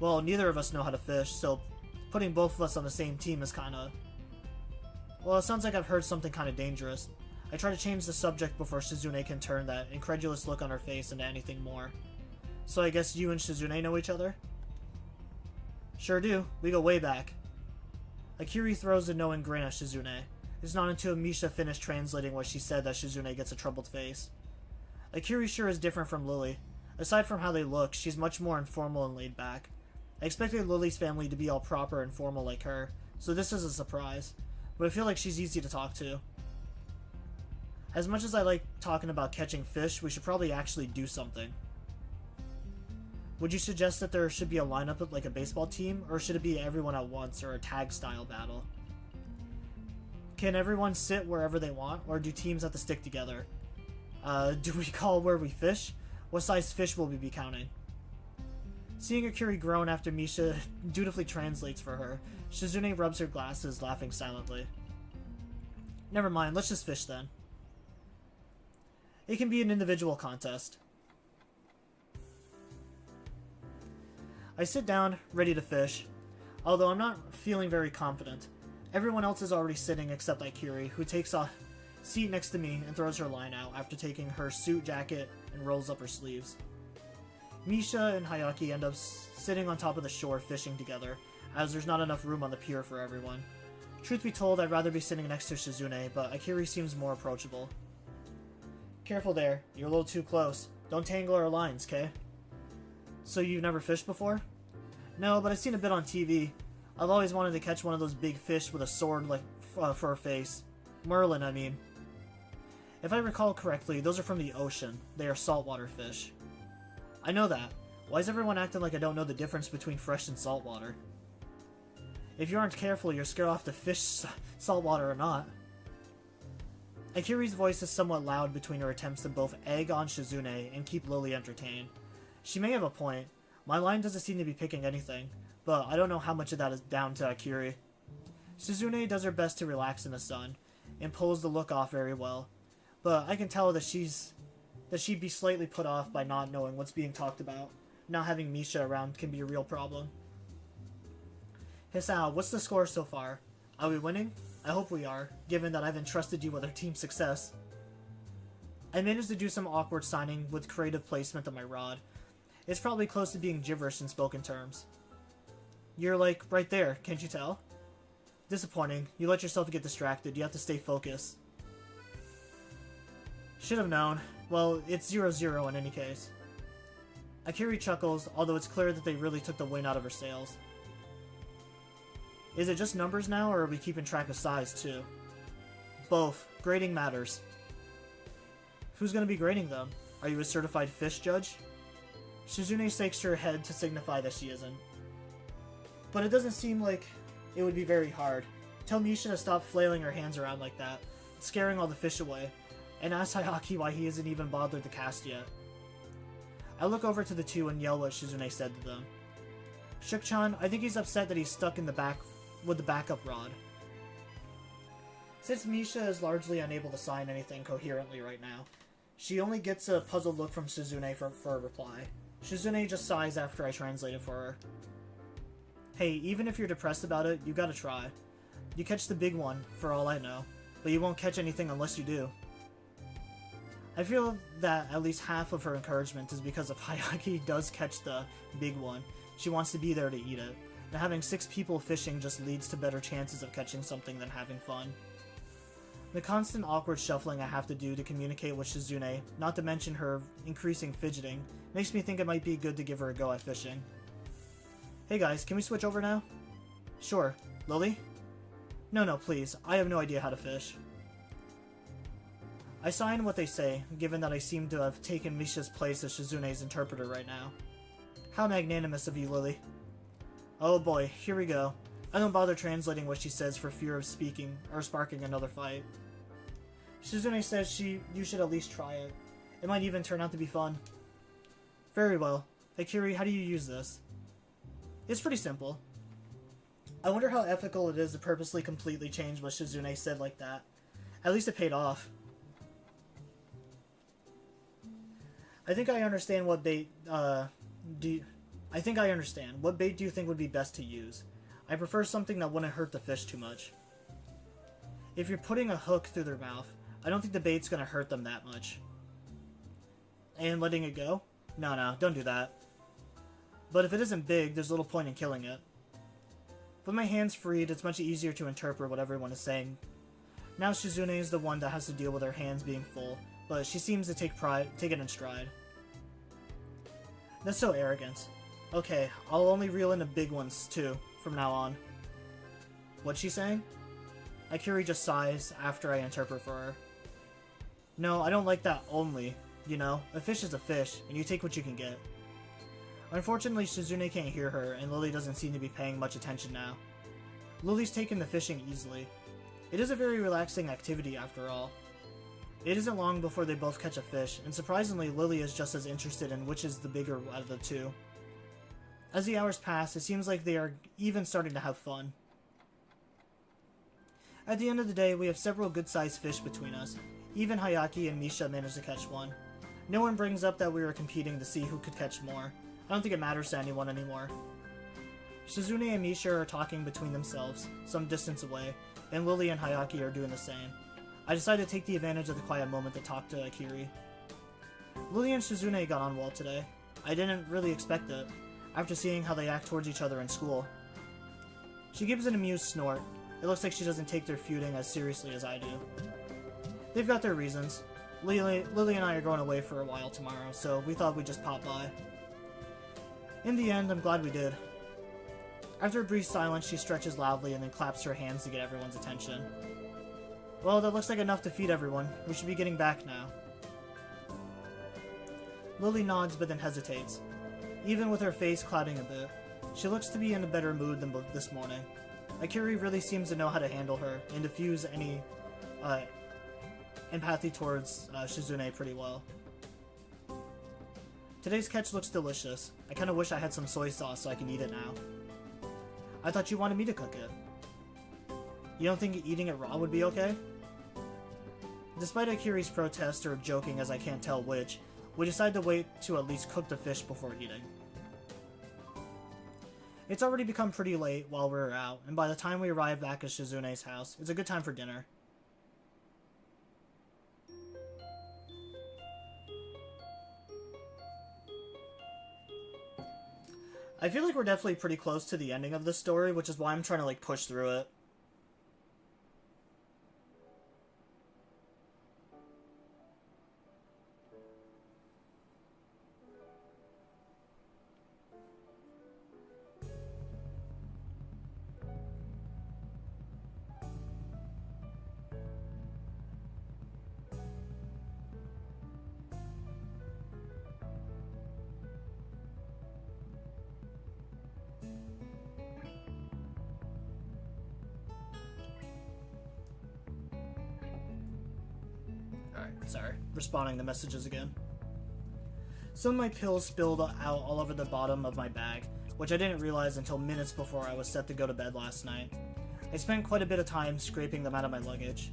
Well, neither of us know how to fish, so putting both of us on the same team is kinda... Well, it sounds like I've heard something kinda dangerous. I try to change the subject before Shizune can turn that incredulous look on her face into anything more. So I guess you and Shizune know each other? Sure do. We go way back. Akiri throws a knowing grin at Shizune. It's not until Misha finished translating what she said that Shizune gets a troubled face. Akiri sure is different from Lily. Aside from how they look, she's much more informal and laid back. I expected Lily's family to be all proper and formal like her, so this is a surprise. But I feel like she's easy to talk to. As much as I like talking about catching fish, we should probably actually do something. Would you suggest that there should be a lineup of like a baseball team, or should it be everyone at once, or a tag style battle? Can everyone sit wherever they want, or do teams have to stick together? Do we call where we fish? What size fish will we be counting? Seeing Akiri groan after Misha dutifully translates for her, Shizune rubs her glasses, laughing silently. Never mind, let's just fish then. It can be an individual contest. I sit down, ready to fish, although I'm not feeling very confident. Everyone else is already sitting except Akiri, who takes a seat next to me and throws her line out after taking her suit jacket and rolls up her sleeves. Misha and Hayaki end up sitting on top of the shore fishing together, as there's not enough room on the pier for everyone. Truth be told, I'd rather be sitting next to Shizune, but Akiri seems more approachable. Careful there, you're a little too close. Don't tangle our lines, Kay? So you've never fished before? No, but I've seen a bit on TV. I've always wanted to catch one of those big fish with a sword like for a face. Merlin, I mean. If I recall correctly, those are from the ocean. They are saltwater fish. I know that. Why is everyone acting like I don't know the difference between fresh and saltwater? If you aren't careful, you're scared off to fish saltwater or not. Akiri's voice is somewhat loud between her attempts to both egg on Shizune and keep Lily entertained. She may have a point. My line doesn't seem to be picking anything, but I don't know how much of that is down to Akiri. Shizune does her best to relax in the sun, and pulls the look off very well, but I can tell that she'd be slightly put off by not knowing what's being talked about. Not having Misha around can be a real problem. Hisao, what's the score so far? Are we winning? I hope we are, given that I've entrusted you with our team's success. I managed to do some awkward signing with creative placement of my rod. It's probably close to being gibberish in spoken terms. You're like, right there, can't you tell? Disappointing. You let yourself get distracted. You have to stay focused. Should have known. Well, it's 0-0 in any case. Akiri chuckles, although it's clear that they really took the wind out of her sails. Is it just numbers now, or are we keeping track of size, too? Both. Grading matters. Who's going to be grading them? Are you a certified fish judge? Shizune shakes her head to signify that she isn't. But it doesn't seem like it would be very hard. Tell Misha to stop flailing her hands around like that. It's scaring all the fish away. And ask Hayaki why he isn't even bothered to cast yet. I look over to the two and yell what Shizune said to them. Shuk-chan, I think he's upset that he's stuck in the back with the backup rod. Since Misha is largely unable to sign anything coherently right now, she only gets a puzzled look from Shizune for a reply. Shizune just sighs after I translate it for her. Hey, even if you're depressed about it, you gotta try. You catch the big one, for all I know, but you won't catch anything unless you do. I feel that at least half of her encouragement is because if Hayaki does catch the big one, she wants to be there to eat it, and having 6 people fishing just leads to better chances of catching something than having fun. The constant awkward shuffling I have to do to communicate with Shizune, not to mention her increasing fidgeting, makes me think it might be good to give her a go at fishing. Hey guys, can we switch over now? Sure. Lily? No, please. I have no idea how to fish. I sign what they say, given that I seem to have taken Misha's place as Shizune's interpreter right now. How magnanimous of you, Lily. Oh boy, here we go. I don't bother translating what she says for fear of speaking or sparking another fight. Shizune says you should at least try it. It might even turn out to be fun. Very well. Akiri, how do you use this? It's pretty simple. I wonder how ethical it is to purposely completely change what Shizune said like that. At least it paid off. I think I understand what bait, I think I understand. What bait do you think would be best to use? I prefer something that wouldn't hurt the fish too much. If you're putting a hook through their mouth, I don't think the bait's gonna hurt them that much. And letting it go? No, don't do that. But if it isn't big, there's little point in killing it. With my hands freed, it's much easier to interpret what everyone is saying. Now Shizune is the one that has to deal with her hands being full, but she seems to take it in stride. That's so arrogant. Okay, I'll only reel in the big ones, too, from now on. What's she saying? Akiri just sighs after I interpret for her. No, I don't like that only. You know, a fish is a fish, and you take what you can get. Unfortunately, Shizune can't hear her, and Lily doesn't seem to be paying much attention now. Lily's taken the fishing easily. It is a very relaxing activity, after all. It isn't long before they both catch a fish, and surprisingly, Lily is just as interested in which is the bigger out of the two. As the hours pass, it seems like they are even starting to have fun. At the end of the day, we have several good-sized fish between us. Even Hayaki and Misha managed to catch one. No one brings up that we were competing to see who could catch more. I don't think it matters to anyone anymore. Shizune and Misha are talking between themselves, some distance away, and Lily and Hayaki are doing the same. I decided to take the advantage of the quiet moment to talk to Akiri. Lily and Shizune got on well today. I didn't really expect it, after seeing how they act towards each other in school. She gives an amused snort. It looks like she doesn't take their feuding as seriously as I do. They've got their reasons. Lily and I are going away for a while tomorrow, so we thought we'd just pop by. In the end, I'm glad we did. After a brief silence, she stretches loudly and then claps her hands to get everyone's attention. Well, that looks like enough to feed everyone. We should be getting back now. Lily nods but then hesitates. Even with her face clouding a bit, she looks to be in a better mood than this morning. Akiri really seems to know how to handle her and diffuse any empathy towards Shizune pretty well. Today's catch looks delicious. I kinda wish I had some soy sauce so I can eat it now. I thought you wanted me to cook it. You don't think eating it raw would be okay? Despite Akiri's protest or joking, as I can't tell which, we decide to wait to at least cook the fish before eating. It's already become pretty late while we're out, and by the time we arrive back at Shizune's house, it's a good time for dinner. I feel like we're definitely pretty close to the ending of this story, which is why I'm trying to push through it. Sorry, responding to messages again. Some of my pills spilled out all over the bottom of my bag, which I didn't realize until minutes before I was set to go to bed last night. I spent quite a bit of time scraping them out of my luggage.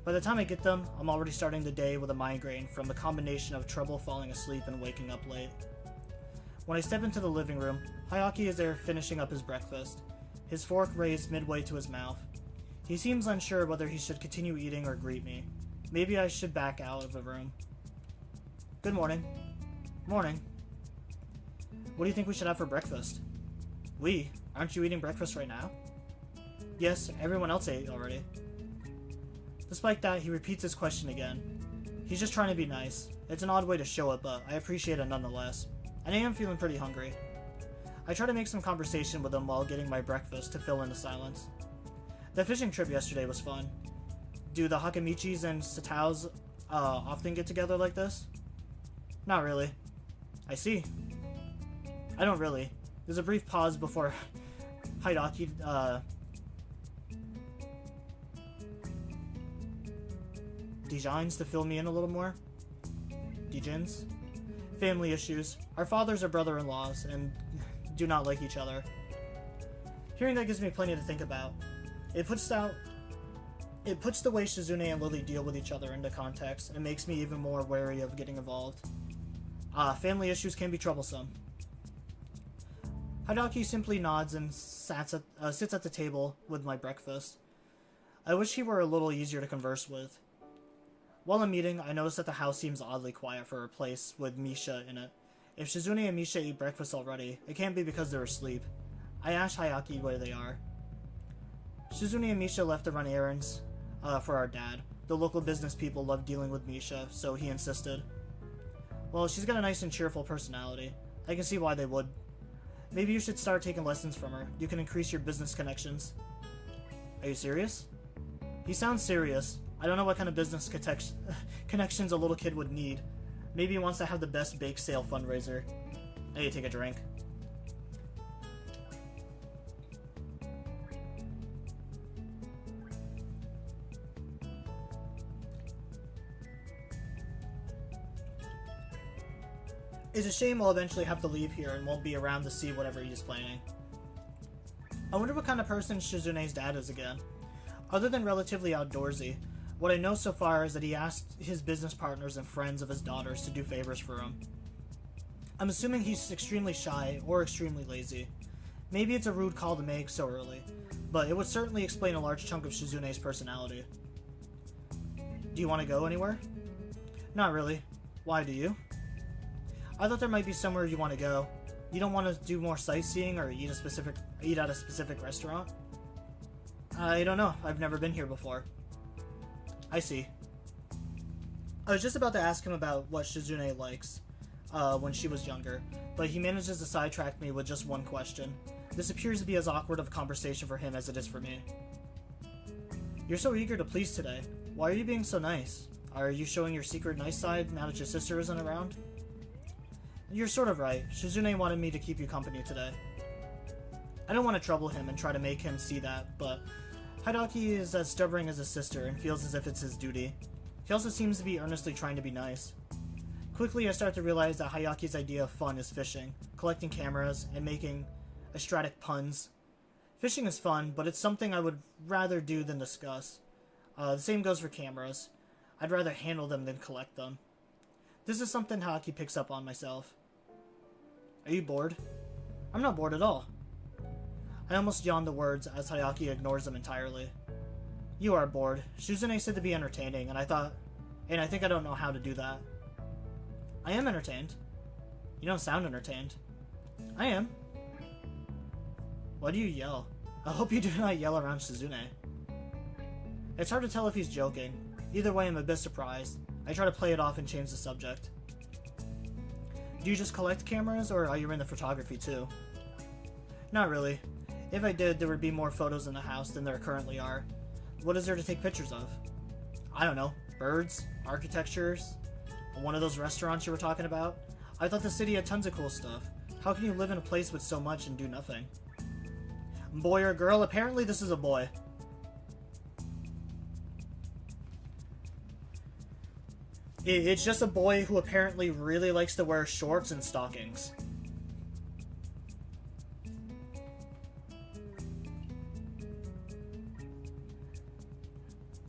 By the time I get them, I'm already starting the day with a migraine from the combination of trouble falling asleep and waking up late. When I step into the living room, Hayaki is there finishing up his breakfast, his fork raised midway to his mouth. He seems unsure whether he should continue eating or greet me. Maybe I should back out of the room. Good morning. Morning. What do you think we should have for breakfast? We? Aren't you eating breakfast right now? Yes, everyone else ate already. Despite that, he repeats his question again. He's just trying to be nice. It's an odd way to show it, but I appreciate it nonetheless. And I am feeling pretty hungry. I try to make some conversation with him while getting my breakfast to fill in the silence. The fishing trip yesterday was fun. Do the Hakamichis and Sataos often get together like this? Not really. I see. I don't really. There's a brief pause before Hidaki, designs to fill me in a little more. Dejins. Family issues. Our fathers are brother-in-laws and do not like each other. Hearing that gives me plenty to think about. It puts the way Shizune and Lily deal with each other into context and makes me even more wary of getting involved. Family issues can be troublesome. Hidaki simply nods and sits at the table with my breakfast. I wish he were a little easier to converse with. While I'm eating, I notice that the house seems oddly quiet for a place with Misha in it. If Shizune and Misha eat breakfast already, it can't be because they're asleep. I ask Hayaki where they are. Shizune and Misha left to run errands for our dad. The local business people love dealing with Misha, so he insisted. Well, she's got a nice and cheerful personality. I can see why they would. Maybe you should start taking lessons from her. You can increase your business connections. Are you serious? He sounds serious. I don't know what kind of business connections a little kid would need. Maybe he wants to have the best bake sale fundraiser. I need to take a drink. It's a shame I'll eventually have to leave here and won't be around to see whatever he's planning. I wonder what kind of person Shizune's dad is again. Other than relatively outdoorsy, what I know so far is that he asked his business partners and friends of his daughters to do favors for him. I'm assuming he's extremely shy or extremely lazy. Maybe it's a rude call to make so early, but it would certainly explain a large chunk of Shizune's personality. Do you want to go anywhere? Not really. Why, do you? I thought there might be somewhere you want to go. You don't want to do more sightseeing or eat at a specific restaurant? I don't know. I've never been here before. I see. I was just about to ask him about what Shizune likes when she was younger, but he manages to sidetrack me with just one question. This appears to be as awkward of a conversation for him as it is for me. You're so eager to please today. Why are you being so nice? Are you showing your secret nice side now that your sister isn't around? You're sort of right. Shizune wanted me to keep you company today. I don't want to trouble him and try to make him see that, but Hidaki is as stubborn as his sister and feels as if it's his duty. He also seems to be earnestly trying to be nice. Quickly, I start to realize that Hayaki's idea of fun is fishing, collecting cameras, and making astratic puns. Fishing is fun, but it's something I would rather do than discuss. The same goes for cameras. I'd rather handle them than collect them. This is something Hayaki picks up on myself. Are you bored? I'm not bored at all. I almost yawn the words as Hayaki ignores them entirely. You are bored. Shizune said to be entertaining, and I think I don't know how to do that. I am entertained. You don't sound entertained. I am. Why do you yell? I hope you do not yell around Shizune. It's hard to tell if he's joking. Either way, I'm a bit surprised. I try to play it off and change the subject. Do you just collect cameras, or are you into photography too? Not really. If I did, there would be more photos in the house than there currently are. What is there to take pictures of? I don't know. Birds? Architectures? One of those restaurants you were talking about? I thought the city had tons of cool stuff. How can you live in a place with so much and do nothing? Boy or girl? Apparently this is a boy. It's just a boy who apparently really likes to wear shorts and stockings.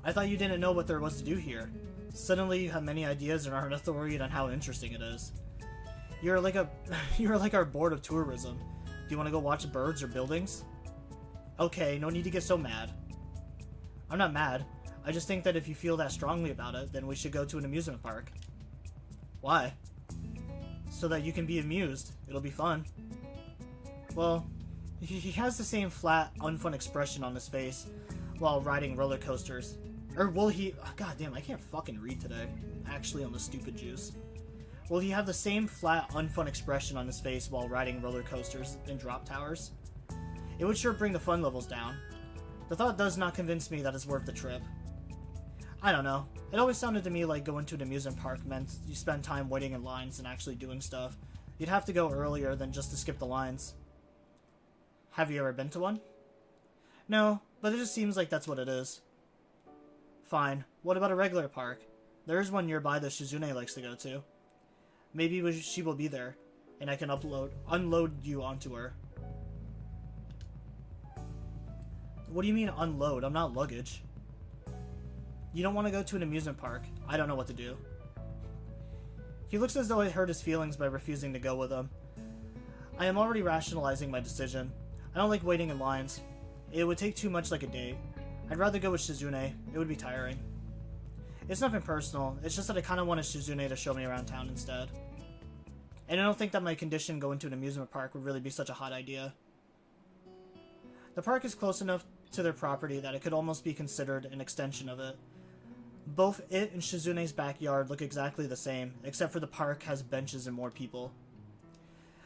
I thought you didn't know what there was to do here. Suddenly you have many ideas and are unauthoritated on how interesting it is. You're like our board of tourism. Do you want to go watch birds or buildings? Okay, no need to get so mad. I'm not mad. I just think that if you feel that strongly about it, then we should go to an amusement park. Why? So that you can be amused. It'll be fun. Well, he has the same flat, unfun expression on his face while riding roller coasters. Or will he... Oh, God damn, I can't fucking read today. Actually on the stupid juice. Will he have the same flat, unfun expression on his face while riding roller coasters and drop towers? It would sure bring the fun levels down. The thought does not convince me that it's worth the trip. I don't know. It always sounded to me like going to an amusement park meant you spend time waiting in lines and actually doing stuff. You'd have to go earlier than just to skip the lines. Have you ever been to one? No, but it just seems like that's what it is. Fine. What about a regular park? There is one nearby that Shizune likes to go to. Maybe she will be there, and I can unload you onto her. What do you mean unload? I'm not luggage. You don't want to go to an amusement park. I don't know what to do. He looks as though I hurt his feelings by refusing to go with him. I am already rationalizing my decision. I don't like waiting in lines. It would take too much like a date. I'd rather go with Shizune. It would be tiring. It's nothing personal. It's just that I kind of wanted Shizune to show me around town instead. And I don't think that my condition going to an amusement park would really be such a hot idea. The park is close enough to their property that it could almost be considered an extension of it. Both it and Shizune's backyard look exactly the same, except for the park has benches and more people.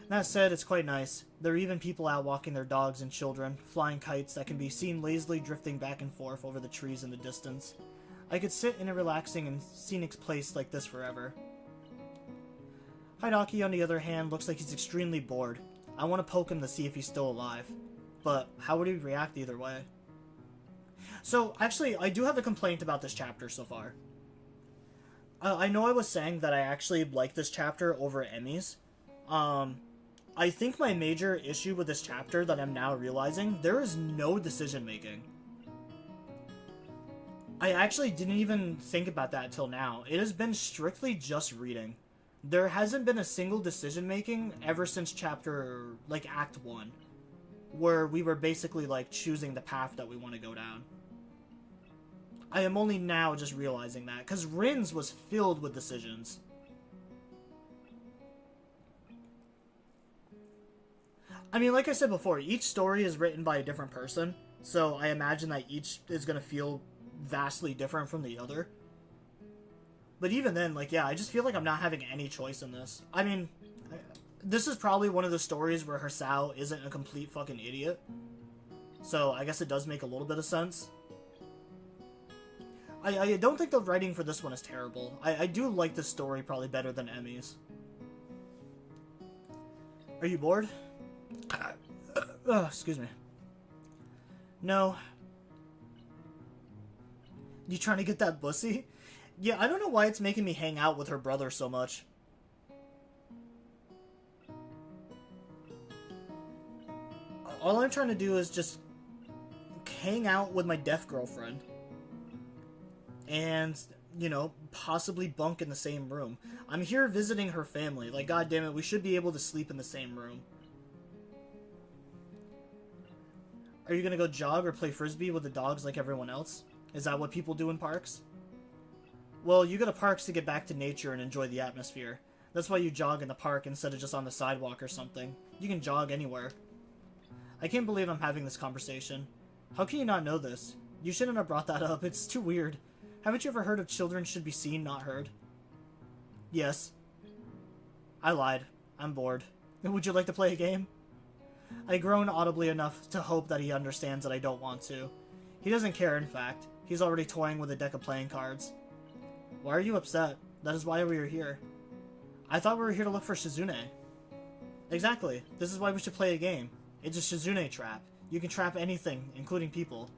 That said, it's quite nice. There are even people out walking their dogs and children, flying kites that can be seen lazily drifting back and forth over the trees in the distance. I could sit in a relaxing and scenic place like this forever. Hidaki, on the other hand, looks like he's extremely bored. I want to poke him to see if he's still alive. But how would he react either way? So, actually, I do have a complaint about this chapter so far. I know I was saying that I actually like this chapter over Emmy's. I think my major issue with this chapter that I'm now realizing, there is no decision making. I actually didn't even think about that till now. It has been strictly just reading. There hasn't been a single decision making ever since chapter, like, Act 1. Where we were basically, like, choosing the path that we want to go down. I am only now just realizing that, because Rin's was filled with decisions. I mean, like I said before, each story is written by a different person, so I imagine that each is going to feel vastly different from the other. But even then, like, yeah, I just feel like I'm not having any choice in this. I mean, this is probably one of the stories where Hisao isn't a complete fucking idiot. So, I guess it does make a little bit of sense. I don't think the writing for this one is terrible. I do like this story probably better than Emmy's. Are you bored? Excuse me. No. You trying to get that pussy? Yeah, I don't know why it's making me hang out with her brother so much. All I'm trying to do is just hang out with my deaf girlfriend. And, you know, possibly bunk in the same room. I'm here visiting her family. Like, goddammit, we should be able to sleep in the same room. Are you gonna go jog or play frisbee with the dogs like everyone else? Is that what people do in parks? Well, you go to parks to get back to nature and enjoy the atmosphere. That's why you jog in the park instead of just on the sidewalk or something. You can jog anywhere. I can't believe I'm having this conversation. How can you not know this? You shouldn't have brought that up. It's too weird. Haven't you ever heard of children should be seen, not heard? Yes. I lied. I'm bored. Would you like to play a game? I groan audibly enough to hope that he understands that I don't want to. He doesn't care, in fact. He's already toying with a deck of playing cards. Why are you upset? That is why we are here. I thought we were here to look for Shizune. Exactly. This is why we should play a game. It's a Shizune trap. You can trap anything, including people.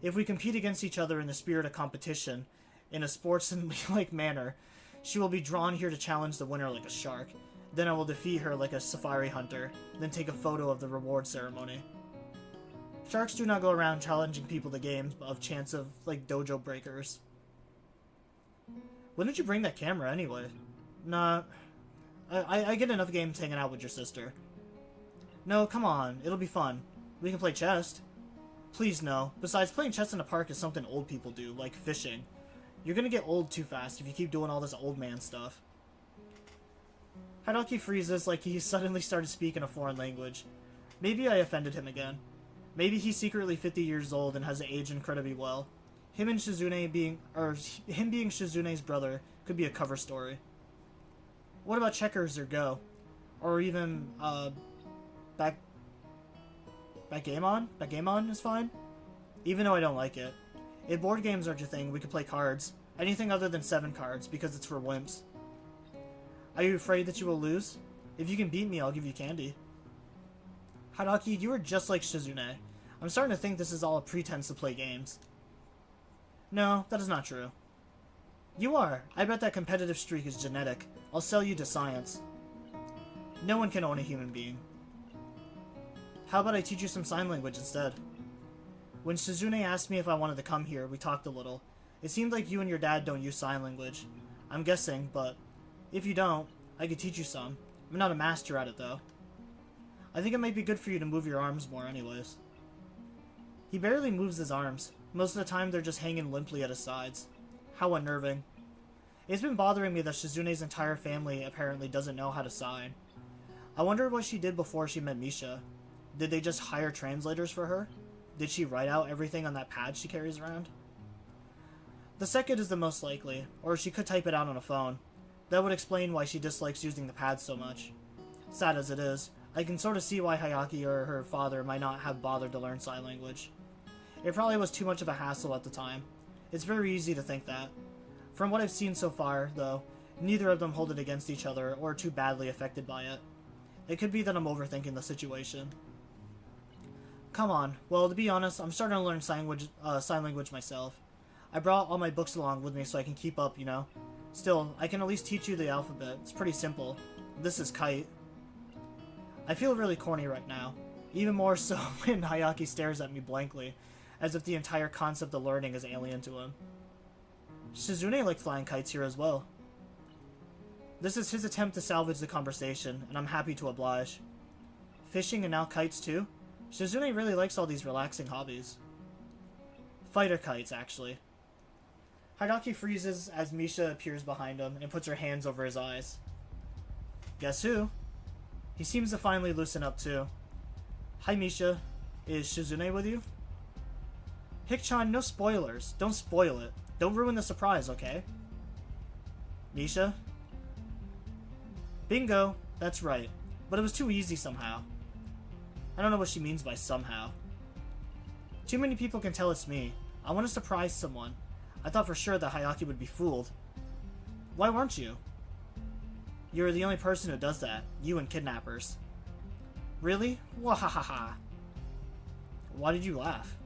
If we compete against each other in the spirit of competition, in a sportsmanlike manner, she will be drawn here to challenge the winner like a shark. Then I will defeat her like a safari hunter, then take a photo of the reward ceremony. Sharks do not go around challenging people to games of chance of, like, dojo breakers. When did you bring that camera anyway? Nah, I get enough games hanging out with your sister. No, come on, it'll be fun. We can play chess. Please no. Besides, playing chess in a park is something old people do, like fishing. You're gonna get old too fast if you keep doing all this old man stuff. Hidaki freezes like he suddenly started speaking a foreign language. Maybe I offended him again. Maybe he's secretly 50 years old and has aged incredibly well. Him being Shizune's brother could be a cover story. What about checkers or Go? Or even, Backgammon? Backgammon is fine. Even though I don't like it. If board games aren't your thing, we could play cards. Anything other than 7 cards, because it's for wimps. Are you afraid that you will lose? If you can beat me, I'll give you candy. Haruki, you are just like Shizune. I'm starting to think this is all a pretense to play games. No, that is not true. You are. I bet that competitive streak is genetic. I'll sell you to science. No one can own a human being. How about I teach you some sign language instead? When Shizune asked me if I wanted to come here, we talked a little. It seemed like you and your dad don't use sign language. I'm guessing, but if you don't, I could teach you some. I'm not a master at it, though. I think it might be good for you to move your arms more anyways. He barely moves his arms. Most of the time, they're just hanging limply at his sides. How unnerving. It's been bothering me that Shizune's entire family apparently doesn't know how to sign. I wonder what she did before she met Misha. Did they just hire translators for her? Did she write out everything on that pad she carries around? The second is the most likely, or she could type it out on a phone. That would explain why she dislikes using the pad so much. Sad as it is, I can sort of see why Hayaki or her father might not have bothered to learn sign language. It probably was too much of a hassle at the time. It's very easy to think that. From what I've seen so far, though, neither of them hold it against each other or are too badly affected by it. It could be that I'm overthinking the situation. Come on. Well, to be honest, I'm starting to learn sign language myself. I brought all my books along with me so I can keep up, you know? Still, I can at least teach you the alphabet. It's pretty simple. This is kite. I feel really corny right now. Even more so when Hayaki stares at me blankly, as if the entire concept of learning is alien to him. Shizune liked flying kites here as well. This is his attempt to salvage the conversation, and I'm happy to oblige. Fishing and now kites too? Shizune really likes all these relaxing hobbies. Fighter kites, actually. Hayaki freezes as Misha appears behind him and puts her hands over his eyes. Guess who? He seems to finally loosen up too. Hi Misha, is Shizune with you? Hick-chan, no spoilers. Don't spoil it. Don't ruin the surprise, okay? Misha? Bingo, that's right. But it was too easy somehow. I don't know what she means by somehow. Too many people can tell it's me. I want to surprise someone. I thought for sure that Hayaki would be fooled. Why weren't you? You're the only person who does that. You and kidnappers. Really? Wahahaha. Why did you laugh?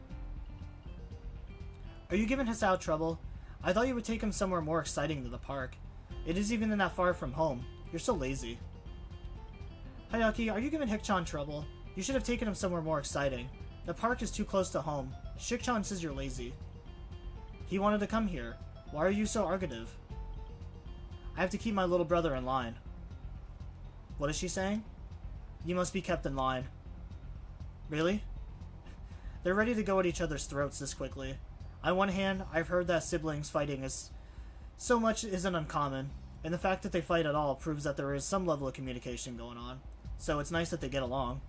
Are you giving Hisao trouble? I thought you would take him somewhere more exciting than the park. It isn't even that far from home. You're so lazy. Hayaki, are you giving Hick-chan trouble? You should have taken him somewhere more exciting. The park is too close to home. Shik-chan says you're lazy. He wanted to come here. Why are you so argumentative? I have to keep my little brother in line. What is she saying? You must be kept in line. Really? They're ready to go at each other's throats this quickly. On one hand, I've heard that siblings fighting is so much isn't uncommon, and the fact that they fight at all proves that there is some level of communication going on. So it's nice that they get along.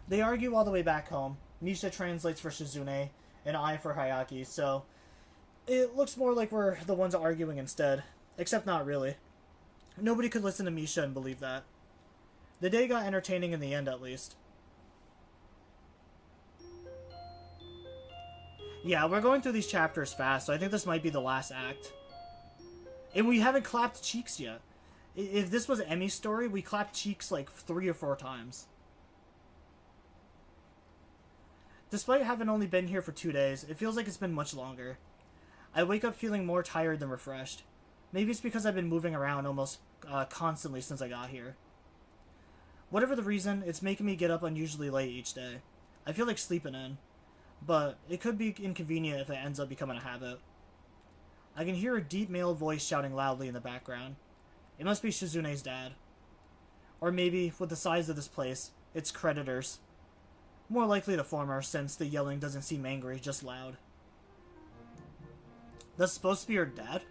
They argue all the way back home. Misha translates for Shizune, and I for Hayaki, so it looks more like we're the ones arguing instead. Except not really. Nobody could listen to Misha and believe that. The day got entertaining in the end, at least. Yeah, we're going through these chapters fast, so I think this might be the last act. And we haven't clapped cheeks yet. If this was Emi's story, we clapped cheeks like 3 or 4 times. Despite having only been here for 2 days, it feels like it's been much longer. I wake up feeling more tired than refreshed. Maybe it's because I've been moving around almost constantly since I got here. Whatever the reason, it's making me get up unusually late each day. I feel like sleeping in. But it could be inconvenient if it ends up becoming a habit. I can hear a deep male voice shouting loudly in the background. It must be Shizune's dad. Or maybe, with the size of this place, it's creditors. More likely the former, since the yelling doesn't seem angry, just loud. That's supposed to be your dad?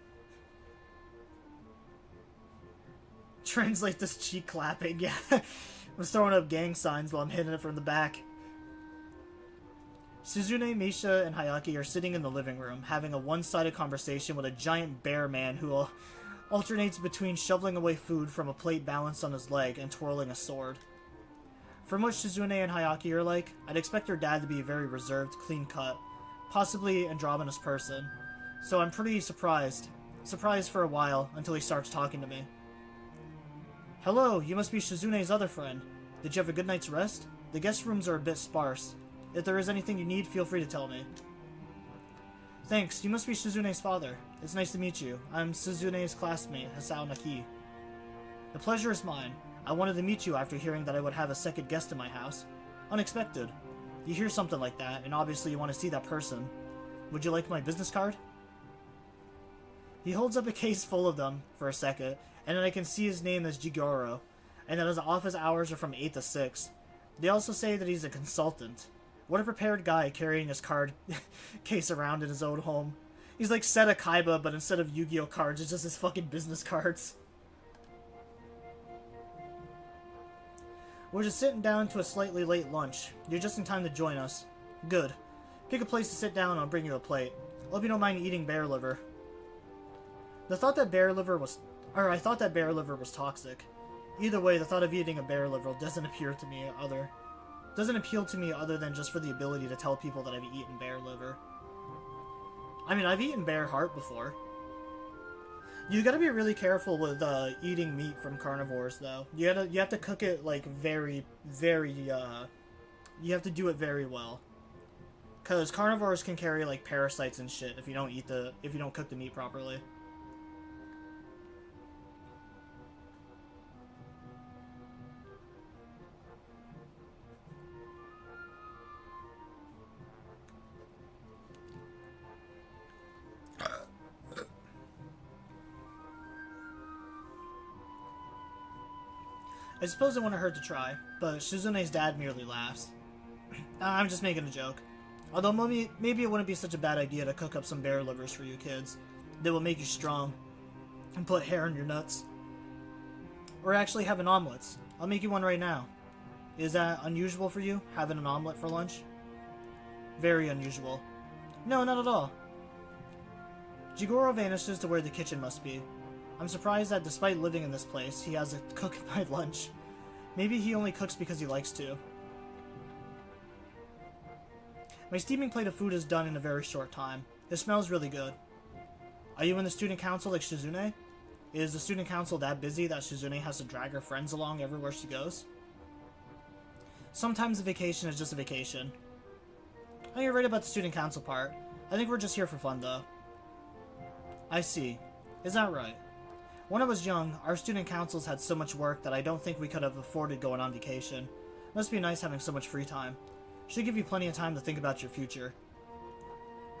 Translate this cheek clapping, yeah. I was throwing up gang signs while I'm hitting it from the back. Shizune, Misha, and Hayaki are sitting in the living room, having a one-sided conversation with a giant bear man who alternates between shoveling away food from a plate balanced on his leg and twirling a sword. From what Shizune and Hayaki are like, I'd expect her dad to be very reserved, clean-cut, possibly androgynous person. So I'm pretty surprised. Surprised for a while, until he starts talking to me. Hello, you must be Shizune's other friend. Did you have a good night's rest? The guest rooms are a bit sparse. If there is anything you need, feel free to tell me. Thanks, you must be Shizune's father. It's nice to meet you. I'm Shizune's classmate, Hasao Naki. The pleasure is mine. I wanted to meet you after hearing that I would have a second guest in my house. Unexpected. You hear something like that, and obviously you want to see that person. Would you like my business card? He holds up a case full of them for a second, and then I can see his name as Jigoro, and that his office hours are from 8 to 6. They also say that he's a consultant. What a prepared guy carrying his card case around in his own home. He's like Seta Kaiba, but instead of Yu-Gi-Oh cards, it's just his fucking business cards. We're just sitting down to a slightly late lunch. You're just in time to join us. Good. Pick a place to sit down and I'll bring you a plate. Hope you don't mind eating bear liver. I thought that bear liver was toxic. Either way, the thought of eating a bear liver doesn't appeal to me other than just for the ability to tell people that I've eaten bear liver. I mean, I've eaten bear heart before. You gotta be really careful with eating meat from carnivores, though. You have to cook it like very, very. You have to do it very well, because carnivores can carry like parasites and shit if you don't cook the meat properly. I suppose it wouldn't hurt to try, but Shizune's dad merely laughs. I'm just making a joke. Although maybe it wouldn't be such a bad idea to cook up some bear livers for you kids. They will make you strong. And put hair in your nuts. Or actually have an omelet. I'll make you one right now. Is that unusual for you, having an omelet for lunch? Very unusual. No, not at all. Jigoro vanishes to where the kitchen must be. I'm surprised that despite living in this place, he has a cook at my lunch. Maybe he only cooks because he likes to. My steaming plate of food is done in a very short time. It smells really good. Are you in the student council like Shizune? Is the student council that busy that Shizune has to drag her friends along everywhere she goes? Sometimes a vacation is just a vacation. Oh, you're right about the student council part. I think we're just here for fun, though. I see. Is that right? When I was young, our student councils had so much work that I don't think we could have afforded going on vacation. Must be nice having so much free time. Should give you plenty of time to think about your future.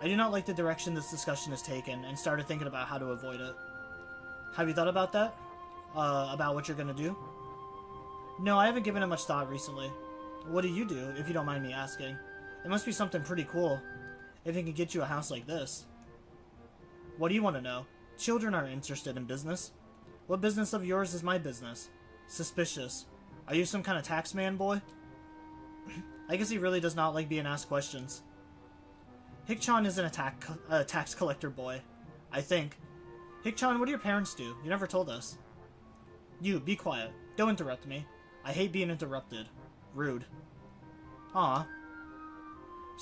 I do not like the direction this discussion has taken, and started thinking about how to avoid it. Have you thought about that? About what you're gonna do? No, I haven't given it much thought recently. What do you do, if you don't mind me asking? It must be something pretty cool, if it can get you a house like this. What do you want to know? Children aren't interested in business. What business of yours is my business? Suspicious. Are you some kind of tax man, boy? I guess he really does not like being asked questions. Hick-chan isn't a tax collector boy. I think. Hick-chan, what do your parents do? You never told us. You, be quiet. Don't interrupt me. I hate being interrupted. Rude. Aw.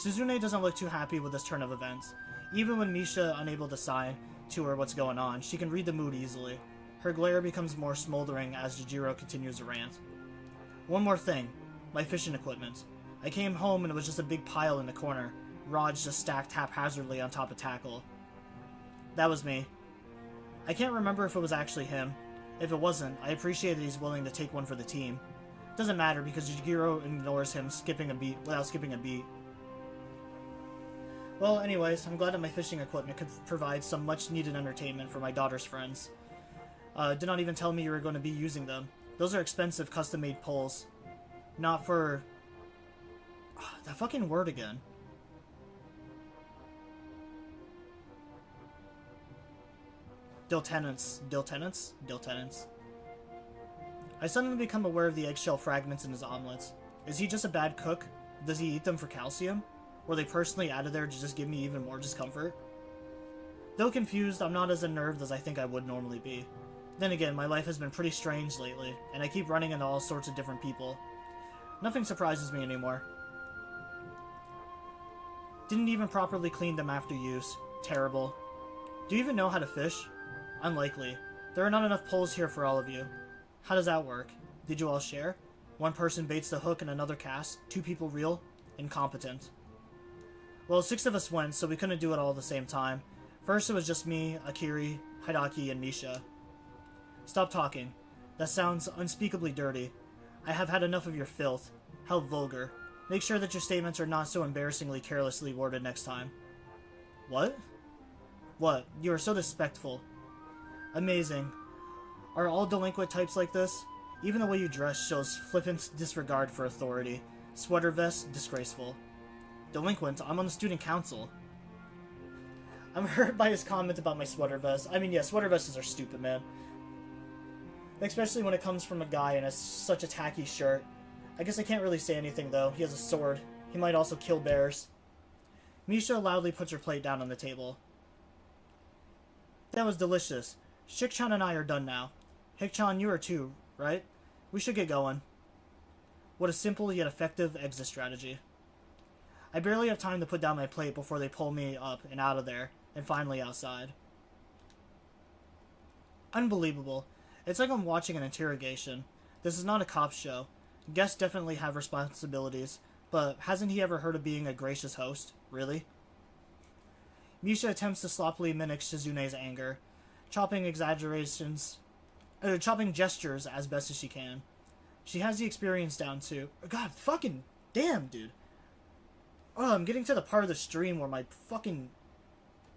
Shizune doesn't look too happy with this turn of events. Even when Misha, unable to sign to her what's going on, she can read the mood easily. Her glare becomes more smoldering as Jijiro continues to rant. One more thing. My fishing equipment. I came home and it was just a big pile in the corner. Rods just stacked haphazardly on top of tackle. That was me. I can't remember if it was actually him. If it wasn't, I appreciate that he's willing to take one for the team. Doesn't matter because Jijiro ignores him without skipping a beat. Well, anyways, I'm glad that my fishing equipment could provide some much-needed entertainment for my daughter's friends. Did not even tell me you were going to be using them. Those are expensive custom-made poles. Not for... that fucking word again. Diltenants. Diltenants? Diltenants. I suddenly become aware of the eggshell fragments in his omelets. Is he just a bad cook? Does he eat them for calcium? Were they personally added there to just give me even more discomfort? Though confused, I'm not as unnerved as I think I would normally be. Then again, my life has been pretty strange lately, and I keep running into all sorts of different people. Nothing surprises me anymore. Didn't even properly clean them after use. Terrible. Do you even know how to fish? Unlikely. There are not enough poles here for all of you. How does that work? Did you all share? One person baits the hook and another casts. 2 people reel? Incompetent. Well, 6 of us went, so we couldn't do it all at the same time. First it was just me, Akiri, Hidaki, and Misha. Stop talking. That sounds unspeakably dirty. I have had enough of your filth. How vulgar. Make sure that your statements are not so embarrassingly carelessly worded next time. What? What? You are so disrespectful. Amazing. Are all delinquent types like this? Even the way you dress shows flippant disregard for authority. Sweater vest, disgraceful. Delinquent? I'm on the student council. I'm hurt by his comment about my sweater vest. I mean, yeah, sweater vests are stupid, man. Especially when it comes from a guy in such a tacky shirt. I guess I can't really say anything, though. He has a sword. He might also kill bears. Misha loudly puts her plate down on the table. That was delicious. Shik-chan and I are done now. Hik-chan, you are too, right? We should get going. What a simple yet effective exit strategy. I barely have time to put down my plate before they pull me up and out of there, and finally outside. Unbelievable. It's like I'm watching an interrogation. This is not a cop show. Guests definitely have responsibilities, but hasn't he ever heard of being a gracious host? Really? Misha attempts to sloppily mimic Shizune's anger, chopping gestures as best as she can. She has the experience down too. God, fucking damn, dude. Oh, I'm getting to the part of the stream where my fucking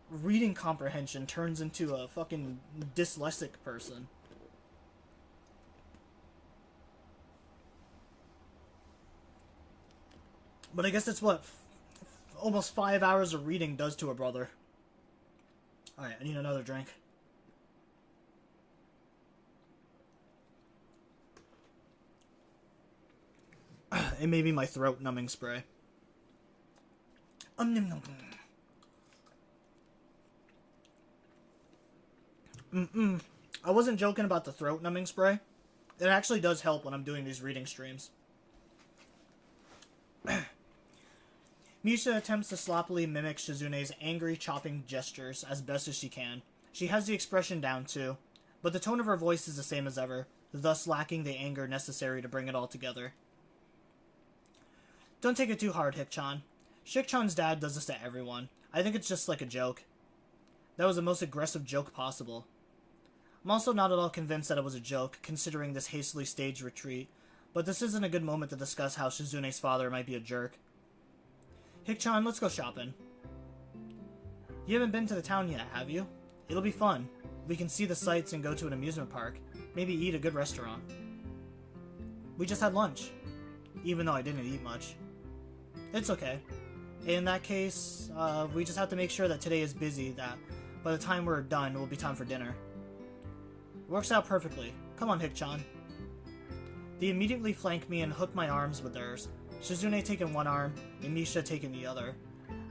reading comprehension turns into a fucking dyslexic person. But I guess that's what almost 5 hours of reading does to a brother. Alright, I need another drink. It may be my throat numbing spray. I wasn't joking about the throat numbing spray. It actually does help when I'm doing these reading streams. Misha attempts to sloppily mimic Shizune's angry, chopping gestures as best as she can. She has the expression down too, but the tone of her voice is the same as ever, thus lacking the anger necessary to bring it all together. Don't take it too hard, Hik-chan. Shik-chan's dad does this to everyone. I think it's just like a joke. That was the most aggressive joke possible. I'm also not at all convinced that it was a joke, considering this hastily staged retreat, but this isn't a good moment to discuss how Shizune's father might be a jerk. Hik-chan, let's go shopping. You haven't been to the town yet, have you? It'll be fun. We can see the sights and go to an amusement park. Maybe eat a good restaurant. We just had lunch. Even though I didn't eat much. It's okay. In that case, we just have to make sure that today is busy, that by the time we're done, it will be time for dinner. Works out perfectly. Come on, Hik-chan. They immediately flank me and hook my arms with theirs. Shizune taking one arm, and Misha taking the other.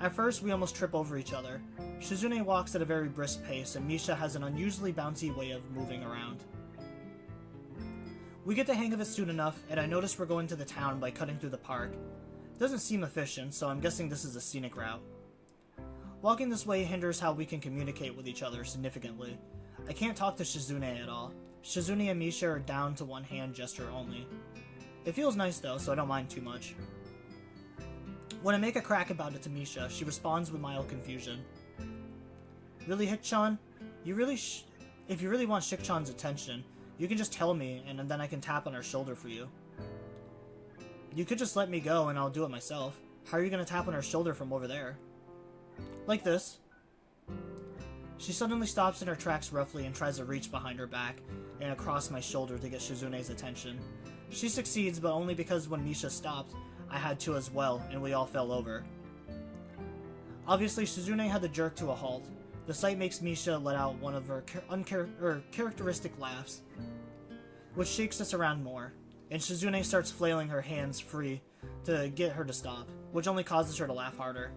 At first, we almost trip over each other. Shizune walks at a very brisk pace, and Misha has an unusually bouncy way of moving around. We get the hang of it soon enough, and I notice we're going to the town by cutting through the park. It doesn't seem efficient, so I'm guessing this is a scenic route. Walking this way hinders how we can communicate with each other significantly. I can't talk to Shizune at all. Shizune and Misha are down to one hand gesture only. It feels nice though, so I don't mind too much. When I make a crack about it to Misha, she responds with mild confusion. Really, Hik-chan? If you really want Shik-chan's attention, you can just tell me, and then I can tap on her shoulder for you. You could just let me go and I'll do it myself. How are you gonna tap on her shoulder from over there? Like this. She suddenly stops in her tracks roughly and tries to reach behind her back and across my shoulder to get Shizune's attention. She succeeds, but only because when Misha stopped, I had to as well, and we all fell over. Obviously, Shizune had the jerk to a halt. The sight makes Misha let out one of her characteristic laughs, which shakes us around more, and Shizune starts flailing her hands free to get her to stop, which only causes her to laugh harder.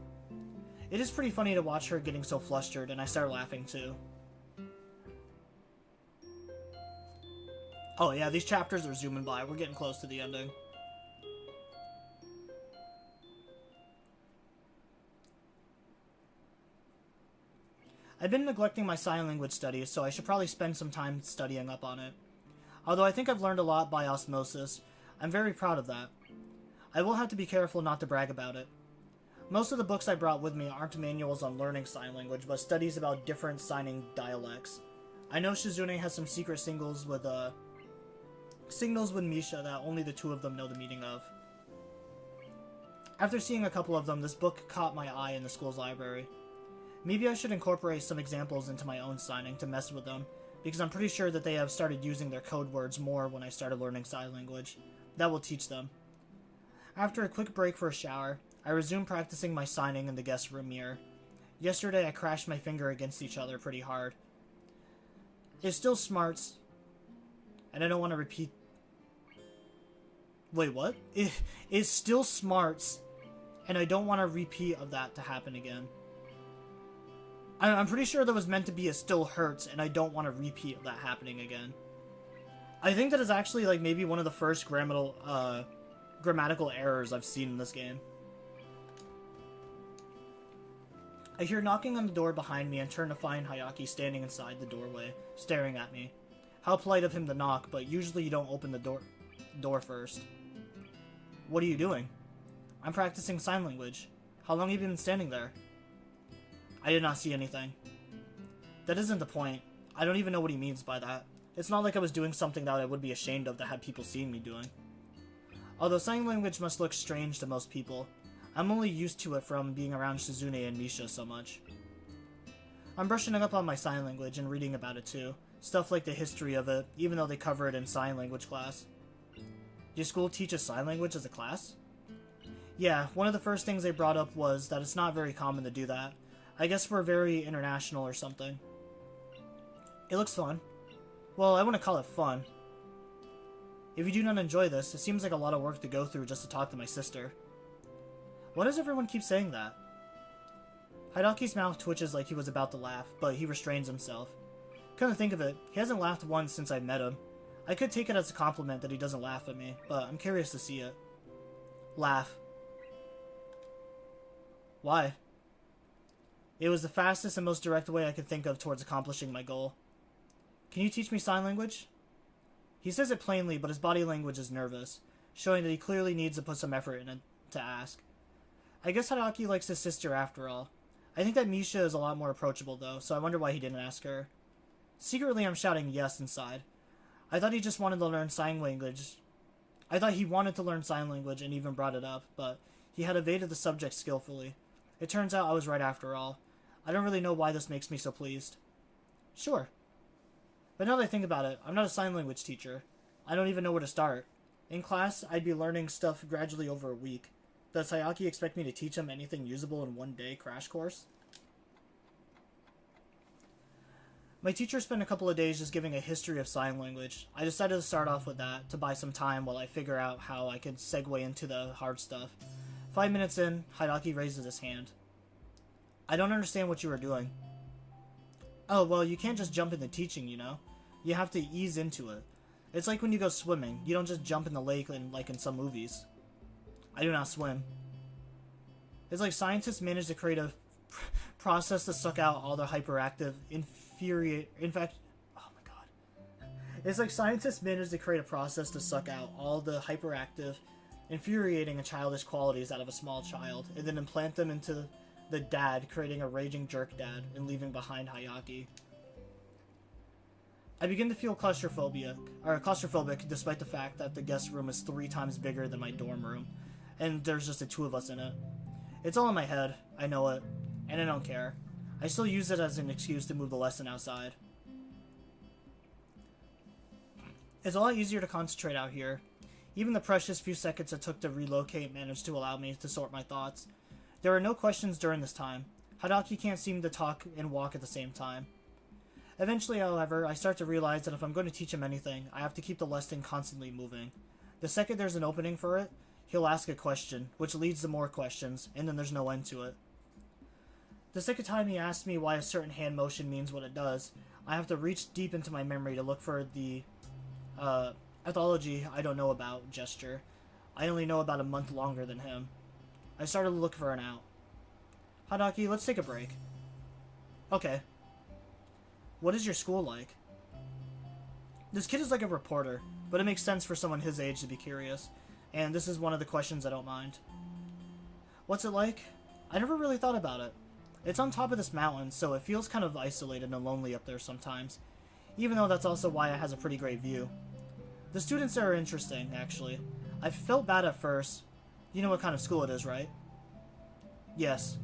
It is pretty funny to watch her getting so flustered, and I start laughing too. Oh yeah, these chapters are zooming by. We're getting close to the ending. been neglecting my sign language studies, so I should probably spend some time studying up on it. Although I think I've learned a lot by osmosis, I'm very proud of that. I will have to be careful not to brag about it. Most of the books I brought with me aren't manuals on learning sign language, but studies about different signing dialects. I know Shizune has some secret signals with Misha that only the two of them know the meaning of. After seeing a couple of them, this book caught my eye in the school's library. Maybe I should incorporate some examples into my own signing to mess with them, because I'm pretty sure that they have started using their code words more when I started learning sign language. That will teach them. After a quick break for a shower, I resumed practicing my signing in the guest room mirror. Yesterday I crashed my finger against each other pretty hard. It still smarts, and I don't want to repeat... Wait, what? It still smarts, and I don't want a repeat of that to happen again. I'm pretty sure that was meant to be "it still hurts," and I don't want a repeat of that happening again. I think that is actually like maybe one of the first grammatical errors I've seen in this game. I hear knocking on the door behind me and turn to find Hayaki standing inside the doorway, staring at me. How polite of him to knock, but usually you don't open the door first. What are you doing? I'm practicing sign language. How long have you been standing there? I did not see anything. That isn't the point. I don't even know what he means by that. It's not like I was doing something that I would be ashamed of to have people seeing me doing. Although sign language must look strange to most people, I'm only used to it from being around Shizune and Misha so much. I'm brushing up on my sign language and reading about it too. Stuff like the history of it, even though they cover it in sign language class. Your school teaches sign language as a class? Yeah, one of the first things they brought up was that it's not very common to do that. I guess we're very international or something. It looks fun. Well, I wouldn't call it fun. If you do not enjoy this, it seems like a lot of work to go through just to talk to my sister. Why does everyone keep saying that? Hidaki's mouth twitches like he was about to laugh, but he restrains himself. Come to think of it, he hasn't laughed once since I met him. I could take it as a compliment that he doesn't laugh at me, but I'm curious to see it. Laugh. Why? It was the fastest and most direct way I could think of towards accomplishing my goal. Can you teach me sign language? He says it plainly, but his body language is nervous, showing that he clearly needs to put some effort in it to ask. I guess Hidaki likes his sister after all. I think that Misha is a lot more approachable though, so I wonder why he didn't ask her. Secretly I'm shouting yes inside. I thought he just wanted to learn sign language. I thought he wanted to learn sign language and even brought it up, but he had evaded the subject skillfully. It turns out I was right after all. I don't really know why this makes me so pleased. Sure. But now that I think about it, I'm not a sign language teacher. I don't even know where to start. In class, I'd be learning stuff gradually over a week. Does Hayaki expect me to teach him anything usable in one day crash course? My teacher spent a couple of days just giving a history of sign language. I decided to start off with that to buy some time while I figure out how I could segue into the hard stuff. 5 minutes in, Hidaki raises his hand. I don't understand what you were doing. Oh, well, you can't just jump into teaching, you know? You have to ease into it. It's like when you go swimming. You don't just jump in the lake like in some movies. I do not swim. It's like scientists managed to create a process to suck out all the hyperactive, It's like scientists managed to create a process to suck out all the hyperactive, infuriating and childish qualities out of a small child, and then implant them into the dad, creating a raging jerk dad, and leaving behind Hayaki. I begin to feel claustrophobic despite the fact that the guest room is 3 times bigger than my dorm room, and there's just the 2 of us in it. It's all in my head, I know it, and I don't care. I still use it as an excuse to move the lesson outside. It's a lot easier to concentrate out here. Even the precious few seconds it took to relocate managed to allow me to sort my thoughts. There are no questions during this time. Hidaki can't seem to talk and walk at the same time. Eventually, however, I start to realize that if I'm going to teach him anything, I have to keep the lesson constantly moving. The second there's an opening for it, he'll ask a question, which leads to more questions, and then there's no end to it. The second time he asks me why a certain hand motion means what it does, I have to reach deep into my memory to look for the ethology I don't know about gesture. I only know about a month longer than him. I started to look for an out. Hidaki, let's take a break. Okay. What is your school like? This kid is like a reporter, but it makes sense for someone his age to be curious, and this is one of the questions I don't mind. What's it like? I never really thought about it. It's on top of this mountain, so it feels kind of isolated and lonely up there sometimes, even though that's also why it has a pretty great view. The students there are interesting, actually. I felt bad at first. You know what kind of school it is, right? Yes.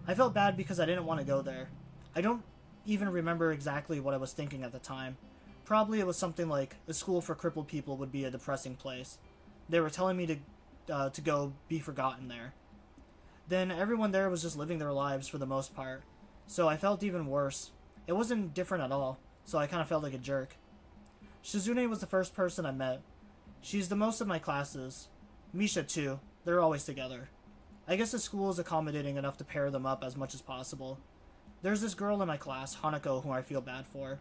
I felt bad because I didn't want to go there. I don't even remember exactly what I was thinking at the time. Probably it was something like a school for crippled people would be a depressing place. They were telling me to go be forgotten there. Then everyone there was just living their lives for the most part, so I felt even worse. It wasn't different at all, so I kind of felt like a jerk. Shizune was the first person I met. She's the most of my classes. Misha too. They're always together. I guess the school is accommodating enough to pair them up as much as possible. There's this girl in my class, Hanako, who I feel bad for.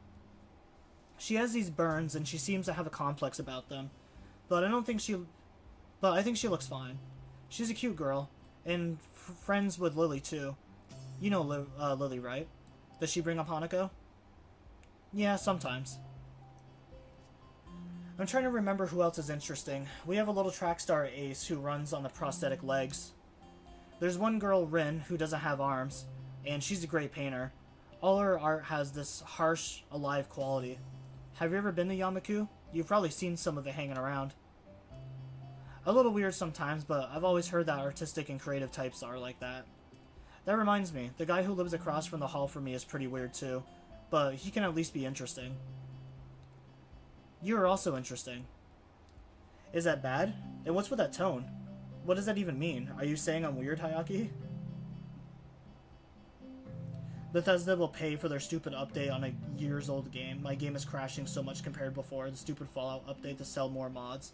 She has these burns and she seems to have a complex about them, but I think she looks fine. She's a cute girl, and friends with Lily too. You know Lily, right? Does she bring up Hanako? Yeah, sometimes. I'm trying to remember who else is interesting. We have a little track star Ace who runs on the prosthetic legs. There's one girl, Rin, who doesn't have arms, and she's a great painter. All her art has this harsh, alive quality. Have you ever been to Yamaku? You've probably seen some of it hanging around. A little weird sometimes, but I've always heard that artistic and creative types are like that. That reminds me, the guy who lives across from the hall from me is pretty weird too, but he can at least be interesting. You are also interesting. Is that bad? And what's with that tone? What does that even mean? Are you saying I'm weird, Hayaki? Bethesda will pay for their stupid update on a years-old game. My game is crashing so much compared to before. The stupid Fallout update to sell more mods.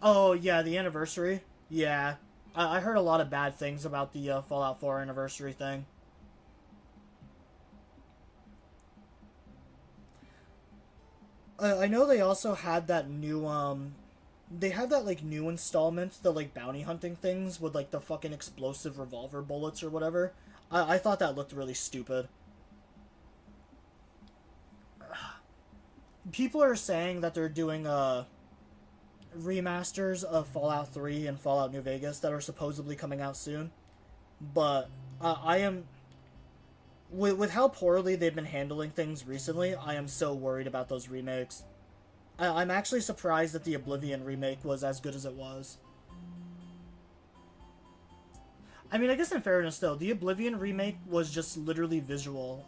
Oh, yeah, the anniversary? Yeah. I heard a lot of bad things about the Fallout 4 anniversary thing. I know they also had that new, they had that, like, new installment, the, like, bounty hunting things with, like, the fucking explosive revolver bullets or whatever. I thought that looked really stupid. People are saying that they're doing, remasters of Fallout 3 and Fallout New Vegas that are supposedly coming out soon. But, I am... With how poorly they've been handling things recently, I am so worried about those remakes. I'm actually surprised that the Oblivion remake was as good as it was. I mean, I guess in fairness though, the Oblivion remake was just literally visual.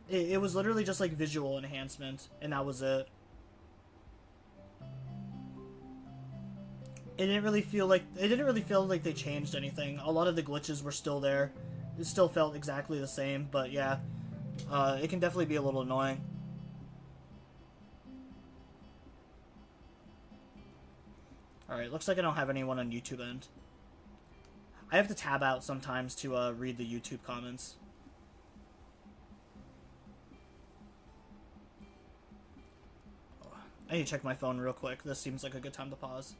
It was literally just like visual enhancement, and that was it. It didn't really feel like they changed anything. A lot of the glitches were still there. It still felt exactly the same, but yeah, it can definitely be a little annoying. Alright, looks like I don't have anyone on YouTube end. I have to tab out sometimes to read the YouTube comments. I need to check my phone real quick. This seems like a good time to pause.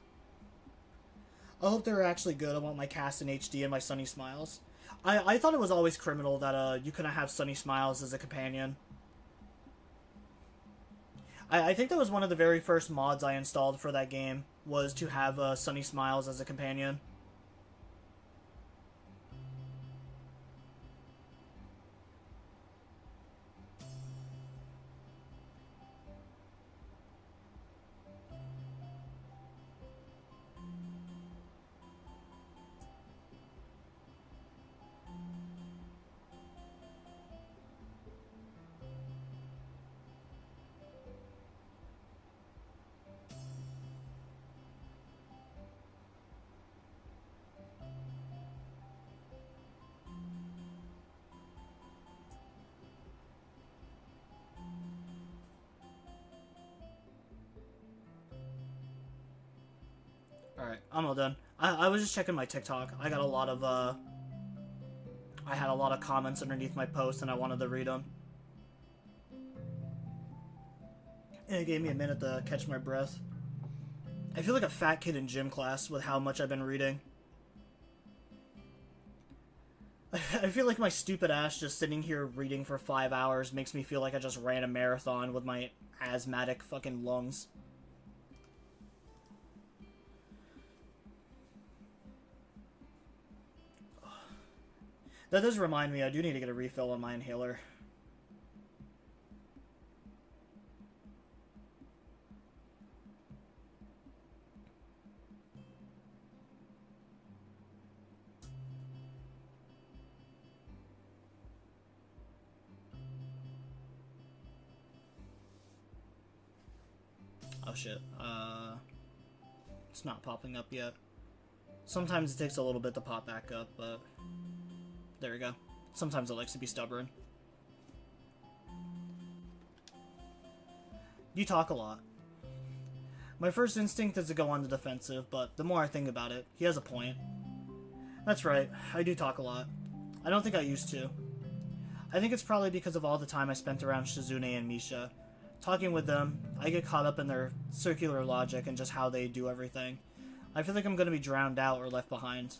I hope they're actually good. I want my cast in HD and my Sunny Smiles. I thought it was always criminal that you couldn't have Sunny Smiles as a companion. I think that was one of the very first mods I installed for that game, was to have Sunny Smiles as a companion. Alright, I'm all done. I was just checking my TikTok. I got a lot of, I had a lot of comments underneath my post, and I wanted to read them. And it gave me a minute to catch my breath. I feel like a fat kid in gym class with how much I've been reading. I feel like my stupid ass just sitting here reading for 5 hours makes me feel like I just ran a marathon with my asthmatic fucking lungs. That does remind me, I do need to get a refill on my inhaler. Oh shit, it's not popping up yet. Sometimes it takes a little bit to pop back up, but there we go. Sometimes it likes to be stubborn. You talk a lot. My first instinct is to go on the defensive, but the more I think about it, he has a point. That's right, I do talk a lot. I don't think I used to. I think it's probably because of all the time I spent around Shizune and Misha. Talking with them, I get caught up in their circular logic and just how they do everything. I feel like I'm gonna be drowned out or left behind.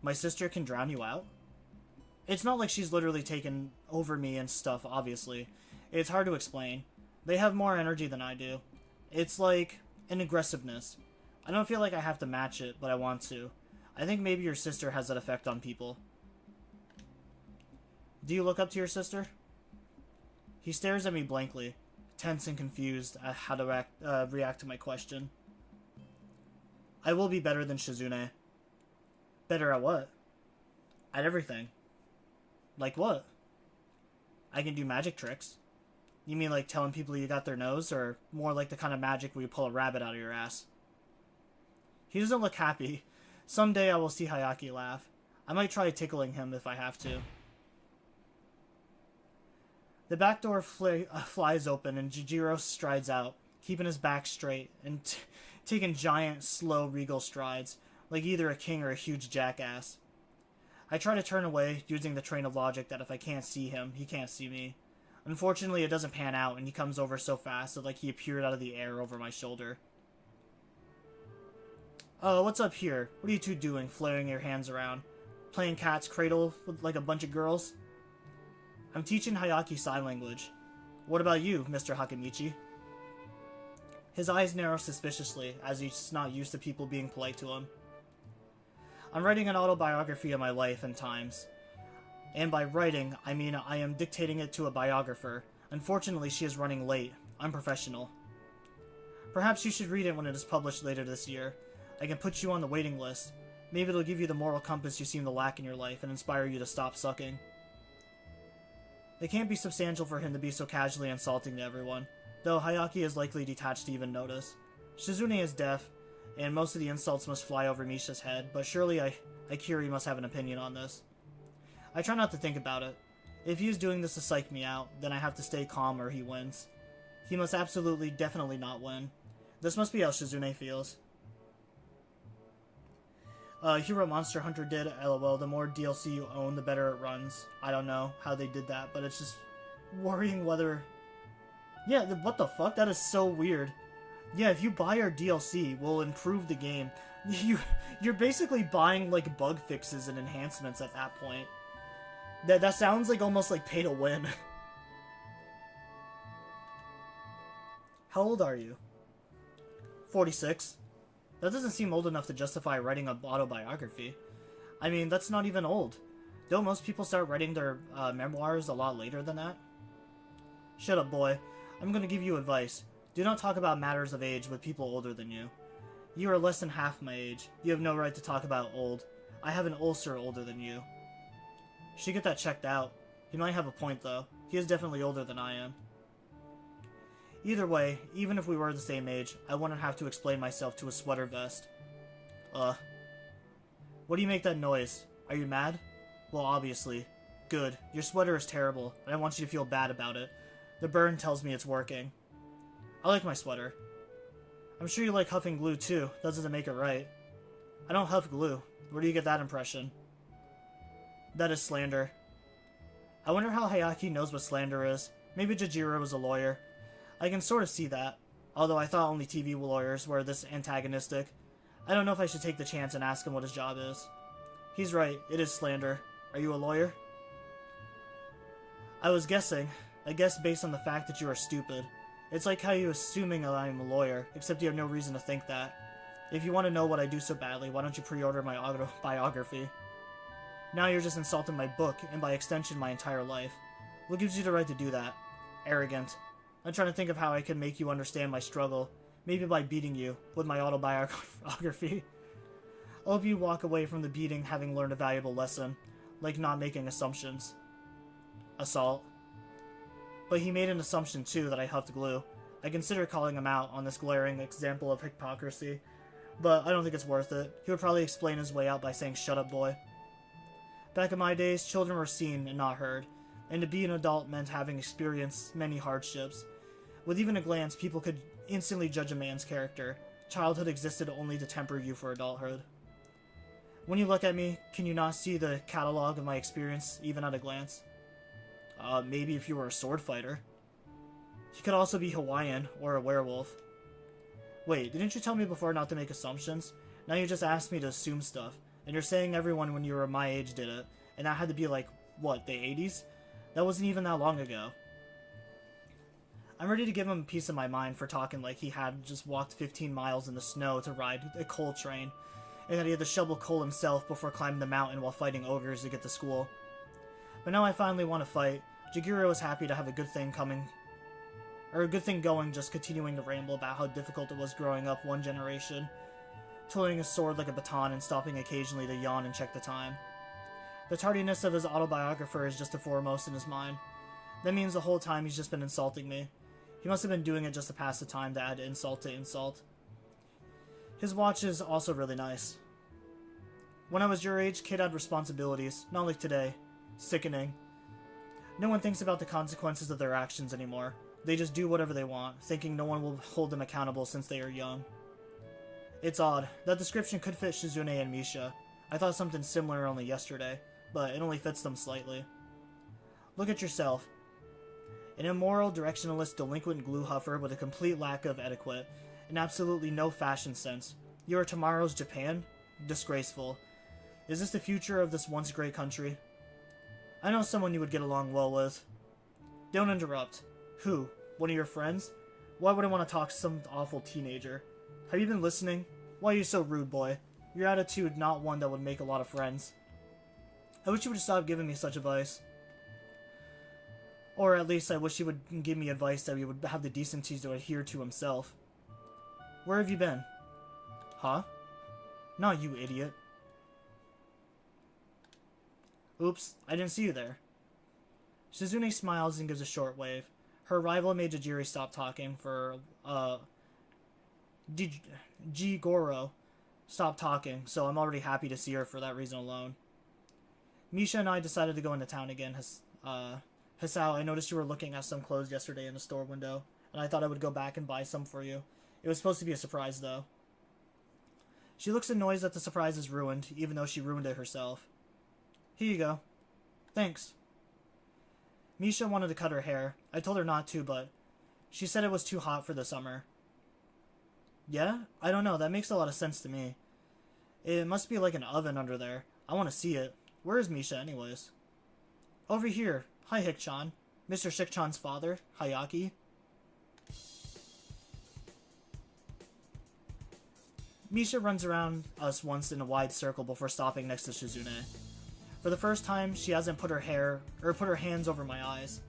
My sister can drown you out? It's not like she's literally taken over me and stuff, obviously. It's hard to explain. They have more energy than I do. It's like an aggressiveness. I don't feel like I have to match it, but I want to. I think maybe your sister has that effect on people. Do you look up to your sister? He stares at me blankly, tense and confused at how to react to my question. I will be better than Shizune. Better at what? At everything. Like what? I can do magic tricks. You mean like telling people you got their nose, or more like the kind of magic where you pull a rabbit out of your ass? He doesn't look happy. Someday I will see Hayaki laugh. I might try tickling him if I have to. The back door flies open and Jijiro strides out, keeping his back straight and taking giant, slow, regal strides, like either a king or a huge jackass. I try to turn away, using the train of logic that if I can't see him, he can't see me. Unfortunately, it doesn't pan out, and he comes over so fast that like he appeared out of the air over my shoulder. Oh, what's up here? What are you two doing, flaring your hands around? Playing cat's cradle with like a bunch of girls? I'm teaching Hayaki sign language. What about you, Mr. Hakamichi? His eyes narrow suspiciously, as he's not used to people being polite to him. I'm writing an autobiography of my life and times. And by writing, I mean I am dictating it to a biographer. Unfortunately, she is running late. Unprofessional. Perhaps you should read it when it is published later this year. I can put you on the waiting list. Maybe it'll give you the moral compass you seem to lack in your life and inspire you to stop sucking. It can't be substantial for him to be so casually insulting to everyone, though Hayaki is likely detached to even notice. Shizune is deaf, and most of the insults must fly over Misha's head, but surely Ikiri must have an opinion on this. I try not to think about it. If he is doing this to psych me out, then I have to stay calm or he wins. He must absolutely, definitely not win. This must be how Shizune feels. Hero Monster Hunter did, lol, the more DLC you own, the better it runs. I don't know how they did that, but it's just worrying whether... Yeah, what the fuck? That is so weird. Yeah, if you buy our DLC, we'll improve the game. You're basically buying, like, bug fixes and enhancements at that point. That sounds like almost like pay to win. How old are you? 46. That doesn't seem old enough to justify writing an autobiography. I mean, that's not even old. Don't most people start writing their memoirs a lot later than that? Shut up, boy. I'm gonna give you advice. Do not talk about matters of age with people older than you. You are less than half my age. You have no right to talk about old. I have an ulcer older than you. Should get that checked out. He might have a point, though. He is definitely older than I am. Either way, even if we were the same age, I wouldn't have to explain myself to a sweater vest. What do you make that noise? Are you mad? Well, obviously. Good. Your sweater is terrible, and I want you to feel bad about it. The burn tells me it's working. I like my sweater. I'm sure you like huffing glue too. That doesn't make it right. I don't huff glue. Where do you get that impression? That is slander. I wonder how Hayaki knows what slander is. Maybe Jijiro was a lawyer. I can sort of see that, although I thought only TV lawyers were this antagonistic. I don't know if I should take the chance and ask him what his job is. He's right, it is slander. Are you a lawyer? I was guessing. I guessed based on the fact that you are stupid. It's like how you assuming I'm a lawyer, except you have no reason to think that. If you want to know what I do so badly, why don't you pre-order my autobiography? Now you're just insulting my book, and by extension my entire life. What gives you the right to do that? Arrogant. I'm trying to think of how I can make you understand my struggle. Maybe by beating you, with my autobiography. I hope you walk away from the beating having learned a valuable lesson, like not making assumptions. Assault. But he made an assumption too that I huffed glue. I consider calling him out on this glaring example of hypocrisy, but I don't think it's worth it. He would probably explain his way out by saying, "Shut up, boy." Back in my days, children were seen and not heard, and to be an adult meant having experienced many hardships. With even a glance, people could instantly judge a man's character. Childhood existed only to temper you for adulthood. When you look at me, can you not see the catalog of my experience, even at a glance? Maybe if you were a sword fighter. He could also be Hawaiian, or a werewolf. Wait, didn't you tell me before not to make assumptions? Now you just asked me to assume stuff, and you're saying everyone when you were my age did it, and that had to be like, what, the 80s? That wasn't even that long ago. I'm ready to give him a piece of my mind for talking like he had just walked 15 miles in the snow to ride a coal train, and that he had to shovel coal himself before climbing the mountain while fighting ogres to get to school. But now I finally want to fight. Jagiro is happy to have a good thing going, just continuing to ramble about how difficult it was growing up one generation, twirling his sword like a baton and stopping occasionally to yawn and check the time. The tardiness of his autobiographer is just a foremost in his mind. That means the whole time he's just been insulting me. He must have been doing it just to pass the time to add insult to insult. His watch is also really nice. When I was your age, kid had responsibilities, not like today. Sickening. No one thinks about the consequences of their actions anymore. They just do whatever they want, thinking no one will hold them accountable since they are young. It's odd. That description could fit Shizune and Misha. I thought something similar only yesterday, but it only fits them slightly. Look at yourself. An immoral, directionalist, delinquent glue huffer with a complete lack of etiquette, and absolutely no fashion sense. You are tomorrow's Japan? Disgraceful. Is this the future of this once great country? I know someone you would get along well with. Don't interrupt. Who? One of your friends? Why would I want to talk to some awful teenager? Have you been listening? Why are you so rude, boy? Your attitude not one that would make a lot of friends. I wish you would stop giving me such advice. Or at least I wish he would give me advice that he would have the decency to adhere to himself. Where have you been? Huh? Not you, idiot. Oops, I didn't see you there. Shizune smiles and gives a short wave. Her rival made Jajiri stop talking for, Jigoro stopped talking, so I'm already happy to see her for that reason alone. Misha and I decided to go into town again. Hisao, I noticed you were looking at some clothes yesterday in the store window, and I thought I would go back and buy some for you. It was supposed to be a surprise, though. She looks annoyed that the surprise is ruined, even though she ruined it herself. Here you go. Thanks. Misha wanted to cut her hair. I told her not to, but she said it was too hot for the summer. Yeah? I don't know. That makes a lot of sense to me. It must be like an oven under there. I want to see it. Where is Misha, anyways? Over here. Hi, Hikchan. Mr. Shikchan's father, Hayaki. Misha runs around us once in a wide circle before stopping next to Shizune. For the first time, she hasn't put her hands over my eyes.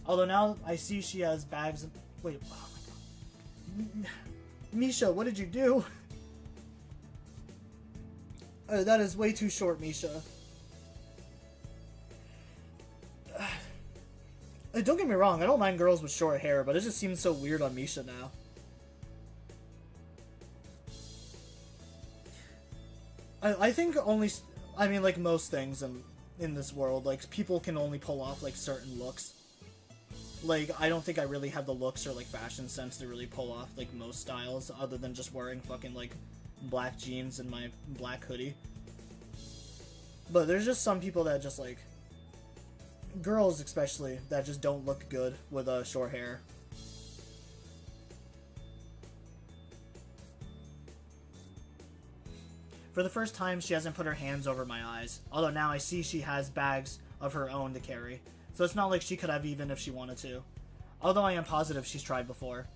Although now I see she has bags. Wait, oh my god. Misha, what did you do? That is way too short, Misha. Don't get me wrong, I don't mind girls with short hair, but it just seems so weird on Misha now. I think only, I mean, like most things in this world, like, people can only pull off, like, certain looks. Like, I don't think I really have the looks or, like, fashion sense to really pull off, like, most styles, other than just wearing fucking, like, black jeans and my black hoodie. But there's just some people that just, like, girls especially, that just don't look good with short hair. For the first time, she hasn't put her hands over my eyes, although now I see she has bags of her own to carry, so it's not like she could have even if she wanted to. Although I am positive she's tried before.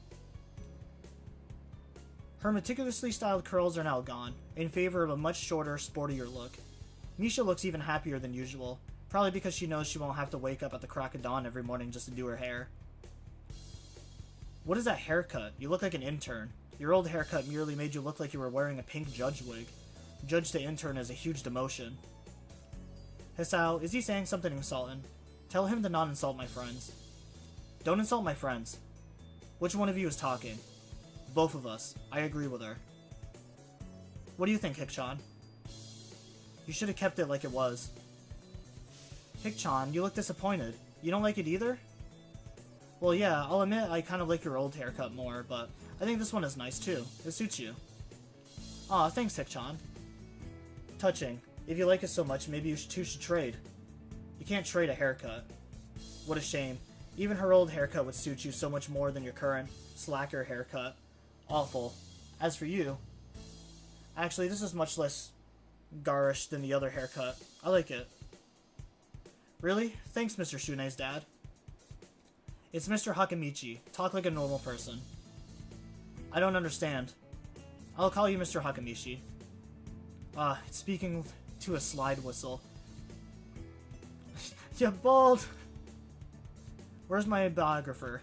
Her meticulously styled curls are now gone, in favor of a much shorter, sportier look. Misha looks even happier than usual, probably because she knows she won't have to wake up at the crack of dawn every morning just to do her hair. What is that haircut? You look like an intern. Your old haircut merely made you look like you were wearing a pink judge wig. Judge to intern is a huge demotion. Hisao, is he saying something insulting? Tell him to not insult my friends. Don't insult my friends. Which one of you is talking? Both of us. I agree with her. What do you think, Hikchan? You should have kept it like it was. Hikchan, you look disappointed. You don't like it either? Well, yeah, I'll admit I kind of like your old haircut more, but I think this one is nice too. It suits you. Aw, thanks, Hikchan. Touching. If you like it so much, maybe you two should trade. You can't trade a haircut. What a shame. Even her old haircut would suit you so much more than your current, slacker haircut. Awful. As for you... Actually, this is much less garish than the other haircut. I like it. Really? Thanks, Mr. Shune's dad. It's Mr. Hakamichi. Talk like a normal person. I don't understand. I'll call you Mr. Hakamichi. It's speaking to a slide whistle. You bald! Where's my biographer?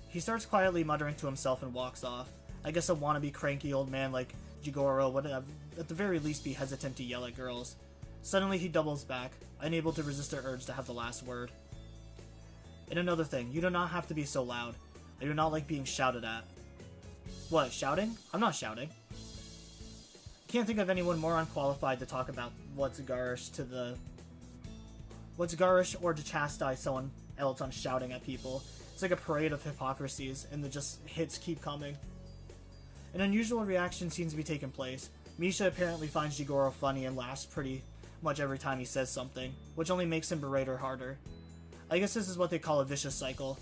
He starts quietly muttering to himself and walks off. I guess a wannabe cranky old man like Jigoro would have, at the very least, be hesitant to yell at girls. Suddenly he doubles back, unable to resist the urge to have the last word. And another thing, you do not have to be so loud. I do not like being shouted at. What, shouting? I'm not shouting. I can't think of anyone more unqualified to talk about what's garish or to chastise someone else on shouting at people. It's like a parade of hypocrisies, and the just hits keep coming. An unusual reaction seems to be taking place. Misha apparently finds Jigoro funny and laughs pretty much every time he says something, which only makes him berate her harder. I guess this is what they call a vicious cycle.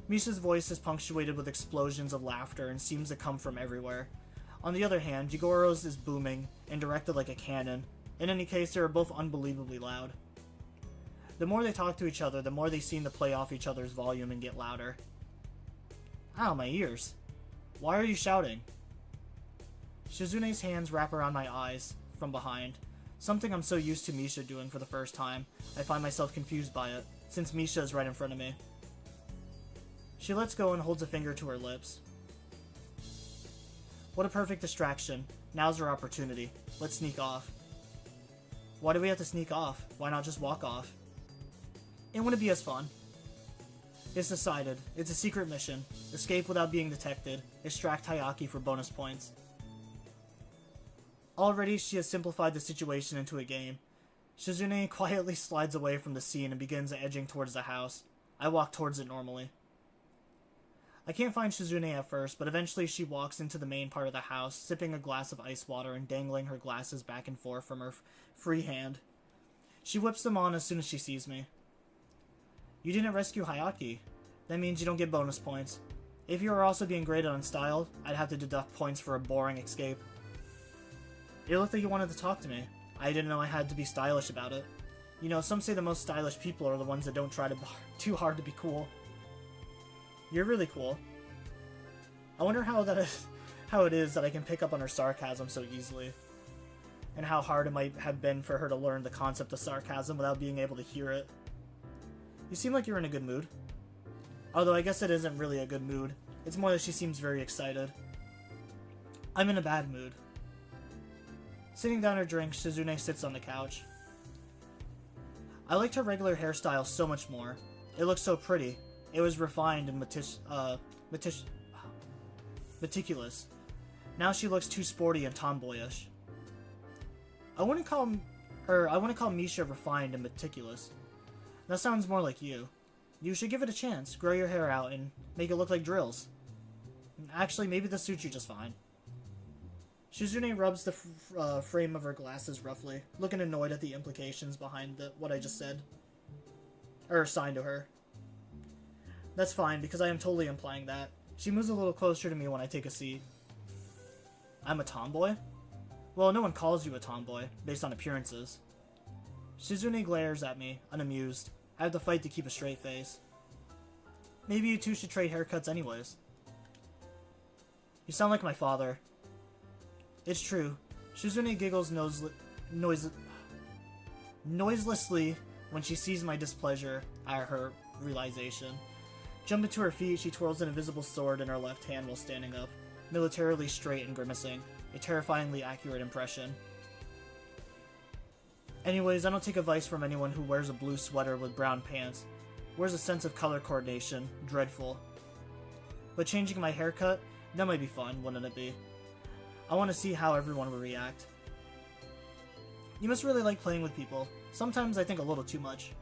Misha's voice is punctuated with explosions of laughter and seems to come from everywhere. On the other hand, Jigoro's is booming and directed like a cannon. In any case, they are both unbelievably loud. The more they talk to each other, the more they seem to play off each other's volume and get louder. Ow, my ears. Why are you shouting? Shizune's hands wrap around my eyes from behind. Something I'm so used to Misha doing for the first time. I find myself confused by it, since Misha is right in front of me. She lets go and holds a finger to her lips. What a perfect distraction. Now's our opportunity. Let's sneak off. Why do we have to sneak off? Why not just walk off? It wouldn't be as fun. It's decided. It's a secret mission. Escape without being detected. Extract Hayaki for bonus points. Already, she has simplified the situation into a game. Shizune quietly slides away from the scene and begins edging towards the house. I walk towards it normally. I can't find Shizune at first, but eventually she walks into the main part of the house, sipping a glass of ice water and dangling her glasses back and forth from her free hand. She whips them on as soon as she sees me. You didn't rescue Hayaki. That means you don't get bonus points. If you are also being graded on style, I'd have to deduct points for a boring escape. It looked like you wanted to talk to me. I didn't know I had to be stylish about it. You know, some say the most stylish people are the ones that don't try too hard to be cool. You're really cool. I wonder how it is that I can pick up on her sarcasm so easily. And how hard it might have been for her to learn the concept of sarcasm without being able to hear it. You seem like you're in a good mood. Although I guess it isn't really a good mood. It's more that she seems very excited. I'm in a bad mood. Sitting down her drink, Shizune sits on the couch. I liked her regular hairstyle so much more. It looked so pretty. It was refined and meticulous. Now she looks too sporty and tomboyish. I wouldn't call Misha refined and meticulous. That sounds more like you. You should give it a chance. Grow your hair out and make it look like drills. Actually, maybe this suits you just fine. Shizune rubs the frame of her glasses roughly, looking annoyed at the implications behind what I just said. Or signed to her. That's fine, because I am totally implying that. She moves a little closer to me when I take a seat. I'm a tomboy? Well, no one calls you a tomboy, based on appearances. Shizune glares at me, unamused. I have to fight to keep a straight face. Maybe you two should trade haircuts anyways. You sound like my father. It's true. Shizune giggles noiselessly when she sees my displeasure at her realization. Jumping to her feet, she twirls an invisible sword in her left hand while standing up, militarily straight and grimacing, a terrifyingly accurate impression. Anyways, I don't take advice from anyone who wears a blue sweater with brown pants. Wears a sense of color coordination. Dreadful. But changing my haircut, that might be fun, wouldn't it be? I want to see how everyone will react. You must really like playing with people. Sometimes I think a little too much.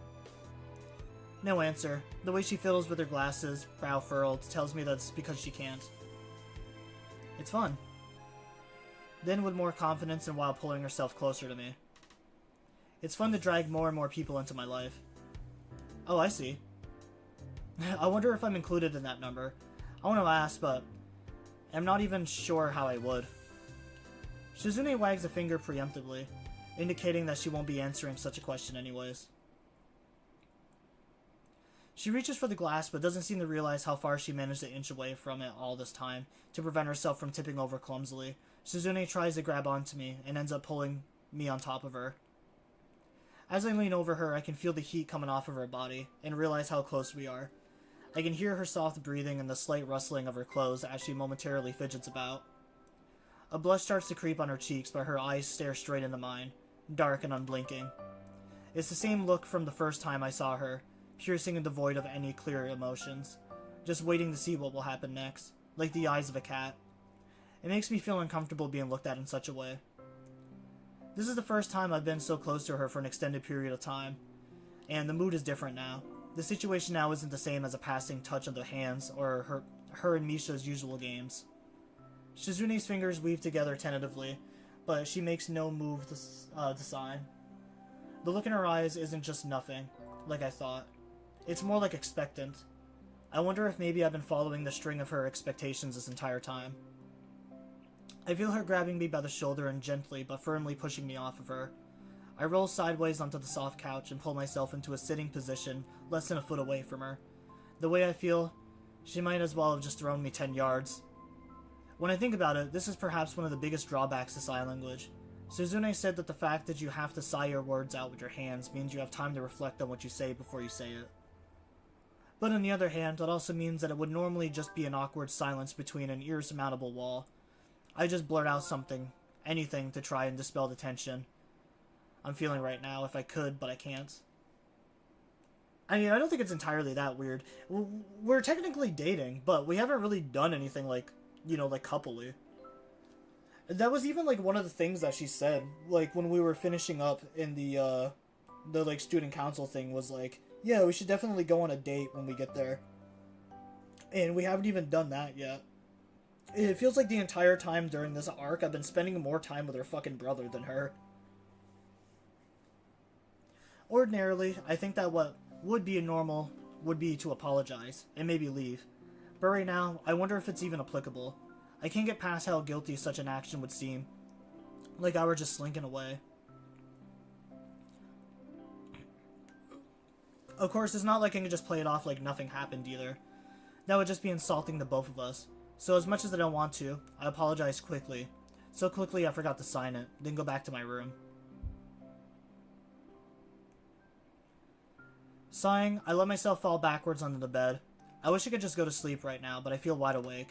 No answer. The way she fiddles with her glasses, brow furrowed, tells me that's because she can't. It's fun. Then with more confidence and while pulling herself closer to me. It's fun to drag more and more people into my life. Oh, I see. I wonder if I'm included in that number. I want to ask, but I'm not even sure how I would. Shizune wags a finger preemptively, indicating that she won't be answering such a question anyways. She reaches for the glass, but doesn't seem to realize how far she managed to inch away from it all this time, to prevent herself from tipping over clumsily. Shizune tries to grab onto me, and ends up pulling me on top of her. As I lean over her, I can feel the heat coming off of her body, and realize how close we are. I can hear her soft breathing and the slight rustling of her clothes as she momentarily fidgets about. A blush starts to creep on her cheeks, but her eyes stare straight into mine, dark and unblinking. It's the same look from the first time I saw her, piercing and devoid of any clear emotions, just waiting to see what will happen next, like the eyes of a cat. It makes me feel uncomfortable being looked at in such a way. This is the first time I've been so close to her for an extended period of time, and the mood is different now. The situation now isn't the same as a passing touch of the hands or her and Misha's usual games. Shizune's fingers weave together tentatively, but she makes no move to sign. The look in her eyes isn't just nothing, like I thought. It's more like expectant. I wonder if maybe I've been following the string of her expectations this entire time. I feel her grabbing me by the shoulder and gently but firmly pushing me off of her. I roll sideways onto the soft couch and pull myself into a sitting position less than a foot away from her. The way I feel, she might as well have just thrown me 10 yards. When I think about it, this is perhaps one of the biggest drawbacks to sign language. Shizune said that the fact that you have to sigh your words out with your hands means you have time to reflect on what you say before you say it. But on the other hand, it also means that it would normally just be an awkward silence between an insurmountable wall. I just blurt out something, anything, to try and dispel the tension I'm feeling right now if I could, but I can't. I mean, I don't think it's entirely that weird. We're technically dating, but we haven't really done anything like, like coupley. That was even like one of the things that she said, like when we were finishing up in the like student council thing, was like, yeah, we should definitely go on a date when we get there. And we haven't even done that yet. It feels like the entire time during this arc, I've been spending more time with her fucking brother than her. Ordinarily, I think that what would be normal would be to apologize, and maybe leave. But right now, I wonder if it's even applicable. I can't get past how guilty such an action would seem. Like I were just slinking away. Of course, it's not like I can just play it off like nothing happened either. That would just be insulting to both of us. So as much as I don't want to, I apologize quickly. So quickly I forgot to sign it, then go back to my room. Sighing, I let myself fall backwards onto the bed. I wish I could just go to sleep right now, but I feel wide awake.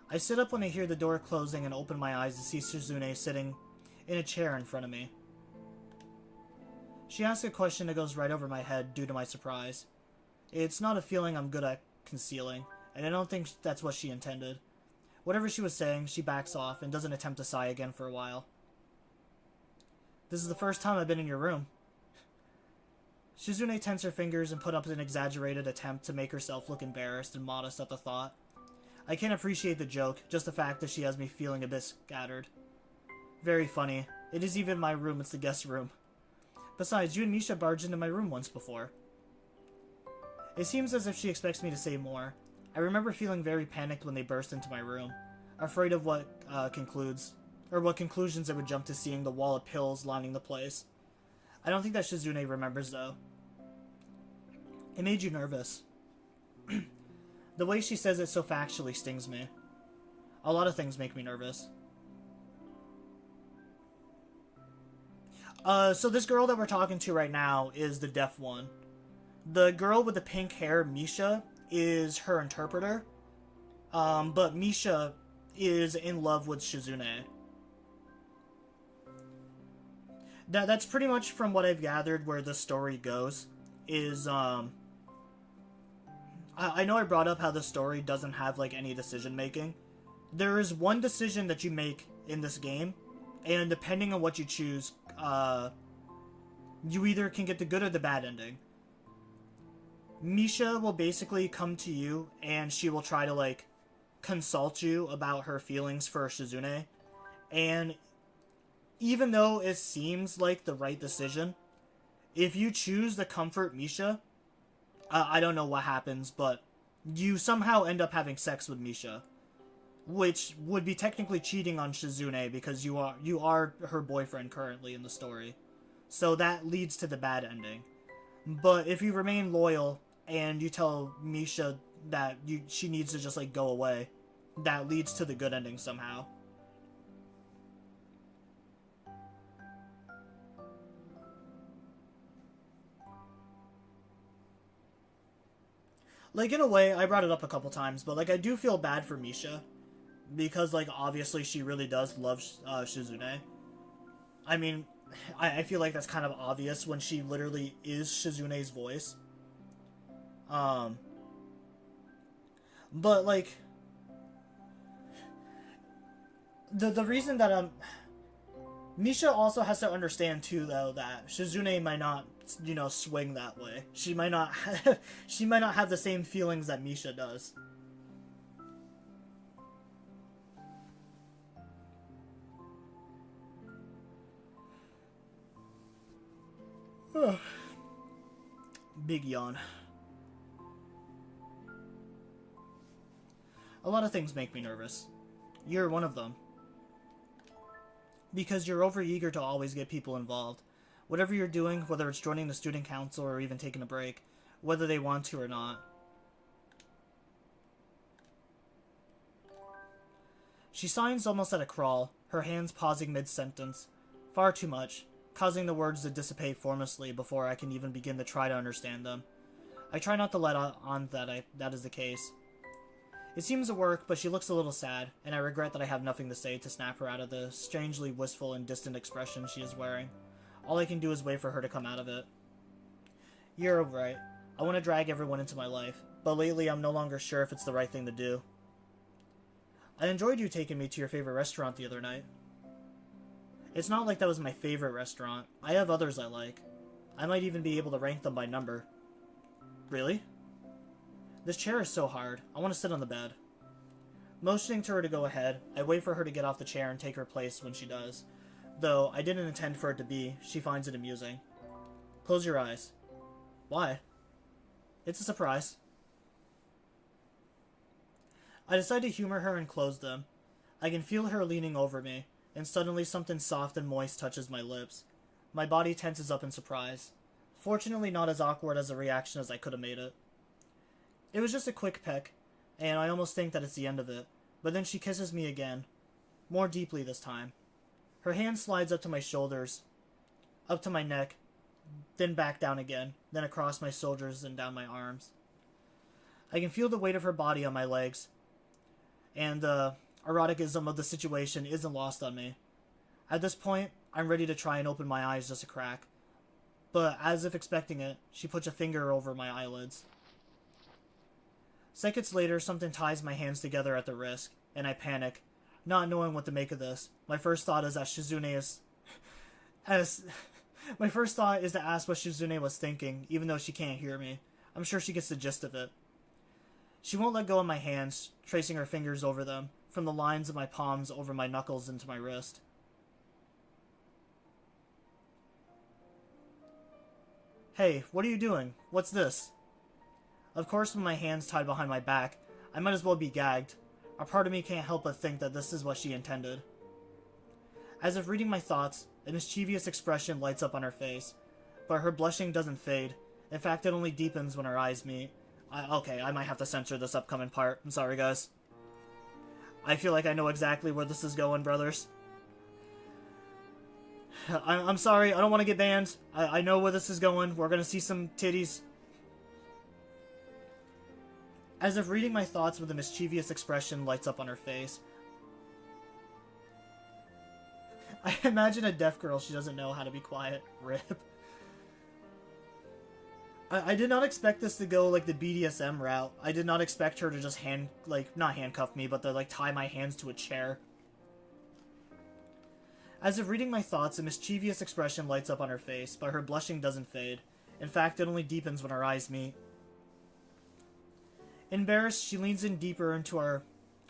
I sit up when I hear the door closing and open my eyes to see Shizune sitting in a chair in front of me. She asks a question that goes right over my head due to my surprise. It's not a feeling I'm good at concealing, and I don't think that's what she intended. Whatever she was saying, she backs off and doesn't attempt to sigh again for a while. This is the first time I've been in your room. Shizune tensed her fingers and put up an exaggerated attempt to make herself look embarrassed and modest at the thought. I can't appreciate the joke, just the fact that she has me feeling a bit scattered. Very funny. It is even my room, it's the guest room. Besides, you and Misha barged into my room once before. It seems as if she expects me to say more. I remember feeling very panicked when they burst into my room, afraid of what conclusions I would jump to seeing the wall of pills lining the place. I don't think that Shizune remembers, though. It made you nervous. The way she says it so factually stings me. A lot of things make me nervous. So this girl that we're talking to right now is the deaf one. The girl with the pink hair, Misha, is her interpreter. But Misha is in love with Shizune. That's pretty much from what I've gathered where the story goes. I know I brought up how the story doesn't have, like, any decision making. There is one decision that you make in this game, and depending on what you choose, you either can get the good or the bad ending. Misha will basically come to you, and she will try to, like, consult you about her feelings for Shizune. And even though it seems like the right decision, if you choose to comfort Misha, I don't know what happens, but you somehow end up having sex with Misha, which would be technically cheating on Shizune because you are her boyfriend currently in the story. So that leads to the bad ending. But if you remain loyal and you tell Misha that she needs to just, like, go away, that leads to the good ending somehow. Like, in a way, I brought it up a couple times, but, like, I do feel bad for Misha. Because, like, obviously she really does love Shizune. I mean, I feel like that's kind of obvious when she literally is Shizune's voice. But, like, the reason that Misha also has to understand, too, though, that Shizune might not, you know, swing that way. She might not have the same feelings that Misha does. Big yawn. A lot of things make me nervous. You're one of them. Because you're overeager to always get people involved. Whatever you're doing, whether it's joining the student council or even taking a break, whether they want to or not. She signs almost at a crawl, her hands pausing mid-sentence. Far too much, causing the words to dissipate formlessly before I can even begin to try to understand them. I try not to let on that is the case. It seems to work, but she looks a little sad, and I regret that I have nothing to say to snap her out of the strangely wistful and distant expression she is wearing. All I can do is wait for her to come out of it. You're right. I want to drag everyone into my life, but lately I'm no longer sure if it's the right thing to do. I enjoyed you taking me to your favorite restaurant the other night. It's not like that was my favorite restaurant. I have others I like. I might even be able to rank them by number. Really? This chair is so hard. I want to sit on the bed. Motioning to her to go ahead, I wait for her to get off the chair and take her place when she does. Though I didn't intend for it to be, she finds it amusing. Close your eyes. Why? It's a surprise. I decide to humor her and close them. I can feel her leaning over me, and suddenly something soft and moist touches my lips. My body tenses up in surprise. Fortunately not as awkward as a reaction as I could have made it. It was just a quick peck, and I almost think that it's the end of it, but then she kisses me again. More deeply this time. Her hand slides up to my shoulders, up to my neck, then back down again, then across my shoulders and down my arms. I can feel the weight of her body on my legs, and the eroticism of the situation isn't lost on me. At this point, I'm ready to try and open my eyes just a crack, but as if expecting it, she puts a finger over my eyelids. Seconds later, something ties my hands together at the wrist, and I panic, not knowing what to make of this. My first thought is that my first thought is to ask what Shizune was thinking, even though she can't hear me. I'm sure she gets the gist of it. She won't let go of my hands, tracing her fingers over them, from the lines of my palms over my knuckles into my wrist. Hey, what are you doing? What's this? Of course, with my hands tied behind my back, I might as well be gagged. A part of me can't help but think that this is what she intended. As if reading my thoughts, a mischievous expression lights up on her face, but her blushing doesn't fade. In fact, it only deepens when our eyes meet. Okay, I might have to censor this upcoming part. I'm sorry, guys. I feel like I know exactly where this is going, brothers. I'm sorry, I don't want to get banned. I know where this is going. We're gonna see some titties. As if reading my thoughts with a mischievous expression lights up on her face. I imagine a deaf girl, she doesn't know how to be quiet. Rip. I did not expect this to go like the BDSM route. I did not expect her to just not handcuff me, but to like tie my hands to a chair. As if reading my thoughts, a mischievous expression lights up on her face, but her blushing doesn't fade. In fact, it only deepens when our eyes meet. Embarrassed, she leans in deeper into our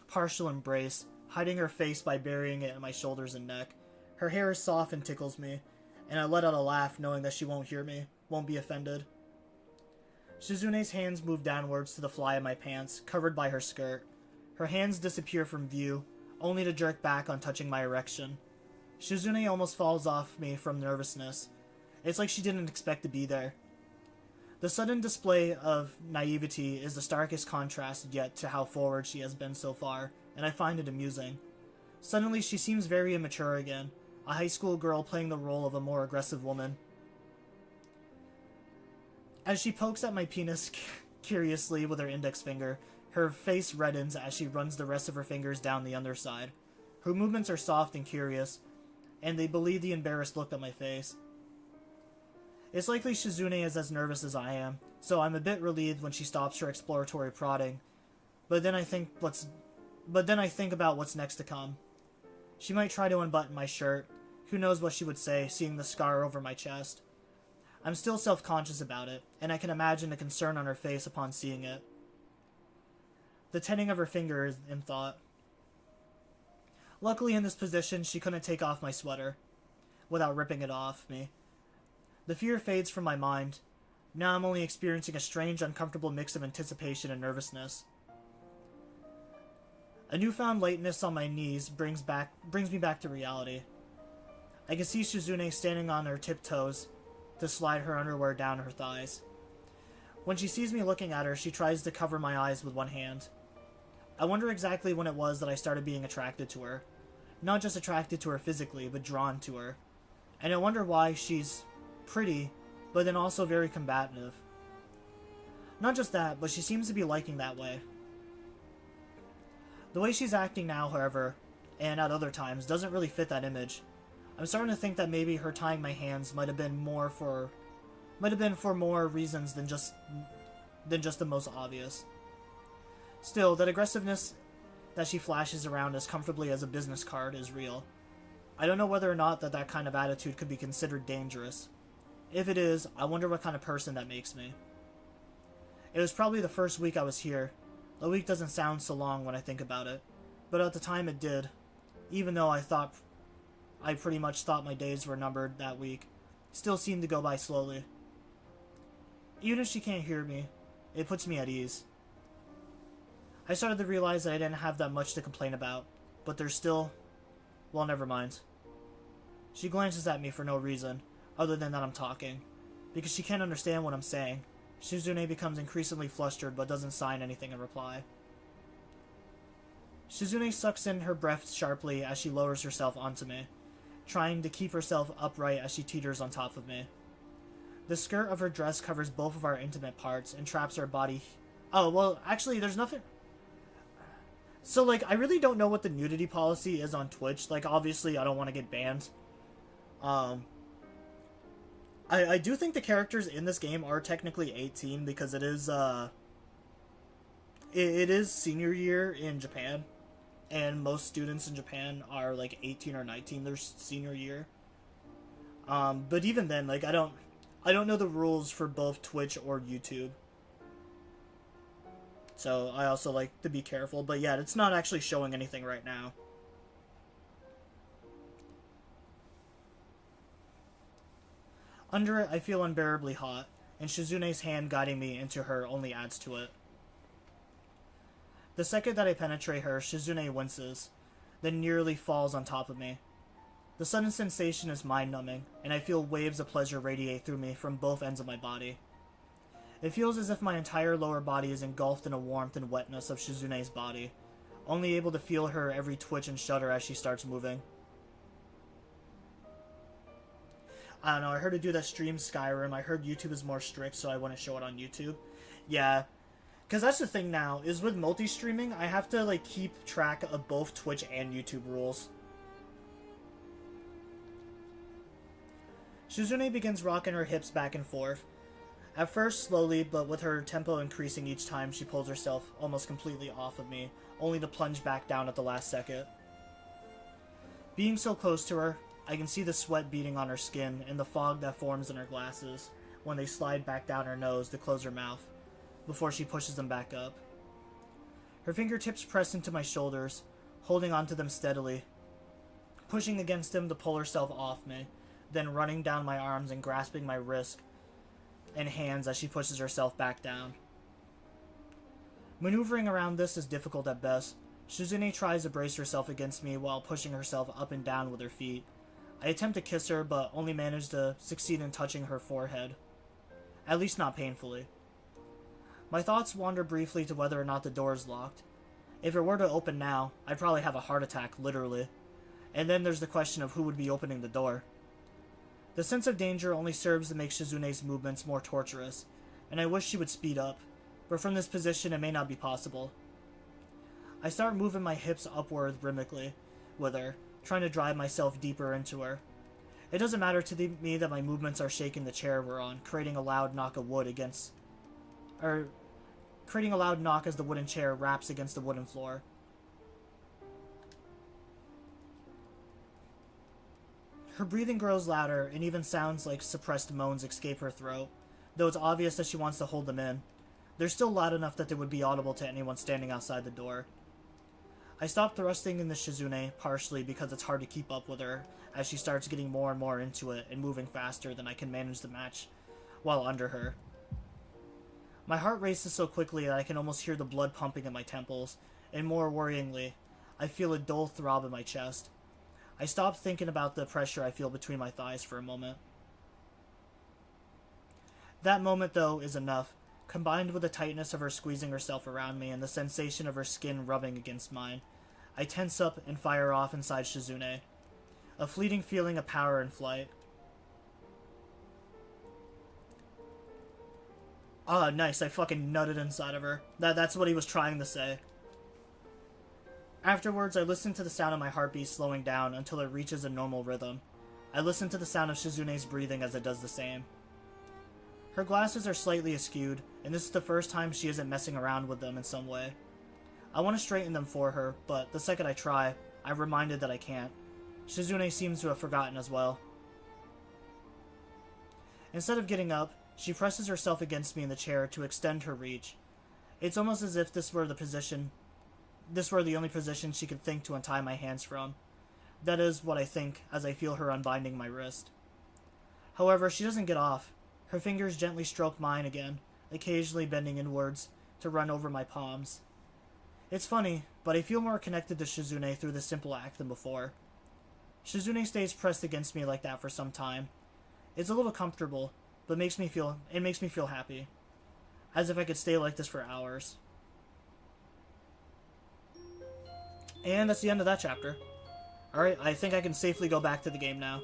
partial embrace, hiding her face by burying it in my shoulders and neck. Her hair is soft and tickles me, and I let out a laugh knowing that she won't hear me, won't be offended. Shizune's hands move downwards to the fly of my pants, covered by her skirt. Her hands disappear from view, only to jerk back on touching my erection. Shizune almost falls off me from nervousness. It's like she didn't expect to be there. The sudden display of naivety is the starkest contrast yet to how forward she has been so far, and I find it amusing. Suddenly she seems very immature again, a high school girl playing the role of a more aggressive woman. As she pokes at my penis curiously with her index finger, her face reddens as she runs the rest of her fingers down the underside. Her movements are soft and curious, and they believe the embarrassed look on my face. It's likely Shizune is as nervous as I am, so I'm a bit relieved when she stops her exploratory prodding. But then I think about what's next to come. She might try to unbutton my shirt. Who knows what she would say, seeing the scar over my chest. I'm still self-conscious about it, and I can imagine the concern on her face upon seeing it. The tending of her finger is in thought. Luckily in this position, she couldn't take off my sweater without ripping it off me. The fear fades from my mind. Now I'm only experiencing a strange, uncomfortable mix of anticipation and nervousness. A newfound lightness on my knees brings me back to reality. I can see Shizune standing on her tiptoes to slide her underwear down her thighs. When she sees me looking at her, she tries to cover my eyes with one hand. I wonder exactly when it was that I started being attracted to her. Not just attracted to her physically, but drawn to her. And I wonder why she's pretty, but then also very combative. Not just that, but she seems to be liking that way. The way she's acting now, however, and at other times, doesn't really fit that image. I'm starting to think that maybe her tying my hands might have been for more reasons than just the most obvious. Still, that aggressiveness that she flashes around as comfortably as a business card is real. I don't know whether or not that kind of attitude could be considered dangerous. If it is, I wonder what kind of person that makes me. It was probably the first week I was here. A week doesn't sound so long when I think about it, but at the time it did, even though I pretty much thought my days were numbered that week. Still seemed to go by slowly. Even if she can't hear me, it puts me at ease. I started to realize that I didn't have that much to complain about, but there's still... well, never mind. She glances at me for no reason, other than that I'm talking. Because she can't understand what I'm saying, Shizune becomes increasingly flustered but doesn't sign anything in reply. Shizune sucks in her breath sharply as she lowers herself onto me, trying to keep herself upright as she teeters on top of me. The skirt of her dress covers both of our intimate parts and traps our body... Oh, well, actually, there's nothing... So, like, I really don't know what the nudity policy is on Twitch. Like, obviously, I don't want to get banned. I do think the characters in this game are technically 18 because it is, it is senior year in Japan. And most students in Japan are, like, 18 or 19 their senior year. But even then, like, I don't know the rules for both Twitch or YouTube. So I also like to be careful. But yeah, it's not actually showing anything right now. Under it, I feel unbearably hot. and Shizune's hand guiding me into her only adds to it. The second that I penetrate her, Shizune winces, then nearly falls on top of me. The sudden sensation is mind-numbing, and I feel waves of pleasure radiate through me from both ends of my body. It feels as if my entire lower body is engulfed in the warmth and wetness of Shizune's body, only able to feel her every twitch and shudder as she starts moving. I don't know, I heard to do that stream Skyrim. I heard YouTube is more strict, so I wouldn't show it on YouTube. Yeah, because that's the thing now, is with multi-streaming, I have to, like, keep track of both Twitch and YouTube rules. Shizune begins rocking her hips back and forth. At first slowly, but with her tempo increasing each time she pulls herself almost completely off of me, only to plunge back down at the last second. Being so close to her, I can see the sweat beading on her skin and the fog that forms in her glasses when they slide back down her nose to close her mouth, before she pushes them back up. Her fingertips press into my shoulders, holding onto them steadily, pushing against them to pull herself off me, then running down my arms and grasping my wrist and hands as she pushes herself back down. Maneuvering around this is difficult at best. Shizune tries to brace herself against me while pushing herself up and down with her feet. I attempt to kiss her, but only manage to succeed in touching her forehead. At least not painfully. My thoughts wander briefly to whether or not the door is locked. If it were to open now, I'd probably have a heart attack, literally. And then there's the question of who would be opening the door. The sense of danger only serves to make Shizune's movements more torturous, and I wish she would speed up, but from this position it may not be possible. I start moving my hips upward rhythmically with her, trying to drive myself deeper into her. It doesn't matter to me that my movements are shaking the chair we're on, creating a loud knock of wood creating a loud knock as the wooden chair raps against the wooden floor. Her breathing grows louder, and even sounds like suppressed moans escape her throat, though it's obvious that she wants to hold them in. They're still loud enough that they would be audible to anyone standing outside the door. I stop thrusting into Shizune, partially because it's hard to keep up with her, as she starts getting more and more into it and moving faster than I can manage the match while under her. My heart races so quickly that I can almost hear the blood pumping in my temples, and more worryingly, I feel a dull throb in my chest. I stop thinking about the pressure I feel between my thighs for a moment. That moment, though, is enough, combined with the tightness of her squeezing herself around me and the sensation of her skin rubbing against mine. I tense up and fire off inside Shizune, a fleeting feeling of power and flight. Ah, nice, I fucking nutted inside of her. That's what he was trying to say. Afterwards, I listen to the sound of my heartbeat slowing down until it reaches a normal rhythm. I listen to the sound of Shizune's breathing as it does the same. Her glasses are slightly askewed, and this is the first time she isn't messing around with them in some way. I want to straighten them for her, but the second I try, I'm reminded that I can't. Shizune seems to have forgotten as well. Instead of getting up, she presses herself against me in the chair to extend her reach. It's almost as if this were the only position she could think to untie my hands from. That is what I think as I feel her unbinding my wrist. However, she doesn't get off. Her fingers gently stroke mine again, occasionally bending inwards to run over my palms. It's funny, but I feel more connected to Shizune through this simple act than before. Shizune stays pressed against me like that for some time. It's a little comfortable, but it makes me feel happy. As if I could stay like this for hours. And that's the end of that chapter. Alright, I think I can safely go back to the game now.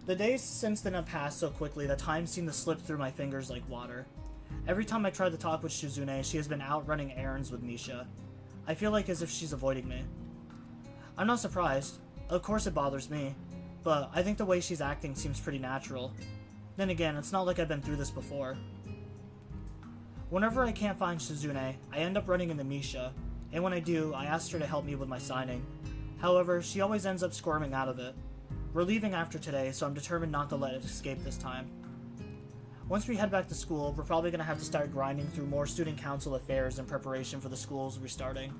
The days since then have passed so quickly that time seemed to slip through my fingers like water. Every time I try to talk with Shizune, she has been out running errands with Misha. I feel like as if she's avoiding me. I'm not surprised. Of course it bothers me. But I think the way she's acting seems pretty natural. Then again, it's not like I've been through this before. Whenever I can't find Shizune, I end up running into Misha, and when I do, I ask her to help me with my signing. However, she always ends up squirming out of it. We're leaving after today, so I'm determined not to let it escape this time. Once we head back to school, we're probably going to have to start grinding through more student council affairs in preparation for the school's restarting.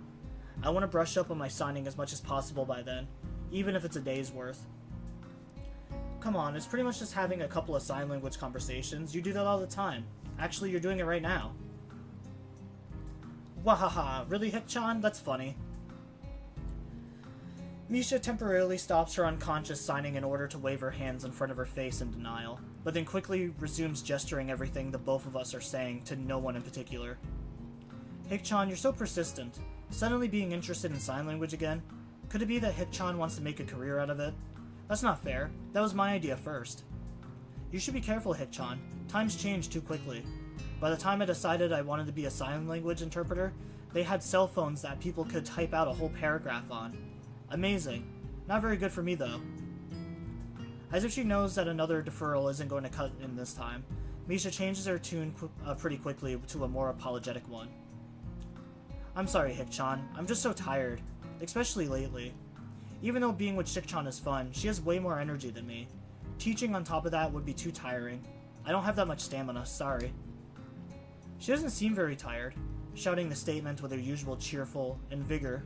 I want to brush up on my signing as much as possible by then, even if it's a day's worth. Come on, it's pretty much just having a couple of sign language conversations. You do that all the time. Actually, you're doing it right now. Wahaha, really, Hik-chan? That's funny. Misha temporarily stops her unconscious signing in order to wave her hands in front of her face in denial, but then quickly resumes gesturing everything the both of us are saying to no one in particular. Hik-chan, you're so persistent. Suddenly being interested in sign language again? Could it be that Hik-chan wants to make a career out of it? That's not fair. That was my idea first. You should be careful, Hik-chan. Times change too quickly. By the time I decided I wanted to be a sign language interpreter, they had cell phones that people could type out a whole paragraph on. Amazing. Not very good for me, though. As if she knows that another deferral isn't going to cut in this time, Misha changes her tune pretty quickly to a more apologetic one. I'm sorry, Hik-chan. I'm just so tired. Especially lately. Even though being with Shik-chan is fun, she has way more energy than me. Teaching on top of that would be too tiring. I don't have that much stamina, sorry. She doesn't seem very tired, shouting the statement with her usual cheerful and vigor.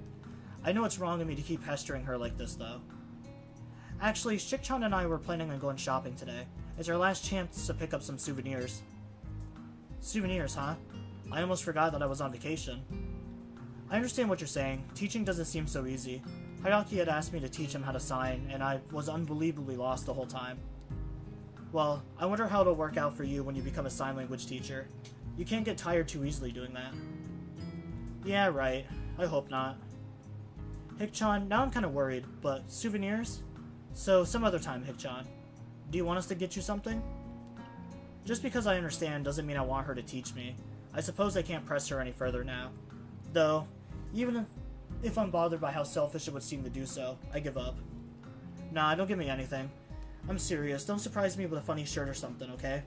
I know it's wrong of me to keep pestering her like this, though. Actually, Shik-chan and I were planning on going shopping today. It's our last chance to pick up some souvenirs. Souvenirs, huh? I almost forgot that I was on vacation. I understand what you're saying. Teaching doesn't seem so easy. Hayaki had asked me to teach him how to sign, and I was unbelievably lost the whole time. Well, I wonder how it'll work out for you when you become a sign language teacher. You can't get tired too easily doing that. Yeah, right. I hope not. Hik-chan, now I'm kind of worried, but souvenirs? So, some other time, Hik-chan. Do you want us to get you something? Just because I understand doesn't mean I want her to teach me. I suppose I can't press her any further now. Though, even if I'm bothered by how selfish it would seem to do so, I give up. Nah, don't give me anything. I'm serious, don't surprise me with a funny shirt or something, okay?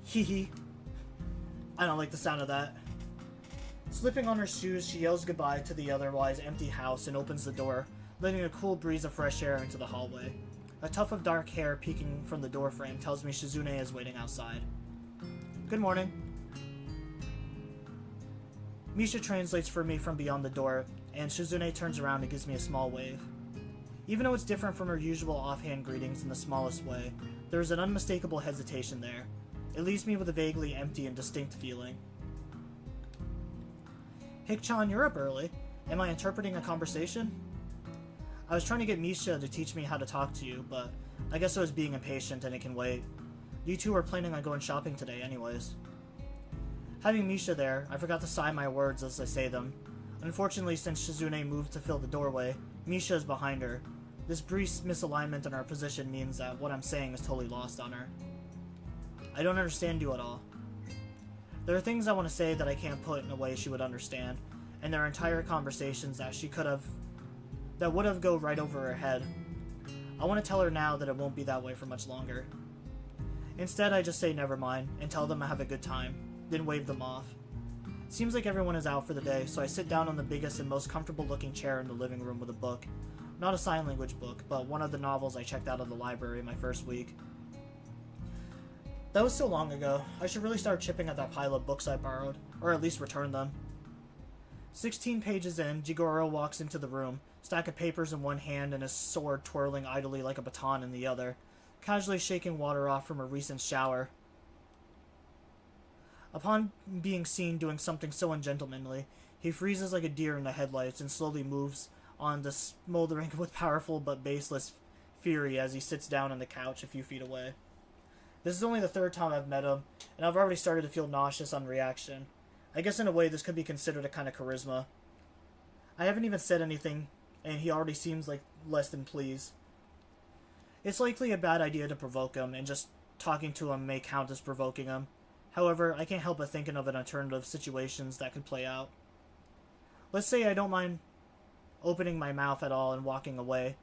Hee hee. I don't like the sound of that. Slipping on her shoes, she yells goodbye to the otherwise empty house and opens the door, letting a cool breeze of fresh air into the hallway. A tuft of dark hair peeking from the doorframe tells me Shizune is waiting outside. Good morning. Misha translates for me from beyond the door, and Shizune turns around and gives me a small wave. Even though it's different from her usual offhand greetings in the smallest way, there is an unmistakable hesitation there. It leaves me with a vaguely empty and distinct feeling. Hik-chan, you're up early. Am I interpreting a conversation? I was trying to get Misha to teach me how to talk to you, but I guess I was being impatient and it can wait. You two are planning on going shopping today anyways. Having Misha there, I forgot to sign my words as I say them. Unfortunately, since Shizune moved to fill the doorway, Misha is behind her. This brief misalignment in our position means that what I'm saying is totally lost on her. I don't understand you at all. There are things I want to say that I can't put in a way she would understand, and there are entire conversations that would have go right over her head. I want to tell her now that it won't be that way for much longer. Instead, I just say never mind, and tell them I have a good time, then wave them off. Seems like everyone is out for the day, so I sit down on the biggest and most comfortable looking chair in the living room with a book. Not a sign language book, but one of the novels I checked out of the library my first week. That was so long ago. I should really start chipping at that pile of books I borrowed, or at least return them. 16 pages in, Jigoro walks into the room, stack of papers in one hand and his sword twirling idly like a baton in the other, casually shaking water off from a recent shower. Upon being seen doing something so ungentlemanly, he freezes like a deer in the headlights and slowly moves on to smoldering with powerful but baseless fury as he sits down on the couch a few feet away. This is only the third time I've met him, and I've already started to feel nauseous on reaction. I guess in a way this could be considered a kind of charisma. I haven't even said anything, and he already seems like less than pleased. It's likely a bad idea to provoke him, and just talking to him may count as provoking him. However, I can't help but thinking of an alternative situations that could play out. Let's say I don't mind opening my mouth at all and walking away.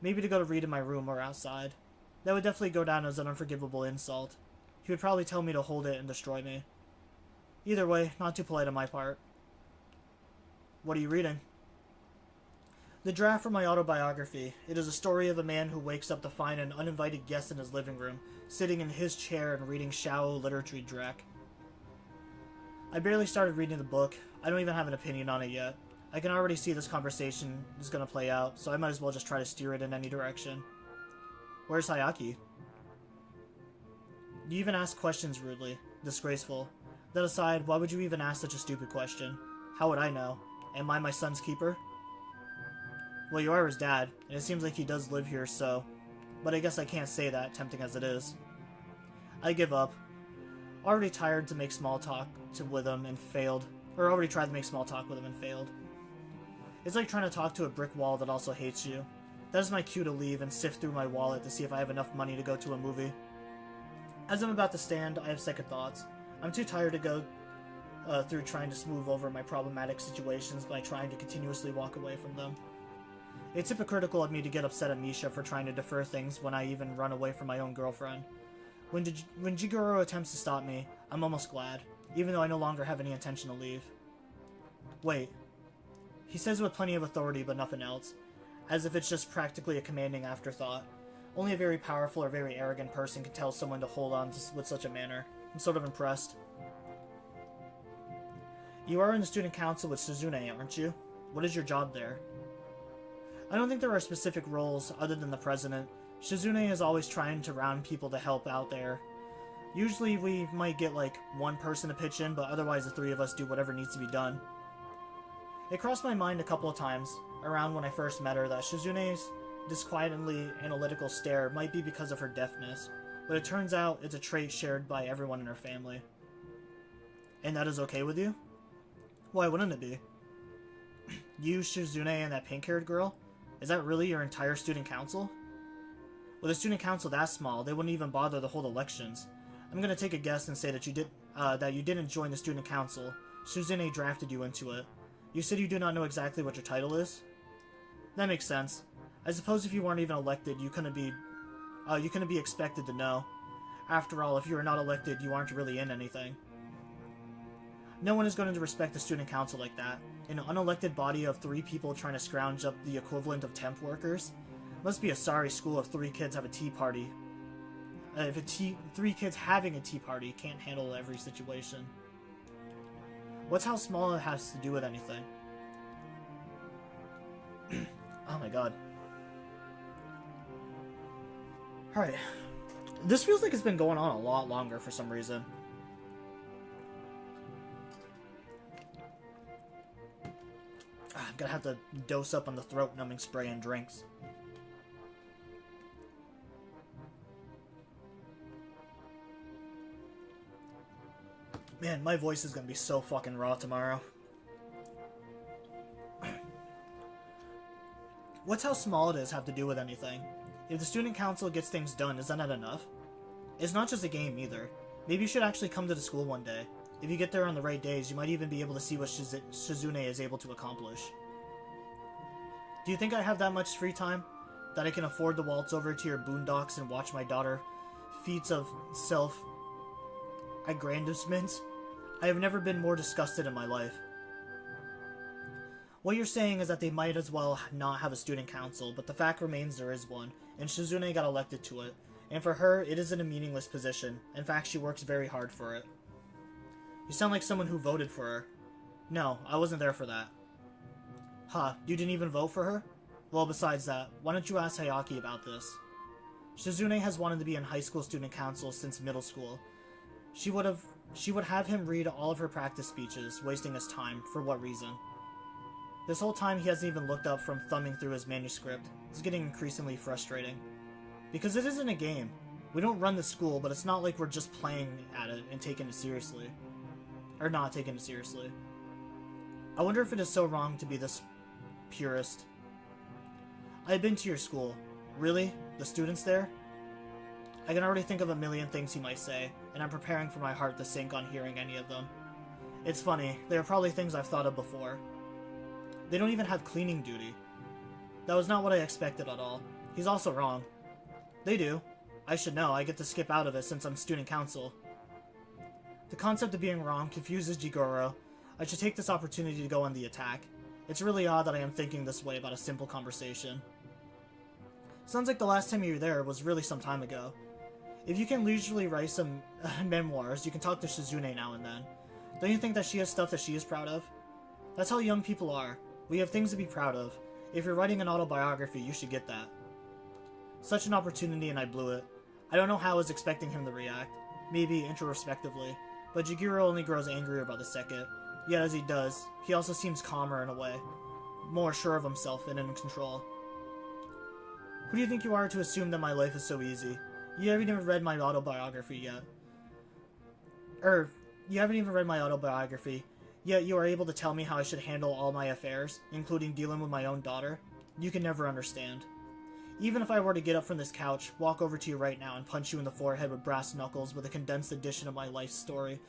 Maybe to go to read in my room or outside. That would definitely go down as an unforgivable insult. He would probably tell me to hold it and destroy me. Either way, not too polite on my part. What are you reading? The draft for my autobiography. It is a story of a man who wakes up to find an uninvited guest in his living room, sitting in his chair and reading shallow literature dreck. I barely started reading the book. I don't even have an opinion on it yet. I can already see this conversation is going to play out, so I might as well just try to steer it in any direction. Where's Hayaki? You even ask questions rudely. Disgraceful. That aside, why would you even ask such a stupid question? How would I know? Am I my son's keeper? Well, you are his dad, and it seems like he does live here, so... But I guess I can't say that, tempting as it is. I give up. Already tired to make small talk with him and failed. Or already tried to make small talk with him and failed. It's like trying to talk to a brick wall that also hates you. That is my cue to leave and sift through my wallet to see if I have enough money to go to a movie. As I'm about to stand, I have second thoughts. I'm too tired to go through trying to smooth over my problematic situations by trying to continuously walk away from them. It's hypocritical of me to get upset at Misha for trying to defer things when I even run away from my own girlfriend. When Jigoro attempts to stop me, I'm almost glad, even though I no longer have any intention to leave. Wait. He says with plenty of authority but nothing else, as if it's just practically a commanding afterthought. Only a very powerful or very arrogant person can tell someone to hold on with such a manner. I'm sort of impressed. You are in the student council with Shizune, aren't you? What is your job there? I don't think there are specific roles other than the president. Shizune is always trying to round people to help out there. Usually we might get like one person to pitch in, but otherwise the three of us do whatever needs to be done. It crossed my mind a couple of times, around when I first met her, that Shizune's disquietly analytical stare might be because of her deafness, but it turns out it's a trait shared by everyone in her family. And that is okay with you? Why wouldn't it be? You, Shizune, and that pink-haired girl? Is that really your entire student council? With a student council that small, they wouldn't even bother to hold elections. I'm gonna take a guess and say that you didn't join the student council. Shizune drafted you into it. You said you do not know exactly what your title is? That makes sense. I suppose if you weren't even elected, you couldn't be expected to know. After all, if you are not elected, you aren't really in anything. No one is going to respect the student council like that. An unelected body of 3 people trying to scrounge up the equivalent of temp workers? Must be a sorry school if 3 kids have a tea party. If 3 kids having a tea party can't handle every situation. What's how small it has to do with anything? Oh my god. Alright. This feels like it's been going on a lot longer for some reason. I'm gonna have to dose up on the throat-numbing spray and drinks. Man, my voice is gonna be so fucking raw tomorrow. What's how small it is have to do with anything? If the student council gets things done, is that not enough? It's not just a game either. Maybe you should actually come to the school one day. If you get there on the right days, you might even be able to see what Shizune is able to accomplish. Do you think I have that much free time? That I can afford to waltz over to your boondocks and watch my daughter feats of self-aggrandizement? I have never been more disgusted in my life. What you're saying is that they might as well not have a student council, but the fact remains there is one, and Shizune got elected to it. And for her, it isn't a meaningless position. In fact, she works very hard for it. You sound like someone who voted for her. No, I wasn't there for that. Huh, you didn't even vote for her? Well, besides that, why don't you ask Hayaki about this? Shizune has wanted to be in high school student council since middle school. She would have him read all of her practice speeches, wasting his time. For what reason? This whole time he hasn't even looked up from thumbing through his manuscript. It's getting increasingly frustrating. Because it isn't a game. We don't run the school, but it's not like we're just playing at it and taking it seriously. Or not taking it seriously. I wonder if it is so wrong to be this purist. I've been to your school. Really? The students there? I can already think of a million things he might say, and I'm preparing for my heart to sink on hearing any of them. It's funny, they are probably things I've thought of before. They don't even have cleaning duty. That was not what I expected at all. He's also wrong. They do. I should know, I get to skip out of it since I'm student council. The concept of being wrong confuses Jigoro. I should take this opportunity to go on the attack. It's really odd that I am thinking this way about a simple conversation. Sounds like the last time you were there was really some time ago. If you can leisurely write some memoirs, you can talk to Shizune now and then. Don't you think that she has stuff that she is proud of? That's how young people are. We have things to be proud of. If you're writing an autobiography, you should get that. Such an opportunity and I blew it. I don't know how I was expecting him to react. Maybe introspectively. But Jigoro only grows angrier by the second. Yet as he does, he also seems calmer in a way. More sure of himself and in control. Who do you think you are to assume that my life is so easy? You haven't even read my autobiography yet. You haven't even read my autobiography, yet you are able to tell me how I should handle all my affairs, including dealing with my own daughter? You can never understand. Even if I were to get up from this couch, walk over to you right now, and punch you in the forehead with brass knuckles with a condensed edition of my life story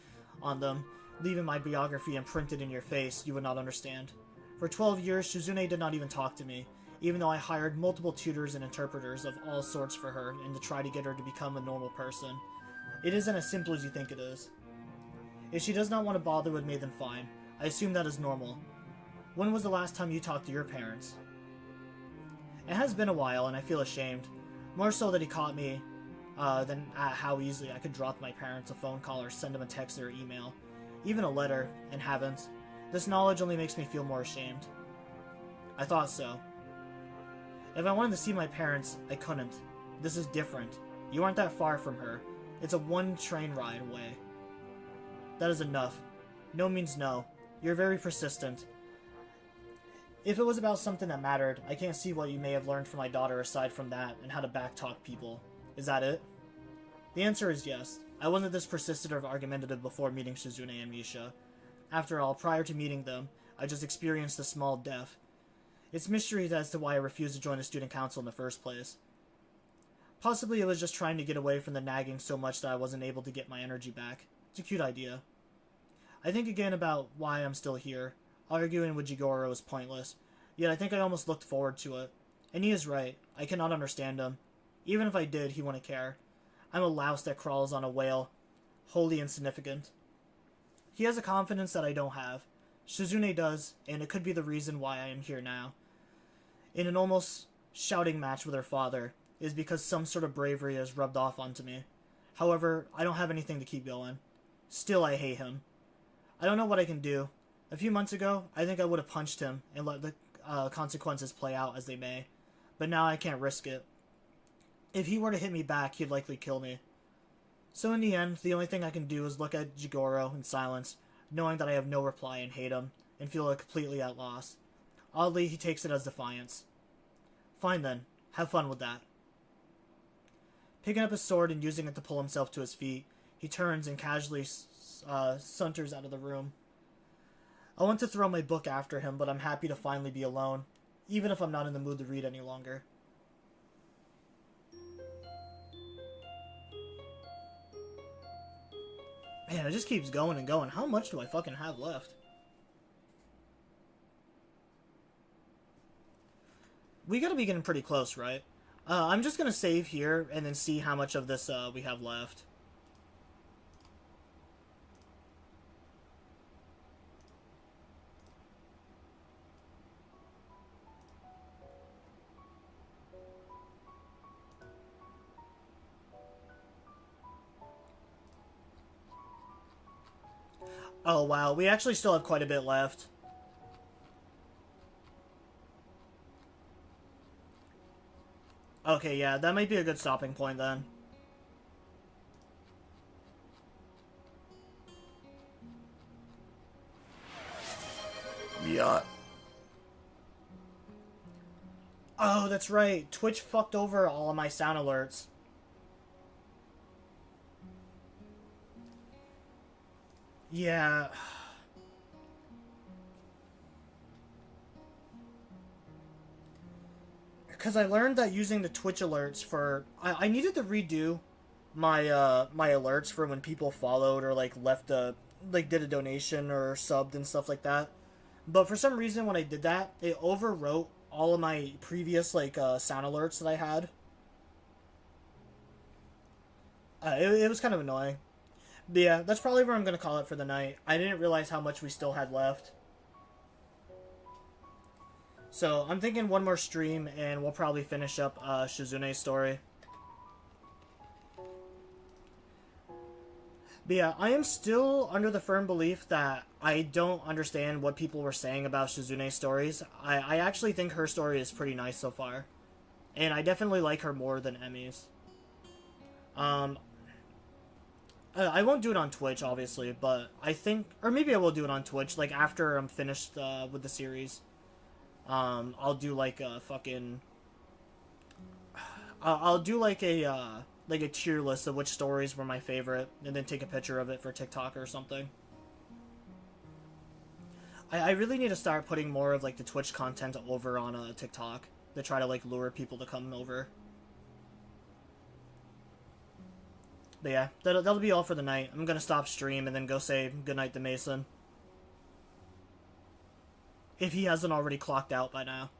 on them, leaving my biography imprinted in your face, you would not understand. For 12 years, Shizune did not even talk to me, even though I hired multiple tutors and interpreters of all sorts for her and to try to get her to become a normal person. It isn't as simple as you think it is. If she does not want to bother with me, then fine. I assume that is normal. When was the last time you talked to your parents? It has been a while, and I feel ashamed. More so that he caught me than how easily I could drop my parents a phone call or send them a text or email. Even a letter, and haven't. This knowledge only makes me feel more ashamed. I thought so. If I wanted to see my parents, I couldn't. This is different. You aren't that far from her. It's a one train ride away. That is enough. No means no. You're very persistent. If it was about something that mattered, I can't see what you may have learned from my daughter aside from that and how to backtalk people. Is that it? The answer is yes. I wasn't this persistent or argumentative before meeting Shizune and Misha. After all, prior to meeting them, I just experienced a small death. It's mysteries as to why I refused to join the student council in the first place. Possibly it was just trying to get away from the nagging so much that I wasn't able to get my energy back. It's a cute idea. I think again about why I'm still here. Arguing with Jigoro is pointless, yet I think I almost looked forward to it. And he is right, I cannot understand him. Even if I did, he wouldn't care. I'm a louse that crawls on a whale, wholly insignificant. He has a confidence that I don't have. Shizune does, and it could be the reason why I am here now. In an almost shouting match with her father, is because some sort of bravery has rubbed off onto me. However, I don't have anything to keep going. Still, I hate him. I don't know what I can do. A few months ago, I think I would have punched him and let the consequences play out as they may. But now I can't risk it. If he were to hit me back, he'd likely kill me. So in the end, the only thing I can do is look at Jigoro in silence, knowing that I have no reply and hate him, and feel completely at loss. Oddly, he takes it as defiance. Fine then, have fun with that. Picking up his sword and using it to pull himself to his feet, he turns and casually saunters out of the room. I want to throw my book after him, but I'm happy to finally be alone, even if I'm not in the mood to read any longer. Man, it just keeps going and going. How much do I fucking have left? We gotta be getting pretty close, right? I'm just gonna save here and then see how much of this we have left. Oh wow, we actually still have quite a bit left. Okay, yeah, that might be a good stopping point then. Yeah. Oh, that's right. Twitch fucked over all of my sound alerts. Yeah. Because I learned that using the Twitch alerts for... I needed to redo my my alerts for when people followed or like left a... like did a donation or subbed and stuff like that. But for some reason when I did that, it overwrote all of my previous like sound alerts that I had. It was kind of annoying. But yeah, that's probably where I'm going to call it for the night. I didn't realize how much we still had left. So I'm thinking one more stream and we'll probably finish up Shizune's story. But yeah, I am still under the firm belief that I don't understand what people were saying about Shizune's stories. I actually think her story is pretty nice so far. And I definitely like her more than Emi's. I won't do it on Twitch, obviously, but I think... Or maybe I will do it on Twitch, like, after I'm finished with the series. I'll do, like, a fucking... I'll do, like a tier list of which stories were my favorite, and then take a picture of it for TikTok or something. I really need to start putting more of, like, the Twitch content over on TikTok to try to, like, lure people to come over. But yeah, that'll be all for the night. I'm gonna stop stream and then go say goodnight to Mason. If he hasn't already clocked out by now.